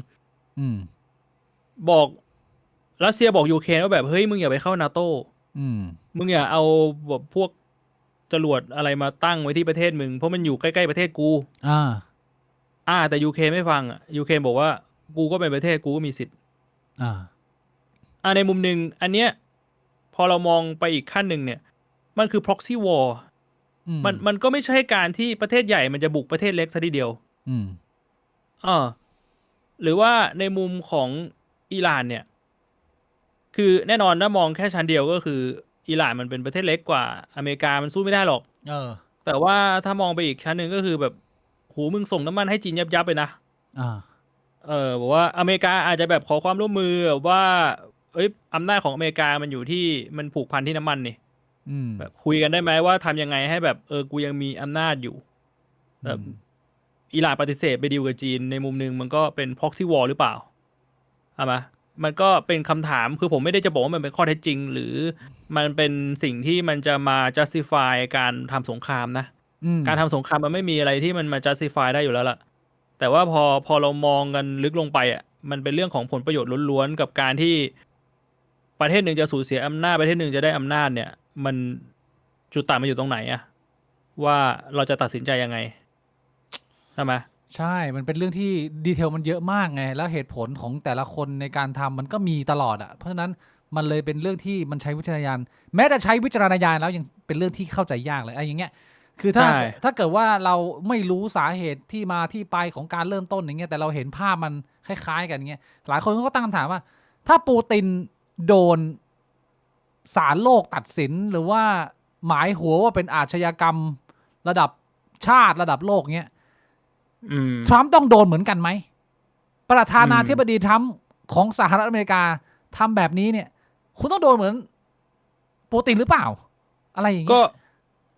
บอกรัสเซียบอกยูเครนว่าแบบเฮ้ยมึงอย่าไปเข้านาโต้มึงอย่าเอาแบบพวกจรวดอะไรมาตั้งไว้ที่ประเทศมึงเพราะมันอยู่ใกล้ๆประเทศกูแต่ยูเครนไม่ฟังยูเครนบอกว่ากูก็เป็นประเทศกูก็มีสิทธิ์ในมุมหนึ่งอันเนี้ยพอเรามองไปอีกขั้นหนึ่งเนี่ยมันคือ proxy war มันก็ไม่ใช่การที่ประเทศใหญ่มันจะบุกประเทศเล็กซะทีเดียวหรือว่าในมุมของอิหร่านเนี่ยคือแน่นอนถ้ามองแค่ชั้นเดียวก็คืออิหร่านมันเป็นประเทศเล็กกว่าอเมริกามันสู้ไม่ได้หรอกแต่ว่าถ้ามองไปอีกชั้นหนึ่งก็คือแบบหูมึงส่งน้ำมันให้จีนยับไปนะบอกว่าอเมริกาอาจจะแบบขอความร่วมมือว่าอำนาจของอเมริกามันอยู่ที่มันผูกพันที่น้ำมันนี่แบบคุยกันได้ไหมว่าทำยังไงให้แบบกูยังมีอำนาจอยู่แบบอิหร่านปฏิเสธไปดีลกับจีนในมุมนึงมันก็เป็น proxy war หรือเปล่าใช่ไหมมันก็เป็นคำถามคือผมไม่ได้จะบอกว่ามันเป็นข้อเท็จจริงหรือมันเป็นสิ่งที่มันจะมา justify การทำสงครามนะการทำสงครามมันไม่มีอะไรที่มันมา justify ได้อยู่แล้วล่ะแต่ว่าพอเรามองกันลึกลงไปอ่ะมันเป็นเรื่องของผลประโยชน์ล้วนๆกับการที่ประเทศหนึ่งจะสูญเสียอำนาจประเทศหนึ่งจะได้อำนาจเนี่ยมันจุดต่างมันอยู่ตรงไหนอะว่าเราจะตัดสินใจยังไงใช่ไหมใช่มันเป็นเรื่องที่ดีเทลมันเยอะมากไงแล้วเหตุผลของแต่ละคนในการทำมันก็มีตลอดอ่ะเพราะฉะนั้นมันเลยเป็นเรื่องที่มันใช้วิจารณญาณแม้แต่ใช้วิจารณญาณแล้วยังเป็นเรื่องที่เข้าใจยากเลยอย่างเงี้ยคือถ้าเกิดว่าเราไม่รู้สาเหตุที่มาที่ไปของการเริ่มต้นอย่างเงี้ยแต่เราเห็นภาพมันคล้ายๆกันเงี้ยหลายคนก็ตั้งคำถามว่าถ้าปูตินโดนศาลโลกตัดสินหรือว่าหมายหัวว่าเป็นอาชญากรรมระดับ ชาติระดับโลกเนี้ยทรัมป์ต้องโดนเหมือนกันไหมประธานาธิบดีทรัมป์ของสหรัฐอเมริกาทำแบบนี้เนี่ยคุณต้องโดนเหมือนปูตินหรือเปล่าอะไรอย่างเงี้ยก็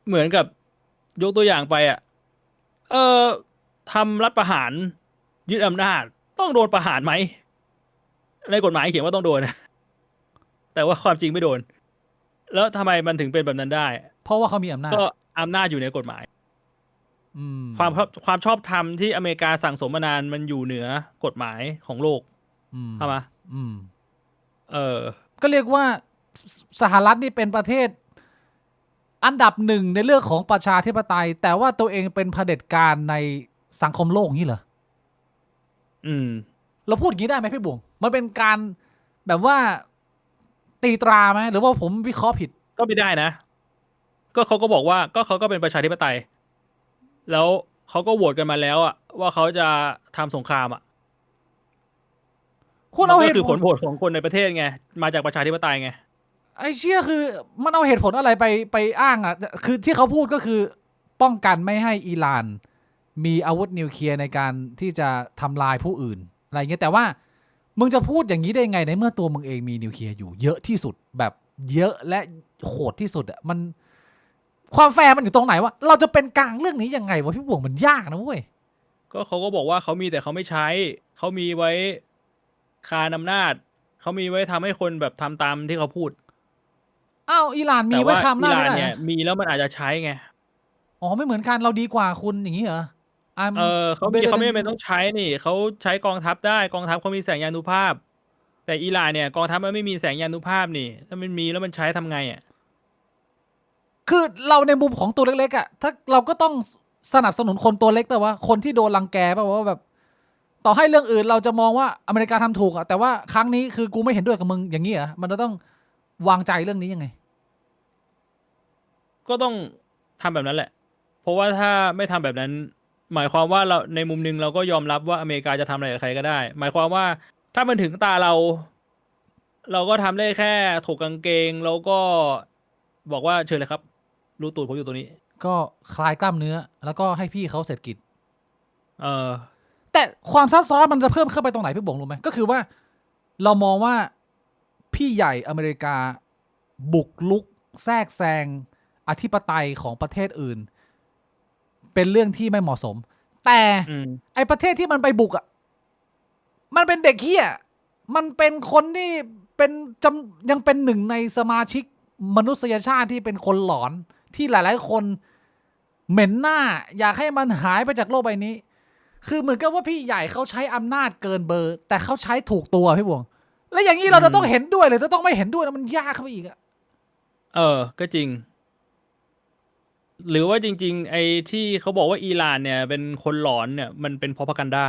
เหมือนกับยกตัวอย่างไปทำรัฐประหารยึดอำนาจต้องโดนประหารไหมในกฎหมายเขียนว่าต้องโดนนะแต่ว่าความจริงไม่โดนแล้วทำไมมันถึงเป็นแบบนั้นได้เพราะว่าเขามีอำนาจก็อำนาจอยู่ในกฎหมายความชอบธรรมที่อเมริกาสั่งสมมานานมันอยู่เหนือกฎหมายของโลกใช่ไหมก็เรียกว่าสหรัฐนี่เป็นประเทศอันดับหนึ่งในเรื่องของประชาธิปไตยแต่ว่าตัวเองเป็นเผด็จการในสังคมโลกนี่เหรอเราพูดอย่างนี้ได้ไหมพี่บุ๋งมันเป็นการแบบว่าตีตราไหมหรือว่าผมวิเคราะห์ผิดก็ไม่ได้นะก็เขาก็บอกว่าก็เขาก็เป็นประชาธิปไตยแล้วเขาก็โหวตกันมาแล้วอะว่าเขาจะทำสงครามอะคุณเอาเหตุคือผลโหวตของคนในประเทศไงมาจากประชาธิปไตยไงไอ้เชี่ยคือมันเอาเหตุผลอะไรไปอ้างอ่ะคือที่เขาพูดก็คือป้องกันไม่ให้อิหร่านมีอาวุธนิวเคลียร์ในการที่จะทำลายผู้อื่นอะไรเงี้ยแต่ว่ามึงจะพูดอย่างนี้ได้ไงในเมื่อตัวมึงเองมีนิวเคลียร์อยู่เยอะที่สุดแบบเยอะและโหดที่สุดอ่ะมันความแฟร์มันอยู่ตรงไหนวะเราจะเป็นกลางเรื่องนี้ยังไงวะพี่บวงมันยากนะเว้ยก็เขาก็บอกว่าเขามีแต่เขาไม่ใช้เขามีไว้คานอำนาจเขามีไว้ทำให้คนแบบทำตามที่เขาพูดอ้าวอิหร่านมีไว้ทำหน้าไม่ได้เนี่ยมีแล้วมันอาจจะใช้ไงอ๋อไม่เหมือนกันเราดีกว่าคุณอย่างนี้เหรอเขาไม่จำเป็นต้องใช้นี่เขาใช้กองทัพได้กองทัพเขามีแสงยานุภาพแต่อิหร่านเนี่ยกองทัพมันไม่มีแสงยานุภาพนี่ถ้ามันมีแล้วมันใช้ทำไงอ่ะคือเราในมุมของตัวเล็กๆอ่ะถ้าเราก็ต้องสนับสนุนคนตัวเล็กแปลว่าคนที่โดนรังแกแปลว่าแบบต่อให้เรื่องอื่นเราจะมองว่าอเมริกาทำถูกอ่ะแต่ว่าครั้งนี้คือกูไม่เห็นด้วยกับมึงอย่างนี้เหรอมันจะต้องวางใจเรื่องนี้ยังไงก็ต้องทำแบบนั้นแหละเพราะว่าถ้าไม่ทำแบบนั้นหมายความว่าเราในมุมนึงเราก็ยอมรับว่าอเมริกาจะทำอะไรกับใครก็ได้หมายความว่าถ้ามันถึงตาเราก็ทำได้แค่ถกกางเกงแล้วก็บอกว่าเชิญเลยครับรู้ตูดผมอยู่ตรงนี้ก็คลายกล้ามเนื้อแล้วก็ให้พี่เขาเสร็จกิจเแต่ความซับซ้อนมันจะเพิ่มเข้าไปตรงไหนพี่บงรู้ไหมก็คือว่าเรามองว่าพี่ใหญ่อเมริกาบุกลุกแทรกแซงอธิปไตยของประเทศอื่นเป็นเรื่องที่ไม่เหมาะสมแต่ไอประเทศที่มันไปบุกอ่ะมันเป็นเด็กเหี้ยมันเป็นคนที่เป็นยังเป็นหนึ่งในสมาชิกมนุษยชาติที่เป็นคนหลอนที่หลายๆคนเหม็นหน้าอยากให้มันหายไปจากโลกใบนี้คือเหมือนกับว่าพี่ใหญ่เขาใช้อำนาจเกินเบอร์แต่เขาใช้ถูกตัวพี่บวงแล้วอย่างนี้เราจะต้องเห็นด้วยเลยจะต้องไม่เห็นด้วยแล้วมันยากเข้าไปอีกอะก็จริงหรือว่าจริงๆไอ้ที่เขาบอกว่าอิหร่านเนี่ยเป็นคนหลอนเนี่ยมันเป็นpropagandaกันดา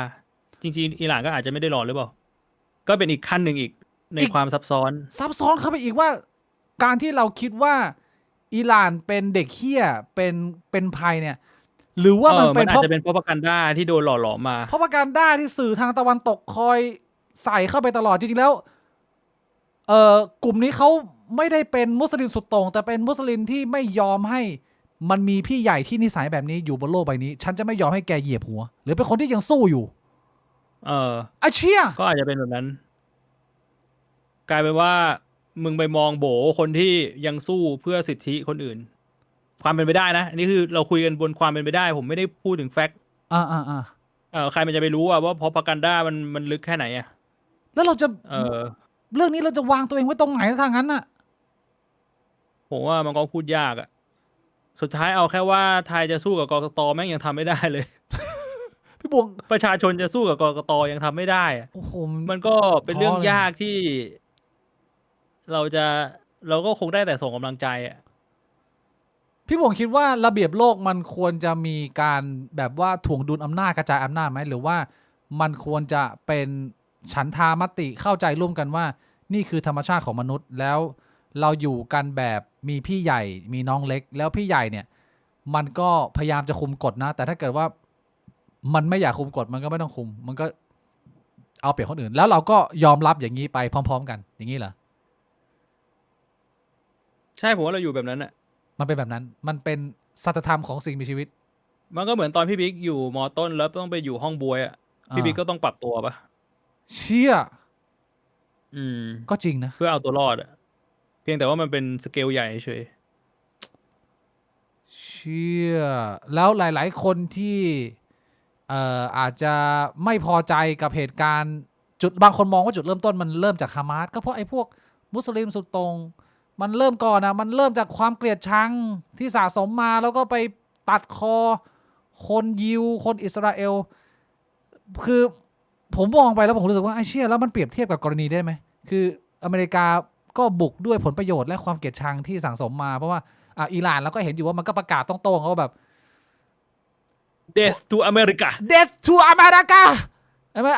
จริงๆอิหร่านก็อาจจะไม่ได้หลอนหรือเปล่าก็เป็นอีกขั้นหนึ่งอีกในความซับซ้อนเข้าไปอีกว่าการที่เราคิดว่าอิหร่านเป็นเด็กเหี้ยเป็นภัยเนี่ยหรือว่ามันอาจจะเป็นpropagandaกันดาที่โดนหล่อหลอมมาpropagandaกันดาที่สื่อทางตะวันตกคอยใส่เข้าไปตลอดจริงๆแล้วกลุ่มนี้เขาไม่ได้เป็นมุสลิมสุดโต่งแต่เป็นมุสลิมที่ไม่ยอมให้มันมีพี่ใหญ่ที่นิสัยแบบนี้อยู่บนโลกใบนี้ฉันจะไม่ยอมให้แกเหยียบหัวหรือเป็นคนที่ยังสู้อยู่ไอ้เชี่ยก็อาจจะเป็นแบบนั้นกลายเป็นว่ามึงไปมองโบคนที่ยังสู้เพื่อสิทธิคนอื่นความเป็นไปได้นะอันนี้คือเราคุยกันบนความเป็นไปได้ผมไม่ได้พูดถึงแฟกต์ใครมันจะไปรู้ว่าพอpropagandaกันดามันลึกแค่ไหนอะแล้วเราจะเรื่องนี้เราจะวางตัวเองไว้ตรงไหนถ้างั้นน่ะผมว่ามันก็พูดยากอะสุดท้ายเอาแค่ว่าไทยจะสู้กับกกต.แม่งยังทำไม่ได้เลยพี่บวงประชาชนจะสู้กับกกต.ยังทำไม่ได้โอ้โหมันก็เป็นเรื่องยากที่เราก็คงได้แต่ส่งกำลังใจอ่ะพี่บวงคิดว่าระเบียบโลกมันควรจะมีการแบบว่าถ่วงดุลอำนาจกระจายอำนาจไหมหรือว่ามันควรจะเป็นฉันทามติเข้าใจร่วมกันว่านี่คือธรรมชาติของมนุษย์แล้วเราอยู่กันแบบมีพี่ใหญ่มีน้องเล็กแล้วพี่ใหญ่เนี่ยมันก็พยายามจะคุมกฎนะแต่ถ้าเกิดว่ามันไม่อยากคุมกฎมันก็ไม่ต้องคุมมันก็เอาเปรียบคนอื่นแล้วเราก็ยอมรับอย่างนี้ไปพร้อมๆกันอย่างนี้เหรอใช่ผมว่าเราอยู่แบบนั้นอ่ะมันเป็นแบบนั้นมันเป็นสัจธรรมของสิ่งมีชีวิต มันก็เหมือนตอนพี่บิ๊กอยู่มอต้นแล้วต้องไปอยู่ห้องบวยอ่ะพี่บิ๊กก็ต้องปรับตัวปะ เชี่ย อืม ก็จริงนะ เพื่อเอาตัวรอดอ่ะเพียงแต่ว่ามันเป็นสเกลใหญ่เฉย เชี่ยแล้วหลายๆคนที่อาจจะไม่พอใจกับเหตุการณ์จุดบางคนมองว่าจุดเริ่มต้นมันเริ่มจากฮามาสก็เพราะไอ้พวกมุสลิมสุดโต่งมันเริ่มก่อนนะมันเริ่มจากความเกลียดชังที่สะสมมาแล้วก็ไปตัดคอคนยิวคนอิสราเอลคือผมมองไปแล้วผมรู้สึกว่าไอ้เชี่ยแล้วมันเปรียบเทียบกับกรณีได้ไหมคืออเมริกาก็บุกด้วยผลประโยชน์และความเกลียดชังที่สั่งสมมาเพราะว่าอิหร่านเราก็เห็นอยู่ว่ามันก็ประกาศตรงๆว่าแบบ Death to America Death to America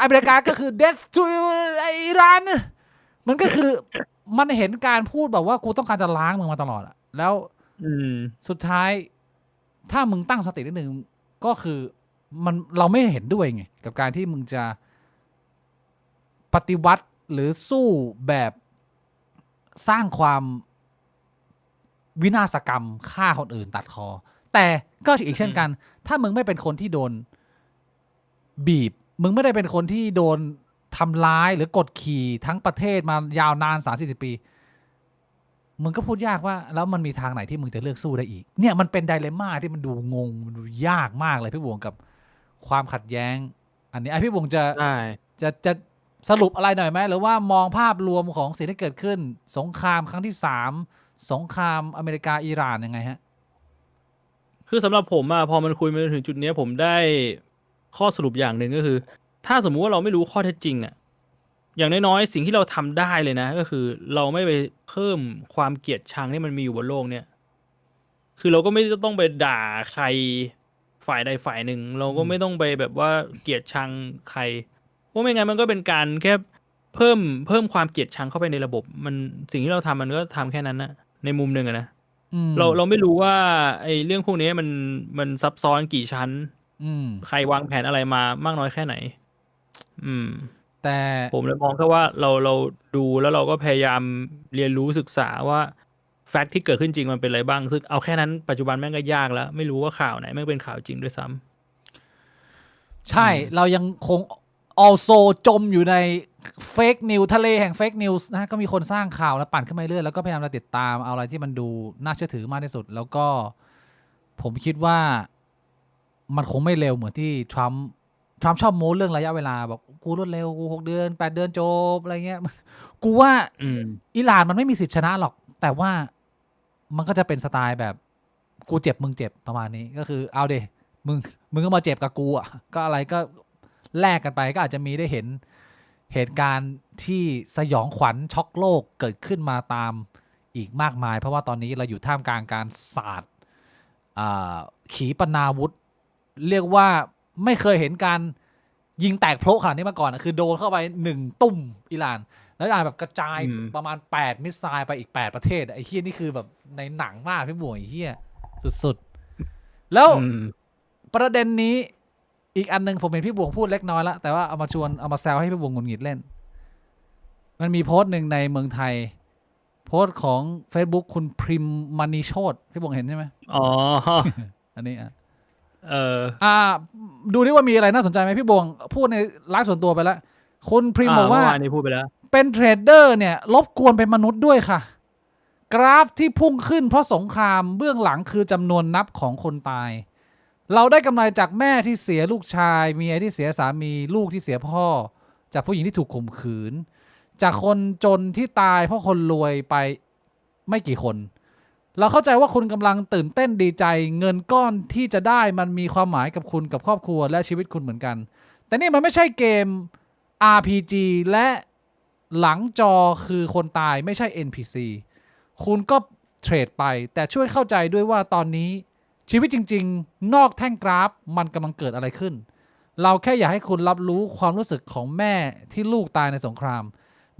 อเมริกาก็คือ Death to อิหร่านมันก็คือมันเห็นการพูดแบบว่ากูต้องการจะล้างมึงมาตลอดอะแล้ว อืม สุดท้ายถ้ามึงตั้งสตินิดหนึ่งก็คือมันเราไม่เห็นด้วยไงกับการที่มึงจะปฏิวัติหรือสู้แบบสร้างความวินาศกรรมฆ่าคนอื่นตัดคอแต่ก็อีกเช่นกันถ้ามึงไม่เป็นคนที่โดนบีบมึงไม่ได้เป็นคนที่โดนทำร้ายหรือกดขี่ทั้งประเทศมายาวนาน30-40 ปีมึงก็พูดยากว่าแล้วมันมีทางไหนที่มึงจะเลือกสู้ได้อีกเนี่ยมันเป็นไดเลม่าที่มันดูงงมันดูยากมากเลยพี่บวงกับความขัดแย้งอันนี้พี่บวงจะสรุปอะไรหน่อยไหมหรือว่ามองภาพรวมของสิ่งที่เกิดขึ้นสงครามครั้งที่3สงครามอเมริกาอิหร่านยังไงฮะคือสำหรับผมอะพอมันคุยมาถึงจุดนี้ผมได้ข้อสรุปอย่างหนึ่งก็คือ ถ้าสมมุติว่าเราไม่รู้ข้อเท็จจริงอะอย่างน้อยๆสิ่งที่เราทำได้เลยนะก็คือเราไม่ไปเพิ่มความเกลียดชังที่มันมีอยู่บนโลกเนี่ยคือเราก็ไม่ต้องไปด่าใครฝ่ายใดฝ่ายหนึ่งเราก็ไม่ต้องไปแบบว่าเกลียดชังใครเพราะไม่งั้นมันก็เป็นการแค่เพิ่มความเกลียดชังเข้าไปในระบบมันสิ่งที่เราทำมันก็ทำแค่นั้นนะในมุมหนึ่งอะนะเราไม่รู้ว่าไอ้เรื่องพวกนี้มันซับซ้อนกี่ชั้นใครวางแผนอะไรมามากน้อยแค่ไหนแต่ผมเลยมองแค่ว่าเราดูแล้วเราก็พยายามเรียนรู้ศึกษาว่าแฟกต์ที่เกิดขึ้นจริงมันเป็นอะไรบ้างซึ่งเอาแค่นั้นปัจจุบันแม่งก็ยากแล้วไม่รู้ว่าข่าวไหนแม่งเป็นข่าวจริงด้วยซ้ำใช่เรายังคง also จมอยู่ในเฟกนิวทะเลแห่งเฟกนิวส์นะก็มีคนสร้างข่าวแล้วปั่นขึ้นมาเรื่อยแล้วก็พยายามจะติดตามเอาอะไรที่มันดูน่าเชื่อถือมากที่สุดแล้วก็ผมคิดว่ามันคงไม่เร็วเหมือนที่ทรัมป์ชอบโม้เรื่องระยะเวลาบอกกูรวดเร็วกู6 เดือน8 เดือนจบอะไรเงี้ยกูว่าอิหร่านมันไม่มีสิทธิ์ชนะหรอกแต่ว่ามันก็จะเป็นสไตล์แบบกูเจ็บมึงเจ็บประมาณนี้ก็คือเอาเดมึงก็มาเจ็บกับกูอ่ะก็อะไรก็แลกกันไปก็อาจจะมีได้เห็นเหตุการณ์ที่สยองขวัญช็อกโลกเกิดขึ้นมาตามอีกมากมายเพราะว่าตอนนี้เราอยู่ท่ามกลางการสาดขีปนาวุธเรียกว่าไม่เคยเห็นการยิงแตกโพละขนาดนี้มาก่อนคือโดนเข้าไป1 ตุ้มอิหร่านแล้วอิหร่านแบบกระจายประมาณ8 มิสไซล์ไปอีก8 ประเทศไอ้เหี้ยนี่คือแบบในหนังมากพี่บวยไอ้เหี้ยสุดๆแล้วประเด็นนี้อีกอันนึงผมเห็นพี่บวงพูดเล็กน้อยแล้วแต่ว่าเอามาแซวให้พี่บวงหงุดหงิดเล่นมันมีโพสต์หนึ่งในเมืองไทยโพสต์ของ Facebook คุณพริมมณีโชติพี่บวงเห็นใช่ไหมอ๋อ อันนี้ดูดิว่ามีอะไรน่าสนใจไหมพี่บวงพูดในไลฟ์ส่วนตัวไปแล้วคุณพริมบอกว่านี่พูดไปแล้วเป็นเทรดเดอร์เนี่ยรบกวนเป็นมนุษย์ด้วยค่ะกราฟที่พุ่งขึ้นเพราะสงครามเบื้องหลังคือจำนวนนับของคนตายเราได้กำไรจากแม่ที่เสียลูกชายเมียที่เสียสามีลูกที่เสียพ่อจากผู้หญิงที่ถูกข่มขืนจากคนจนที่ตายเพราะคนรวยไปไม่กี่คนเราเข้าใจว่าคุณกำลังตื่นเต้นดีใจเงินก้อนที่จะได้มันมีความหมายกับคุณกับครอบครัวและชีวิตคุณเหมือนกันแต่นี่มันไม่ใช่เกม RPG และหลังจอคือคนตายไม่ใช่ NPC คุณก็เทรดไปแต่ช่วยเข้าใจด้วยว่าตอนนี้ชีวิตจริงๆนอกแท่งกราฟมันกำลังเกิดอะไรขึ้นเราแค่อยากให้คุณรับรู้ความรู้สึกของแม่ที่ลูกตายในสงคราม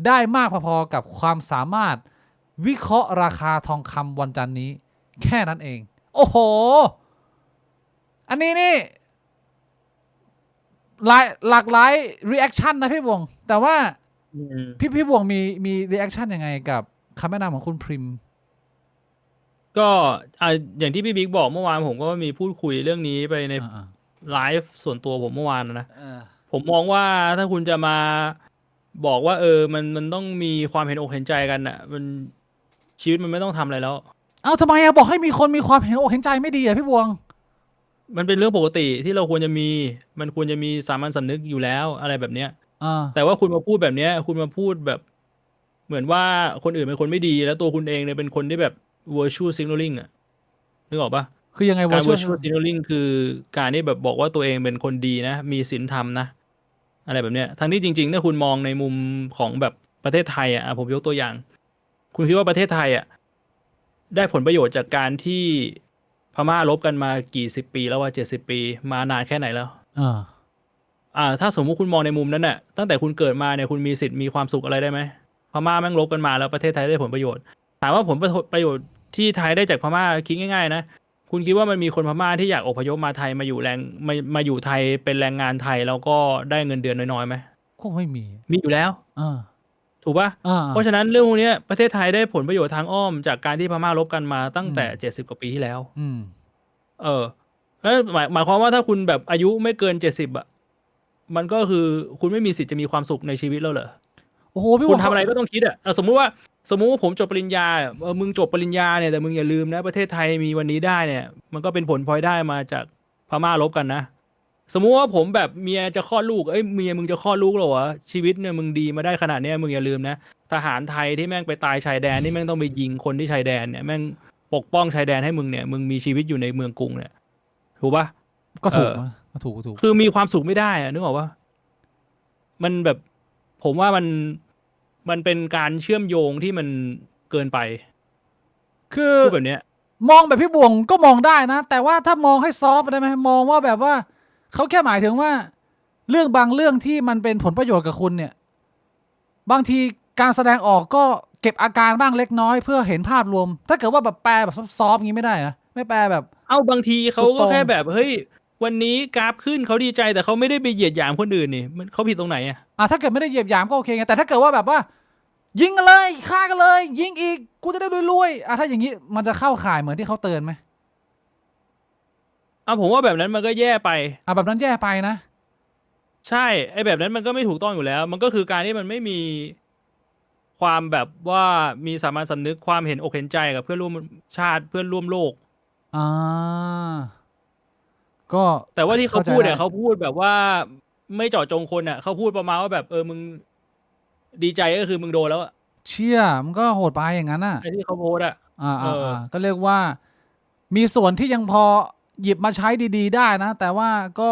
ได้มากพอๆกับความสามารถวิเคราะห์ราคาทองคำวันจันทร์นี้แค่นั้นเองโอ้โหอันนี้นี่หลากหลายรีแอคชั่นนะพี่บวงแต่ว่าพี่บวงมีรีแอคชั่นยังไงกับคำแนะนำของคุณพริม ก็อย่างที่พี่บิ๊กบอกเมื่อวานผมก็มีพูดคุยเรื่องนี้ไปในไลฟ์ส่วนตัวผมเมื่อวานนะผมมองว่าถ้าคุณจะมาบอกว่ามันต้องมีความเห็นอกเห็นใจกันอ่ะมันชีวิตมันไม่ต้องทำอะไรแล้วทำไมบอกให้มีคนมีความเห็นอกเห็นใจไม่ดีพี่บวงมันเป็นเรื่องปกติที่เราควรจะมีมันควรจะมีสามัญสำนึกอยู่แล้วอะไรแบบเนี้ยแต่ว่าคุณมาพูดแบบเนี้ยคุณมาพูดแบบเหมือนว่าคนอื่นเป็นคนไม่ดีแล้วตัวคุณเองเนี่ยเป็นคนที่แบบ virtue signaling อ่ะนึกออกปะคือยังไง การ virtue signaling คือการที่แบบบอกว่าตัวเองเป็นคนดีนะมีศีลธรรมนะอะไรแบบเนี้ยทั้งที่จริงๆถ้าคุณมองในมุมของแบบประเทศไทยอ่ะผมยกตัวอย่างคุณคิดว่าประเทศไทยอ่ะได้ผลประโยชน์จากการที่พม่ารบกันมากี่สิบปีแล้วว่า70 ปีมานานแค่ไหนแล้วถ้าสมมุติคุณมองในมุมนั้นน่ะตั้งแต่คุณเกิดมาเนี่ยคุณมีสิทธิ์มีความสุขอะไรได้ไหมพม่าแม่งรบกันมาแล้วประเทศไทยได้ผลประโยชน์ถามว่าผลประโยชน์ที่ไทยได้จากพม่าคิดง่ายๆนะคุณคิดว่ามันมีคนพม่าที่อยากอพยพมาไทยมาอยู่ไทยเป็นแรงงานไทยแล้วก็ได้เงินเดือนน้อยๆไหมก็ไม่มีอยู่แล้วถูกปะเพราะฉะนั้นเรื่องพวกนี้ประเทศไทยได้ผลประโยชน์ทางอ้อมจากการที่พม่ารบกันมาตั้งแต่70 กว่าปีที่แล้วหมายความว่าถ้าคุณแบบอายุไม่เกิน70อ่ะมันก็คือคุณไม่มีสิทธิ์จะมีความสุขในชีวิตแล้วเหรอโอ้โหพี่คุณทำอะไรก็ต้องคิดอ่ะสมมุติว่าผมจบปริญญามึงจบปริญญาเนี่ยแต่มึงอย่าลืมนะประเทศไทยมีวันนี้ได้เนี่ยมันก็เป็นผลพลอยได้มาจากพม่ารบกันนะสมมุติว่าผมแบบเมียจะคลอดลูกเมียมึงจะคลอดลูกเหรอวะชีวิตเนี่ยมึงดีมาได้ขนาดนี้มึงอย่าลืมนะทหารไทยที่แม่งไปตายชายแดนนี่แม่งต้องไปยิงคนที่ชายแดนเนี่ยแม่งปกป้องชายแดนให้มึงเนี่ยมึงมีชีวิตอยู่ในเมืองกรุงเนี่ยถูกปะก็ถูกคือมีความสุขไม่ได้อะนึกออกปะมันแบบผมว่ามันเป็นการเชื่อมโยงที่มันเกินไปคือแบบเนี้ยมองแบบพี่บวงก็มองได้นะแต่ว่าถ้ามองให้ซอฟต์ได้ไหมมองว่าแบบว่าเขาแค่หมายถึงว่าเรื่องบางเรื่องที่มันเป็นผลประโยชน์กับคุณเนี่ยบางทีการแสดงออกก็เก็บอาการบ้างเล็กน้อยเพื่อเห็นภาพรวมถ้าเกิดว่าแบบแปลแบบซอฟต์งี้ไม่ได้เหรอไม่แปลแบบบางทีเขาก็แค่แบบเฮ้ยวันนี้กราฟขึ้นเขาดีใจแต่เขาไม่ได้ไปเหยียดหยามคนอื่นนี่มันเขาผิดตรงไหนถ้าเกิดไม่ได้เหยียดหยามก็โอเคไงแต่ถ้าเกิดว่าแบบว่ายิงกันเลยฆ่ากันเลยยิงอีกกูจะได้รวยๆถ้าอย่างนี้มันจะเข้าข่ายเหมือนที่เขาเตือนไหมผมว่าแบบนั้นมันก็แย่ไปแบบนั้นแย่ไปนะใช่ไอ้แบบนั้นมันก็ไม่ถูกต้องอยู่แล้วมันก็คือการที่มันไม่มีความแบบว่ามีสามัญสำนึกความเห็นอกเห็นใจกับเพื่อนร่วมชาติเพื่อนร่วมโลกก็แต่ว่าที่เขาพูดเนี่ยเขาพูดแบบว่าไม่เจาะจงคนเขาพูดประมาณว่าแบบมึงดีใจก็คือมึงโดนแล้วเชี่ยมันก็โหดไปอย่างนั้นไอ้ที่เขาโพสก็เรียกว่ามีส่วนที่ยังพอหยิบมาใช้ดีๆได้นะแต่ว่าก็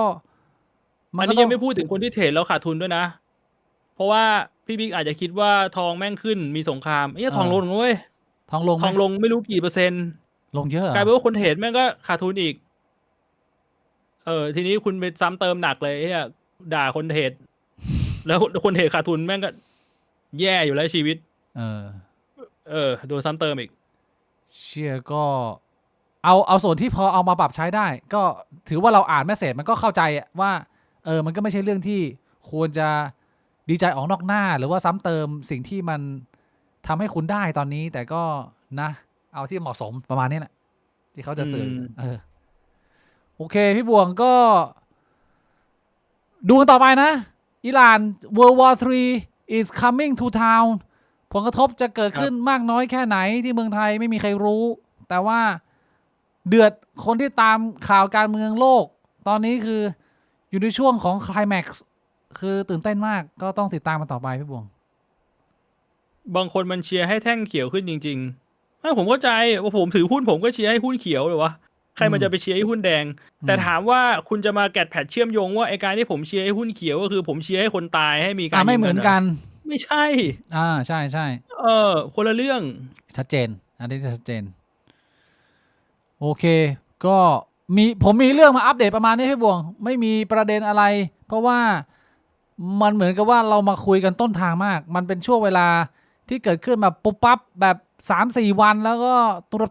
อันนี้ยังไม่พูดถึงคนที่เทรดแล้วขาดทุนด้วยนะเพราะว่าพี่บิ๊กอาจจะคิดว่าทองแม่งขึ้นมีสงครามทองลงเว้ยทองลงไม่รู้กี่เปอร์เซ็นต์ลงเยอะกลายเป็นว่าคนเทรดแม่งก็ขาดทุนอีกทีนี้คุณไปซ้ำเติมหนักเลยด่าคนเทรดแล้วคนเทรดขาดทุนแม่งก็แย่อยู่แล้วชีวิตโดนซ้ำเติมอีกเชี่ยก็เอาส่วนที่พอเอามาปรับใช้ได้ก็ถือว่าเราอ่านแมสเสจมันก็เข้าใจว่ามันก็ไม่ใช่เรื่องที่ควรจะดีใจออกนอกหน้าหรือว่าซ้ำเติมสิ่งที่มันทำให้คุณได้ตอนนี้แต่ก็นะเอาที่เหมาะสมประมาณนี้แหละที่เขาจะสื่อโอเคพี่บวงก็ดูกันต่อไปนะอิหร่าน World War 3 is coming to town ผลกระทบจะเกิดขึ้นมากน้อยแค่ไหนที่เมืองไทยไม่มีใครรู้แต่ว่าเดือดคนที่ตามข่าวการเมืองโลกตอนนี้คืออยู่ในช่วงของไคลแม็กซ์คือตื่นเต้นมากก็ต้องติดตามมันต่อไปพี่บวงบางคนมันเชียร์ให้แท่งเขียวขึ้นจริงๆผมเข้าใจว่าผมถือหุ้นผมก็เชียร์ให้หุ้นเขียวเลยวะใครมันจะไปเชียร์ให้หุ้นแดงแต่ถามว่าคุณจะมาแกะแพทเชื่อมโยงว่าไอการที่ผมเชียร์ให้หุ้นเขียวก็คือผมเชียร์ให้คนตายให้มีการไม่เหมือนกันไม่ใช่ใช่ใช่คนละเรื่องชัดเจนอันนี้ชัดเจนโอเคก็ผมมีเรื่องมาอัปเดตประมาณนี้พี่บวงไม่มีประเด็นอะไรเพราะว่ามันเหมือนกับว่าเรามาคุยกันต้นทางมากมันเป็นช่วงเวลาที่เกิดขึ้นแบบปุ๊บปั๊บแบบ 3-4 วันแล้วก็ตุบ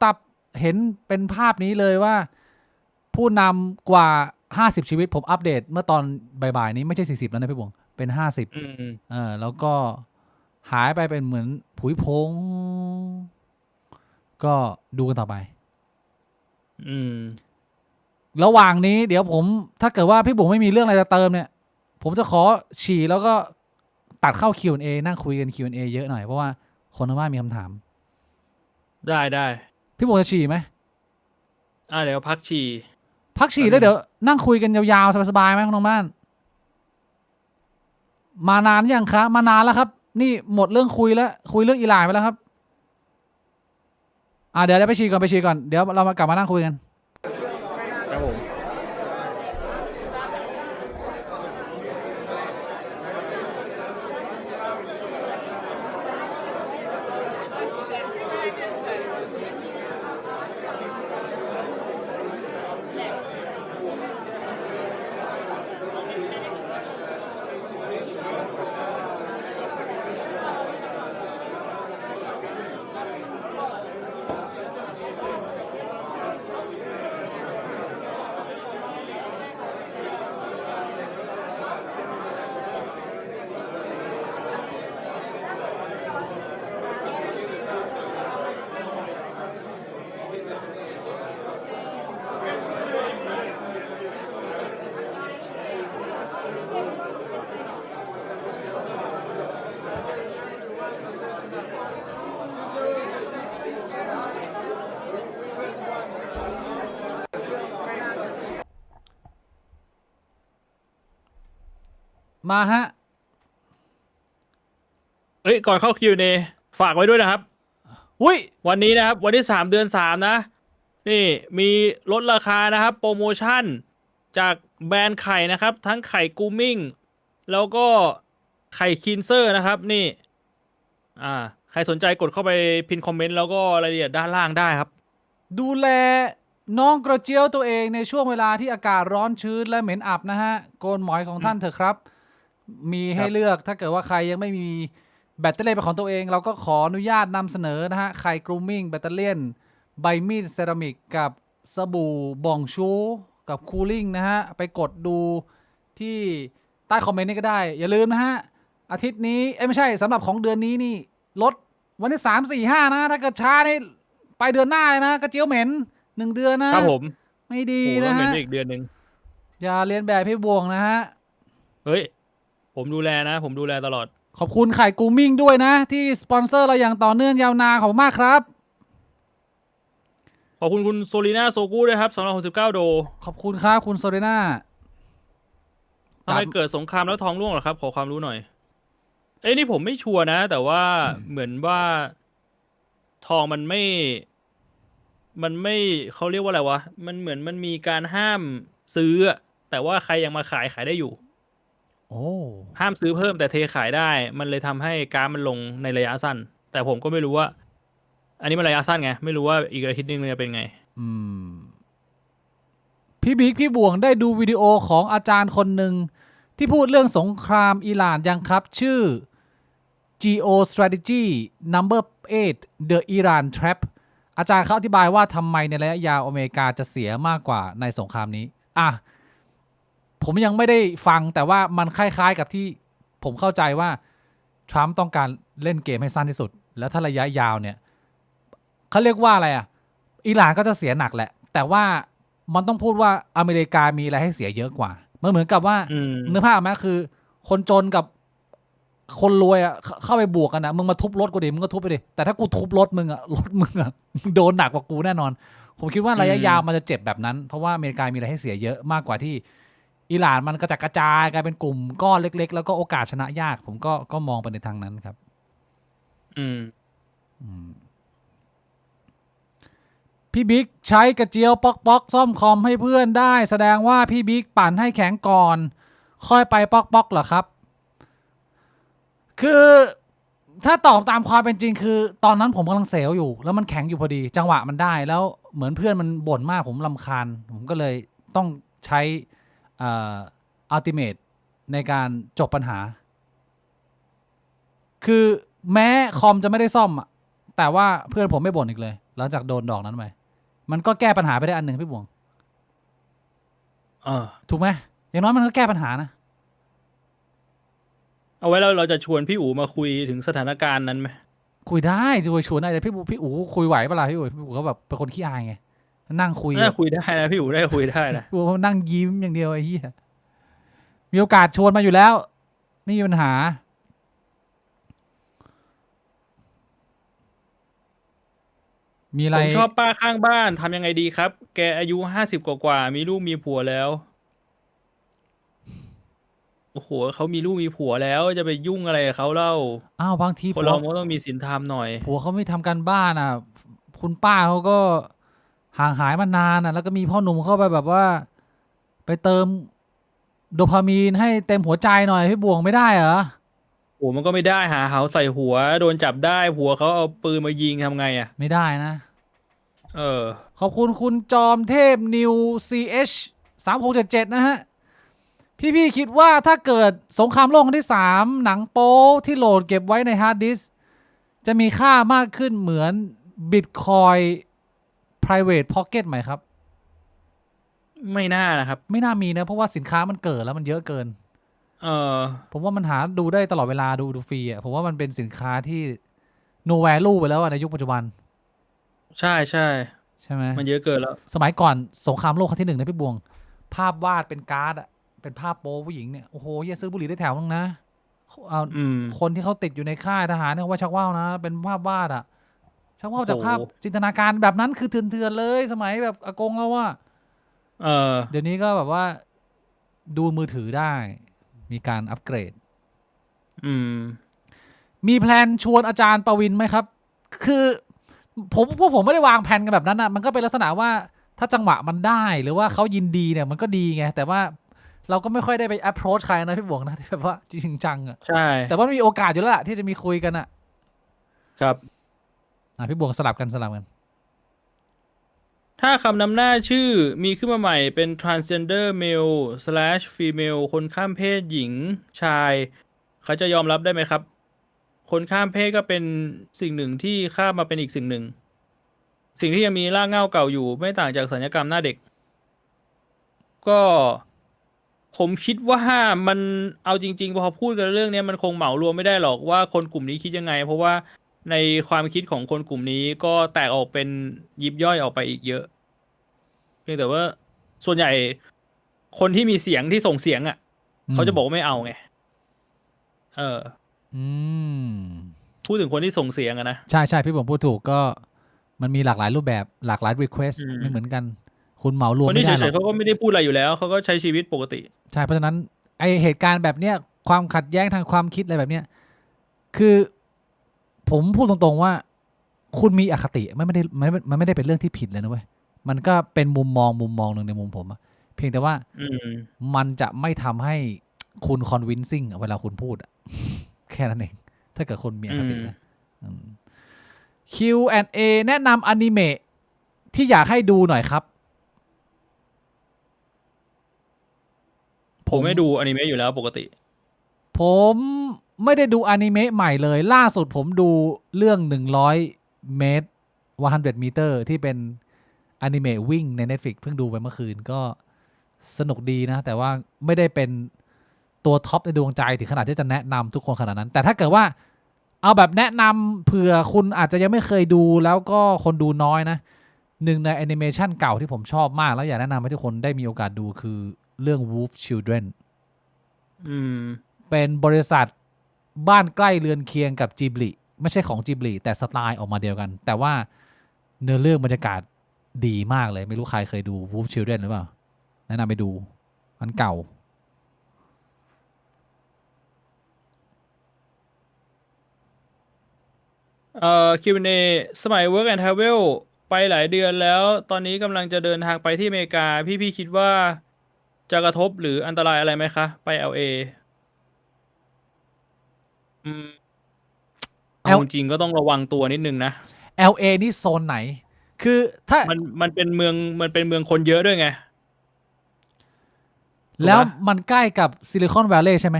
ตับเห็นเป็นภาพนี้เลยว่าผู้นำกว่า50ชีวิตผมอัปเดตเมื่อตอนบ่ายๆนี้ไม่ใช่40แล้วนะพี่บวงเป็น50แล้วก็หายไปเป็นเหมือนผุยพง ก็ดูกันต่อไป อืม ระหว่างนี้เดี๋ยวผมถ้าเกิดว่าพี่บุ๋มไม่มีเรื่องอะไรจะเติมเนี่ยผมจะขอฉี่แล้วก็ตัดเข้า Q&A นั่งคุยกัน Q&A เยอะหน่อยเพราะว่าคนทางบ้านมีคำถาม ได้ พี่บุ๋มจะฉี่ไหม เดี๋ยวพักฉี่ พักฉี่แล้วเดี๋ยวนั่งคุยกันยาวๆสบายๆไหมคุณทางบ้านมานานยังคะมานานแล้วครับนี่หมดเรื่องคุยแล้วคุยเรื่องอีหลายไปแล้วครับเดี๋ยวไปฉี่ก่อนเดี๋ยวเรามากลับมานั่งคุยกัน ครับผม มาฮะ ก่อนเข้า Q&A ฝากไว้ด้วยนะครับ อุ้ย วันนี้นะครับ วันที่3 เดือน 3 นะ นี่มีลดราคานะครับ โปรโมชั่นจากแบรนด์ไข่นะครับ ทั้งไข่กูมิ่งแล้วก็ไข่คินเซอร์นะครับ นี่ ใครสนใจกดเข้าไปพินคอมเมนต์แล้วก็รายละเอียดด้านล่างได้ครับ ดูแลน้องกระเจียวตัวเองในช่วงเวลาที่อากาศร้อนชื้นและเหม็นอับนะฮะโกนหมอยของท่านเถอะครับ มีให้เลือกถ้าเกิดว่าใครยังไม่มีแบตเตอรี่เป็นของตัวเอง เราก็ขออนุญาตนำเสนอนะฮะไข่กรูมมิ่งแบตเตอรี่ใบมีดเซรามิกกับสบู่บ่องชูกับคูลิ่งนะฮะไปกดดูที่ใต้คอมเมนต์นี้ก็ได้ อย่าลืมนะฮะอาทิตย์นี้ไม่ใช่สำหรับของเดือนนี้นี่ลดวันที่3 4 5นะถ้าเกิดช้านี่ไปเดือนหน้าเลยนะกระเจียวเหม็น1 เดือนนะครับ ผม ไม่ดี โอ้โหแล้ว นะ เหม็ ฮะ นอีกเดือนหนึ่ง อย่าเรียนแบบพี่บวงนะฮะ เฮ้ย ผมดูแลนะ ผมดูแลตลอด ขอบคุณไข่กูมิ่งด้วยนะ ที่สปอนเซอร์เราอย่างต่อเนื่องยาวนานขอบคุณมากครับ ขอบคุณคุณโซลีนาโซกูด้วยครับ269 โด ขอบคุณครับคุณโซเรน่า ทำไมเกิดสงครามแล้วทองร่วงเหรอครับ ขอความรู้หน่อย นี่ผมไม่ชัวร์นะ แต่ว่าเหมือนว่าทองมันไม่เขาเรียกว่าอะไรวะ มันเหมือนมันมีการห้ามซื้ออะแต่ว่าใครยังมาขายได้อยู่ โอ้ ห้ามซื้อเพิ่มแต่เทขายได้ มันเลยทำให้กราฟมันลงในระยะสั้น แต่ผมก็ไม่รู้ว่า อันนี้มันระยะสั้นไง ไม่รู้ว่าอีกอาทิตย์นึงมันจะเป็นไง พี่บิ๊กพี่บวงได้ดูวิดีโอของอาจารย์คนหนึ่งที่พูดเรื่องสงครามอิหร่านยังครับ ชื่อ Geostrategy Number 8 The Iran Trap อาจารย์เขาอธิบายว่าทำไมในระยะยาวอเมริกาจะเสียมากกว่าในสงครามนี้ผมยังไม่ได้ฟังแต่ว่ามันคล้ายๆกับที่ผมเข้าใจว่าทรัมป์ต้องการเล่นเกมให้สั้นที่สุดแล้วถ้าระยะยาวเนี่ยเขาเรียกว่าอะไรอิหร่านก็จะเสียหนักแหละแต่ว่ามันต้องพูดว่าอเมริกามีอะไรให้เสียเยอะกว่ามันเหมือนกับว่าเนื้อผ้าไหมคือคนจนกับคนรวยเข้าไปบวกกันมึงมาทุบรถกูดิมึงก็ทุบไปดิแต่ถ้ากูทุบรถมึงรถมึงโดนหนักกว่ากูแน่นอนผมคิดว่าระยะยาวมันจะเจ็บแบบนั้นเพราะว่าอเมริกามีอะไรให้เสียเยอะมากกว่าที่อิหร่านมันกระจัดกระจายกลายเป็นกลุ่มก้อนเล็กๆแล้วก็โอกาสชนะยากผมก็มองไปในทางนั้นครับพี่บิ๊กใช้กระเจียวป๊อกซ่อมคอมให้เพื่อนได้แสดงว่าพี่บิ๊กปั่นให้แข็งก่อนค่อยไปป๊อกเหรอครับคือถ้าตอบตามความเป็นจริงคือตอนนั้นผมกำลังเซลล์อยู่แล้วมันแข็งอยู่พอดีจังหวะมันได้แล้วเหมือนเพื่อนมันบ่นมากผมรำคาญผมก็เลยต้องใช้อัลติเมทในการจบปัญหาคือแม้คอมจะไม่ได้ซ่อมแต่ว่าเพื่อนผมไม่บ่นอีกเลยหลังจากโดนดอกนั้นไปมันก็แก้ปัญหาไปได้อันหนึ่งพี่บวงถูกไหมอย่างน้อยมันก็แก้ปัญหานะเอาไว้เราจะชวนพี่อู๋มาคุยถึงสถานการณ์นั้นไหม คุยได้จะชวนได้แต่พี่อู๋คุยไหวเปล่าพี่อู๋เขาแบบเป็นคนขี้อายไงนั่งคุย น่าคุยได้นะพี่อู๋ได้คุยได้นะ พี่อู๋เขานั่งยิ้มอย่างเดียวไอ้เหี้ยมีโอกาสชวนมาอยู่แล้วไม่มีปัญหามีอะไร ผมชอบป้าข้างบ้านทำยังไงดีครับ แกอายุ50กว่ามีลูกมีผัวแล้วโอ้โหเขามีลูกมีผัวแล้วจะไปยุ่งอะไรกับเขาเล่า อ้าวบางที คนเราก็ต้องมีศีลธรรมหน่อย ผัวเขาไม่ทำการบ้านอ่ะ คุณป้าเขาก็ห่างหายมานานอ่ะ แล้วก็มีพ่อหนุ่มเข้าไปแบบว่า ไปเติมโดพามีนให้เต็มหัวใจหน่อยพี่บวงไม่ได้เหรอ โอ้มันก็ไม่ได้หาเหาใส่หัวโดนจับได้ผัวเขาเอาปืนมายิงทำไงอ่ะ ไม่ได้นะ เออ ขอบคุณคุณจอมเทพนิว CH 3677นะฮะ พี่คิดว่าถ้าเกิดสงครามโลกครั้งที่ 3 หนังโป๊ที่โหลดเก็บไว้ในฮาร์ดดิสก์จะมีค่ามากขึ้นเหมือน Bitcoin Private Pocket ไหมครับ ไม่น่านะครับ ไม่น่ามีนะ เพราะว่าสินค้ามันเกิดแล้วมันเยอะเกิน เออ ผมว่ามันหาดูได้ตลอดเวลาดูฟรีอ่ะผมว่ามันเป็นสินค้าที่ no value ไปแล้วอะในยุคปัจจุบัน ใช่ใช่ ใช่ไหม มันเยอะเกินแล้ว สมัยก่อนสงครามโลกครั้งที่ 1นะพี่บวง ภาพวาดเป็นการ์ดอ่ะเป็นภาพโป๊ผู้หญิงเนี่ยโอ้โหอย่าซื้อบุหรี่ได้แถวนึงนะเอา อืม คนที่เขาติดอยู่ในค่ายทหารเนี่ยว่าชักว่าวนะ เป็นภาพวาดอ่ะ ชักว่าวจาก โอ้โห ภาพจินตนาการแบบนั้นคือเถื่อนๆเลย สมัยแบบอากงแล้วว่า เออ เดี๋ยวนี้ก็แบบว่าดูมือถือได้ มีการอัปเกรด อืม มีแพลนชวนอาจารย์ประวินไหมครับ คือพวกผมไม่ได้วางแผนกันแบบนั้นนะมันก็เป็นลักษณะว่าถ้าจังหวะมันได้หรือว่าเขายินดีเนี่ยมันก็ดีไง แต่ว่าเราก็ไม่ค่อยได้ไป approach ใครนะพี่บวงนะที่แบบว่าจริงจังอะ ใช่ แต่ว่ามีโอกาสอยู่แล้วล่ะที่จะมีคุยกันอะ ครับ พี่บวงสลับกัน ถ้าคำนำหน้าชื่อมีขึ้นมาใหม่เป็น transgender male / female คนข้ามเพศหญิงชาย เขาจะยอมรับได้ไหมครับ คนข้ามเพศก็เป็นสิ่งหนึ่งที่ข้ามมาเป็นอีกสิ่งหนึ่ง สิ่งที่ยังมีรากเหง้าเก่าอยู่ไม่ต่างจากศัลยกรรมหน้าเด็ก ก็ผมคิดว่ามันเอาจริงๆพอพูดกันเรื่องนี้มันคงเหมารวมไม่ได้หรอกว่าคนกลุ่มนี้คิดยังไง เพราะว่าในความคิดของคนกลุ่มนี้ก็แตกออกเป็นยิบย่อยออกไปอีกเยอะเพียงแต่ว่าส่วนใหญ่คนที่มีเสียงที่ส่งเสียงอ่ะ เขาจะบอกว่าไม่เอาไงอืม พูดถึงคนที่ส่งเสียงอะนะ ใช่พี่บวงพูดถูกก็มันมีหลากหลายรูปแบบหลากหลาย request ไม่เหมือนกัน คุณเหมารวม คน ไม่ ที่ ได้ เฉ หรอย ก ๆเขาก็ไม่ได้พูดอะไรอยู่แล้วเขาก็ใช้ชีวิตปกติ ใช่เพราะฉะนั้นไอเหตุการณ์แบบเนี้ยความขัดแย้งทางความคิดอะไรแบบเนี้ยคือผมพูดตรงๆว่า คุณมีอคติมันไม่ได้เป็นเรื่องที่ผิดเลยนะเว้ยมันก็เป็นมุมมองหนึ่งในมุมผมอะเพียงแต่ว่า อืม มันจะไม่ทำให้คุณ convincing เวลาคุณพูดอะแค่นั้นเองถ้าเกิดคนมีอคตินะQ&A แนะนำอนิเมะที่อยากให้ดูหน่อยครับ ผมไม่ดูอนิเมะอยู่แล้วปกติ ผมไม่ได้ดูอนิเมะใหม่เลย ล่าสุดผมดูเรื่อง100 เมตร100 เมตรที่เป็นอนิเมะวิ่งใน Netflix เพิ่งดูไปเมื่อคืนก็สนุกดีนะ แต่ว่าไม่ได้เป็นตัวท็อปในดวงใจถึงขนาดที่จะแนะนำทุกคนขนาดนั้น แต่ถ้าเกิดว่าเอาแบบแนะนำเผื่อคุณอาจจะยังไม่เคยดูแล้วก็คนดูน้อยนะหนึ่งในแอนิเมชันเก่าที่ผมชอบมากแล้วอยากแนะนำให้ทุกคนได้มีโอกาสดูคือเรื่อง Wolf Children อืม เป็นบริษัทบ้านใกล้เรือนเคียงกับจิบลิไม่ใช่ของจิบลิแต่สไตล์ออกมาเดียวกัน แต่ว่าเนื้อเรื่องบรรยากาศดีมากเลยไม่รู้ใครเคยดู Wolf Children หรือเปล่าแนะนำไปดูอันเก่าQ&A สมัย Work and Travel ไปหลายเดือนแล้วตอนนี้กำลังจะเดินทางไปที่อเมริกาพี่คิดว่าจะกระทบหรืออันตรายอะไรไหมคะไป LA เอาจริงๆก็ต้องระวังตัวนิดนึงนะ LA นี่โซนไหนคือถ้า มันเป็นเมืองคนเยอะด้วยไง แล้วมันใกล้กับซิลิคอนแวลเลย์ใช่ไหม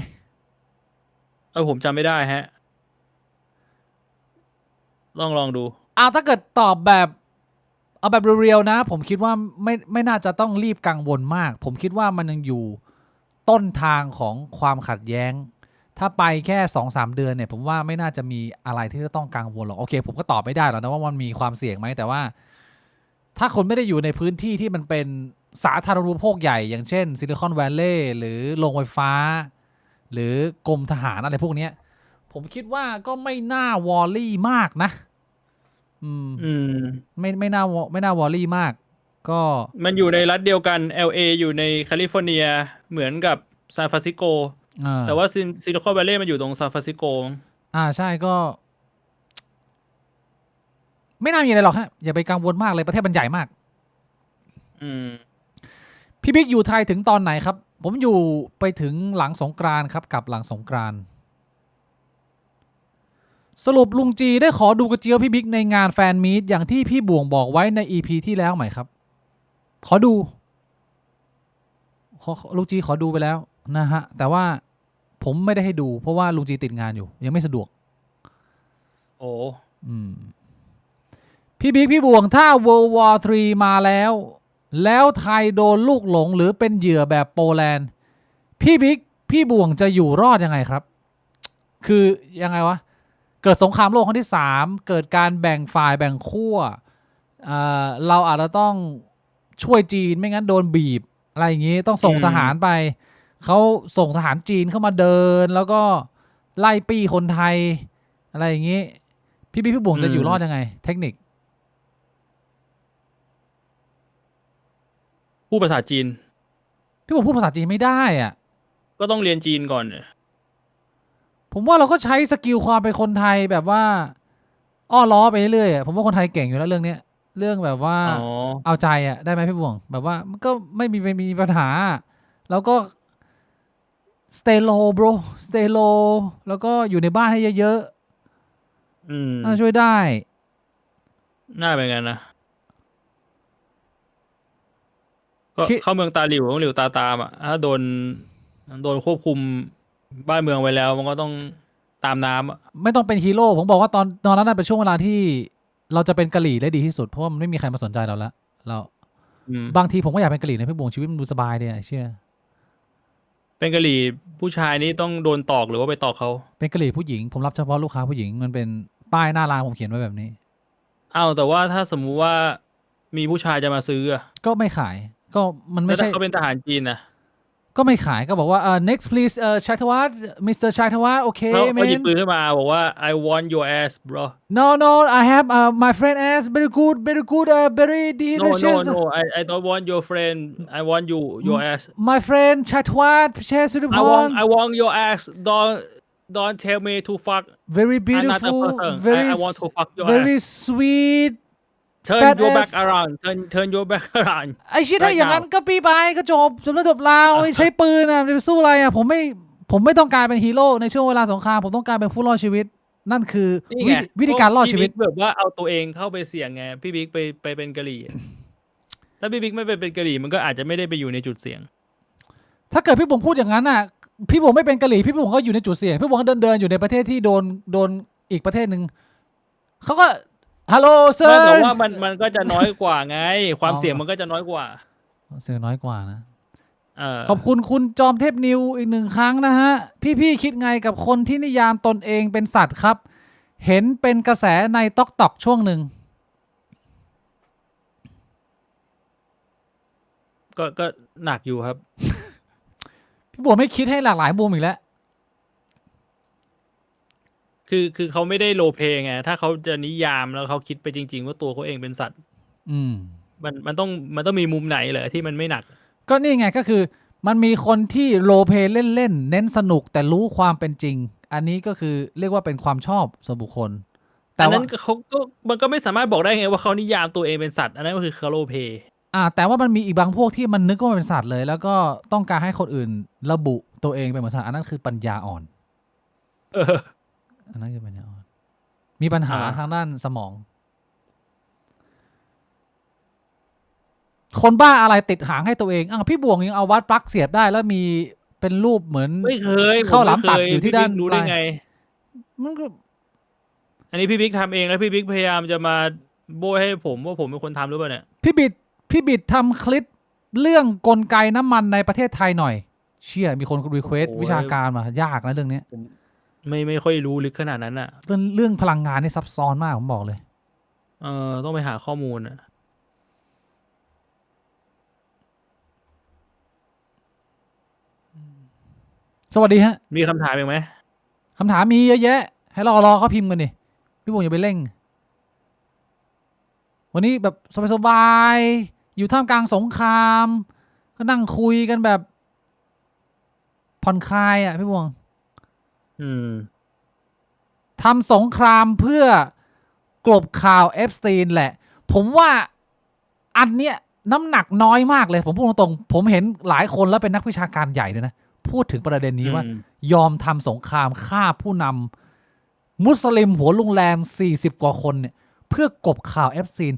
ผมจำไม่ได้ฮะลองดู ถ้าเกิดตอบแบบเอาแบบเรียวๆนะผมคิดว่าไม่น่าจะต้องรีบกังวลมากผมคิดว่ามันยังอยู่ต้นทางของความขัดแย้ง ถ้าไปแค่ 2-3 เดือนเนี่ยผมว่าไม่น่าจะมีอะไรที่จะต้องกังวลหรอกโอเคผมก็ตอบไม่ได้หรอกนะว่ามันมีความเสี่ยงไหมแต่ว่าถ้าคนไม่ได้อยู่ในพื้นที่ที่มันเป็นสาธารณูปโภคใหญ่อย่างเช่นซิลิคอนแวลเลย์หรือโรงไฟฟ้าหรือกรมทหารอะไรพวกเนี้ยผมคิดว่าก็ไม่น่าวอรี่มากนะไม่น่าวอรี่มากก็มันอยู่ในรัฐเดียวกัน LA อยู่ในแคลิฟอร์เนียเหมือนกับซานฟรานซิสโกแต่ว่าซิลิคอนแวลเลย์มันอยู่ตรงซานฟรานซิสโกใช่ก็ไม่น่ามีอะไรหรอกฮะอย่าไปกังวลมากเลยประเทศมันใหญ่มากพี่บิ๊กอยู่ไทยถึงตอนไหนครับผมอยู่ไปถึงหลังสงกรานต์ครับกับหลังสงกรานต์สรุปลุงจีได้ขอดูกระเจียวพี่บิ๊กในงานแฟนมีตอย่างที่พี่บ่วงบอกไว้ใน EP ที่แล้วไหมครับขอดูลุงจีขอดูไปแล้วนะฮะแต่ว่าผมไม่ได้ให้ดูเพราะว่าลุงจีติดงานอยู่ยังไม่สะดวกโอ้พี่บิ๊กพี่บ่วงถ้า World War 3 มาแล้วไทยโดนลูกหลงหรือเป็นเหยื่อแบบโปแลนด์พี่บิ๊กพี่บ่วงจะอยู่รอดยังไงครับคือยังไงวะเกิดสงครามโลกครั้งที่3เกิดการแบ่งฝ่ายแบ่งขั้วเราอาจจะต้องช่วยจีนไม่งั้นโดนบีบอะไรอย่างงี้ต้องส่งทหารไปเขาส่งทหารจีนเข้ามาเดินแล้วก็ไล่ปี้คนไทยอะไรอย่างงี้พี่บิ๊กพี่บ่วงจะอยู่รอดยังไงเทคนิคพูดภาษาจีนพี่ผมพูดภาษาจีนไม่ได้อ่ะก็ต้องเรียนจีนก่อนผมว่าเราก็ใช้สกิลความเป็นคนไทยแบบว่าอ้อล้อไปเรื่อยๆผมว่าคนไทยเก่งอยู่แล้วเรื่องเนี้ยเรื่องแบบว่าเอาใจอ่ะได้ไหมพี่บ่วงแบบว่ามันก็ไม่มีปัญหาแล้วก็ stay low bro stay low แล้วก็อยู่ในบ้านให้เยอะๆน่าช่วยได้น่าเป็นงั้นนะก็เข้าเมืองตาหลิวต้องหลิวตาตามอ่ะถ้าโดนควบคุมบ้านเมืองไว้แล้วมันก็ต้องตามน้ำอ่ะไม่ต้องเป็นฮีโร่ผมบอกว่าตอนนั้นเป็นช่วงเวลาที่เราจะเป็นกะหรี่ได้ดีที่สุดเพราะว่ามันไม่มีใครมาสนใจเราแล้วบางทีผมก็อยากเป็นกะหรี่นะพี่บ่วงชีวิตมันดูสบายดีเชื่อเป็นกะหรี่ผู้ชายนี่ต้องโดนตอกหรือว่าไปตอกเขาเป็นกะหรี่ผู้หญิงผมรับเฉพาะลูกค้าผู้หญิงมันเป็นป้ายหน้าร้านผมเขียนไว้แบบนี้แต่ว่าถ้าสมมุติว่ามีผู้ชายจะมาซื้อก็ไม่ขายก็มันไม่ใช่เขาเป็นทหารจีนนะก็ไม่ขายก็บอกว่าnext pleaseชัยธวัฒน์ Mr. ชัยธวัฒน์โอเคแล้วหยิบปืนขึ้นมาบอกว่า I want your ass bro no I have my friend ass very good very delicious no I don't want your friend I want your ass my friend ชัยธวัฒน์เชษสุริพร I want your ass don't tell me to fuck very beautiful I want to fuck your very sweet turn your back around turn your back around ไอ้ชิถ้าอย่างนั้นก็ปีไปก็จบจบราวใช้ปืนจะไปสู้อะไรผมไม่ต้องการเป็นฮีโร่ในช่วงเวลาสงครามผมต้องการเป็นผู้รอดชีวิตนั่นคือวิธีการรอดชีวิตแบบว่าเอาตัวเองเข้าไปเสี่ยงไงพี่บิ๊กไปเป็นกะหรี่ถ้าพี่บิ๊กไม่ไปเป็นกะหรี่มันก็อาจจะไม่ได้ไปอยู่ในจุดเสี่ยงถ้าเกิดพี่บ่งพูดอย่างนั้นพี่บ่งไม่เป็นกะหรี่พี่บ่งก็อยู่ในจุดเสี่ยงพี่บ่งก็เดินอยู่ในประเทศที่โดนอีกประเทศนึงเขาก็ฮัลโหลเซอร์แต่ว่ามันก็จะน้อยกว่าไงความเสี่ยงมันก็จะน้อยกว่าเสี่ยงน้อยกว่านะขอบคุณคุณจอมเทพนิวอีก1 ครั้งนะฮะพี่คิดไงกับคนที่นิยามตนเองเป็นสัตว์ครับเห็นเป็นกระแสในต๊อกช่วงหนึ่งก็หนักอยู่ครับพี่บัวไม่คิดให้หลากหลายมุมอีกแล้วคือเขาไม่ได้โลเพไงถ้าเขาจะนิยามแล้วเขาคิดไปจริงๆว่าตัวเขาเองเป็นสัตว์มันต้องมีมุมไหนเหรอที่มันไม่หนักก็นี่ไงก็คือมันมีคนที่โลเพเล่นเน้นสนุกแต่รู้ความเป็นจริงอันนี้ก็คือเรียกว่าเป็นความชอบส่วนบุคคลแต่นั้นมันก็ไม่สามารถบอกได้ไงว่าเขานิยามตัวเองเป็นสัตว์อันนั้นก็คือเขาโลเพแต่ว่ามันมีอีกบางพวกที่มันนึกว่าเป็นสัตว์เลยแล้วก็ต้องการให้คนอื่นระบุตัวเองเป็นเหมือนสัตว์อันนั้นคือปัญญาอ่อนอันนั้นคือปัญญาอ่อนมีปัญหาทางด้านสมองคนบ้าอะไรติดหางให้ตัวเองพี่บ่วงยังเอาวัดปลั๊กเสียบได้แล้วมีเป็นรูปเหมือนไม่เคยเข้าหลามตัดอยู่ที่ด้านรู้ได้ไงมันก็อันนี้พี่บิ๊กทำเองแล้วพี่บิ๊กพยายามจะมาโบยให้ผมว่าผมเป็นคนทำหรือเปล่าเนี่ยพี่บิดทำคลิปเรื่องกลไกน้ำมันในประเทศไทยหน่อย เชี่ยมีคนรีเควสวิชาการมายากนะเรื่องนี้ ผมไม่ค่อยรู้ลึกขนาดนั้นอ่ะ เรื่องพลังงานนี่ซับซ้อนมากผมบอกเลย ต้องไปหาข้อมูลอ่ะ สวัสดีฮะ มีคำถามอีกไหม คำถามมีเยอะแยะ ให้รอเขาพิมพ์กันดิพี่บุ๋มอย่าไปเร่ง วันนี้แบบสบายๆอยู่ท่ามกลางสงครามก็นั่งคุยกันแบบผ่อนคลายอ่ะพี่บวง ทำสงครามเพื่อกลบข่าวเอฟสตีนแหละ ผมว่าอันเนี้ยน้ำหนักน้อยมากเลยผมพูดตรงๆผมเห็นหลายคนแล้วเป็นนักวิชาการใหญ่ด้วยนะพูดถึงประเด็นนี้ว่ายอมทำสงครามฆ่าผู้นำมุสลิมหัวลุงแรง40 กว่าคนเนี่ยเพื่อกลบข่าวเอฟสตีน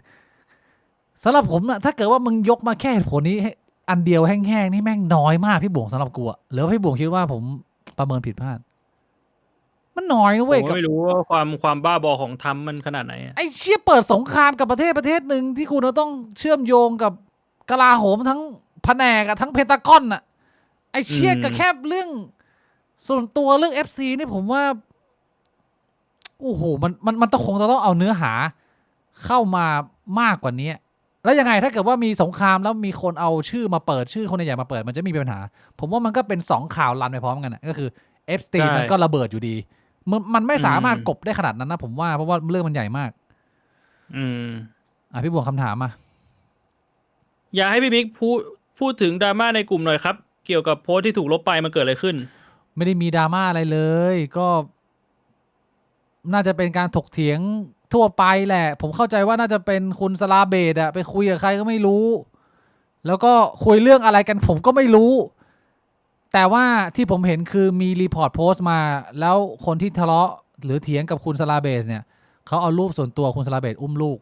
สำหรับผมนะถ้าเกิดว่ามึงยกมาแค่เหตุผลนี้อันเดียวแห้งๆนี่แม่งน้อยมากพี่บวงสำหรับกูอะหรือว่าพี่บวงคิดว่าผมประเมินผิดพลาดมันน้อยนะ ผ เว้ย มก็ไม่รู้ว่าความบ้าบอของทำมันขนาดไหนอะ ไอ้เชี่ยเปิดสงครามกับประเทศหนึ่งที่คุณต้องเชื่อมโยงกับกลาโหมทั้งแผนกอะทั้งเพนตากอนอะไอ้เชี่ยกับแค่เรื่องส่วนตัวเรื่อง FC นี่ผมว่าโอ้โหมันต้องเอาเนื้อหาเข้ามามากกว่านี้แล้วยังไงถ้าเกิดว่ามีสงครามแล้วมีคนเอาชื่อมาเปิดชื่อคนใหญ่มาเปิดมันจะมีปัญหาผมว่ามันก็เป็น2ข่าวรันไปพร้อมกันนะก็คือ FC มันก็ระเบิดอยู่ดีมันไม่สามารถกบได้ขนาดนั้นนะผมว่าเพราะว่าเรื่องมันใหญ่มากพี่บวงคำถามมาอยากให้พี่บิ๊กพูดถึงดราม่าในกลุ่มหน่อยครับเกี่ยวกับโพสต์ที่ถูกลบไปมันเกิดอะไรขึ้นไม่ได้มีดราม่าอะไรเลยก็น่าจะเป็นการถกเถียงทั่วไปแหละผมเข้าใจว่าน่าจะเป็นคุณสลาเบดอะไปคุยกับใครก็ไม่รู้แล้วก็คุยเรื่องอะไรกันผมก็ไม่รู้แต่ว่าที่ผมเห็นคือมีรีพอร์ตโพสต์มาแล้วคนที่ทะเลาะหรือเถียงกับคุณสลาเบสเนี่ยเขาเอารูปส่วนตัวคุณสลาเบสอุ้มลูก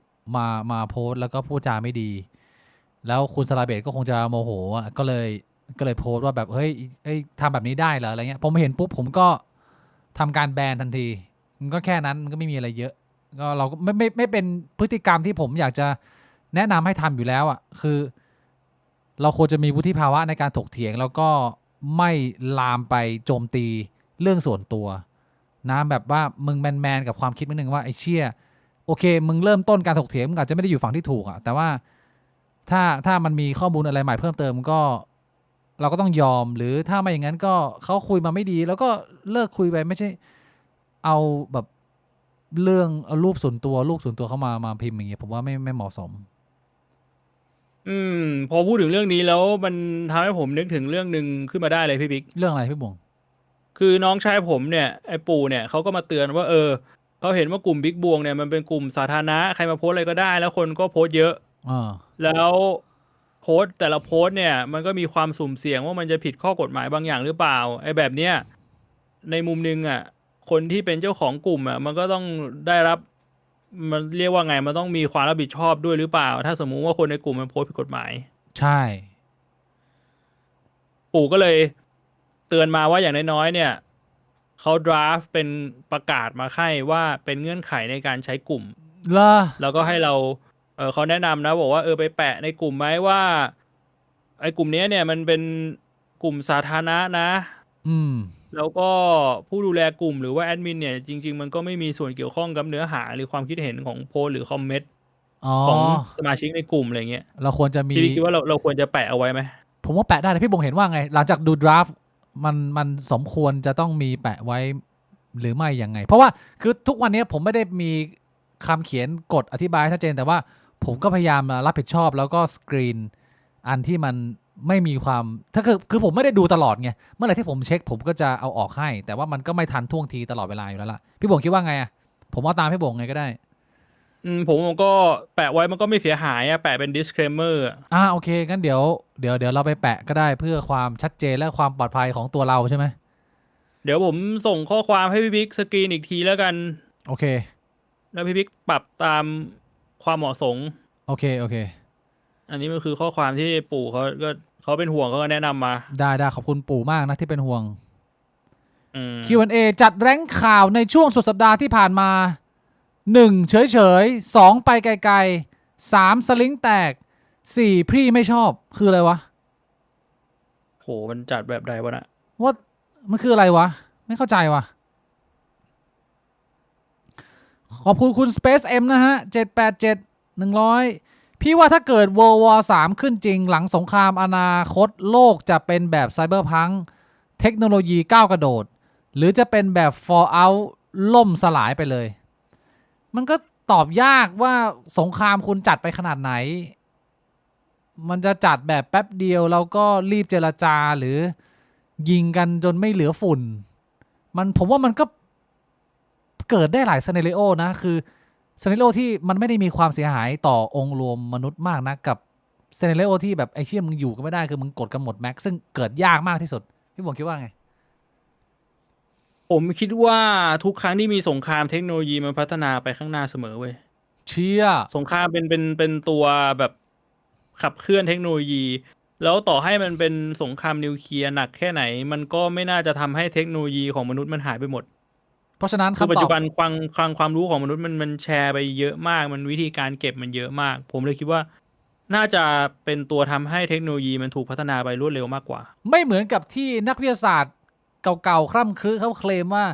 มาโพสต์แล้วก็พูดจาไม่ดีแล้วคุณสลาเบสก็คงจะโมโหก็เลยโพสต์ว่าแบบเฮ้ยทำแบบนี้ได้เหรออะไรเงี้ยผมเห็นปุ๊บผมก็ทำการแบนทันทีมันก็แค่นั้นมันก็ไม่มีอะไรเยอะก็เราก็ไม่เป็นพฤติกรรมที่ผมอยากจะแนะนำให้ทำอยู่แล้วอ่ะคือเราควรจะมีวุฒิภาวะในการถกเถียงแล้วก็ไม่ลามไปโจมตีเรื่องส่วนตัวนะแบบว่ามึงแมนกับความคิดนิดนึงว่าไอ้เชี่ยโอเคมึงเริ่มต้นการถกเถียงมึงอาจจะไม่ได้อยู่ฝั่งที่ถูกอ่ะแต่ว่าถ้ามันมีข้อมูลอะไรใหม่เพิ่มเติมก็เราก็ต้องยอมหรือถ้าไม่อย่างนั้นก็เขาคุยมาไม่ดีแล้วก็เลิกคุยไปไม่ใช่เอาแบบเรื่องเอารูปส่วนตัวลูกส่วนตัวเข้ามาพิมพ์อย่างเงี้ยผมว่าไม่เหมาะสมพอพูดถึงเรื่องนี้แล้วมันทำให้ผมนึกถึงเรื่องหนึ่งขึ้นมาได้เลยพี่บิ๊กเรื่องอะไรพี่บงคือน้องชายผมเนี่ยไอ้ปู่เนี่ยเขาก็มาเตือนว่าเขาเห็นว่ากลุ่มบิ๊กบวงเนี่ยมันเป็นกลุ่มสาธารณะใครมาโพสอะไรก็ได้แล้วคนก็โพสเยอะแล้วโพสแต่ละโพสเนี่ยมันก็มีความสุ่มเสี่ยงว่ามันจะผิดข้อกฎหมายบางอย่างหรือเปล่าไอ้แบบเนี้ยในมุมนึงคนที่เป็นเจ้าของกลุ่มมันก็ต้องได้รับมันเรียกว่าไงมันต้องมีความรับผิดชอบด้วยหรือเปล่าถ้าสมมุติว่าคนในกลุ่มมันโพสผิดกฎหมายใช่ปู่ก็เลยเตือนมาว่าอย่างน้อยๆเนี่ยเขาดราฟเป็นประกาศมาให้ว่าเป็นเงื่อนไขในการใช้กลุ่มแล้วก็ให้เราเขาแนะนำนะบอกว่าไปแปะในกลุ่มไหมว่าไอ้กลุ่มนี้เนี่ยมันเป็นกลุ่มสาธารณะนะแล้วก็ผู้ดูแลกลุ่มหรือว่าแอดมินเนี่ยจริงๆมันก็ไม่มีส่วนเกี่ยวข้องกับเนื้อหาหรือความคิดเห็นของโพสหรือคอมเมนต์ของสมาชิกในกลุ่มอะไรเงี้ยเราควรจะมีพี่คิดว่าเราควรจะแปะเอาไว้ไหมผมว่าแปะได้นะพี่บงเห็นว่าไงหลังจากดูดราฟมันสมควรจะต้องมีแปะไว้หรือไม่ยังไงเพราะว่าคือทุกวันนี้ผมไม่ได้มีคำเขียนกฎอธิบายชัดเจนแต่ว่าผมก็พยายามรับผิดชอบแล้วก็สกรีนอันที่มันไม่มีความถ้าคือผมไม่ได้ดูตลอดไงเมื่อไหร่ที่ผมเช็คผมก็จะเอาออกให้แต่ว่ามันก็ไม่ทันท่วงทีตลอดเวลาอยู่แล้วล่ะพี่บงคิดว่าไงผมเอาตามพี่บงไงก็ได้ผมก็แปะไว้มันก็ไม่เสียหายแปะเป็น disclaimer โอเคงั้นเดี๋ยวเราไปแปะก็ได้เพื่อความชัดเจนและความปลอดภัยของตัวเราใช่ไหมเดี๋ยวผมส่งข้อความให้พี่บิ๊กสกรีนอีกทีแล้วกันโอเคแล้วพี่บิ๊กปรับตามความเหมาะสมโอเคอันนี้มันคือข้อความที่ปู่เขาเป็นห่วงเขาก็แนะนำมาได้ขอบคุณปู่มากนะที่เป็นห่วงQ&A จัดแรงข่าวในช่วงสุดสัปดาห์ที่ผ่านมา1เฉย2ไปไกลๆ3สลิงแตก4พี่ไม่ชอบคืออะไรวะโห มันจัดแบบใดวะน่ะ ว่ามันคืออะไรวะ ไม่เข้าใจวะขอบคุณคุณ Space M นะฮะ 787 100 พี่ว่าถ้าเกิด World War 3 ขึ้นจริงหลังสงครามอนาคตโลกจะเป็นแบบไซเบอร์พังเทคโนโลยีก้าวกระโดด หรือจะเป็นแบบ Fallout ล่มสลายไปเลย มันก็ตอบยากว่าสงครามคุณจัดไปขนาดไหน มันจะจัดแบบแป๊บเดียวแล้วก็รีบเจรจาหรือยิงกันจนไม่เหลือฝุ่น ผมว่ามันก็เกิดได้หลายซีนาริโอนะคือซีนาริโอที่มันไม่ได้มีความเสียหายต่อองค์รวมมนุษย์มากนะกับซีนาริโอที่แบบไอ้เชี่ยมึงอยู่กันไม่ได้คือมึงกดกันหมดแม็กซึ่งเกิดยากมากที่สุดพี่บงคิดว่าไง ผมคิดว่าทุกครั้งที่มีสงครามเทคโนโลยีมันพัฒนาไปข้างหน้าเสมอเว้ย เชี่ย สงครามเป็นตัวแบบขับเคลื่อนเทคโนโลยี แล้วต่อให้มันเป็นสงครามนิวเคลียร์หนักแค่ไหน มันก็ไม่น่าจะทำให้เทคโนโลยีของมนุษย์มันหายไปหมด เพราะฉะนั้น คือปัจ คำตอ จุ บ บันความรู้ของมนุษย์มันแชร์ไปเยอะมาก มันวิธีการเก็บมันเยอะมาก ผมเลยคิดว่า น่าจะเป็นตัวทำให้เทคโนโลยีมันถูกพัฒนาไปรวดเร็วมากกว่า ไม่เหมือนกับที่นักวิทยาศาสตร์เก่าๆคร่ำครึเขาเคลมว่า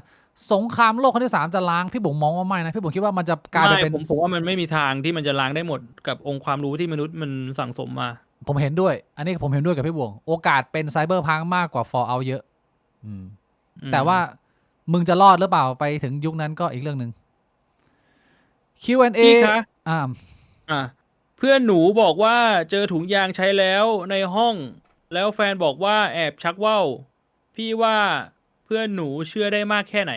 สงครามโลกครั้งที่ 3จะล้างพี่บุ๋มมองว่าไม่นะพี่บุ๋มคิดว่ามันจะกลายไปเป็น ผมว่ามันไม่มีทางที่มันจะล้างได้หมดกับองค์ความรู้ที่มนุษย์มันสั่งสมมา ผมเห็นด้วย อันนี้ผมเห็นด้วยกับพี่บวงโอกาสเป็นไซเบอร์พังมากกว่า Fallout เยอะแต่ว่ามึงจะรอดหรือเปล่าไปถึงยุคนั้นก็อีกเรื่องหนึ่ง Q&A พี่คะ เพื่อนหนูบอกว่าเจอถุงยางใช้แล้วในห้อง แล้วแฟนบอกว่าแอบชักว่าวพี่ว่าเพื่อนหนูเชื่อได้มากแค่ไหน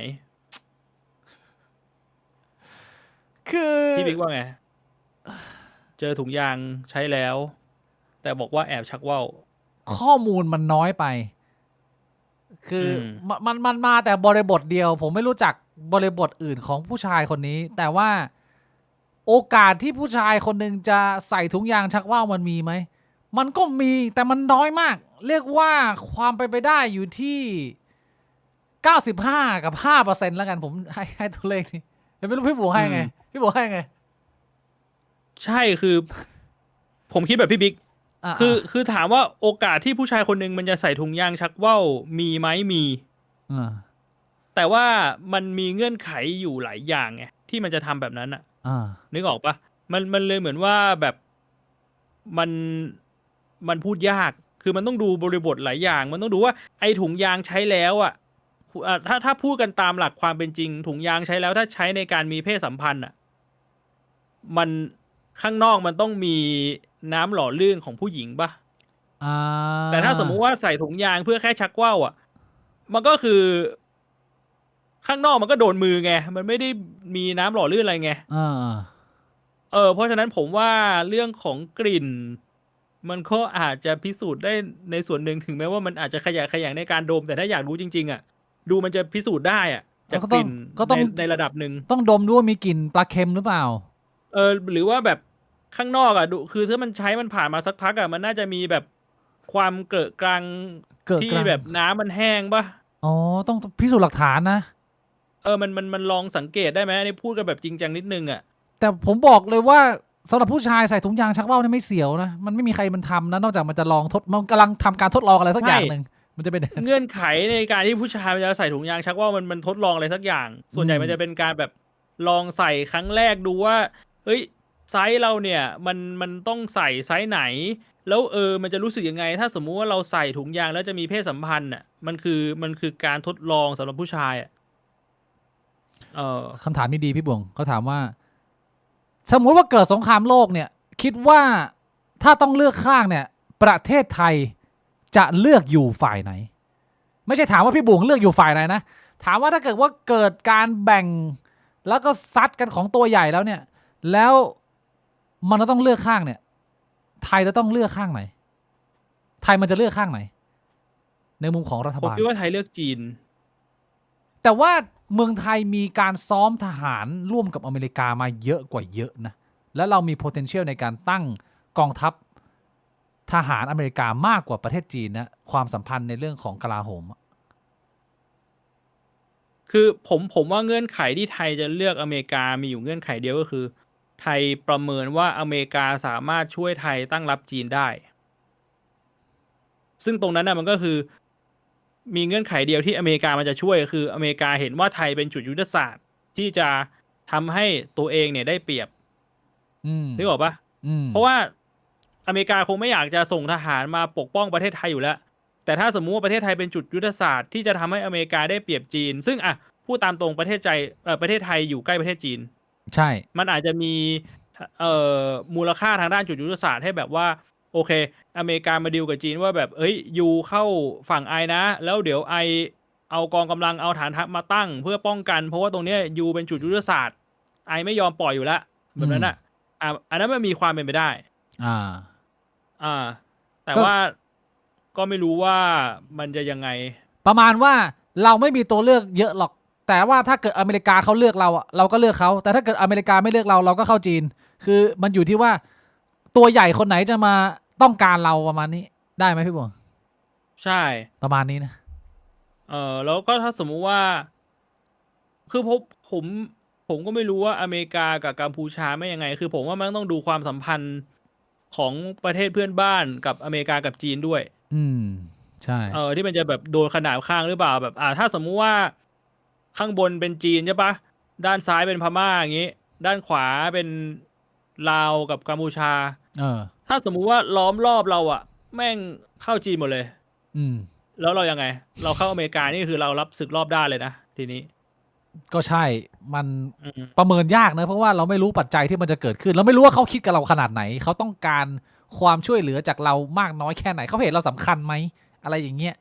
คือ พี่บิ๊กว่าไง เจอถุงยางใช้แล้ว แต่บอกว่าแอบชักว่าว ข้อมูลมันน้อยไป คือมันมาแต่บริบทเดียว ผมไม่รู้จักบริบทอื่นของผู้ชายคนนี้ แต่ว่าโอกาสที่ผู้ชายคนหนึ่งจะใส่ถุงยางชักว่าวมันมีไหม มันก็มีแต่มันน้อยมาก เรียกว่าความไปได้อยู่ที่95 กับ 5% แล้วกันผมให้ตัวเลขนี้ไม่รู้พี่บัวให้ไง พี่บัวให้ไง ใช่คือ ผมคิดแบบพี่บิ๊กคือถามว่าโอกาสที่ผู้ชายคนหนึ่งมันจะใส่ถุงยางชักว่าวมีไหมมี แต่ว่ามันมีเงื่อนไขอยู่หลายอย่างไงที่มันจะทำแบบนั้นอ่ะนึกออกปะมันเลยเหมือนว่าแบบมันพูดยาก คือมันต้องดูบริบทหลายอย่าง มันต้องดูว่าไอ้ถุงยางใช้แล้วอ่ะถ้าพูดกันตามหลักความเป็นจริง ถุงยางใช้แล้วถ้าใช้ในการมีเพศสัมพันธ์อ่ะมันข้างนอกมันต้องมีน้ำหล่อลื่นของผู้หญิงปะแต่ถ้าสมมุติว่าใส่ถุงยางเพื่อแค่ชักว่าวอ่ะมันก็คือข้างนอกมันก็โดนมือไงมันไม่ได้มีน้ำหล่อลื่นอะไรไงเพราะฉะนั้นผมว่าเรื่องของกลิ่นมันก็อาจจะพิสูจน์ได้ในส่วนหนึ่งถึงแม้ว่ามันอาจจะขยายในการดมแต่ถ้าอยากรู้จริงๆอ่ะดูมันจะพิสูจน์ได้อ่ะจากกลิ่นในระดับหนึ่งต้องดมด้วยมีกลิ่นปลาเค็มหรือเปล่าหรือว่าแบบข้างนอกอ่ะดูคือถ้ามันใช้มันผ่านมาสักพักอ่ะมันน่าจะมีแบบความเกลอะกรังที่แบบน้ำมันแห้งป่ะต้องพิสูจน์หลักฐานนะมันลองสังเกตได้ไหมนี่พูดกันแบบจริงจังนิดนึงอ่ะแต่ผมบอกเลยว่าสำหรับผู้ชายใส่ถุงยางชักว่าวนี่ไม่เสียวนะมันไม่มีใครมันทำนะนอกจากมันจะลองมันกำลังทำการทดลองอะไรสักอย่างหนึ่งมันจะเป็นเงื่อนไขในการที่ผู้ชายจะใส่ถุงยางชักว่าวมันทดลองอะไรสักอย่าง ส่วนใหญ่มันจะเป็นการแบบลองใส่ครั้งแรกดูว่าเฮ้ยไซส์เราเนี่ยมันต้องใส่ไซส์ไหนแล้วมันจะรู้สึกยังไงถ้าสมมุติว่าเราใส่ถุงยางแล้วจะมีเพศสัมพันธ์อ่ะมันคือการทดลองสำหรับผู้ชายอ่ะคำถามนี้ดีพี่บวงเขาถามว่าสมมุติว่าเกิดสงครามโลกเนี่ยคิดว่าถ้าต้องเลือกข้างเนี่ยประเทศไทยจะเลือกอยู่ฝ่ายไหนไม่ใช่ถามว่าพี่บวงเลือกอยู่ฝ่ายไหนนะถามว่าถ้าเกิดว่าเกิดการแบ่งแล้วก็ซัดกันของตัวใหญ่แล้วเนี่ยแล้วมันต้องเลือกข้างเนี่ยไทยจะต้องเลือกข้างไหนไทยมันจะเลือกข้างไหนในมุมของรัฐบาลผมคิดว่าไทยเลือกจีนแต่ว่าเมืองไทยมีการซ้อมทหารร่วมกับอเมริกามาเยอะกว่าเยอะนะแล้วเรามี potential ในการตั้งกองทัพทหารอเมริกามากกว่าประเทศจีนนะความสัมพันธ์ในเรื่องของกลาโหมคือผมว่าเงื่อนไขที่ไทยจะเลือกอเมริกามีอยู่เงื่อนไขเดียวก็คือไทยประเมินว่าอเมริกาสามารถช่วยไทยตั้งรับจีนได้ ซึ่งตรงนั้นน่ะมันก็คือมีเงื่อนไขเดียวที่อเมริกามันจะช่วยคืออเมริกาเห็นว่าไทยเป็นจุดยุทธศาสตร์ที่จะทำให้ตัวเองเนี่ยได้เปรียบ อืม นึกออกปะ อืม เพราะว่าอเมริกาคงไม่อยากจะส่งทหารมาปกป้องประเทศไทยอยู่แล้ว แต่ถ้าสมมุติว่าประเทศไทยเป็นจุดยุทธศาสตร์ที่จะทำให้อเมริกาได้เปรียบจีน ซึ่งอ่ะพูดตามตรงประเทศไทยอยู่ใกล้ประเทศจีน ใช่ มันอาจจะมีมูลค่าทางด้านจุดยุทธศาสตร์ให้แบบว่าโอเคอเมริกามาดีลกับจีนว่าแบบเอ้ยยูเข้าฝั่งไอนะ แล้วเดี๋ยวไอเอากองกำลังเอาฐานทัพมาตั้งเพื่อป้องกันเพราะว่าตรงเนี้ยยูเป็นจุดยุทธศาสตร์ไอไม่ยอมปล่อยอยู่แล้วแบบนั้นอ่ะอันนั้นมันมีความเป็นไปได้ อ่า แต่ ก็ ว่าก็ไม่รู้ว่ามันจะยังไง ประมาณว่าเราไม่มีตัวเลือกเยอะหรอก แต่ว่าถ้าเกิดอเมริกาเขาเลือกเราอะเราก็เลือกเขาแต่ถ้าเกิดอเมริกาไม่เลือกเราเราก็เข้าจีน คือมันอยู่ที่ว่าตัวใหญ่คนไหนจะมาต้องการเราประมาณนี้ได้ไหมพี่บวง ใช่ ประมาณนี้นะ แล้วก็ถ้าสมมุติว่า คือผมก็ไม่รู้ว่าอเมริกากับกัมพูชาไม่ยังไง คือผมว่ามันต้องดูความสัมพันธ์ของประเทศเพื่อนบ้านกับอเมริกากับจีนด้วย อืม ใช่ ที่มันจะแบบโดนขนาบข้างหรือเปล่าแบบถ้าสมมุติว่าข้างบนเป็นจีนใช่ปะด้านซ้ายเป็นพม่าอย่างงี้ ด้านขวาเป็นลาวกับกัมพูชา ถ้าสมมุติว่าล้อมรอบเราอะแม่งเข้าจีนหมดเลย อืม แล้วเรายังไง เราเข้าอเมริกานี่คือเรารับศึกรอบด้านเลยนะทีนี้ ก็ใช่ มัน อืม ประเมินยากนะเพราะว่าเราไม่รู้ปัจจัยที่มันจะเกิดขึ้น เราไม่รู้ว่าเขาคิดกับเราขนาดไหน เขาต้องการความช่วยเหลือจากเรามากน้อยแค่ไหน เขาเห็นเราสำคัญไหม อะไรอย่างเงี้ย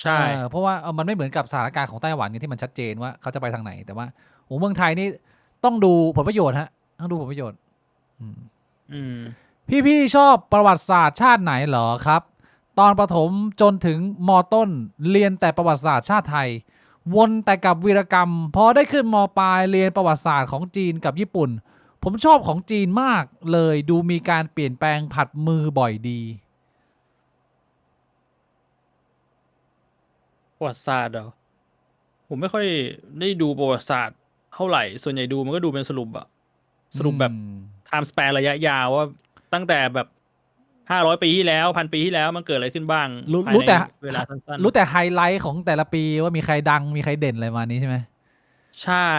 ใช่ เพราะว่ามันไม่เหมือนกับสถานการณ์ของไต้หวันเนี่ยที่มันชัดเจนว่าเขาจะไปทางไหน แต่ว่าโอ้เมืองไทยนี่ต้องดูผลประโยชน์ฮะ ต้องดูผลประโยชน์ อืม พี่ชอบประวัติศาสตร์ชาติไหนเหรอครับ ตอนประถมจนถึงมต้นเรียนแต่ประวัติศาสตร์ชาติไทย วนแต่กับวีรกรรม พอได้ขึ้นมปลายเรียนประวัติศาสตร์ของจีนกับญี่ปุ่น ผมชอบของจีนมากเลยดูมีการเปลี่ยนแปลงผัดมือบ่อยดี ประวัติศาสตร์เหรอผมไม่ค่อยได้ดูประวัติศาสตร์เท่าไหร่ ส่วนใหญ่ดูมันก็ดูเป็นสรุปอะสรุปแบบ time span ระยะยาวว่าตั้งแต่แบบ500 ปีที่แล้ว1,000 ปีที่แล้วมันเกิดอะไรขึ้นบ้าง รู้ ภาย รู้ ใน แต่ เวลาสั้น รู้แต่ไฮไลท์ของแต่ละปีว่ามีใครดังมีใครเด่นอะไรมานี้ใช่ไหม ๆใช่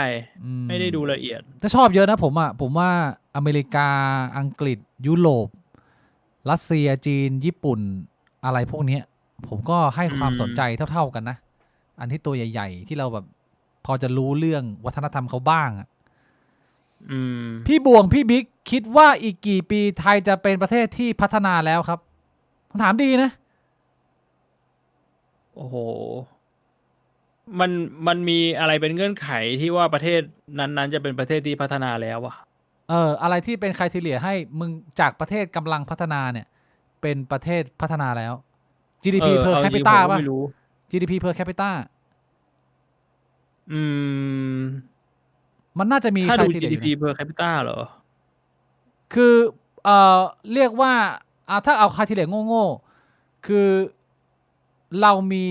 ไม่ได้ดูละเอียด ถ้าชอบเยอะนะผมว่าอเมริกาอังกฤษยุโรปรัสเซียจีนญี่ปุ่นอะไรพวกเนี้ย ผมก็ให้ความสนใจเท่าๆกันนะ อันที่ตัวใหญ่ๆ ที่เราแบบพอจะรู้เรื่องวัฒนธรรมเขาบ้างอะ อืม พี่บวงพี่บิ๊กคิดว่าอีกกี่ปีไทยจะเป็นประเทศที่พัฒนาแล้วครับคำถามดีนะ โอ้โห มันมีอะไรเป็นเงื่อนไขที่ว่าประเทศนั้นๆจะเป็นประเทศที่พัฒนาแล้วอะ อะไรที่เป็นไครทีเรียให้มึงจากประเทศกำลังพัฒนาเนี่ย เป็นประเทศพัฒนาแล้ว GDP per เอาจริง capita ผมก็ ป่ะ ไม่รู้ GDP per capita อืม มันน่าจะมี ถ้าดู criteria อยู่ GDP นะ per capita เหรอ คือเรียกว่าถ้าเอาคาทีเรียโง่ๆคือเรามี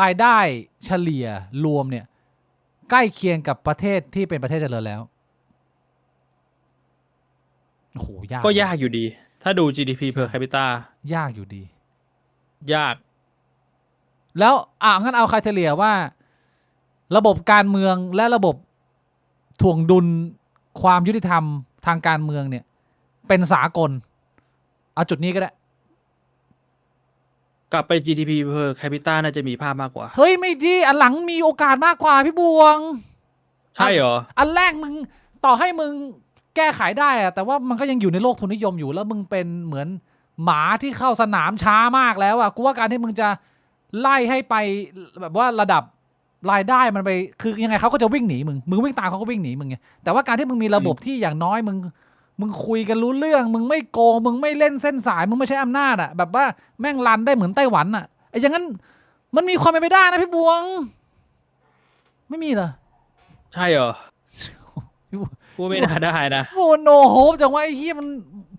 รายได้เฉลี่ยรวมเนี่ย ใกล้เคียงกับประเทศที่เป็นประเทศเจริญแล้วโอ้โหยาก ก็ยากอยู่ดี ถ้าดู GDP per capita ยากอยู่ดี ยาก แล้วงั้นเอาคาทีเรียว่า ระบบการเมืองและระบบถ่วงดุลความยุติธรรมทางการเมืองเนี่ย เป็นสากล เอาจุดนี้ก็ได้ กลับไป GDP per capita น่าจะมีภาพมากกว่า เฮ้ยไม่ดีอันหลังมีโอกาสมากกว่าพี่บวง ใช่เหรอ อันแรกมึงต่อให้มึงแก้ไขได้อะแต่ว่ามันก็ยังอยู่ในโลกทุนนิยมอยู่แล้วมึงเป็นเหมือนหมาที่เข้าสนามช้ามากแล้วอะกูว่าการที่มึงจะไล่ให้ไปแบบว่าระดับรายได้มันไปคือยังไงเขาก็จะวิ่งหนีมึงวิ่งตามเขาก็วิ่งหนีมึงไงแต่ว่าการที่มึงมีระบบที่อย่างน้อยมึงคุยกันรู้เรื่องมึงไม่โกงมึงไม่เล่นเส้นสายมึงไม่ใช้อำนาจอะแบบว่าแม่งรันได้เหมือนไต้หวันอะไอ้อย่างนั้นมันมีความเป็นไปได้นะพี่บวง ไม่มีเหรอ ใช่เหรอ พี่บวง พูดไม่น่าได้นะ โอ้โนโฮปจังว่าไอ้เหี้ยมัน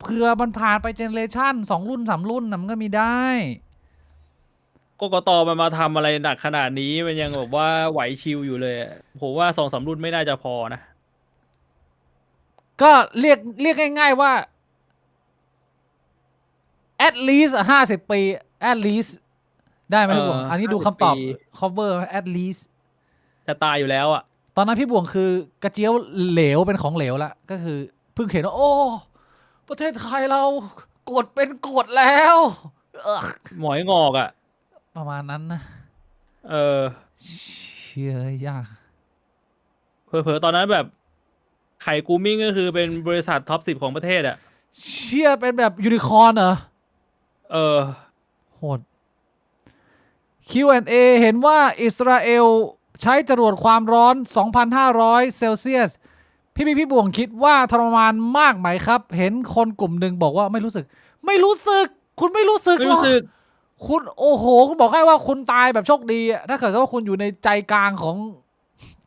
เผื่อมันผ่านไปเจเนเรชัน2 รุ่น 3 รุ่นนะมันก็มีได้ กกตมันมาทำอะไรหนักขนาดนี้มันยังแบบว่าไหวชิวอยู่เลยอะผมว่า2-3 รุ่นไม่น่าจะพอนะ ก็เรียกง่ายๆว่า at least 50 ปี at least ได้ไหมพี่บวงอันนี้ดูคำตอบ cover at least จะตายอยู่แล้วอ่ะ ตอนนั้นพี่บวงคือกระเจียวเหลวเป็นของเหลวละก็คือเพิ่งเห็นว่าโอ้ประเทศไทยเรากฎเป็นกฎแล้วหมอยงอกอ่ะประมาณนั้นนะเชื่อยากเผลอๆตอนนั้นแบบไข่กูมิ่งก็คือเป็นบริษัทท็อป 10ของประเทศอ่ะเชื่อเป็นแบบยูนิคอร์นเหรอโหด Q&A เห็นว่าอิสราเอลใช้จรวดความร้อน 2,500 เซลเซียสพี่บวงคิดว่าทรมานมากไหมครับเห็นคนกลุ่มหนึ่งบอกว่าไม่รู้สึกคุณไม่รู้สึกหรอคุณโอ้โหคุณบอกให้ว่าคุณตายแบบโชคดีถ้าเกิดว่าคุณอยู่ในใจกลางของ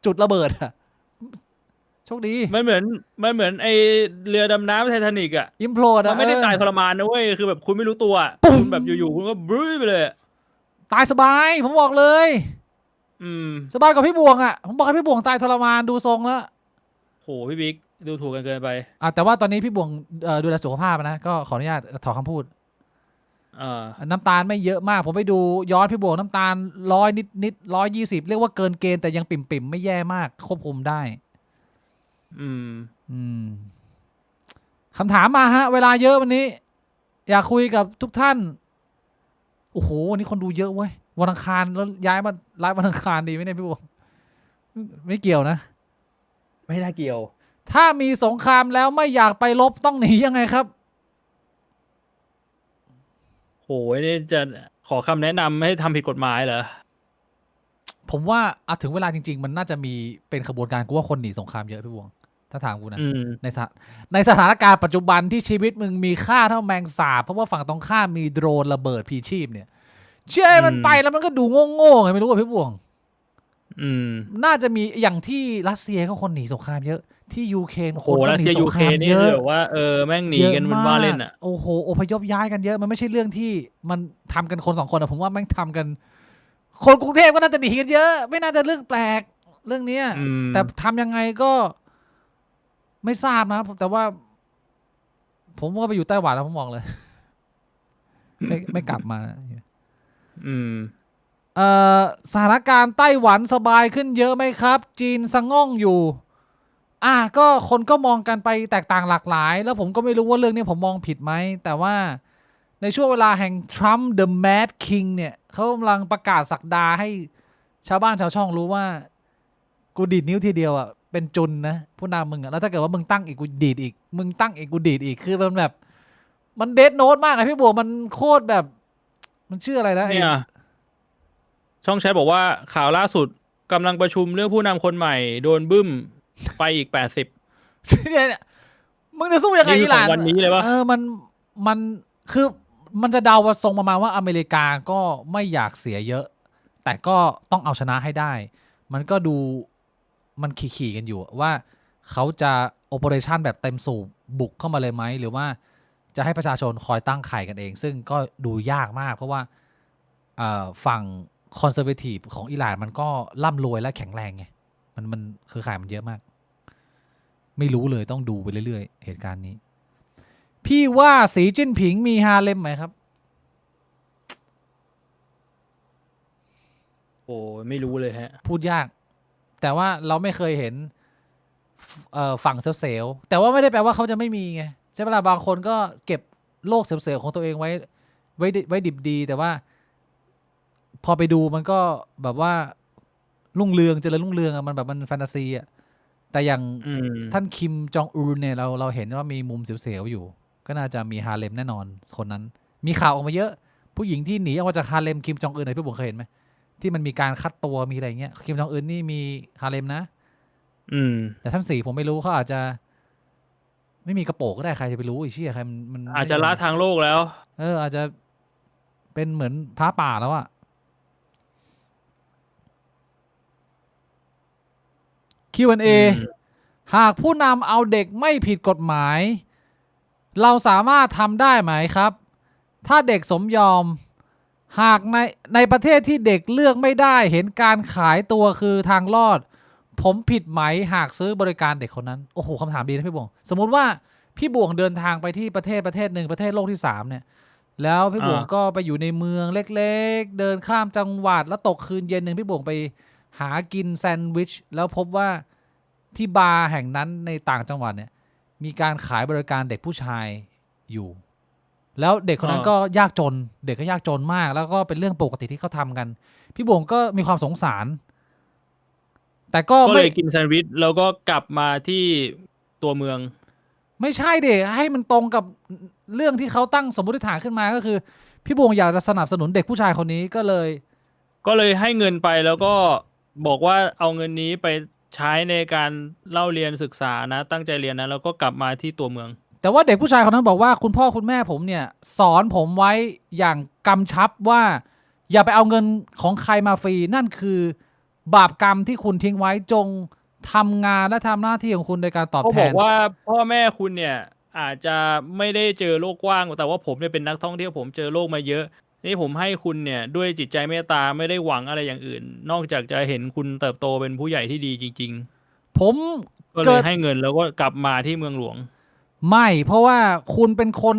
จุดระเบิดอะโชคดีมันเหมือนไอเรือดำน้ำไททานิกอะอิมโพลดมันไม่ได้ตายทรมานนะเว้ยคือแบบคุณไม่รู้ตัวคุณแบบอยู่ๆคุณก็บลื้อไปเลยตายสบายผมบอกเลยสบายกว่าพี่บวงอะผมบอกให้พี่บวงตายทรมานดูทรงแล้วโหพี่บิ๊กดูถูกกันเกินไปแต่ว่าตอนนี้พี่บวงดูแลสุขภาพนะก็ขออนุญาตถอนคำพูดน้ำตาลไม่เยอะมากผมไปดูย้อนพี่บวงน้ำตาล100นิด120เรียกว่าเกินเกณฑ์แต่ยังปิ่มไม่แย่มากควบคุมได้คำถามมาฮะเวลาเยอะวันนี้อยากคุยกับทุกท่านโอ้โหวันนี้คนดูเยอะเว้ยวันอังคารแล้วย้ายมาไลฟ์วันอังคารดีไหมเนี่ยพี่บวงไม่เกี่ยวนะไม่ได้เกี่ยวถ้ามีสงครามแล้วไม่อยากไปรบต้องหนียังไงครับโหนี่จะขอคำแนะนำให้ทำผิดกฎหมายเหรอผมว่าถึงเวลาจริงๆมันน่าจะมีเป็นขบวนการกูว่าคนหนีสงครามเยอะพี่บวงถ้าถามกูนะในสถานการณ์ปัจจุบันที่ชีวิตมึงมีค่าเท่าแมงสาบเพราะว่าฝั่งตรงข้ามมีโดรนระเบิดพีชีพเนี่ยเชื่อมันไปแล้วมันก็ดูโง่ๆไงไม่รู้ว่าพี่บวงน่าจะมีอย่างที่รัสเซียก็คนหนีสงครามเยอะที่ยูเครนคนรัสเซียยูเครนนี่แบบว่าแม่งหนีกันมันว่าเล่นอ่ะโอ้โหอพยพย้ายกันเยอะมันไม่ใช่เรื่องที่มันทำกันคน2 คนอะผมว่าแม่งทำกันคนกรุงเทพก็น่าจะหนีกันเยอะไม่น่าจะเรื่องแปลกเรื่องนี้แต่ทำยังไงก็ไม่ทราบนะแต่ว่าผมว่าไปอยู่ไต้หวันแล้วผมมองเลยไม่กลับมาสถานการณ์ไต้หวันสบายขึ้นเยอะไหมครับจีนสะง่องอยู่ก็คนก็มองกันไปแตกต่างหลากหลายแล้วผมก็ไม่รู้ว่าเรื่องนี้ผมมองผิดไหมแต่ว่าในช่วงเวลาแห่ง Trump the Mad King เนี่ยเขากำลังประกาศศักดาให้ชาวบ้านชาวช่องรู้ว่ากูดีดนิ้วทีเดียวเป็นจุนนะผู้นำมึงแล้วถ้าเกิดว่ามึงตั้งอีกกูดีดอีกมึงตั้งอีกกูดีดอีกคือมันแบบมันเดดโน้ตมากพี่บัวมันโคตรแบบมันชื่ออะไรนะเนี่ยช่องแชทบอกว่าข่าวล่าสุดกำลังประชุมเรื่องผู้นำคนใหม่โดนบึ้มไปอีก80เนี่ยมึงจะสู้ยังไงอิหร่านวันนี้เลยวะมันคือมันจะเดาว่าทรงประมาณว่าอเมริกาก็ไม่อยากเสียเยอะแต่ก็ต้องเอาชนะให้ได้มันก็ดูมันขี่กันอยู่ว่าเขาจะโอเปอเรชันแบบเต็มสูบบุกเข้ามาเลยไหมหรือว่าจะให้ประชาชนคอยตั้งไข่กันเองซึ่งก็ดูยากมากเพราะว่าฝั่งคอนเซอร์เวทีฟของอิหร่านมันก็ร่ำรวยและแข็งแรงไงมันคือข่ายมันเยอะมากไม่รู้เลยต้องดูไปเรื่อยๆเหตุการณ์นี้พี่ว่าสีจิ้นผิงมีฮาเลมไหมครับโอ้ไม่รู้เลยฮะพูดยากแต่ว่าเราไม่เคยเห็นฝั่งเซลล์แต่ว่าไม่ได้แปลว่าเขาจะไม่มีไงใช่เวลาบางคนก็เก็บโลกเซลล์ของตัวเองไว้ดิบดีแต่ว่าพอไปดูมันก็แบบว่ารุ่งเรืองเจริญรุ่งเรืองมันแบบมันแฟนตาซีแต่อย่างท่านคิมจองอึนเนี่ยเราเห็นว่ามีมุมเสียวๆอยู่ก็น่าจะมีฮาเลมแน่นอนคนนั้นมีข่าวออกมาเยอะผู้หญิงที่หนีออกมาจากฮาเลมคิมจองอึนไหนพี่บุ๋มเคยเห็นไหมที่มันมีการคัดตัวมีอะไรเงี้ยคิมจองอึนนี่มีฮาเลมนะแต่ท่าน4ผมไม่รู้เขาอาจจะไม่มีกระโปรงก็ได้ใครจะไปรู้อีกเชี่ยใครมันอาจจะละทางโลกแล้วอาจจะเป็นเหมือนพระป่าแล้วQ&A หากผู้นำเอาเด็กไม่ผิดกฎหมายเราสามารถทำได้ไหมครับถ้าเด็กสมยอมหากในประเทศที่เด็กเลือกไม่ได้เห็นการขายตัวคือทางรอดผมผิดไหมหากซื้อบริการเด็กคนนั้นโอ้โหคำถามดีนะพี่บวงสมมุติว่าพี่บวงเดินทางไปที่ประเทศหนึ่งประเทศโลกที่3เนี่ย แล้วพี่บวงก็ไปอยู่ในเมืองเล็กๆเดินข้ามจังหวัดแล้วตกคืนเย็นหนึ่งพี่บวงไปหากินแซนด์วิชแล้วพบว่าที่บาร์แห่งนั้นในต่างจังหวัดเนี่ยมีการขายบริการเด็กผู้ชายอยู่แล้วเด็กคนนั้นก็ยากจนเด็กก็ยากจนมากแล้วก็เป็นเรื่องปกติที่เขาทำกันพี่บวงก็มีความสงสารแต่ก็เลยกินแซนด์วิชแล้วก็กลับมาที่ตัวเมืองไม่ใช่เด็กให้มันตรงกับเรื่องที่เขาตั้งสมมติฐานขึ้นมาก็คือพี่บวงอยากจะสนับสนุนเด็กผู้ชายคนนี้ก็เลยให้เงินไปแล้วก็บอกว่าเอาเงินนี้ไปใช้ในการเล่าเรียนศึกษานะตั้งใจเรียนนะแล้วก็กลับมาที่ตัวเมืองแต่ว่าเด็กผู้ชายคนนั้นบอกว่าคุณพ่อคุณแม่ผมเนี่ยสอนผมไว้อย่างกำชับว่าอย่าไปเอาเงินของใครมาฟรีนั่นคือบาปกรรมที่คุณทิ้งไว้จงทำงานและทำหน้าที่ของคุณโดยการตอบแทนเขาบอกว่าพ่อแม่คุณเนี่ยอาจจะไม่ได้เจอโลกกว้างแต่ว่าผมเนี่ยเป็นนักท่องเที่ยวผมเจอโลกมาเยอะนี่ผมให้คุณเนี่ยด้วยจิตใจเมตตาไม่ได้หวังอะไรอย่างอื่นนอกจากจะเห็นคุณเติบโตเป็นผู้ใหญ่ที่ดีจริงๆผมก็เลยให้เงินแล้วก็กลับมาที่เมืองหลวงไม่เพราะว่าคุณเป็นคน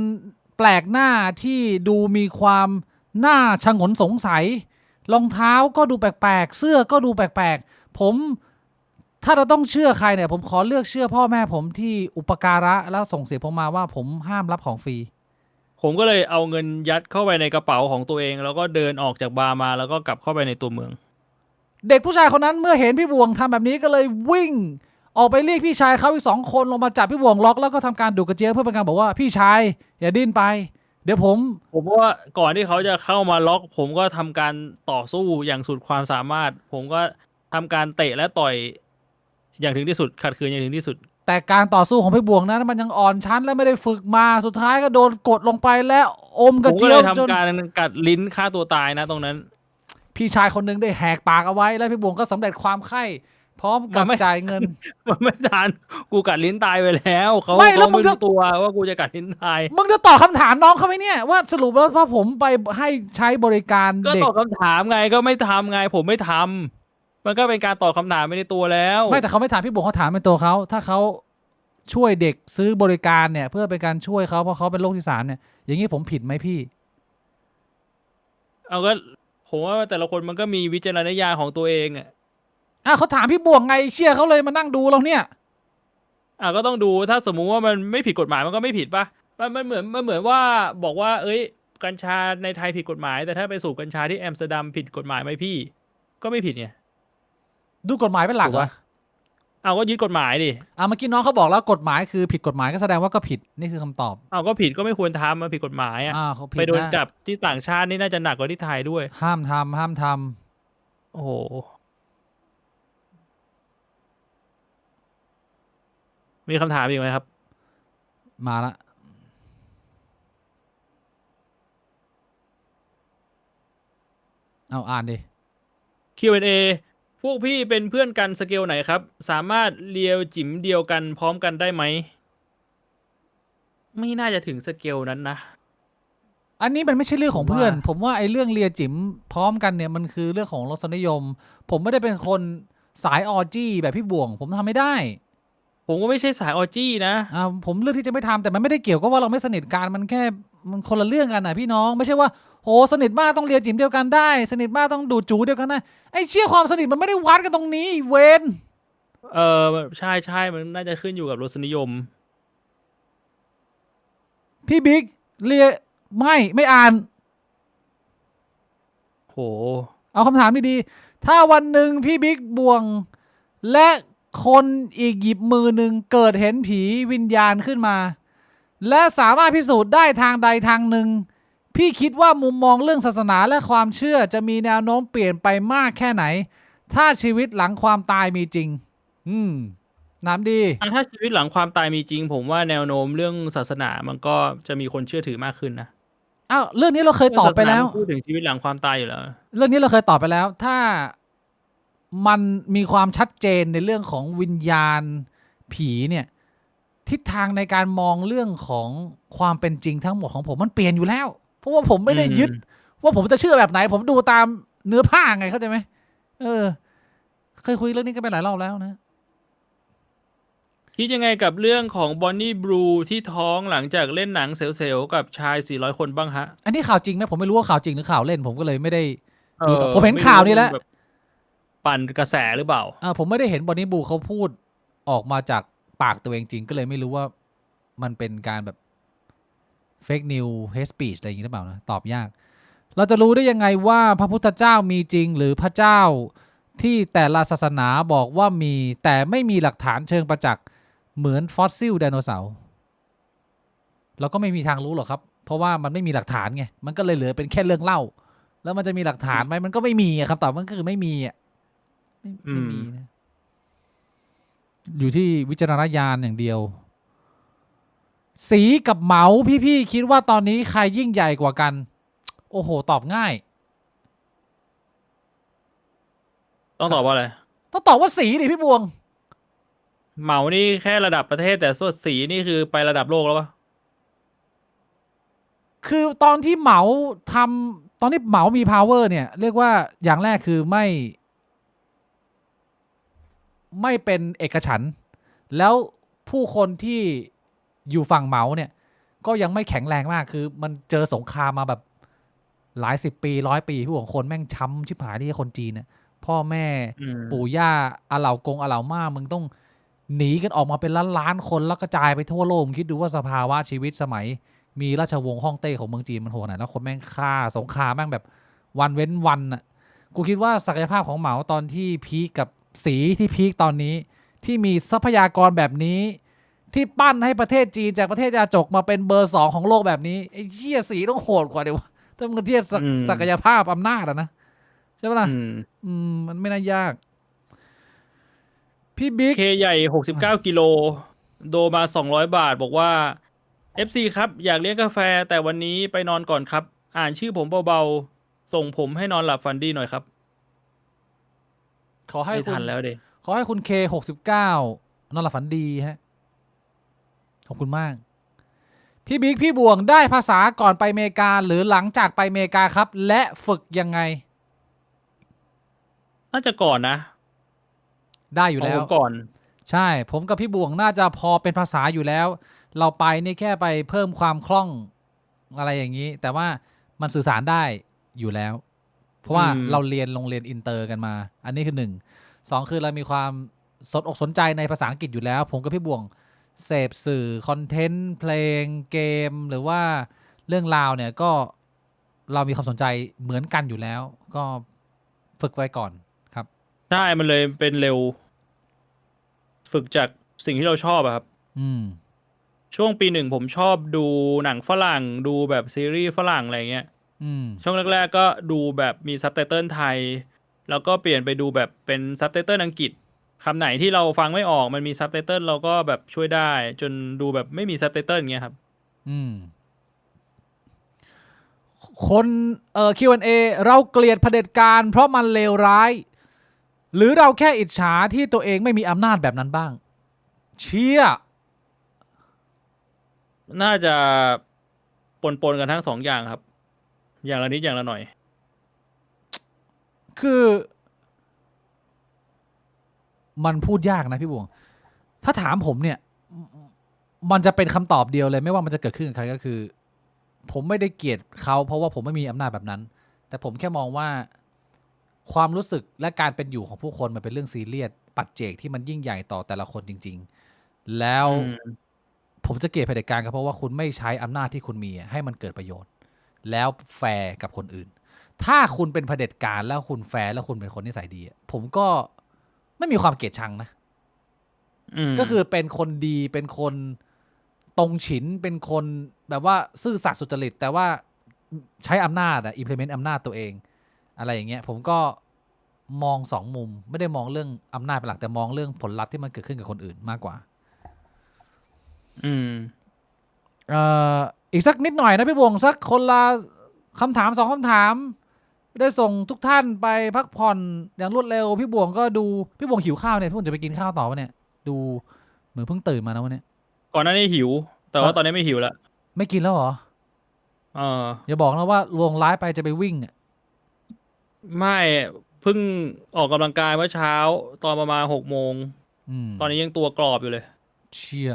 แปลกหน้าที่ดูมีความน่าชงนสงสัยรองเท้าก็ดูแปลกๆเสื้อก็ดูแปลกๆผมถ้าเราต้องเชื่อใครเนี่ยผมขอเลือกเชื่อพ่อแม่ผมที่อุปการะแล้วส่งเสียผมมาว่าผมห้ามรับของฟรีผมก็เลยเอาเงินยัดเข้าไปในกระเป๋าของตัวเองแล้วก็เดินออกจากบาร์มาแล้วก็กลับเข้าไปในตัวเมืองเด็กผู้ชายคนนั้นเมื่อเห็นพี่บวงทำแบบนี้ก็เลยวิ่งออกไปเรียกพี่ชายเขาอีก2 คนลงมาจับพี่บวงล็อกแล้วก็ทำการดูดกระเจี๊ยบเพื่อเป็นการบอกว่าพี่ชายอย่าดิ้นไปเดี๋ยวผมว่าก่อนที่เขาจะเข้ามาล็อกผมก็ทำการต่อสู้อย่างสุดความสามารถผมก็ทำการเตะและต่อยอย่างถึงที่สุดขัดขืนอย่างถึงที่สุดแต่การต่อสู้ของพี่บวงนั้นมันยังอ่อนชั้นและไม่ได้ฝึกมาสุดท้ายก็โดนกดลงไปและอมกระเจี๊ยบจนทำการกัดลิ้นฆ่าตัวตายนะตรงนั้นพี่ชายคนนึงได้แหกปากเอาไว้แล้วพี่บวงก็สำเร็จความไข้พร้อมกับจ่ายเงินมันไม่ทันกูกัดลิ้นตายไปแล้วเขาไม่รู้ตัวว่ากูจะกัดลิ้นตายมึงจะตอบคำถามน้องเขาไหมเนี่ยว่าสรุปแล้วว่าผมไปให้ใช้บริการเด็กก็ตอบคำถามไงก็ไม่ทำไงผมไม่ทำมันก็เป็นการตอบคำถามไม่ในตัวแล้วไม่แต่เขาไม่ถามพี่บวงเขาถามเป็นตัวเขาถ้าเขาช่วยเด็กซื้อบริการเนี่ยเพื่อเป็นการช่วยเขาเพราะเขาเป็นโรคที่3เนี่ยอย่างนี้ผมผิดไหมพี่เอาก็ผมว่าแต่ละคนมันก็มีวิจารณญาณของตัวเองอ่ะเขาถามพี่บวงไงเชี่ยเขาเลยมานั่งดูเราเนี่ยก็ต้องดูถ้าสมมุติว่ามันไม่ผิดกฎหมายมันก็ไม่ผิดป่ะมันเหมือนว่าบอกว่าเอ้ยกัญชาในไทยผิดกฎหมายแต่ถ้าไปสูบกัญชาที่แอมสเตอร์ดัมผิดกฎหมายไหมพี่ก็ไม่ผิดไงดูกฎหมายเป็นหลักวะก็ยึดกฎหมายดิเมื่อกี้น้องเขาบอกแล้วกฎหมายคือผิดกฎหมายก็แสดงว่าก็ผิดนี่คือคำตอบก็ผิดก็ไม่ควรทำมันผิดกฎหมายไปโดนจับที่ต่างชาตินี่น่าจะหนักกว่าที่ไทยด้วยห้ามทำโอ้โหมีคำถามอีกไหมครับมาละอ่านดิ Q&A พวกพี่เป็นเพื่อนกันสเกลไหนครับสามารถเลียวจิ๋มเดียวกันพร้อมกันได้ไหมไม่น่าจะถึงสเกลนั้นนะอันนี้มันไม่ใช่เรื่องของเพื่อนผมว่าไอ้เรื่องเลียจิ๋มพร้อมกันเนี่ยมันคือเรื่องของรสนิยมผมไม่ได้เป็นคนสายออจี้แบบพี่บวงผมทำไม่ได้ผมก็ไม่ใช่สายออจี้นะผมเลือกที่จะไม่ทำแต่มันไม่ได้เกี่ยวกับว่าเราไม่สนิทกันมันแค่มันคนละเรื่องกันนะพี่น้องไม่ใช่ว่าโหสนิทมากต้องเลียจิ๋มเดียวกันได้สนิทมากต้องดูดจูเดียวกันได้ไอ้เชี่ยความสนิทมันไม่ได้วัดกันตรงนี้เวนใช่มันน่าจะขึ้นอยู่กับรสนิยมพี่บิ๊กเลียไม่อ่านโหเอาคำถามดีๆถ้าวันหนึ่งพี่บิ๊กบวงและคนอีกหยิบมือหนึ่งเกิดเห็นผีวิญญาณขึ้นมาและสามารถพิสูจน์ได้ทางใดทางหนึ่งพี่คิดว่ามุมมองเรื่องศาสนาและความเชื่อจะมีแนวโน้มเปลี่ยนไปมากแค่ไหนถ้าชีวิตหลังความตายมีจริงน้ำดีถ้าชีวิตหลังความตายมีจริงผมว่าแนวโน้มเรื่องศาสนามันก็จะมีคนเชื่อถือมากขึ้นนะเรื่องนี้เราเคยตอบไปแล้วพูดถึงชีวิตหลังความตายอยู่แล้วเรื่องนี้เราเคยตอบไปแล้วถ้ามันมีความชัดเจนในเรื่องของวิญญาณผีเนี่ยทิศทางในการมองเรื่องของความเป็นจริงทั้งหมดของผมมันเปลี่ยนอยู่แล้วเพราะว่าผมไม่ได้ยึดว่าผมจะเชื่อแบบไหนผมดูตามเนื้อผ้าไงเข้าใจไหมเคยคุยเรื่องนี้กันไปหลายรอบแล้วนะ คิดยังไงกับเรื่องของบอนนี่บลูที่ท้องหลังจากเล่นหนังเซลล์กับชาย400 คนบ้างฮะ อันนี้ข่าวจริงไหมผมไม่รู้ว่าข่าวจริงหรือข่าวเล่นผมก็เลยไม่ได้ เอ ดู อ ต่อผมเห็นข่าวนี้แล้ว ไม่รู้ามับบปั่นกระแสหรือเปล่า ผมไม่ได้เห็นบอนนี่บูเขาพูดออกมาจากปากตัวเองจริงก็เลยไม่รู้ว่ามันเป็นการแบบเฟกนิวเฮสปีชอะไรอย่างนี้หรือเปล่านะตอบยาก เราจะรู้ได้ยังไงว่าพระพุทธเจ้ามีจริงหรือพระเจ้าที่แต่ละศาสนาบอกว่ามีแต่ไม่มีหลักฐานเชิงประจักษ์เหมือนฟอสซิลไดโนเสาร์เราก็ไม่มีทางรู้หรอกครับเพราะว่ามันไม่มีหลักฐานไงมันก็เลยเหลือเป็นแค่เรื่องเล่าแล้วมันจะมีหลักฐานไหมมันก็ไม่มีคำตอบมันก็คือไม่มีไม่มีนะอยู่ที่วิจารณญาณอย่างเดียวสีกับเหมาพี่ๆคิดว่าตอนนี้ใครยิ่งใหญ่กว่ากันโอ้โหตอบง่าย ต้องตอบว่าอะไร ต้องตอบว่าสีดิพี่บวง เหมานี่แค่ระดับประเทศแต่ส่วนสีนี่คือไประดับโลกแล้วปะ คือตอนที่เหมาทำตอนที่เหมามี power เนี่ย เรียกว่าอย่างแรกคือไม่เป็นเอกฉันท์แล้วผู้คนที่อยู่ฝั่งเหมาเนี่ย ก็ยังไม่แข็งแรงมากคือมันเจอสงครามมาแบบหลาย10 ปี100 ปีพี่บวงคนแม่งช้ำชิบหายที่คนจีนเนี่ยพ่อแม่ปู่ย่าอาเหล่ากงอาเหล่าม่ามึงต้องหนีกันออกมาเป็นล้านๆคนแล้วกระจายไปทั่วโลกคิดดูว่าสภาวะชีวิตสมัยมีราชวงศ์ฮ่องเต้ของเมืองจีนมันโหดขนาดแล้วคนแม่งฆ่าสงครามแม่งแบบวันเว้นวันอ่ะกูคิดว่าศักยภาพของเหมาตอนที่พีคกับสีที่พีคตอนนี้ที่มีทรัพยากรแบบนี้ที่ปั้นให้ประเทศจีนจากประเทศยาจกมาเป็นเบอร์ 2ของโลกแบบนี้ไอ้เหี้ยสีต้องโหดกว่าเดี๋ยวถ้ามึงเทียบศักยภาพอำนาจอะนะใช่ปะล่ะมันไม่น่ายากพี่บิ๊ก เคใหญ่69 กิโลโดมา200 บาทบอกว่า FC ครับอยากเลี้ยงกาแฟแต่วันนี้ไปนอนก่อนครับ อ่านชื่อผมเบาๆ ส่งผมให้นอนหลับฝันดีหน่อยครับ ขอให้ ไม่ คุ ทั ณ นแล้วเด ขอให้คุณ K69 นอนหลับฝันดีฮะขอบคุณมาก พี่บิ๊กพี่บวงได้ภาษาก่อนไปอเมริกาหรือหลังจากไปอเมริกาครับ และฝึกยังไง น่าจะก่อนนะ ได้อยู่แล้ว ของผมก่อน ใช่ ผมกับพี่บวงน่าจะพอเป็นภาษาอยู่แล้ว เราไปนี่แค่ไปเพิ่มความคล่องอะไรอย่างนี้ แต่ว่ามันสื่อสารได้อยู่แล้ว เพราะว่าเราเรียนโรงเรียนอินเตอร์กันมา อันนี้คือ1 2คือเรามีความสนอกสนใจในภาษาอังกฤษอยู่แล้ว ผมกับพี่บวงเสพสื่อคอนเทนต์เพลงเกมหรือว่าเรื่องราวเนี่ยก็เรามีความสนใจเหมือนกันอยู่แล้ว ก็ฝึกไว้ก่อนครับ ใช่ มันเลยเป็นเร็ว ฝึกจากสิ่งที่เราชอบอะครับ ช่วงปี 1ผมชอบดูหนังฝรั่งดูแบบซีรีส์ฝรั่งอะไรเงี้ยช่วงแรกๆก็ดูแบบมีซับไตเติลไทยแล้วก็เปลี่ยนไปดูแบบเป็นซับไตเติลอังกฤษคำไหนที่เราฟังไม่ออกมันมีซับไตเติลเราก็แบบช่วยได้จนดูแบบไม่มีซับไตเติลเงี้ยครับคนQ&A เราเกลียดเผด็จการเพราะมันเลวร้ายหรือเราแค่อิจฉาที่ตัวเองไม่มีอำนาจแบบนั้นบ้างเชี่ยน่าจะปนกันทั้ง2 อย่างครับอย่างละนิดอย่างละหน่อยคือมันพูดยากนะพี่บวงถ้าถามผมเนี่ยมันจะเป็นคำตอบเดียวเลยไม่ว่ามันจะเกิดขึ้นกับใครก็คือผมไม่ได้เกลียดเขาเพราะว่าผมไม่มีอำนาจแบบนั้นแต่ผมแค่มองว่าความรู้สึกและการเป็นอยู่ของผู้คนมันเป็นเรื่องซีเรียสปัจเจกที่มันยิ่งใหญ่ต่อแต่ละคนจริงๆแล้วผมจะเกลียดเผด็จการก็เพราะว่าคุณไม่ใช้อำนาจที่คุณมีให้มันเกิดประโยชน์แล้วแฟร์กับคนอื่นถ้าคุณเป็นเผด็จการแล้วคุณแฟร์แล้วคุณเป็นคนนิสัยดีผมก็ไม่มีความเกลียดชังนะก็คือเป็นคนดีเป็นคนตรงฉินเป็นคนแบบว่าซื่อสัตย์สุจริตแต่ว่าใช้อำนาจimplement อำนาจตัวเองอะไรอย่างเงี้ยผมก็มอง2 มุมไม่ได้มองเรื่องอำนาจเป็นหลักแต่มองเรื่องผลลัพธ์ที่มันเกิดขึ้นกับคนอื่นมากกว่าอีกสักนิดหน่อยนะพี่วงสักคนละคำถาม2 คำถามได้ส่งทุกท่านไปพักผ่อนอย่างรวดเร็วพี่บวงก็ดูพี่บวงหิวข้าวเนี่ยพี่บวงจะไปกินข้าวต่อวะเนี่ยดูเหมือนเพิ่งตื่นมานะวันนี้ก่อนหน้านี้หิวแต่ว่าตอนนี้ไม่หิวแล้วไม่กินแล้วเหรออย่าบอกนะว่าลวงร้ายไปจะไปวิ่งไม่เพิ่งออกกำลังกายเมื่อเช้าตอนประมาณ6 โมงตอนนี้ยังตัวกรอบอยู่เลย เชีย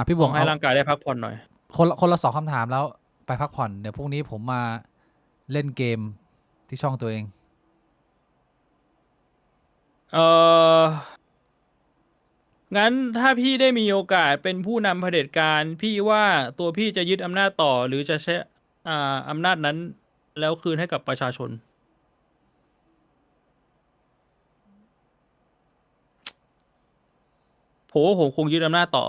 พี่บ บ ว อง กให้ เอา ร่างกายได้พักผ่อนหน่อย คนละ2 คำถามแล้วไปพักผ่อนเดี๋ยวพรุ่งนี้ผมมาเล่นเกมที่ช่องตัวเอง งั้นถ้าพี่ได้มีโอกาสเป็นผู้นำเผด็จการพี่ว่าตัวพี่จะยึดอำนาจต่อหรือจะใช้อำนาจนั้นแล้วคืนให้กับประชาชนผมว่าผมคงยึดอำนาจต่อ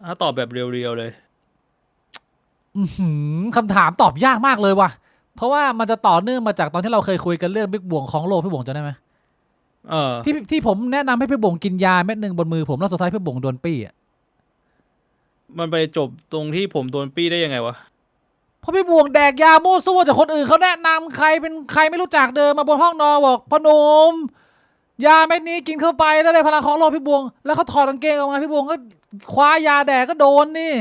ถ้าตอบแบบเรียวๆเลย คำถามตอบยากมากเลยว่ะเพราะว่ามันจะต่อเนื่องมาจากตอนที่เราเคยคุยกันเรื่องบิ๊กบ่วงของโลกพี่บ่วงจำได้ไหมที่ผมแนะนำให้พี่บ่วงกินยาเม็ดหนึ่งบนมือผมแล้วสุดท้ายพี่บ่วงโดนปี้อ่ะ มันไปจบตรงที่ผมโดนปี้ได้ยังไงวะ เพราะพี่บ่วงแดกยาโม้ซั่วจากคนอื่นเขาแนะนำใครเป็นใครไม่รู้จักเดินมาบนห้องนอนบอกพนมยาเม็ดนี้กินเข้าไปแล้วได้พลังของโลกพี่บ่วงแล้วเขาถอดกางเกงออกมาพี่บ่วงก็คว้ายาแดกก็โดนนี่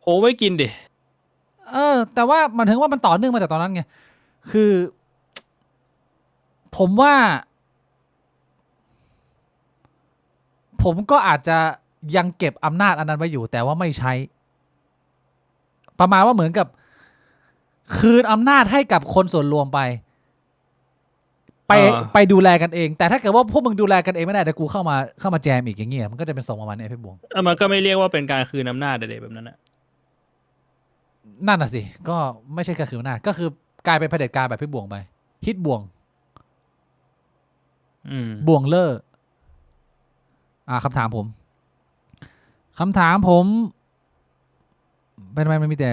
โหไม่กินดิ แต่ว่ามันถึงว่ามันต่อเนื่องมาจากตอนนั้นไงคือ ผมว่า ผมก็อาจจะยังเก็บอำนาจอันนั้นไว้อยู่ แต่ว่าไม่ใช้ ประมาณว่าเหมือนกับ คืนอำนาจให้กับคนส่วนรวมไป ไปดูแลกันเอง แต่ถ้าเกิดว่าพวกมึงดูแลกันเองไม่ได้เดี๋ยวกูเข้ามาแจมอีกอย่างเงี้ยมันก็จะเป็นส่งประมาณนี้พี่บวง มันก็ไม่เรียกว่าเป็นการคืนอำนาจเด็แบบนั้นนะ นั่นน่ะสิก็ไม่ใช่แค่คืนอำนาจก็คือกลายเป็นเผด็จการแบบพี่บวงไปฮิตบวงบวงเลอร์คำถามผมเป็นไงมันมีแต่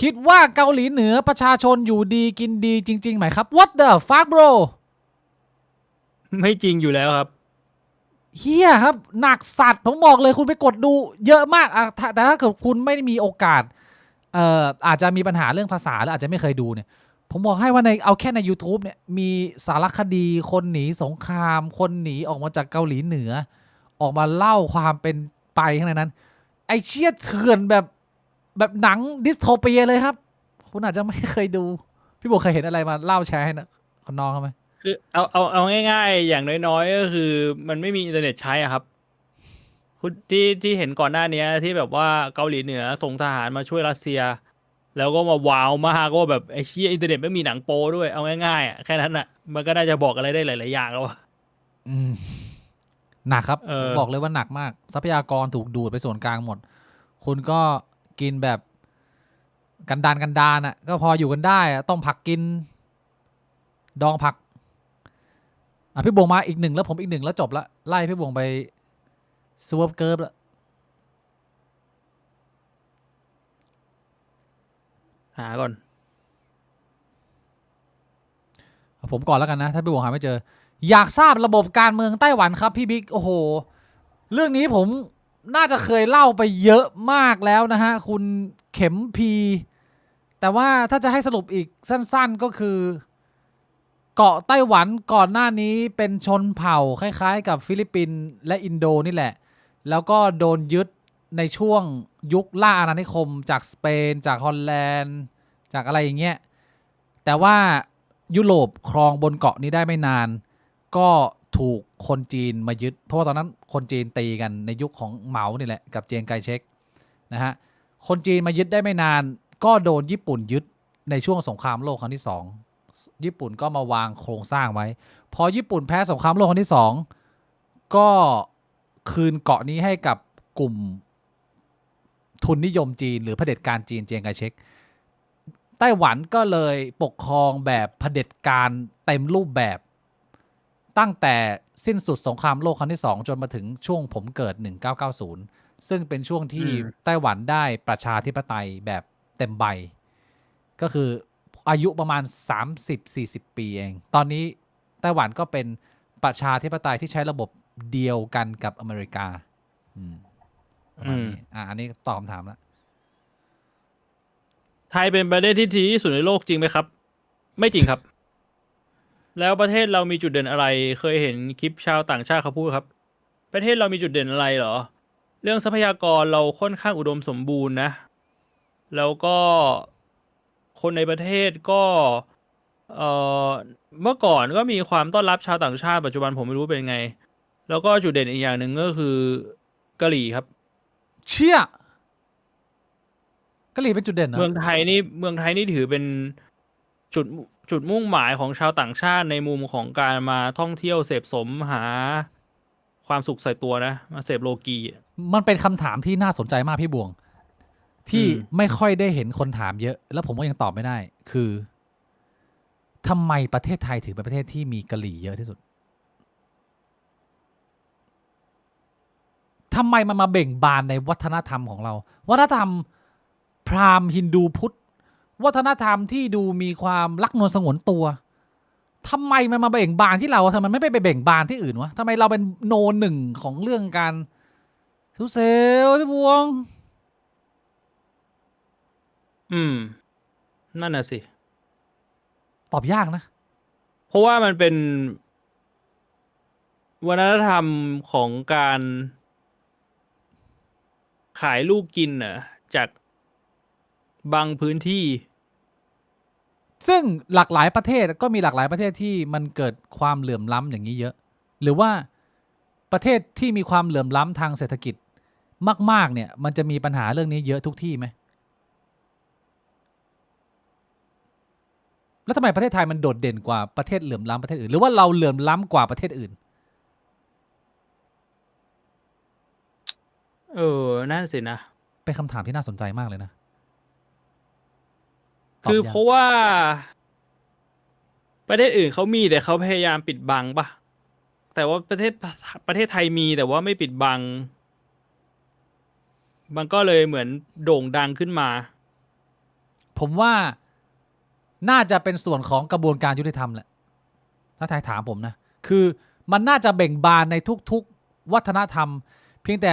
คิดว่าเกาหลีเหนือประชาชนอยู่ดีกินดีจริงๆไหมครับ What the fuck bro ไม่จริงอยู่แล้วครับ เฮียครับหนักสัตว์ผมบอกเลยคุณไปกดดูเยอะมากแต่ถ้าเกิดคุณไม่ได้มีโอกาสอาจจะมีปัญหาเรื่องภาษาแล้วอาจจะไม่เคยดูเนี่ยผมบอกให้ว่าเอาแค่ใน YouTube เนี่ยมีสารคดีคนหนีสงครามคนหนีออกมาจากเกาหลีเหนือออกมาเล่าความเป็นไปข้างในนั้นไอเชี่ยเถื่อนแบบหนังดิสโทเปียเลยครับคุณอาจจะไม่เคยดูพี่บอกเคยเห็นอะไรมาเล่าแชร์ให้นะคนน้องเขาไหมคือเอาง่ายๆอย่างน้อยๆก็คือมันไม่มีอินเทอร์เน็ตใช้อ่ะครับคุณที่เห็นก่อนหน้านี้ที่แบบว่าเกาหลีเหนือส่งทหารมาช่วยรัสเซียแล้วก็มาว้าวมากก็แบบไอ้เชี่ยอินเทอร์เน็ตไม่มีหนังโป้ด้วยเอาง่ายๆอ่ะแค่นั้นอ่ะมันก็น่าจะบอกอะไรได้หลายๆอย่างแล้วหนักครับบอกเลยว่าหนักมากทรัพยากรถูกดูดไปส่วนกลางหมดคุณก็กินแบบกันดานอ่ะก็พออยู่กันได้ต้องผักกินดองผักพี่บวงมาอีกหนึ่งแล้วผมอีกหนึ่งแล้วจบละไล่พี่บวงไปสวอปเกิร์ฟละหาก่อนผมก่อนแล้วกันนะถ้าพี่บวงหาไม่เจออยากทราบระบบการเมืองไต้หวันครับพี่บิ๊กโอ้โหเรื่องนี้ผมน่าจะเคยเล่าไปเยอะมากแล้วนะฮะคุณเข็มพีแต่ว่าถ้าจะให้สรุปอีกสั้นๆก็คือเกาะไต้หวันก่อนหน้านี้เป็นชนเผ่าคล้ายๆกับฟิลิปปินส์และอินโดนี่แหละแล้วก็โดนยึดในช่วงยุคล่าอาณานิคมจากสเปนจากฮอลแลนด์จากอะไรอย่างเงี้ยแต่ว่ายุโรปครองบนเกาะนี้ได้ไม่นานก็ถูกคนจีนมายึดเพราะว่าตอนนั้นคนจีนตีกันในยุคของเหมานี่แหละกับเจียงไคเชกนะฮะคนจีนมายึดได้ไม่นานก็โดนญี่ปุ่นยึดในช่วงสงครามโลกครั้งที่2ญี่ปุ่นก็มาวางโครงสร้างไว้พอญี่ปุ่นแพ้สงครามโลกครั้งที่2ก็คืนเกาะนี้ให้กับกลุ่มทุนนิยมจีนหรือเผด็จการจีนเจียงไคเชกไต้หวันก็เลยปกครองแบบเผด็จการเต็มรูปแบบตั้งแต่สิ้นสุดสงครามโลกครั้งที่2จนมาถึงช่วงผมเกิด1990ซึ่งเป็นช่วงที่ไต้หวันได้ประชาธิปไตยแบบเต็มใบก็คืออายุประมาณ 30-40 ปีเองตอนนี้ไต้หวันก็เป็นประชาธิปไตยที่ใช้ระบบเดียวกันกับอเมริกาประมาณนี้อันนี้ตอบคำถามแล้วไทยเป็นประเทศที่ดีที่สุดในโลกจริงไหมครับไม่จริงครับ แล้วประเทศเรามีจุดเด่นอะไรเคยเห็นคลิปชาวต่างชาติเขาพูดครับประเทศเรามีจุดเด่นอะไรเหรอเรื่องทรัพยากรเราค่อนข้างอุดมสมบูรณ์นะแล้วก็คนในประเทศก็ เอ่อเมื่อก่อนก็มีความต้อนรับชาวต่างชาติปัจจุบันผมไม่รู้เป็นไง แล้วก็จุดเด่นอีกอย่างหนึ่งก็คือกะหรี่ครับ เชี่ยกะหรี่เป็นจุดเด่นนะ เมืองไทยนี่ถือเป็นจุดจุดมุ่งหมายของชาวต่างชาติในมุมของการมาท่องเที่ยวเสพสมหาความสุขใส่ตัวนะ มาเสพโลกีอะ มันเป็นคำถามที่น่าสนใจมากพี่บวง ที่ อืม ไม่ค่อยได้เห็นคนถามเยอะ แล้วผมก็ยังตอบไม่ได้ คือทำไมประเทศไทยถึงเป็นประเทศที่มีกะหรี่เยอะที่สุดทำไมมันมาเบ่งบานในวัฒนธรรมของเรา วัฒนธรรมพราหมณ์ฮินดูพุทธ วัฒนธรรมที่ดูมีความรักนวลสงวนตัวทำไมมันมาเบ่งบานที่เราทำไมไม่ไปเบ่งบานที่อื่นวะทำไมเราเป็นโนหนึ่งของเรื่องการทุเซลพี่บวง นั่นน่ะสิ ตอบยากนะ เพราะว่ามันเป็นวัฒนธรรมของการขายลูกกินน่ะ จากบางพื้นที่ ซึ่งหลากหลายประเทศก็มีหลากหลายประเทศที่มันเกิดความเหลื่อมล้ำอย่างนี้เยอะ หรือว่าประเทศที่มีความเหลื่อมล้ำทางเศรษฐกิจมากๆเนี่ย มันจะมีปัญหาเรื่องนี้เยอะทุกที่ไหมแล้วทำไมประเทศไทยมันโดดเด่นกว่าประเทศเหลื่อมล้ำประเทศอื่นหรือว่าเราเหลื่อมล้ำกว่าประเทศอื่น นั่นสินะ เป็นคำถามที่น่าสนใจมากเลยนะตบ คือย ก เพราะว่า ประเทศอื่นเขามีแต่เขาพยายามปิดบังปะแต่ว่าประเทศไทยมีแต่ว่าไม่ปิดบัง มันก็เลยเหมือนโด่งดังขึ้นมา ผมว่าน่าจะเป็นส่วนของกระบวนการยุติธรรมแหละถ้าทายถามผมนะ คือมันน่าจะเบ่งบานในทุกๆวัฒนธรรม เพียงแต่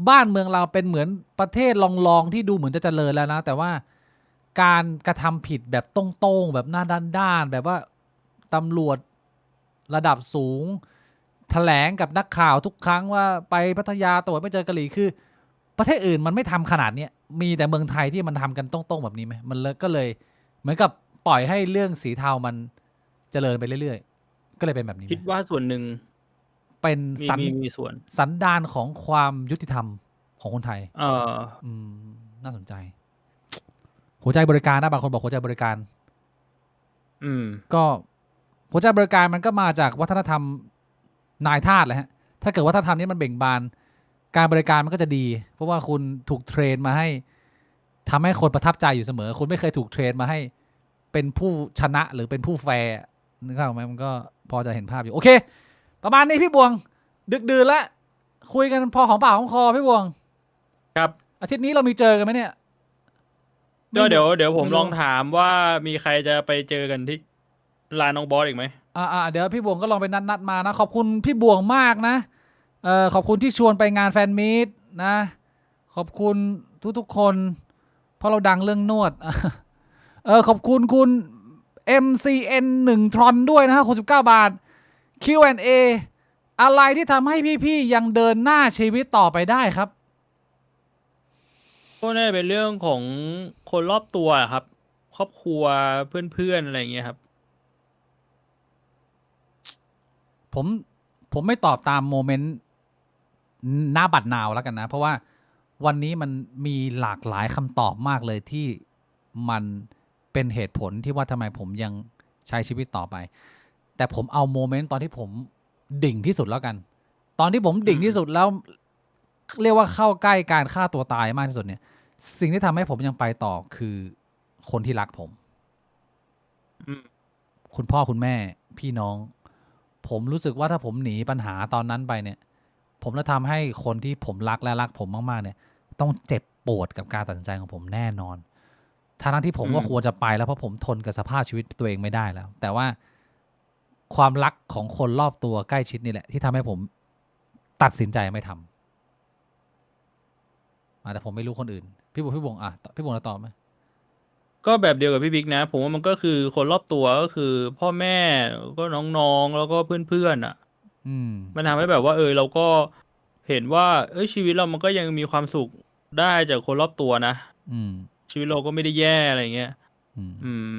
บ้านเมืองเราเป็นเหมือนประเทศลองๆที่ดูเหมือนจะเจริญแล้วนะ แต่ว่าการกระทำผิดแบบตรงๆแบบหน้าด้านๆแบบว่าตำรวจระดับสูงแถลงกับนักข่าวทุกครั้งว่าไปพัทยาตรวจไม่เจอกะหรี่คือ ประเทศอื่นมันไม่ทำขนาดเนี้ยมีแต่เมืองไทยที่มันทำกันตรงๆแบบนี้ไหมมันเลยก็เลยเหมือนกับปล่อยให้เรื่องสีเทามันเจริญไปเรื่อยๆก็เลยเป็นแบบนี้ไหม คิดว่าส่วนหนึ่ง เป็น มี สัน มีส่วน สันดานของความยุติธรรมของคนไทย เออ อืมน่าสนใจ หัวใจบริการนะบางคนบอกหัวใจบริการ อืม ก็หัวใจบริการมันก็มาจากวัฒนธรรมนายทาสแหละฮะถ้าเกิดวัฒนธรรมนี้มันเบ่งบาน การบริการมันก็จะดี เพราะว่าคุณถูกเทรนมาให้ทำให้คนประทับใจอยู่เสมอ คุณไม่เคยถูกเทรนมาให้เป็นผู้ชนะหรือเป็นผู้แฟร์นึกภาพออกไหมมันก็พอจะเห็นภาพอยู่ โอเค ประมาณนี้พี่บวง ดึกดื่นแล้วคุยกันพอหอมปากหอมคอพี่บวง ครับ อาทิตย์นี้เรามีเจอกันไหมเนี่ย ก็เดี๋ยวผม ไม่รู้ ลองถามว่ามีใครจะไปเจอกันที่ลานน้องบอสอีกไหม เดี๋ยวพี่บวงก็ลองไปนัดมานะ ขอบคุณพี่บวงมากนะขอบคุณที่ชวนไปงานแฟนมีตนะ ขอบคุณทุกๆคน เพราะเราดังเรื่องนวด ขอบคุณคุณ MCN 1 ทรอนด้วยนะฮะ69 บาท Q&A อะไรที่ทำให้พี่ๆยังเดินหน้าชีวิตต่อไปได้ครับ ก็น่าจะเป็นเรื่องของคนรอบตัวครับ ครอบครัวเพื่อนๆอะไรอย่างเงี้ยครับ ผมไม่ตอบตามโมเมนต์หน้าบัดนาวแล้วกันนะ เพราะว่าวันนี้มันมีหลากหลายคำตอบมากเลยที่มันเป็นเหตุผลที่ว่าทำไมผมยังใช้ชีวิตต่อไป แต่ผมเอาโมเมนต์ตอนที่ผมดิ่งที่สุดแล้วกัน ตอนที่ผมดิ่งที่สุดแล้ว เรียกว่าเข้าใกล้การฆ่าตัวตายมากที่สุดเนี่ย สิ่งที่ทำให้ผมยังไปต่อคือคนที่รักผม อืม คุณพ่อคุณแม่พี่น้อง ผมรู้สึกว่าถ้าผมหนีปัญหาตอนนั้นไปเนี่ย ผมจะทำให้คนที่ผมรักและรักผมมากๆเนี่ย ต้องเจ็บปวดกับการตัดสินใจของผมแน่นอนทั้งที่ผมว่าควรจะไปแล้วเพราะผมทนกับสภาพชีวิตตัวเองไม่ได้แล้ว แต่ว่าความรักของคนรอบตัวใกล้ชิดนี่แหละที่ทำให้ผมตัดสินใจไม่ทำแต่ผมไม่รู้คนอื่นพี่บวงพี่บวงจะตอบไหม ก็แบบเดียวกับพี่บิ๊กนะ ผมว่ามันก็คือคนรอบตัวก็คือพ่อแม่ก็น้องๆแล้วก็เพื่อนๆอ่ะ มันทำให้แบบว่าเราก็เห็นว่าชีวิตเรามันก็ยังมีความสุขได้จากคนรอบตัวนะ ชีวิตเราก็ไม่ได้แย่อะไรเงี้ย อืม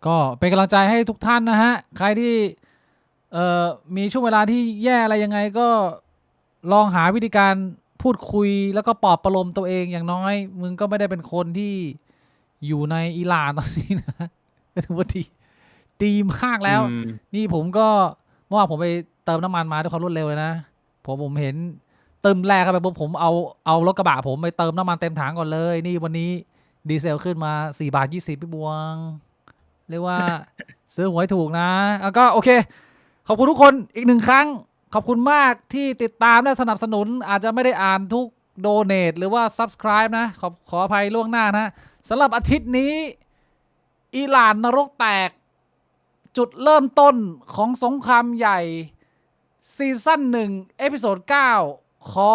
ก็เป็นกำลังใจให้ทุกท่านนะฮะใครที่มีช่วงเวลาที่แย่อะไรยังไงก็ลองหาวิธีการพูดคุยแล้วก็ปลอบประโลมตัวเองอย่างน้อยมึงก็ไม่ได้เป็นคนที่อยู่ในอิหร่านตอนนี้นะถือว่าดีมากแล้วนี่ผมก็เมื่อวานผมไปเติมน้ำมันมาด้วยความรวดเร็วเลยนะผมเห็นเติมแรกครับผมเอารถกระบะผมไปเติมน้ำมันเต็มถังก่อนเลยนี่วันนี้ดีเซลขึ้นมา4.20 บาทพี่บวงเรียกว่า ซื้อหวยถูกนะแล้วก็โอเคขอบคุณทุกคนอีกหนึ่งครั้งขอบคุณมากที่ติดตามและสนับสนุนอาจจะไม่ได้อ่านทุกโดเนทหรือว่า Subscribe นะขออภัยล่วงหน้านะสำหรับอาทิตย์นี้อิหร่านนรกแตกจุดเริ่มต้นของสงครามใหญ่ซีซั่น1เอพิโซด9ขอ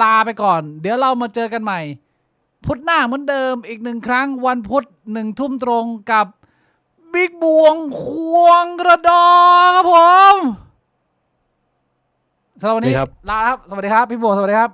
ลาไปก่อนเดี๋ยวเรามาเจอกันใหม่พุธหน้าเหมือนเดิมอีกหนึ่งครั้งวันพุธ1 ทุ่มตรงกับบิ๊กบวงควงกระดอครับผมสำหรับวันนี้ลาครับสวัสดีครับพี่บวงสวัสดีครับ